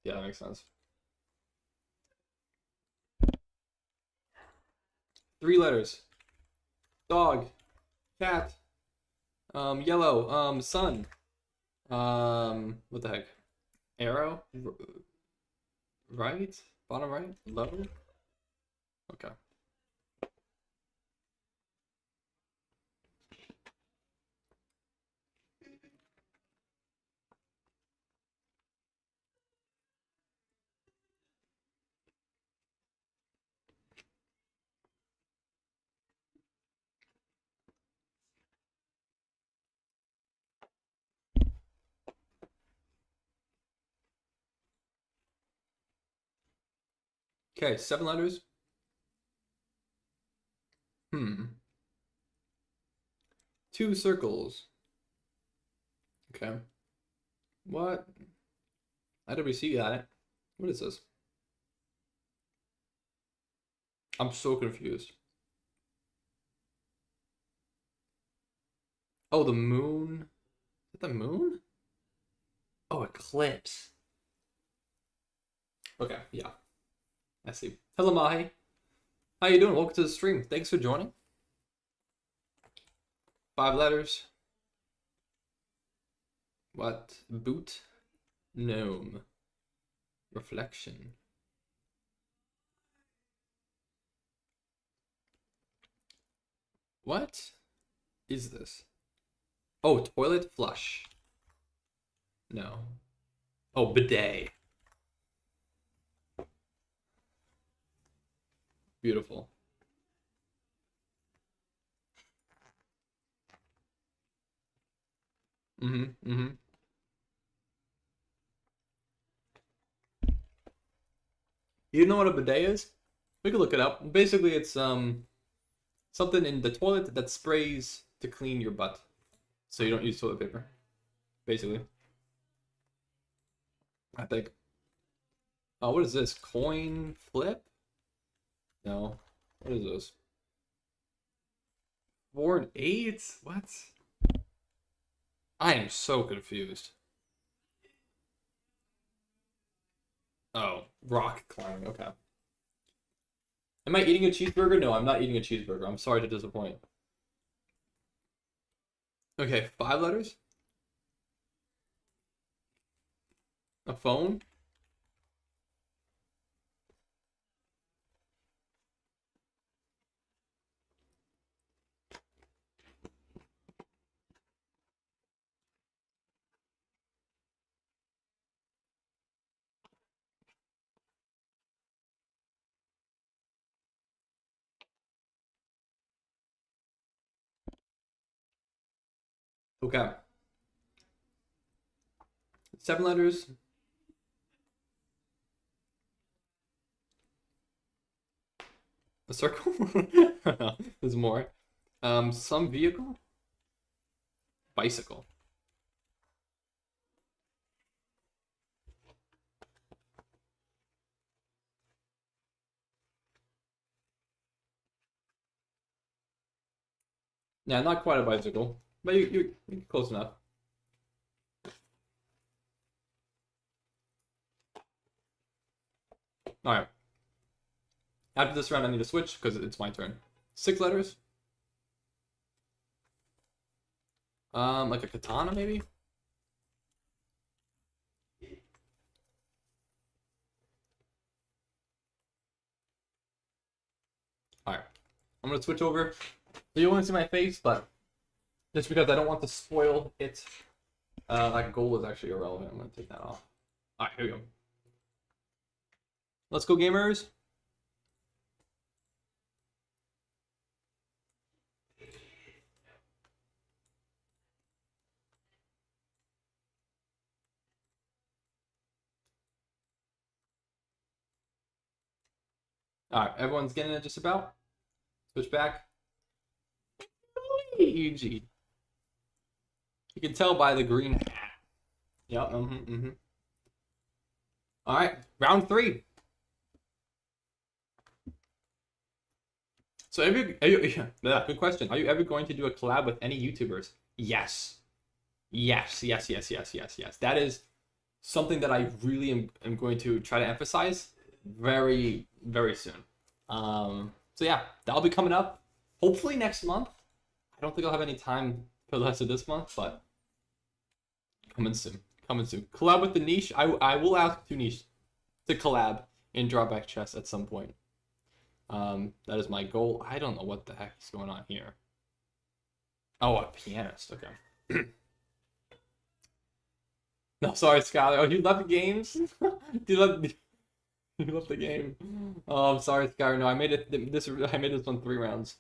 Yeah, that makes sense. 3 letters. Dog. Cat. Yellow. Sun. What the heck? Arrow? Right? Bottom right? Low? Okay. Okay, 7 letters. 2 circles. Okay. What? IWC got it. What is this? I'm so confused. Oh, the moon. Is it the moon? Oh, eclipse. Okay, yeah. I see. Hello, Mahi. How you doing? Welcome to the stream. Thanks for joining. 5 letters. What? Boot? Gnome. Reflection. What is this? Oh, toilet flush. No. Oh, bidet. Beautiful. Mm-hmm. You know what a bidet is? We could look it up. Basically, it's something in the toilet that sprays to clean your butt, so you don't use toilet paper. Basically, I think. Oh, what is this? Coin flip? No. What is this? Board 8? What? I am so confused. Oh, rock climbing. Okay. Am I eating a cheeseburger? No, I'm not eating a cheeseburger. I'm sorry to disappoint. Okay, 5 letters? A phone? Okay. 7 letters. A circle? There's more. Some vehicle? Bicycle. Yeah, not quite a bicycle, but you're close enough. All right. After this round, I need to switch because it's my turn. 6 letters. Like a katana, maybe? Alright. I'm gonna switch over. So you won't see my face, but just because I don't want to spoil it, that goal is actually irrelevant. I'm gonna take that off. Alright, here we go. Let's go, gamers. Alright, everyone's getting it just about. Switch back. Eugene. You can tell by the green hat. Yep, Alright, round 3. So, yeah, good question. Are you ever going to do a collab with any YouTubers? Yes. Yes. That is something that I really am going to try to emphasize very, very soon. So yeah, that'll be coming up hopefully next month. I don't think I'll have any time for the rest of this month, but coming soon. Collab with the niche. I will ask 2 niche to collab in drawback chess at some point. That is my goal. I don't know what the heck is going on here. Oh, a pianist. Okay. No, sorry, Skylar. Oh, you love the games? You love the game. Oh, I'm sorry, Skylar. No, I made this one 3 rounds.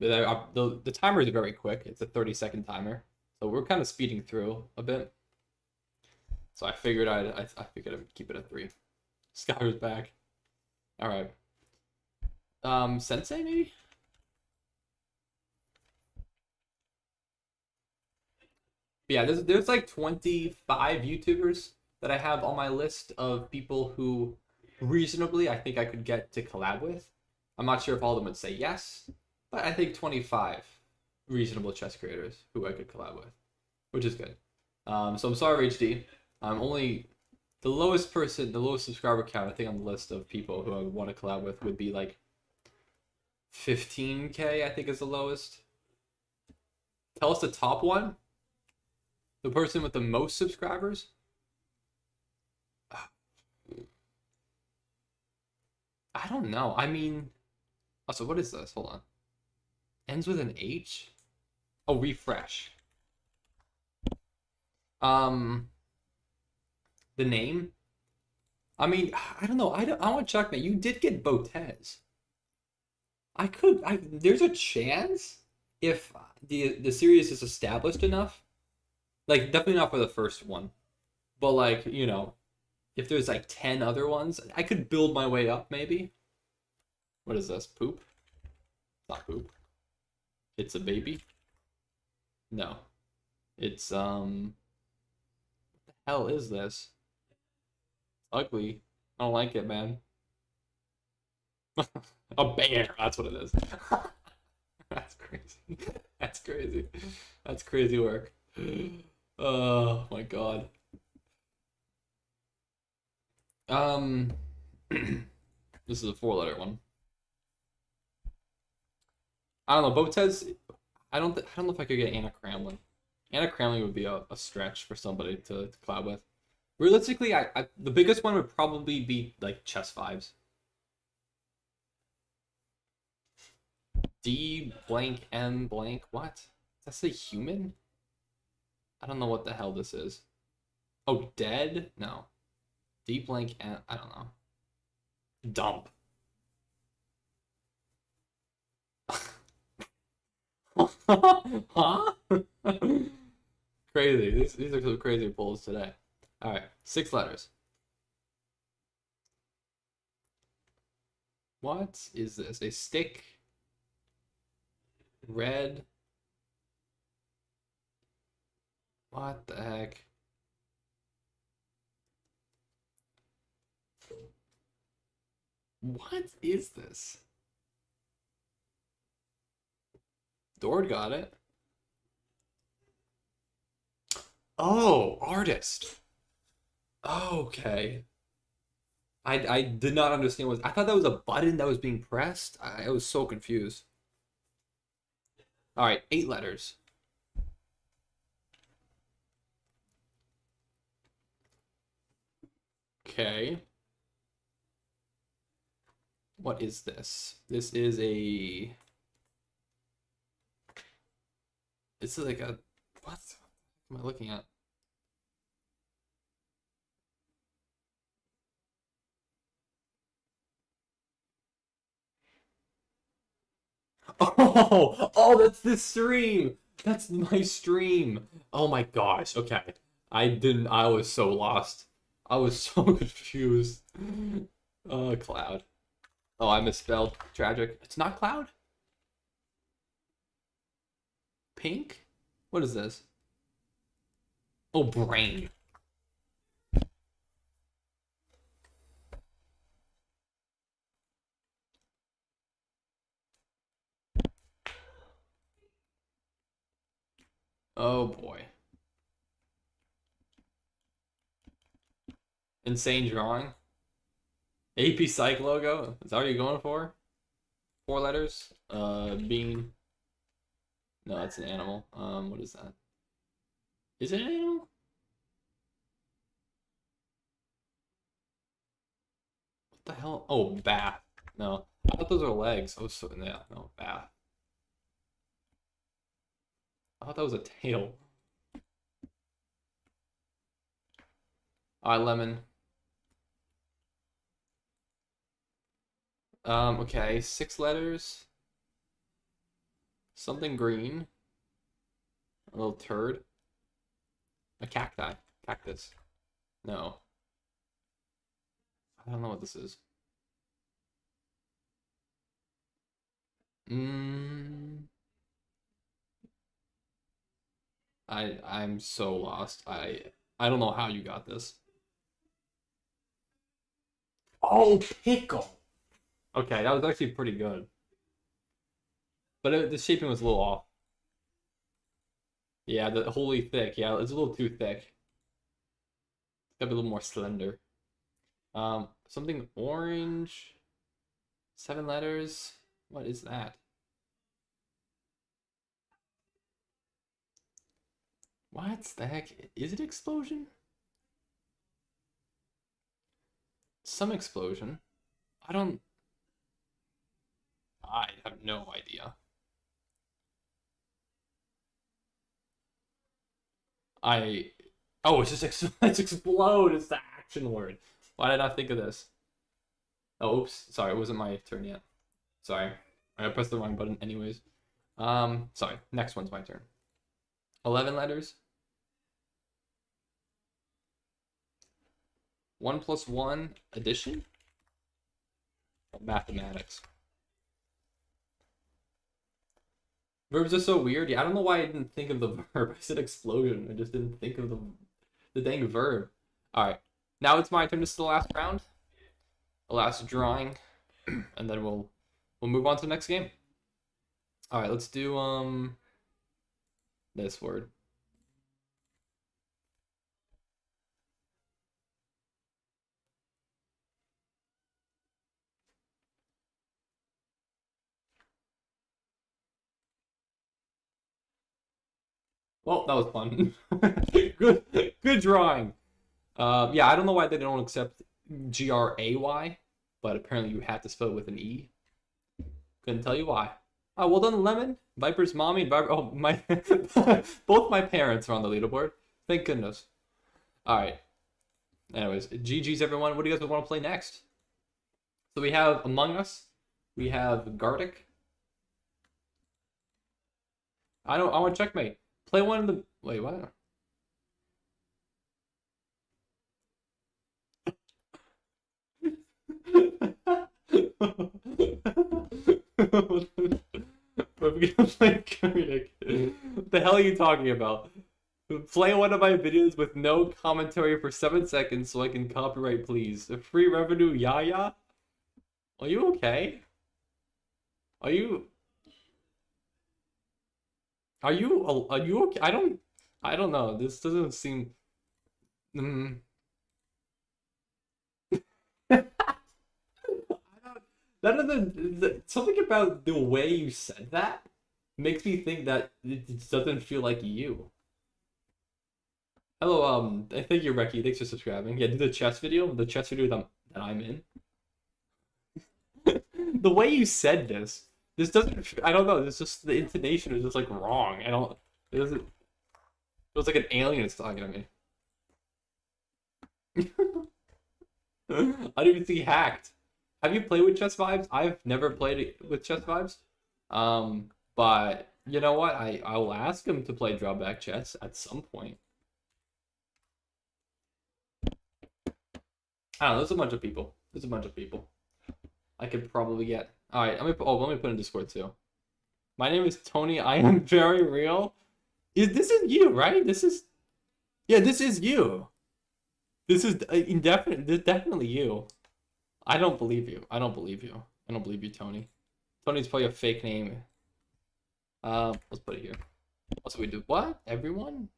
The timer is very quick. It's a 30-second timer, so we're kind of speeding through a bit. So I figured I figured I'd keep it at 3. Skylar's back. All right. Sensei maybe. But yeah, there's like 25 YouTubers that I have on my list of people who reasonably I think I could get to collab with. I'm not sure if all of them would say yes, but I think 25 reasonable chess creators who I could collab with, which is good. So I'm sorry, HD. I'm only the lowest subscriber count I think on the list of people who I would want to collab with would be like 15K, I think is the lowest. Tell us the top one. The person with the most subscribers. I don't know. I mean, also, what is this? Hold on. Ends with an H? Oh, refresh. The name? I mean, I don't know. I want to check that. You did get Botez. There's a chance if the series is established enough. Like, definitely not for the first one. But, like, you know, if there's like 10 other ones, I could build my way up, maybe. What is this? Poop? Not poop. It's a baby? No. It's, what the hell is this? Ugly. I don't like it, man. A bear. That's what it is. That's crazy. That's crazy. That's crazy work. Oh my god. This is a 4-letter one. I don't know. Botez. I don't know if I could get Anna Cramlin. Anna Cramlin would be a stretch for somebody to collab with. Realistically, the biggest one would probably be like Chess Vibes. D blank M blank. What? Does that say human? I don't know what the hell this is. Oh, dead? No. D blank M. I don't know. Dump. Huh? Crazy. These are some crazy pulls today. All right, 6 letters. What is this? A stick? Red? What the heck? What is this? Dord got it. Oh, artist. Okay. I did not understand what I thought that was a button that was being pressed. I was so confused. All right, 8 letters. Okay. What is this? This is like a, what am I looking at? Oh, that's the stream. That's my stream. Oh my gosh. Okay. I was so lost. I was so confused. Cloud. Oh, I misspelled. Tragic. It's not Cloud? Pink? What is this? Oh, brain. Oh boy. Insane drawing. AP Psych logo. Is that what you're going for? 4 letters. Bean. No, that's an animal. What is that? Is it an animal? What the hell? Oh, bath. No. I thought those were legs. I was so, yeah, no, bath. I thought that was a tail. Alright, lemon. Okay, 6 letters. Something green. A little turd. A cacti. Cactus. No. I don't know what this is. I'm so lost. I don't know how you got this. Oh, pickle. Okay, that was actually pretty good. But the shaping was a little off. Yeah, the holy thick. Yeah, it's a little too thick. It's gotta be a little more slender. Something orange. 7 letters. What is that? What the heck? Is it explosion? Some explosion. I have no idea. Oh, it's just it's explode. It's the action word. Why did I not think of this? Oh, oops. Sorry, it wasn't my turn yet. Sorry. I pressed the wrong button anyways. Sorry. Next one's my turn. 11 letters. 1 + 1 addition? Mathematics. Verbs are so weird. Yeah, I don't know why I didn't think of the verb. I said explosion. I just didn't think of the dang verb. Alright. Now it's my turn. This is the last round. The last drawing. And then we'll move on to the next game. Alright, let's do this word. Well, that was fun. Good drawing. Yeah, I don't know why they don't accept Gray, but apparently you have to spell it with an E. Couldn't tell you why. Oh, well done, Lemon. Viper's mommy and Viper. Oh, my. Both my parents are on the leaderboard. Thank goodness. All right. Anyways, GG's everyone. What do you guys want to play next? So we have Among Us. We have Gartic. I want checkmate. Play one of the. Wait, what? We're gonna play Gartic. What the hell are you talking about? Play one of my videos with no commentary for 7 seconds so I can copyright, please. A free revenue, Yaya? Are you okay? Are you okay? I don't know. This doesn't seem. Something about the way you said that makes me think that it doesn't feel like you. Hello, I think you're Reki. Thanks for subscribing. Yeah, do the chess video. The chess video that I'm in. The way you said this doesn't. I don't know. It's just the intonation is just like wrong. I don't. It doesn't. It feels like an alien is talking to me. I don't even see hacked. Have you played with Chess Vibes? I've never played with Chess Vibes. But you know what? I will ask him to play drawback chess at some point. I don't know. There's a bunch of people. I could probably get. All right. Let me put in Discord too. My name is Tony. I am very real. This is you, right? This is you. This is definitely you. I don't believe you. I don't believe you, Tony. Tony's probably a fake name. Let's put it here. What do we do? What? Everyone?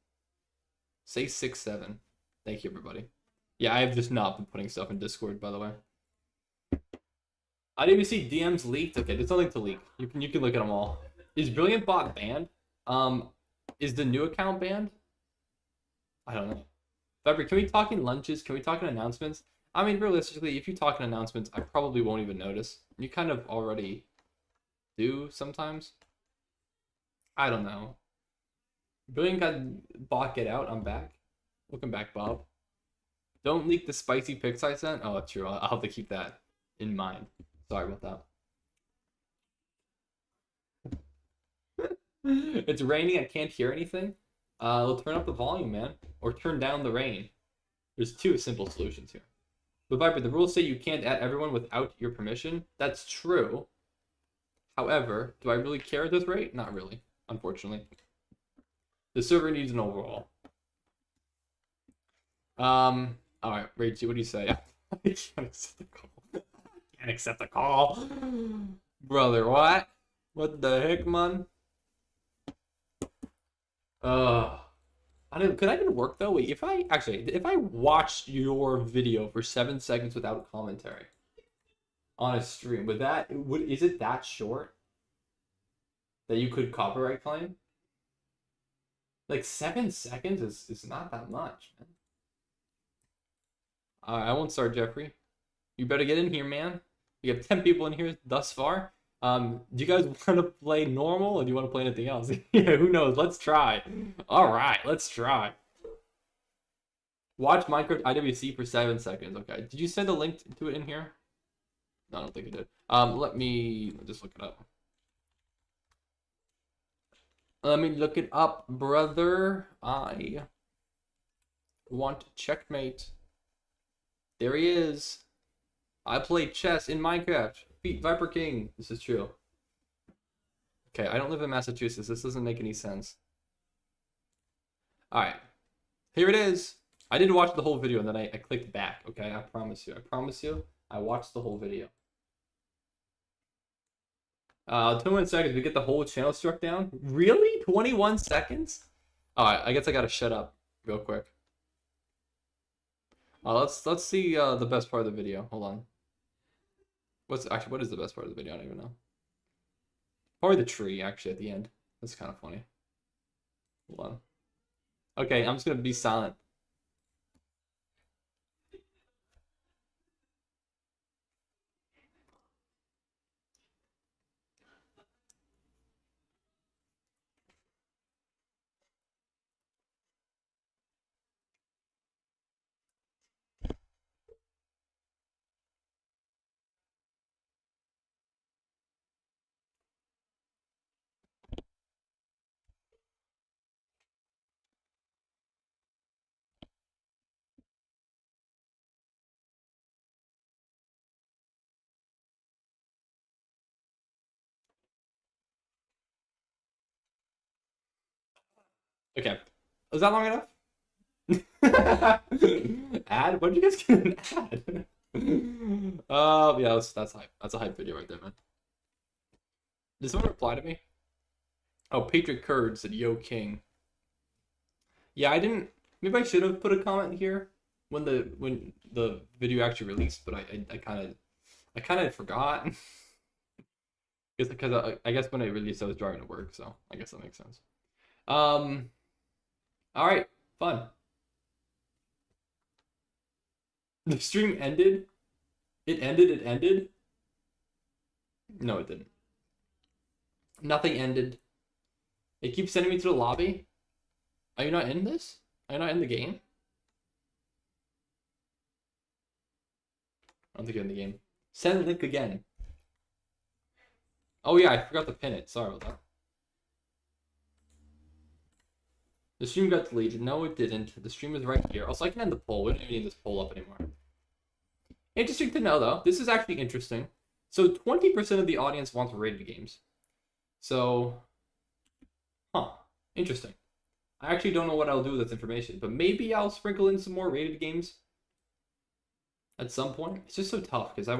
Say 6-7. Thank you, everybody. Yeah, I have just not been putting stuff in Discord, by the way. I didn't even see DMs leaked. Okay, there's nothing to leak. You can look at them all. Is Brilliant Bot banned? Is the new account banned? I don't know. February, can we talk in lunches? Can we talk in announcements? I mean, realistically, if you talk in announcements, I probably won't even notice. You kind of already do sometimes. I don't know. Brilliant Bot, get out. I'm back. Welcome back, Bob. Don't leak the spicy pics I sent. Oh, true. I'll have to keep that in mind. Sorry about that. It's raining. I can't hear anything. We'll turn up the volume, man. Or turn down the rain. There's 2 simple solutions here. But Viper, the rules say you can't add everyone without your permission. That's true. However, do I really care at this rate? Not really, unfortunately. The server needs an overhaul. Alright, Rachel, what do you say? can't accept the call. Brother, what? What the heck, man? Could I even work though? Wait, if I watched your video for 7 seconds without commentary on a stream, is it that short that you could copyright claim? Like 7 seconds is not that much, man. I won't start, Jeffrey. You better get in here, man. You have 10 people in here thus far. Do you guys want to play normal, or do you want to play anything else? Yeah, who knows? Let's try. All right, let's try. Watch Minecraft IWC for 7 seconds. Okay. Did you send a link to it in here? No, I don't think it did. Let me just look it up. Let me look it up, brother. I want checkmate. There he is. I play chess in Minecraft. Beat Viper King. This is true. Okay, I don't live in Massachusetts. This doesn't make any sense. Alright. Here it is. I did watch the whole video and then I clicked back. Okay, I promise you. I promise you. I watched the whole video. 21 seconds. We get the whole channel struck down. Really? 21 seconds? Alright, I guess I gotta shut up real quick. Let's see the best part of the video. Hold on. What is the best part of the video? I don't even know. Probably the tree, actually, at the end. That's kind of funny. Hold on. Okay, I'm just gonna be silent. Okay. Was that long enough? Ad? What did you guys get an ad? Yeah, that's hype. That's a hype video right there, man. Did someone reply to me? Oh, Patriot Kurd said, "Yo, King." Yeah, I didn't. Maybe I should have put a comment here when the video actually released, but I kind of forgot. Because I guess when it released, I was driving to work, so I guess that makes sense. All right, fun. The stream ended. It ended. No, it didn't. Nothing ended. It keeps sending me to the lobby. Are you not in this? Are you not in the game? I don't think you're in the game. Send link again. Oh yeah, I forgot to pin it. Sorry about that. The stream got deleted. No, it didn't. The stream is right here. Also, I can end the poll. We don't even need this poll up anymore. Interesting to know, though. This is actually interesting. So 20% of the audience wants rated games. So, interesting. I actually don't know what I'll do with this information, but maybe I'll sprinkle in some more rated games at some point. It's just so tough because I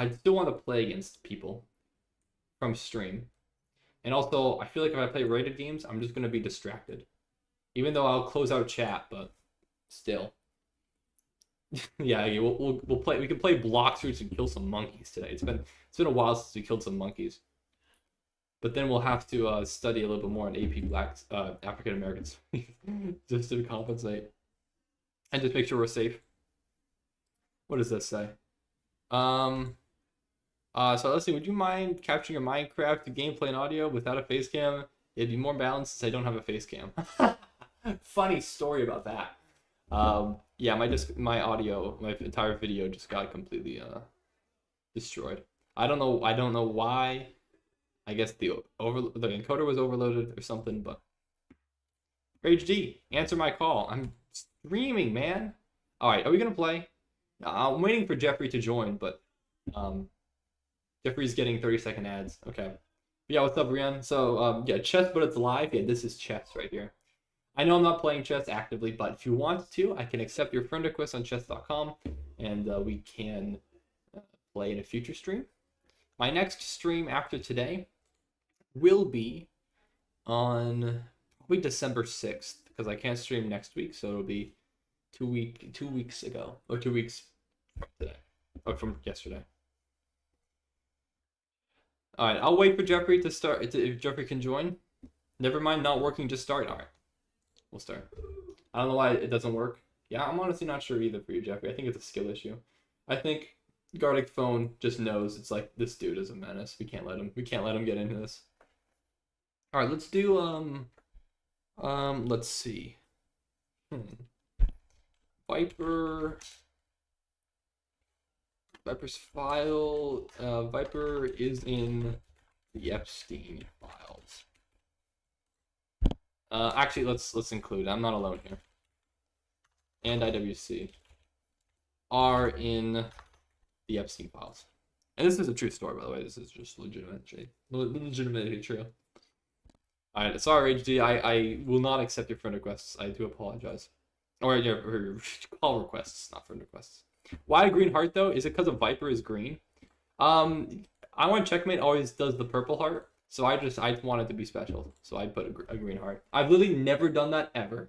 still want to play against people from stream. And also, I feel like if I play rated games, I'm just going to be distracted. Even though I'll close out chat, but still. Yeah, we'll play. We can play block shoots and kill some monkeys today. It's been a while since we killed some monkeys. But then we'll have to study a little bit more on AP Blacks, African Americans, just to compensate and just make sure we're safe. What does this say? So let's see. Would you mind capturing a Minecraft gameplay and audio without a face cam? It'd be more balanced since I don't have a face cam. Funny story about that. Yeah, my audio, my entire video just got completely destroyed. I don't know why. I guess the encoder was overloaded or something, but Rage D, answer my call. I'm streaming, man. All right, are we gonna play? I'm waiting for Jeffrey to join, but Jeffrey's getting 30-second ads. Okay. Yeah, what's up, Rian? So yeah, chess, but it's live. Yeah, this is chess right here. I know I'm not playing chess actively, but if you want to, I can accept your friend request on chess.com, and we can play in a future stream. My next stream after today will be on probably December 6th because I can't stream next week, so it'll be 2 weeks ago or 2 weeks from today or from yesterday. All right, I'll wait for Jeffrey to start. If Jeffrey can join, never mind not working, just start. All right, we'll start. I don't know why it doesn't work. Yeah, I'm honestly not sure either for you, Jeffrey. I think it's a skill issue. I think Gartic Phone just knows it's like this dude is a menace. We can't let him get into this. All right, let's do let's see. Viper's file. Viper is in the Epstein files. Actually, let's include. I'm not alone here. And IWC are in the Epstein files. And this is a true story, by the way. This is just legitimately true. All right, sorry, HD. I will not accept your friend requests. I do apologize. Or your call requests, not friend requests. Why a green heart though? Is it because of Viper is green? I want Checkmate always does the purple heart, so I want it to be special, so I put a green heart. I've literally never done that ever.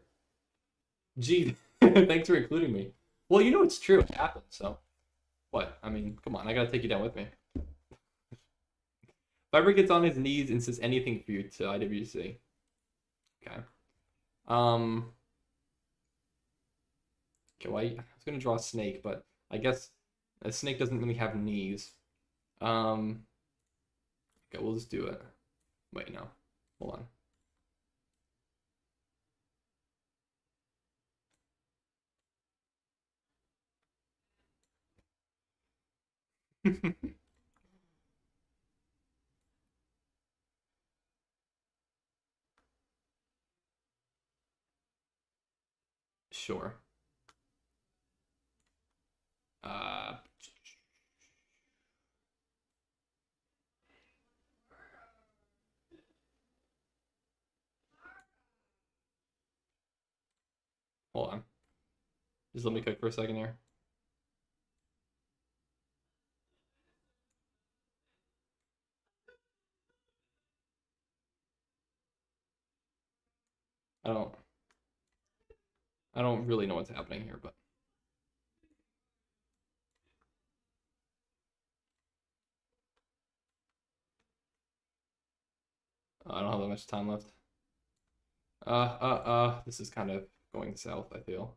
Gee, thanks for including me. Well, you know it's true. It happens. So, what? I mean, come on, I gotta take you down with me. Viper gets on his knees and says anything for you to IWC. Okay. Okay, well, I was gonna draw a snake, but I guess a snake doesn't really have knees. Okay, we'll just do it. Wait, no. Hold on. Sure. Hold on. Just let me cook for a second here. I don't really know what's happening here, but I don't have that much time left. This is kind of going south, I feel.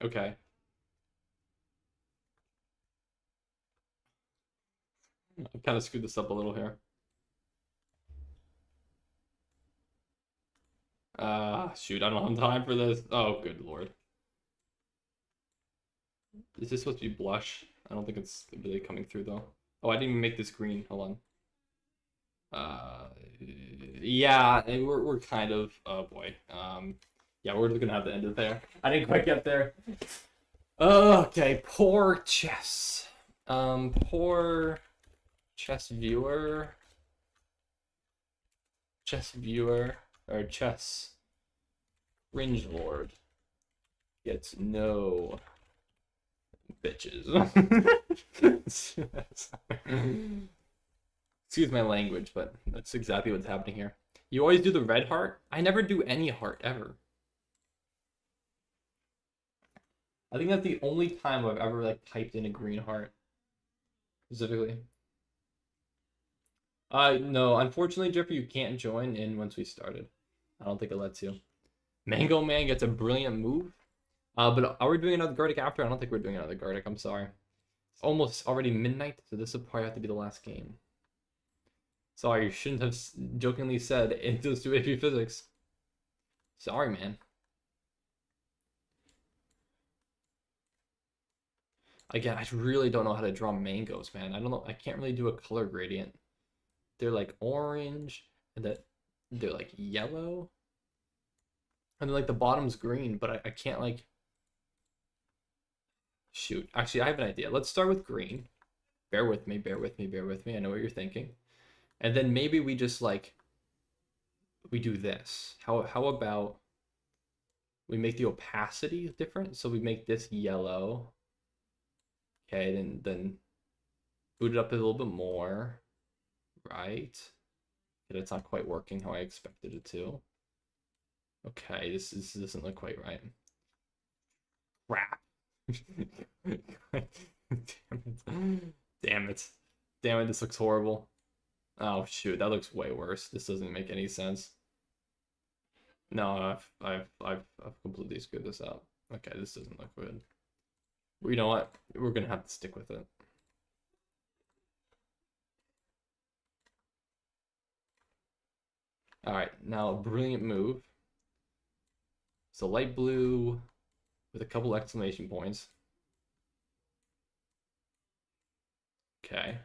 Okay. I've kind of screwed this up a little here. Shoot, I don't have time for this. Oh, good lord. Is this supposed to be blush? I don't think it's really coming through, though. Oh, I didn't even make this green. Hold on. Yeah, we're kind of, oh boy. Yeah, we're gonna have to end it there. I didn't quite get there. Okay, poor chess. Poor chess viewer. Or chess cringe lord gets no bitches. Excuse my language, but that's exactly what's happening here. You always do the red heart? I never do any heart, ever. I think that's the only time I've ever, like, typed in a green heart. Specifically. No, unfortunately, Jeffrey, you can't join in once we started. I don't think it lets you. Mango Man gets a brilliant move. But are we doing another Gartic after? I don't think we're doing another Gartic, I'm sorry. It's almost already midnight, so this will probably have to be the last game. Sorry, you shouldn't have jokingly said it does 2 AP physics. Sorry, man. Again, I really don't know how to draw mangoes, man. I don't know. I can't really do a color gradient. They're like orange, and that they're like yellow. And then like the bottom's green, but I can't like, shoot. Actually, I have an idea. Let's start with green. Bear with me, bear with me, bear with me. I know what you're thinking. And then maybe we just like, we do this. How about we make the opacity different? So we make this yellow. Okay, then boot it up a little bit more. Right. But it's not quite working how I expected it to. Okay, this doesn't look quite right. Crap. Damn it. Damn it, this looks horrible. Oh shoot, that looks way worse. This doesn't make any sense. No, I've completely screwed this up. Okay, this doesn't look good. You know what? We're gonna have to stick with it. Alright, now a brilliant move. So light blue with a couple exclamation points. Okay.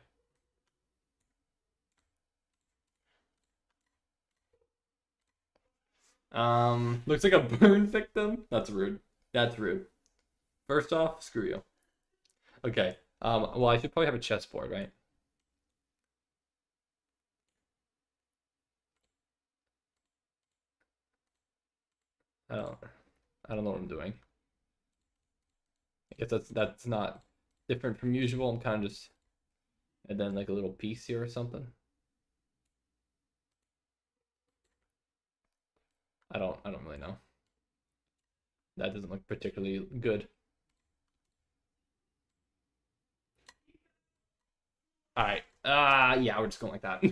Looks like a burn victim. That's rude. That's rude. First off, screw you. Okay. Well, I should probably have a chessboard, right? I don't know what I'm doing. I guess that's not different from usual. I'm kind of just, and then like a little piece here or something. I don't really know. That doesn't look particularly good. All right. Yeah, we're just going like that.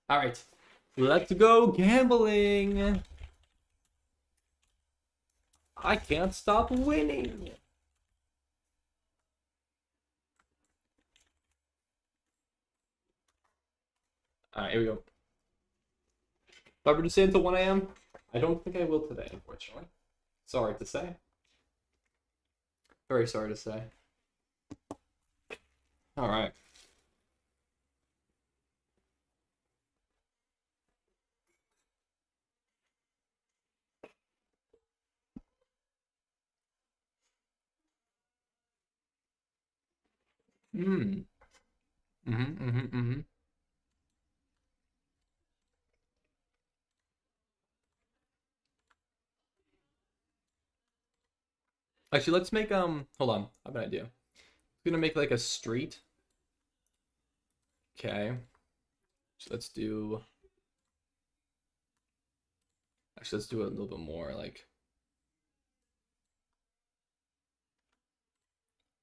All right. Let's go gambling. I can't stop winning. All right, here we go. If I were to stay until 1 a.m., I don't think I will today, unfortunately. Sorry to say. Very sorry to say. All right. Hmm. Mm-hmm. Actually, let's make hold on, I have an idea. We're gonna make like a street. Okay. So let's do, actually let's do a little bit more like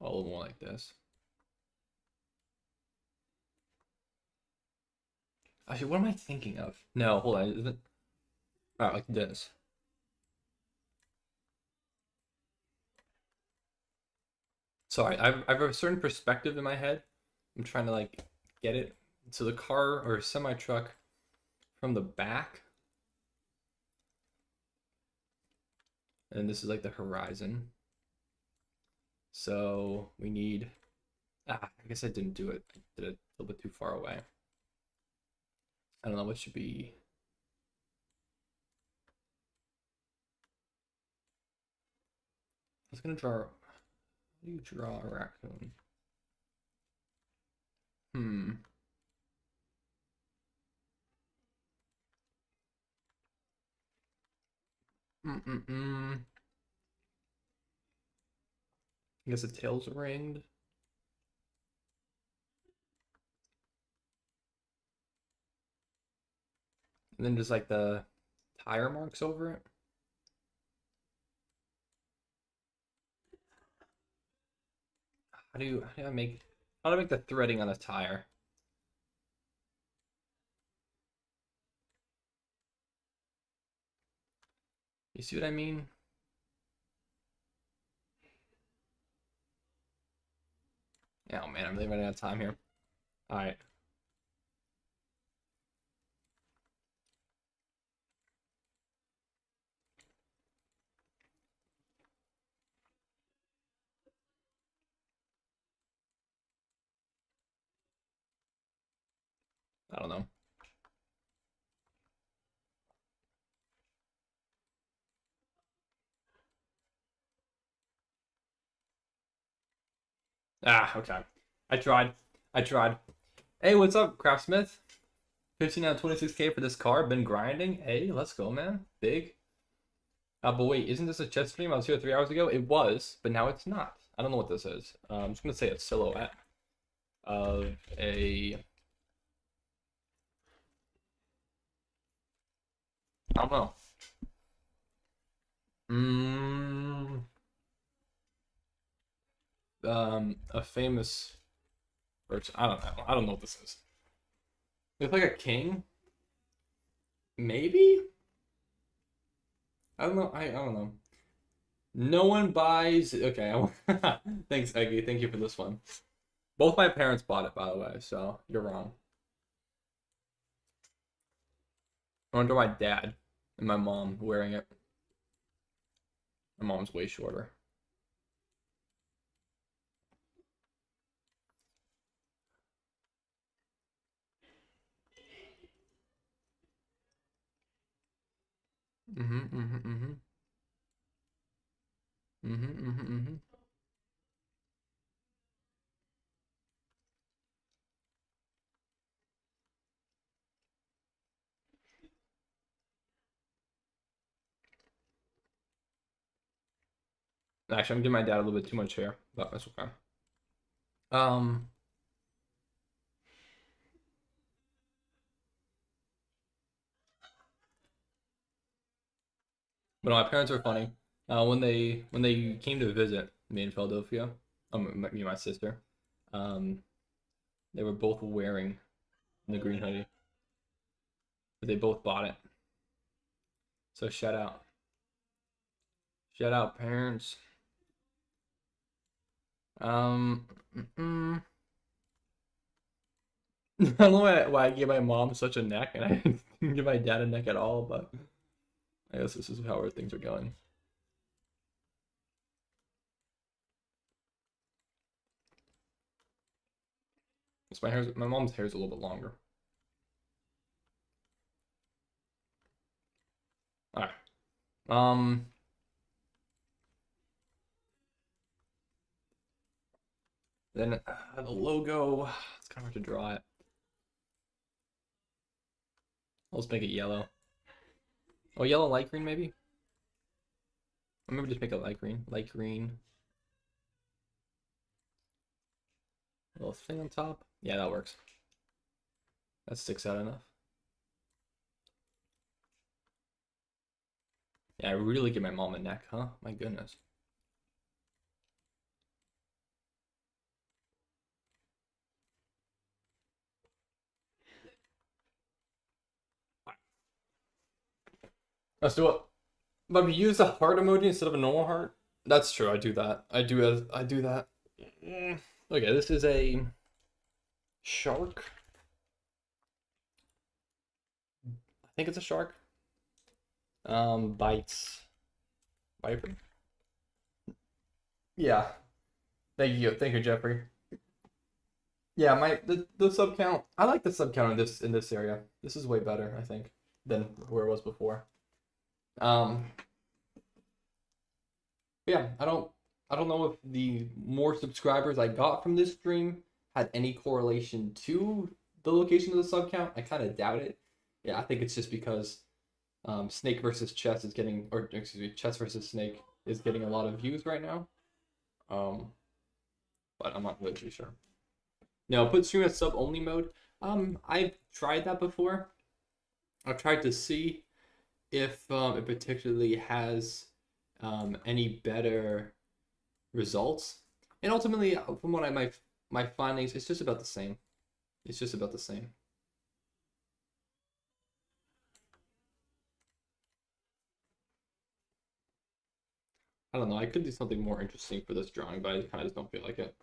a little more like this. Actually, what am I thinking of? No, hold on. Is it? Oh, like this. Sorry, I've a certain perspective in my head. I'm trying to like get it. So the car or semi truck from the back, and this is like the horizon. So we need. I guess I didn't do it. I did it a little bit too far away. I don't know what should be. I was gonna draw. How do you draw a raccoon? Hmm. Mm-mm-mm. I guess the tail's ringed. And then just like the tire marks over it. How do I make the threading on a tire? You see what I mean? Oh man, I'm really running out of time here. All right. I don't know. Ah, okay. I tried. I tried. Hey, what's up, Craftsmith? 15 out of 26K for this car. Been grinding. Hey, let's go, man. Big. But wait, isn't this a chess stream? I was here 3 hours ago. It was, but now it's not. I don't know what this is. I'm just gonna say a silhouette of a. I don't know. Mm, a famous person. I don't know. I don't know what this is. It's like a king. Maybe. I don't know. I don't know. No one buys. Okay. Thanks, Eggy. Thank you for this one. Both my parents bought it, by the way, so you're wrong. I wonder my dad and my mom wearing it. My mom's way shorter. Mm-hmm, mm-hmm, mm-hmm. Mm-hmm, mm-hmm, mm-hmm. Actually, I'm giving my dad a little bit too much hair, but that's okay. Um, but no, my parents are funny. When they came to visit me in Philadelphia, me and my sister, um, they were both wearing the green hoodie. But they both bought it. So shout out parents. Um, mm-mm. I don't know why I gave my mom such a neck and I didn't give my dad a neck at all, but I guess this is how things are going. It's my mom's hair is a little bit longer. All right. Then the logo. It's kind of hard to draw it. Let's make it yellow. Oh, yellow light green maybe. Or maybe just make it light green. Light green. A little thing on top. Yeah, that works. That sticks out enough. Yeah, I really give my mom a neck, huh? My goodness. Let's do it. But we use a heart emoji instead of a normal heart. That's true. I do that. I do that. Okay, this is a shark. I think it's a shark. Bites. Viper. Yeah. Thank you, Jeffrey. Yeah, the sub count. I like the sub count in this area. This is way better, I think, than where it was before. Um, yeah, I don't know if the more subscribers I got from this stream had any correlation to the location of the sub count. I kind of doubt it. Yeah, I think it's just because Snake versus Chess is getting, or excuse me, Chess versus Snake is getting a lot of views right now. But I'm not really too sure. No, put stream as sub only mode. I've tried that before. I've tried to see if it particularly has any better results, and ultimately, from what my findings, it's just about the same. It's just about the same. I don't know. I could do something more interesting for this drawing, but I kind of just don't feel like it.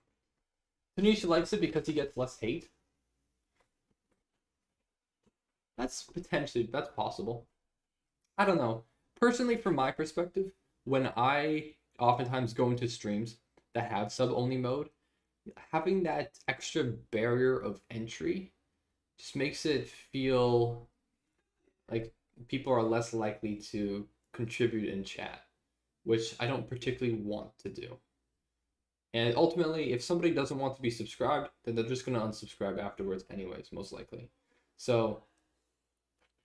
Tanisha likes it because he gets less hate. That's possible. I don't know. Personally, from my perspective, when I oftentimes go into streams that have sub only mode, having that extra barrier of entry just makes it feel like people are less likely to contribute in chat, which I don't particularly want to do. And ultimately, if somebody doesn't want to be subscribed, then they're just going to unsubscribe afterwards anyways, most likely. So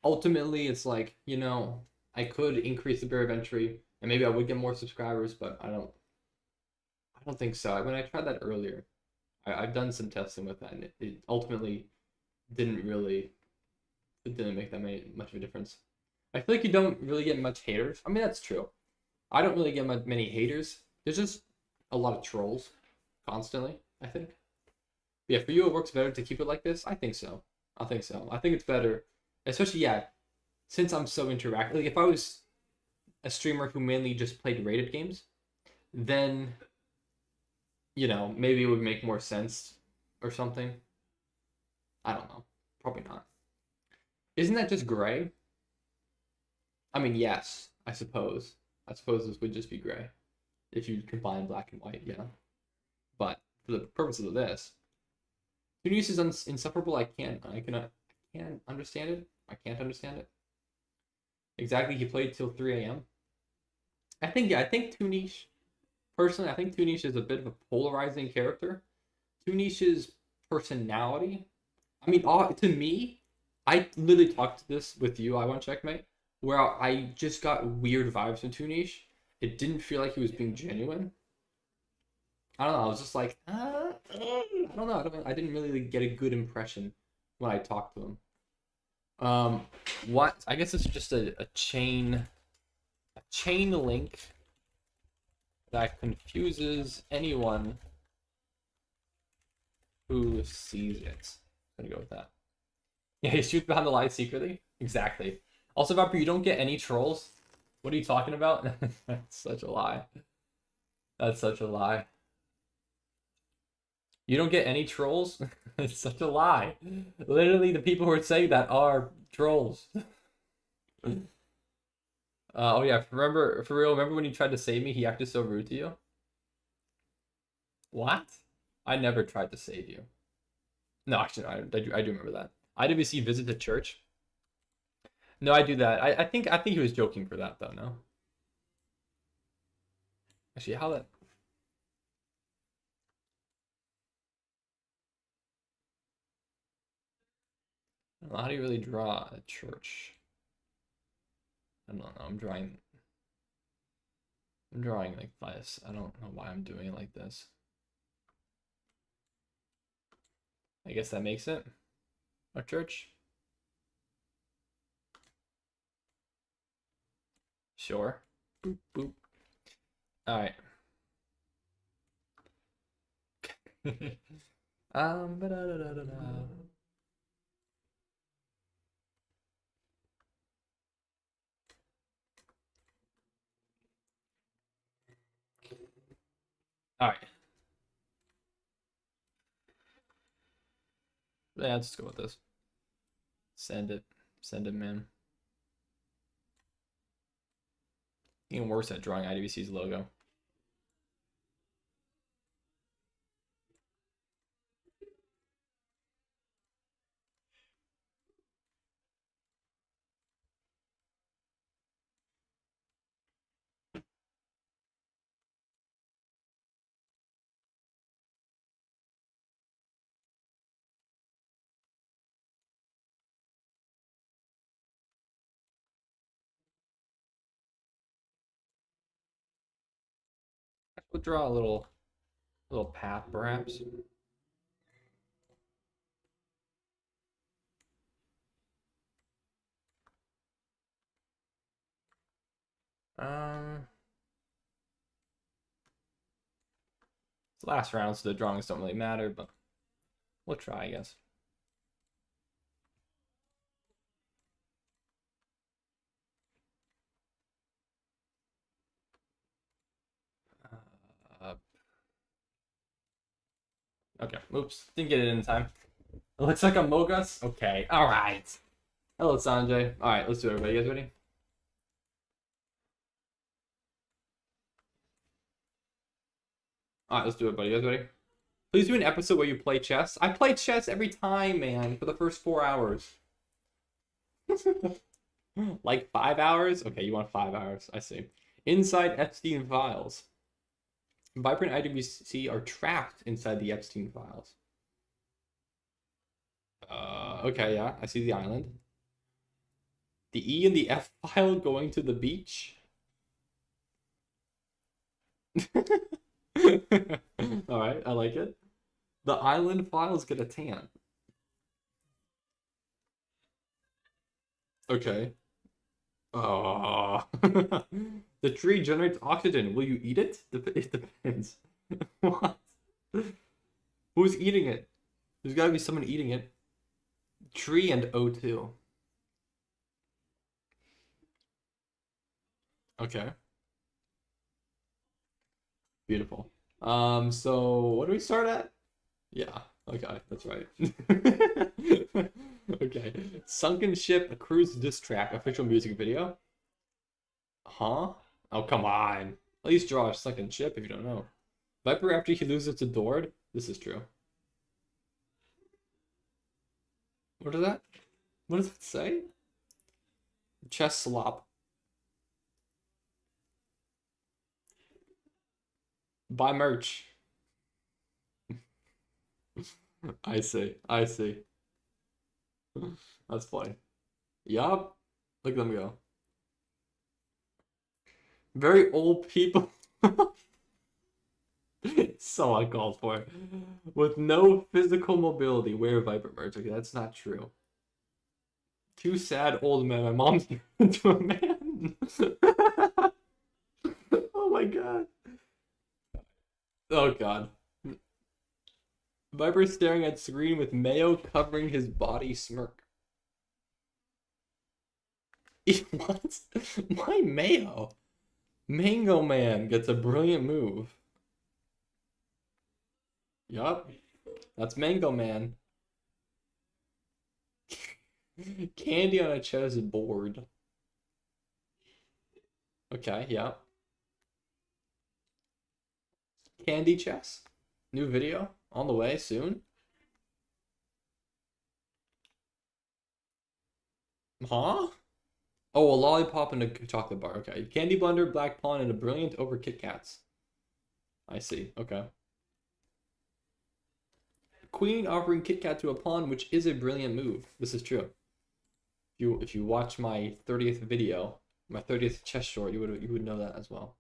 ultimately, it's like, you know, I could increase the barrier of entry and maybe I would get more subscribers, but I don't think so. When I tried that earlier, I've done some testing with that, and it ultimately didn't make that much of a difference. I feel like you don't really get much haters. I mean, that's true. I don't really get many haters. There's just a lot of trolls constantly, I think. But yeah, for you, it works better to keep it like this? I think so. I think it's better, especially, yeah, since I'm so interactive. Like, if I was a streamer who mainly just played rated games, then, you know, maybe it would make more sense or something. I don't know. Probably not. Isn't that just gray? I mean, yes, I suppose. I suppose this would just be gray if you combine black and white, yeah. But for the purposes of this, Tunis is insufferable. I can't understand it. I can't understand it. Exactly, he played till 3 a.m. I think Tunis, personally, I think Tunis is a bit of a polarizing character. Tunis's personality, I mean, to me, I literally talked this with you, I want checkmate, where I just got weird vibes from Tunis. It didn't feel like he was being genuine. I don't know. I was just like, I don't know. I didn't really get a good impression when I talked to him. What? I guess it's just a chain link that confuses anyone who sees it. I'm gonna go with that. Yeah, he shoots behind the line secretly. Exactly. Also, Viper, you don't get any trolls. What are you talking about? That's such a lie. That's such a lie. You don't get any trolls? It's such a lie. Literally, the people who are saying that are trolls. Oh yeah, for real, remember when you tried to save me, he acted so rude to you? What? I never tried to save you. No, actually, I do remember that. IWC visit the church? No, I do that. I think he was joking for that though, no? Actually, how that... I don't know, how do you really draw a church? I don't know, I'm drawing like this. I don't know why I'm doing it like this. I guess that makes it a church. Sure. Boop, boop. All right. Ba-da-da-da-da-da. All right. Yeah, let's just go with this. Send it, man. Even worse at drawing IWC's logo. We'll draw a little path, perhaps. It's the last round, so the drawings don't really matter, but we'll try, I guess. Okay, oops, didn't get it in time. It looks like a Mogus. Okay, all right. Hello, Sanjay. All right, let's do it, everybody. You guys ready? All right, let's do it, buddy. You guys ready? Please do an episode where you play chess. I play chess every time, man, for the first 4 hours. Like 5 hours? Okay, you want 5 hours. I see. Inside Epstein files. Viper and IWC are trapped inside the Epstein files. Okay, yeah, I see the island. The E and the F file going to the beach. Alright, I like it. The island files get a tan. Okay. Oh. The tree generates oxygen. Will you eat it? It depends. What? Who's eating it? There's gotta be someone eating it. Tree and O2. Okay. Beautiful. So what do we start at? Yeah, okay, that's right. Okay. Sunken Ship, a cruise diss track, official music video. Huh? Oh, come on. At least draw a sunken ship if you don't know. Viper after he loses to Dord. This is true. What is that? What does it say? Chess slop. Buy merch. I see. I see. That's funny. Yup. Look at them go. Very old people. So uncalled for. With no physical mobility, wear Viper merch. Okay, that's not true. Too sad old man. My mom's into a man. Oh my god. Oh god. Viper staring at screen with mayo covering his body smirk. What? Why mayo? Mango Man gets a brilliant move. Yup. That's Mango Man. Candy on a chess board. Okay, yeah. Candy chess. New video on the way soon. Huh? Oh, a lollipop and a chocolate bar. Okay. Candy blender, black pawn, and a brilliant over Kit Kats. I see. Okay. Queen offering Kit Kat to a pawn, which is a brilliant move. This is true. If you watch my 30th video, my 30th chess short, you would know that as well.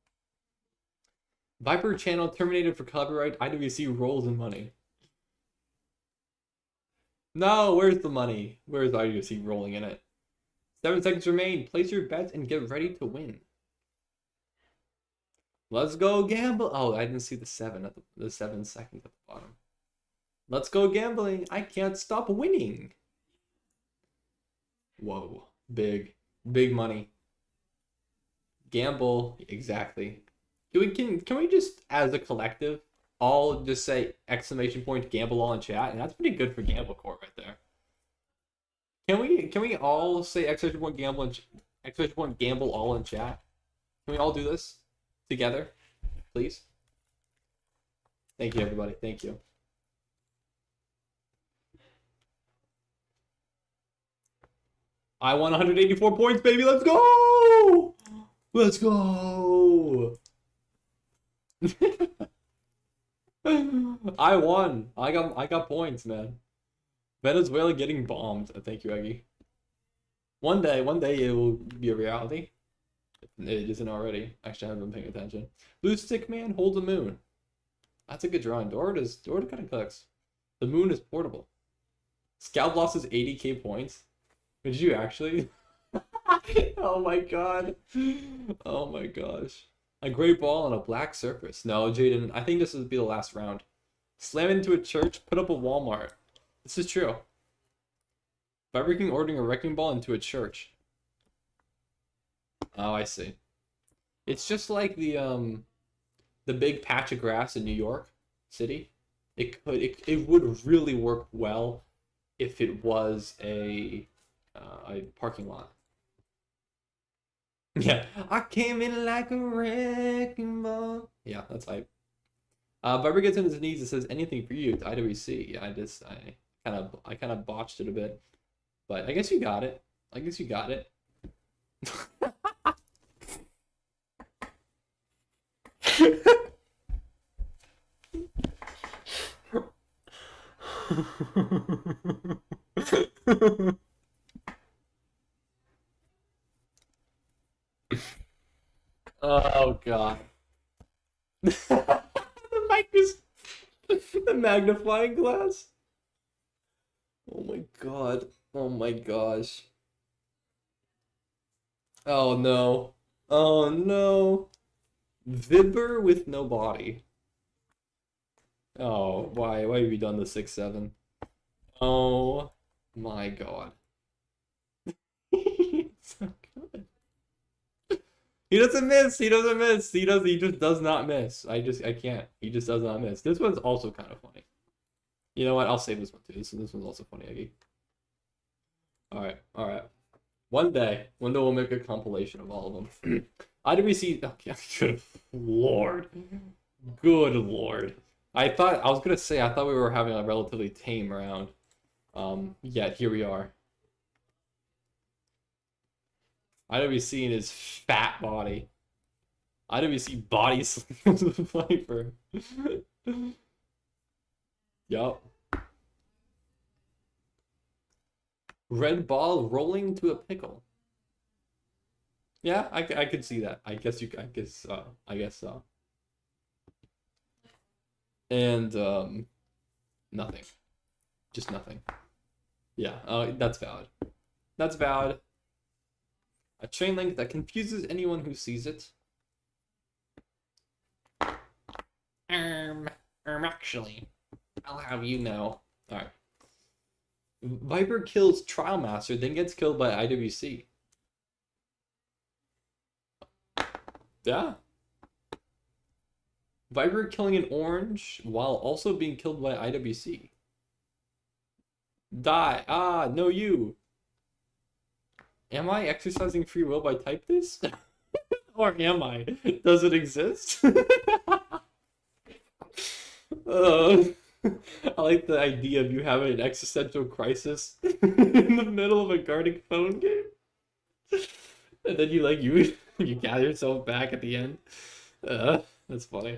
Viper channel terminated for copyright. IWC rolls in money. No, where's the money? Where's IWC rolling in it? 7 seconds remain. Place your bets and get ready to win. Let's go gamble. Oh, I didn't see the 7 at the 7 seconds at the bottom. Let's go gambling. I can't stop winning. Whoa, big money. Gamble, exactly. Can we just, as a collective, all just say exclamation point gamble all in chat? And that's pretty good for Gamble Corp right there. Can we all say exclamation point gamble and exclamation point gamble all in chat? Can we all do this together, please? Thank you, everybody. Thank you. I won 184 points, baby. Let's go! Let's go! I won. I got points, man. Venezuela getting bombed. Thank you, Eggy. One day it will be a reality. It isn't already. Actually, I haven't been paying attention. Blue Stick Man holds a moon. That's a good drawing. Dora kind of cooks. The moon is portable. Scout losses 80k points. Did you actually? Oh my god. Oh my gosh. A gray ball on a black surface. No, Jayden, I think this would be the last round. Slam into a church, put up a Walmart. This is true. Viper King ordering a wrecking ball into a church. Oh, I see. It's just like the big patch of grass in New York City. It would really work well if it was a parking lot. Yeah, I came in like a wrecking ball. Yeah, that's hype. Viper gets on his knees and says anything for you to IWC. Yeah, I kind of botched it a bit, but I guess you got it. I guess you got it. Oh god. The mic is the magnifying glass. Oh my god. Oh my gosh. Oh no. Oh no. Vibber with no body. Oh, why have you done the 6-7? Oh my god. So good. He doesn't miss. He doesn't miss. He just does not miss. I can't. He just does not miss. This one's also kind of funny. You know what? I'll save this one too. This one's also funny, Eggy. All right. All right. One day we'll make a compilation of all of them. IWC. Okay. Good lord. Good lord. I thought we were having a relatively tame round. Yet here we are. IWC in his fat body. IWC body slams Viper. Yup. Red ball rolling to a pickle. Yeah, I could see that. I guess so. And nothing. Just nothing. Yeah, that's valid. That's valid. A chain link that confuses anyone who sees it. Actually, I'll have you know. Alright. Viper kills Trial Master, then gets killed by IWC. Yeah. Viper killing an orange while also being killed by IWC. Die. Ah, no you. Am I exercising free will by type this? Or am I? Does it exist? I like the idea of you having an existential crisis in the middle of a guarding phone game. And then you gather yourself back at the end. That's funny.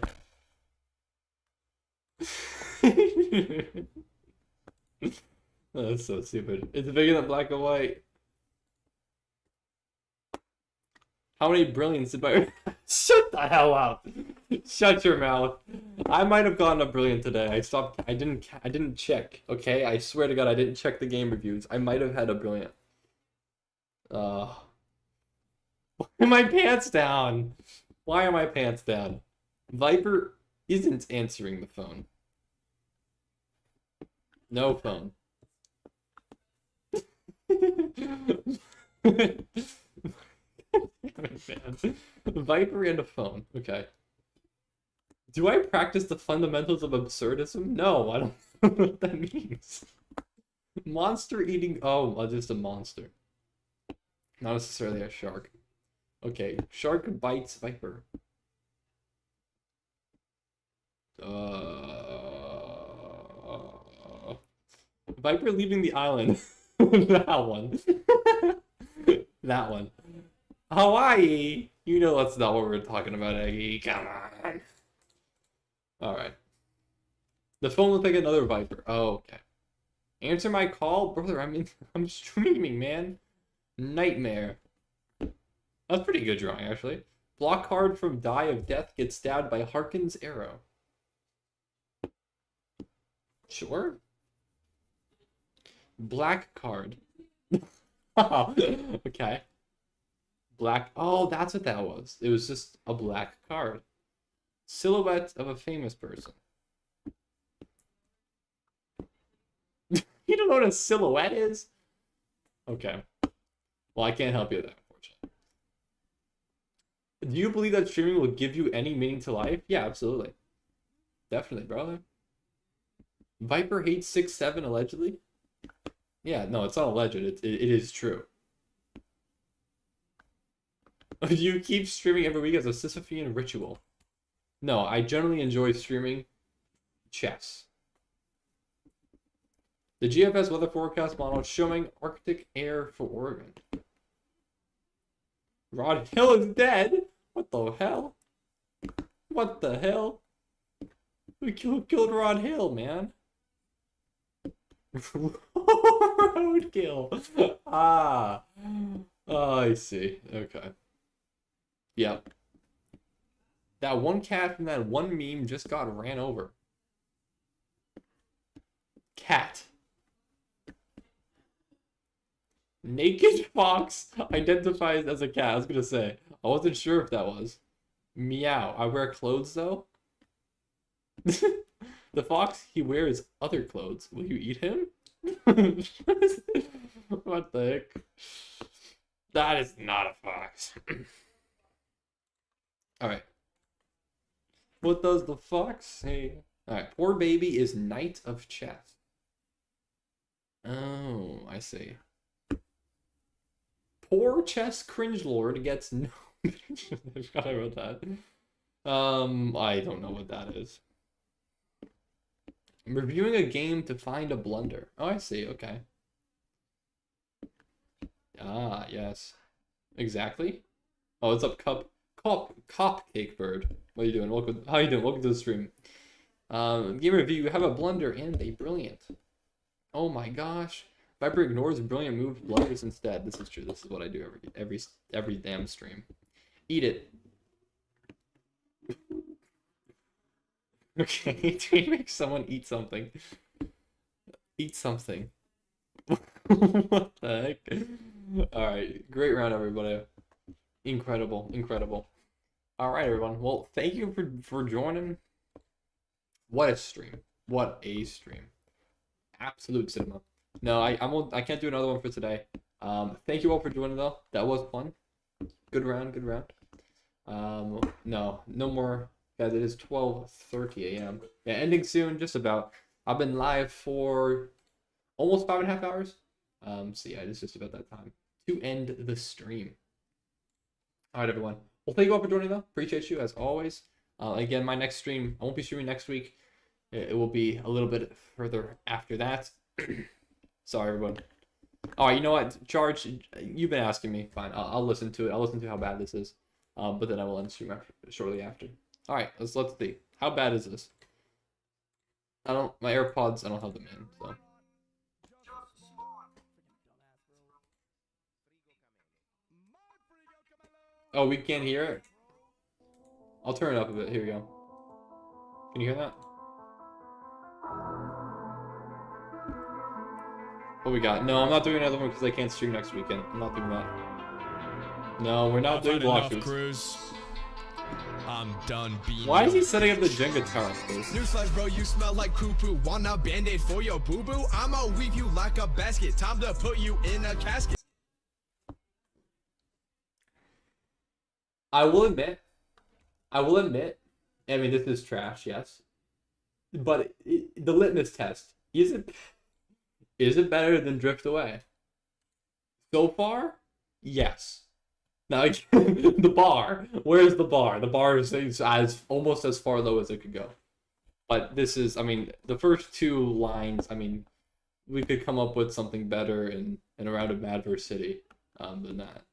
That's so stupid. It's bigger than black and white. How many brilliants did I... Shut the hell up. Shut your mouth. I might have gotten a brilliant today. I didn't check, okay? I swear to God, I didn't check the game reviews. I might have had a brilliant. Why are my pants down? Why are my pants down? Viper isn't answering the phone. No phone. Viper and a phone. Okay. Do I practice the fundamentals of absurdism? No, I don't know what that means. Monster eating... Oh, just a monster. Not necessarily a shark. Okay, shark bites Viper. Viper leaving the island. That one. That one. Hawaii! You know that's not what we're talking about, Eggy. Come on. Alright. The phone looked like another Viper. Oh, okay. Answer my call? Brother, I'm streaming, man. Nightmare. That's pretty good drawing, actually. Block card from Die of Death gets stabbed by Harkin's arrow. Sure. Black card. Oh, okay. Black. Oh, that's what that was. It was just a black card. Silhouette of a famous person. You don't know what a silhouette is? Okay. Well, I can't help you with that, unfortunately. Do you believe that streaming will give you any meaning to life? Yeah, absolutely. Definitely, brother. Viper hates 6-7, allegedly? Yeah, no, it's not alleged. It is true. Do you keep streaming every week as a Sisyphean ritual? No, I generally enjoy streaming chess. The GFS weather forecast model showing Arctic air for Oregon. Rod Hill is dead? What the hell? What the hell? Who killed Rod Hill, man? Roadkill. Ah. Oh, I see. Okay. Yep. That one cat from that one meme just got ran over. Cat. Naked fox identifies as a cat. I was gonna say. I wasn't sure if that was. Meow. I wear clothes though. The fox, he wears other clothes. Will you eat him? What the heck? That is not a fox. Alright. What does the fox say? Alright, poor baby is knight of chess. Oh, I see. Poor chess cringe lord gets no. I forgot I wrote that. I don't know what that is. I'm reviewing a game to find a blunder. Oh, I see. Okay. Ah, yes. Exactly. Oh, what's up, Cupcake Bird? What are you doing? Welcome. How you doing? Welcome to the stream. Game review. You have a blunder and a brilliant. Oh my gosh. Viper ignores brilliant move, blunders instead. This is true. This is what I do every damn stream. Eat it. Okay, do you make someone eat something? Eat something. What the heck? Alright, great round, everybody. Incredible, incredible. Alright, everyone. Well, thank you for joining. What a stream. What a stream. Absolute cinema. No, I can't do another one for today. Thank you all for joining, though. That was fun. Good round, good round. No more. Guys, it is 12:30 a.m. Yeah, ending soon, just about. I've been live for almost 5.5 hours. So yeah, it's just about that time to end the stream. All right, everyone. Well, thank you all for joining, though. Appreciate you, as always. Again, my next stream, I won't be streaming next week. It will be a little bit further after that. Sorry, everyone. All right, you know what? Charge, you've been asking me. Fine, I'll listen to it. I'll listen to how bad this is. But then I will end stream shortly after. All right, let's see. How bad is this? My AirPods, I don't have them in, so. Oh, we can't hear it? I'll turn it up a bit. Here we go. Can you hear that? What we got? No, I'm not doing another one because I can't stream next weekend. I'm not doing that. No, we're not doing block shoots. I'm done being. Why is he setting up the Jenga tower? Newsflash, bro, you smell like poo-poo. Want a band-aid for your boo-boo? I'ma weave you like a basket. Time to put you in a casket. I will admit, I mean, this is trash, yes. But the litmus test, is it better than Drift Away? So far, yes. Now, the bar. Where's the bar? The bar is almost as far low as it could go. But this is, I mean, the first two lines, I mean, we could come up with something better in a round of Madverse City than that.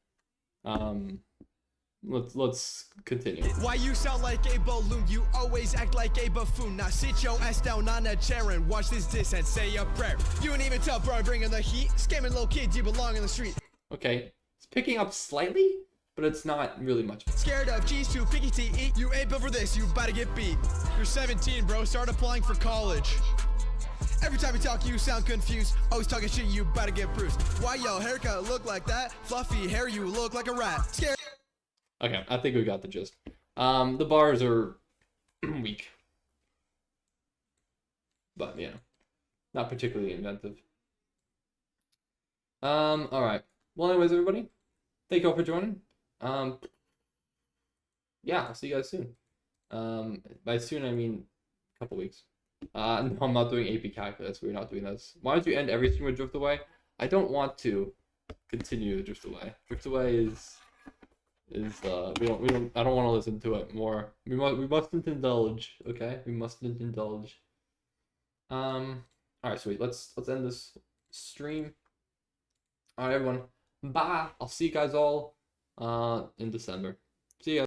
Let's continue. Why you sound like a balloon? You always act like a buffoon. Now sit your ass down on a chair and watch this diss and say a prayer. You ain't even tough, bro. Bringing the heat. Scamming little kids, you belong in the street. Okay, it's picking up slightly, but it's not really much. Scared of G's too picky to eat. You ain't built for this. You about to get beat. You're 17, bro. Start applying for college. Every time you talk, you sound confused. Always talking shit, you about to get bruised. Why your haircut look like that? Fluffy hair, you look like a rat. Scared. Okay, I think we got the gist. The bars are weak. But, yeah, not particularly inventive. Alright. Well, anyways, everybody, thank you all for joining. Yeah, I'll see you guys soon. By soon, I mean a couple weeks. No, I'm not doing AP Calculus. We're not doing this. Why don't you end every stream with Drift Away? I don't want to continue Drift Away. Drift Away is I don't want to listen to it more. We mustn't indulge, okay? We mustn't indulge. Alright, sweet. Let's end this stream. Alright, everyone. Bye. I'll see you guys all in December. See you guys.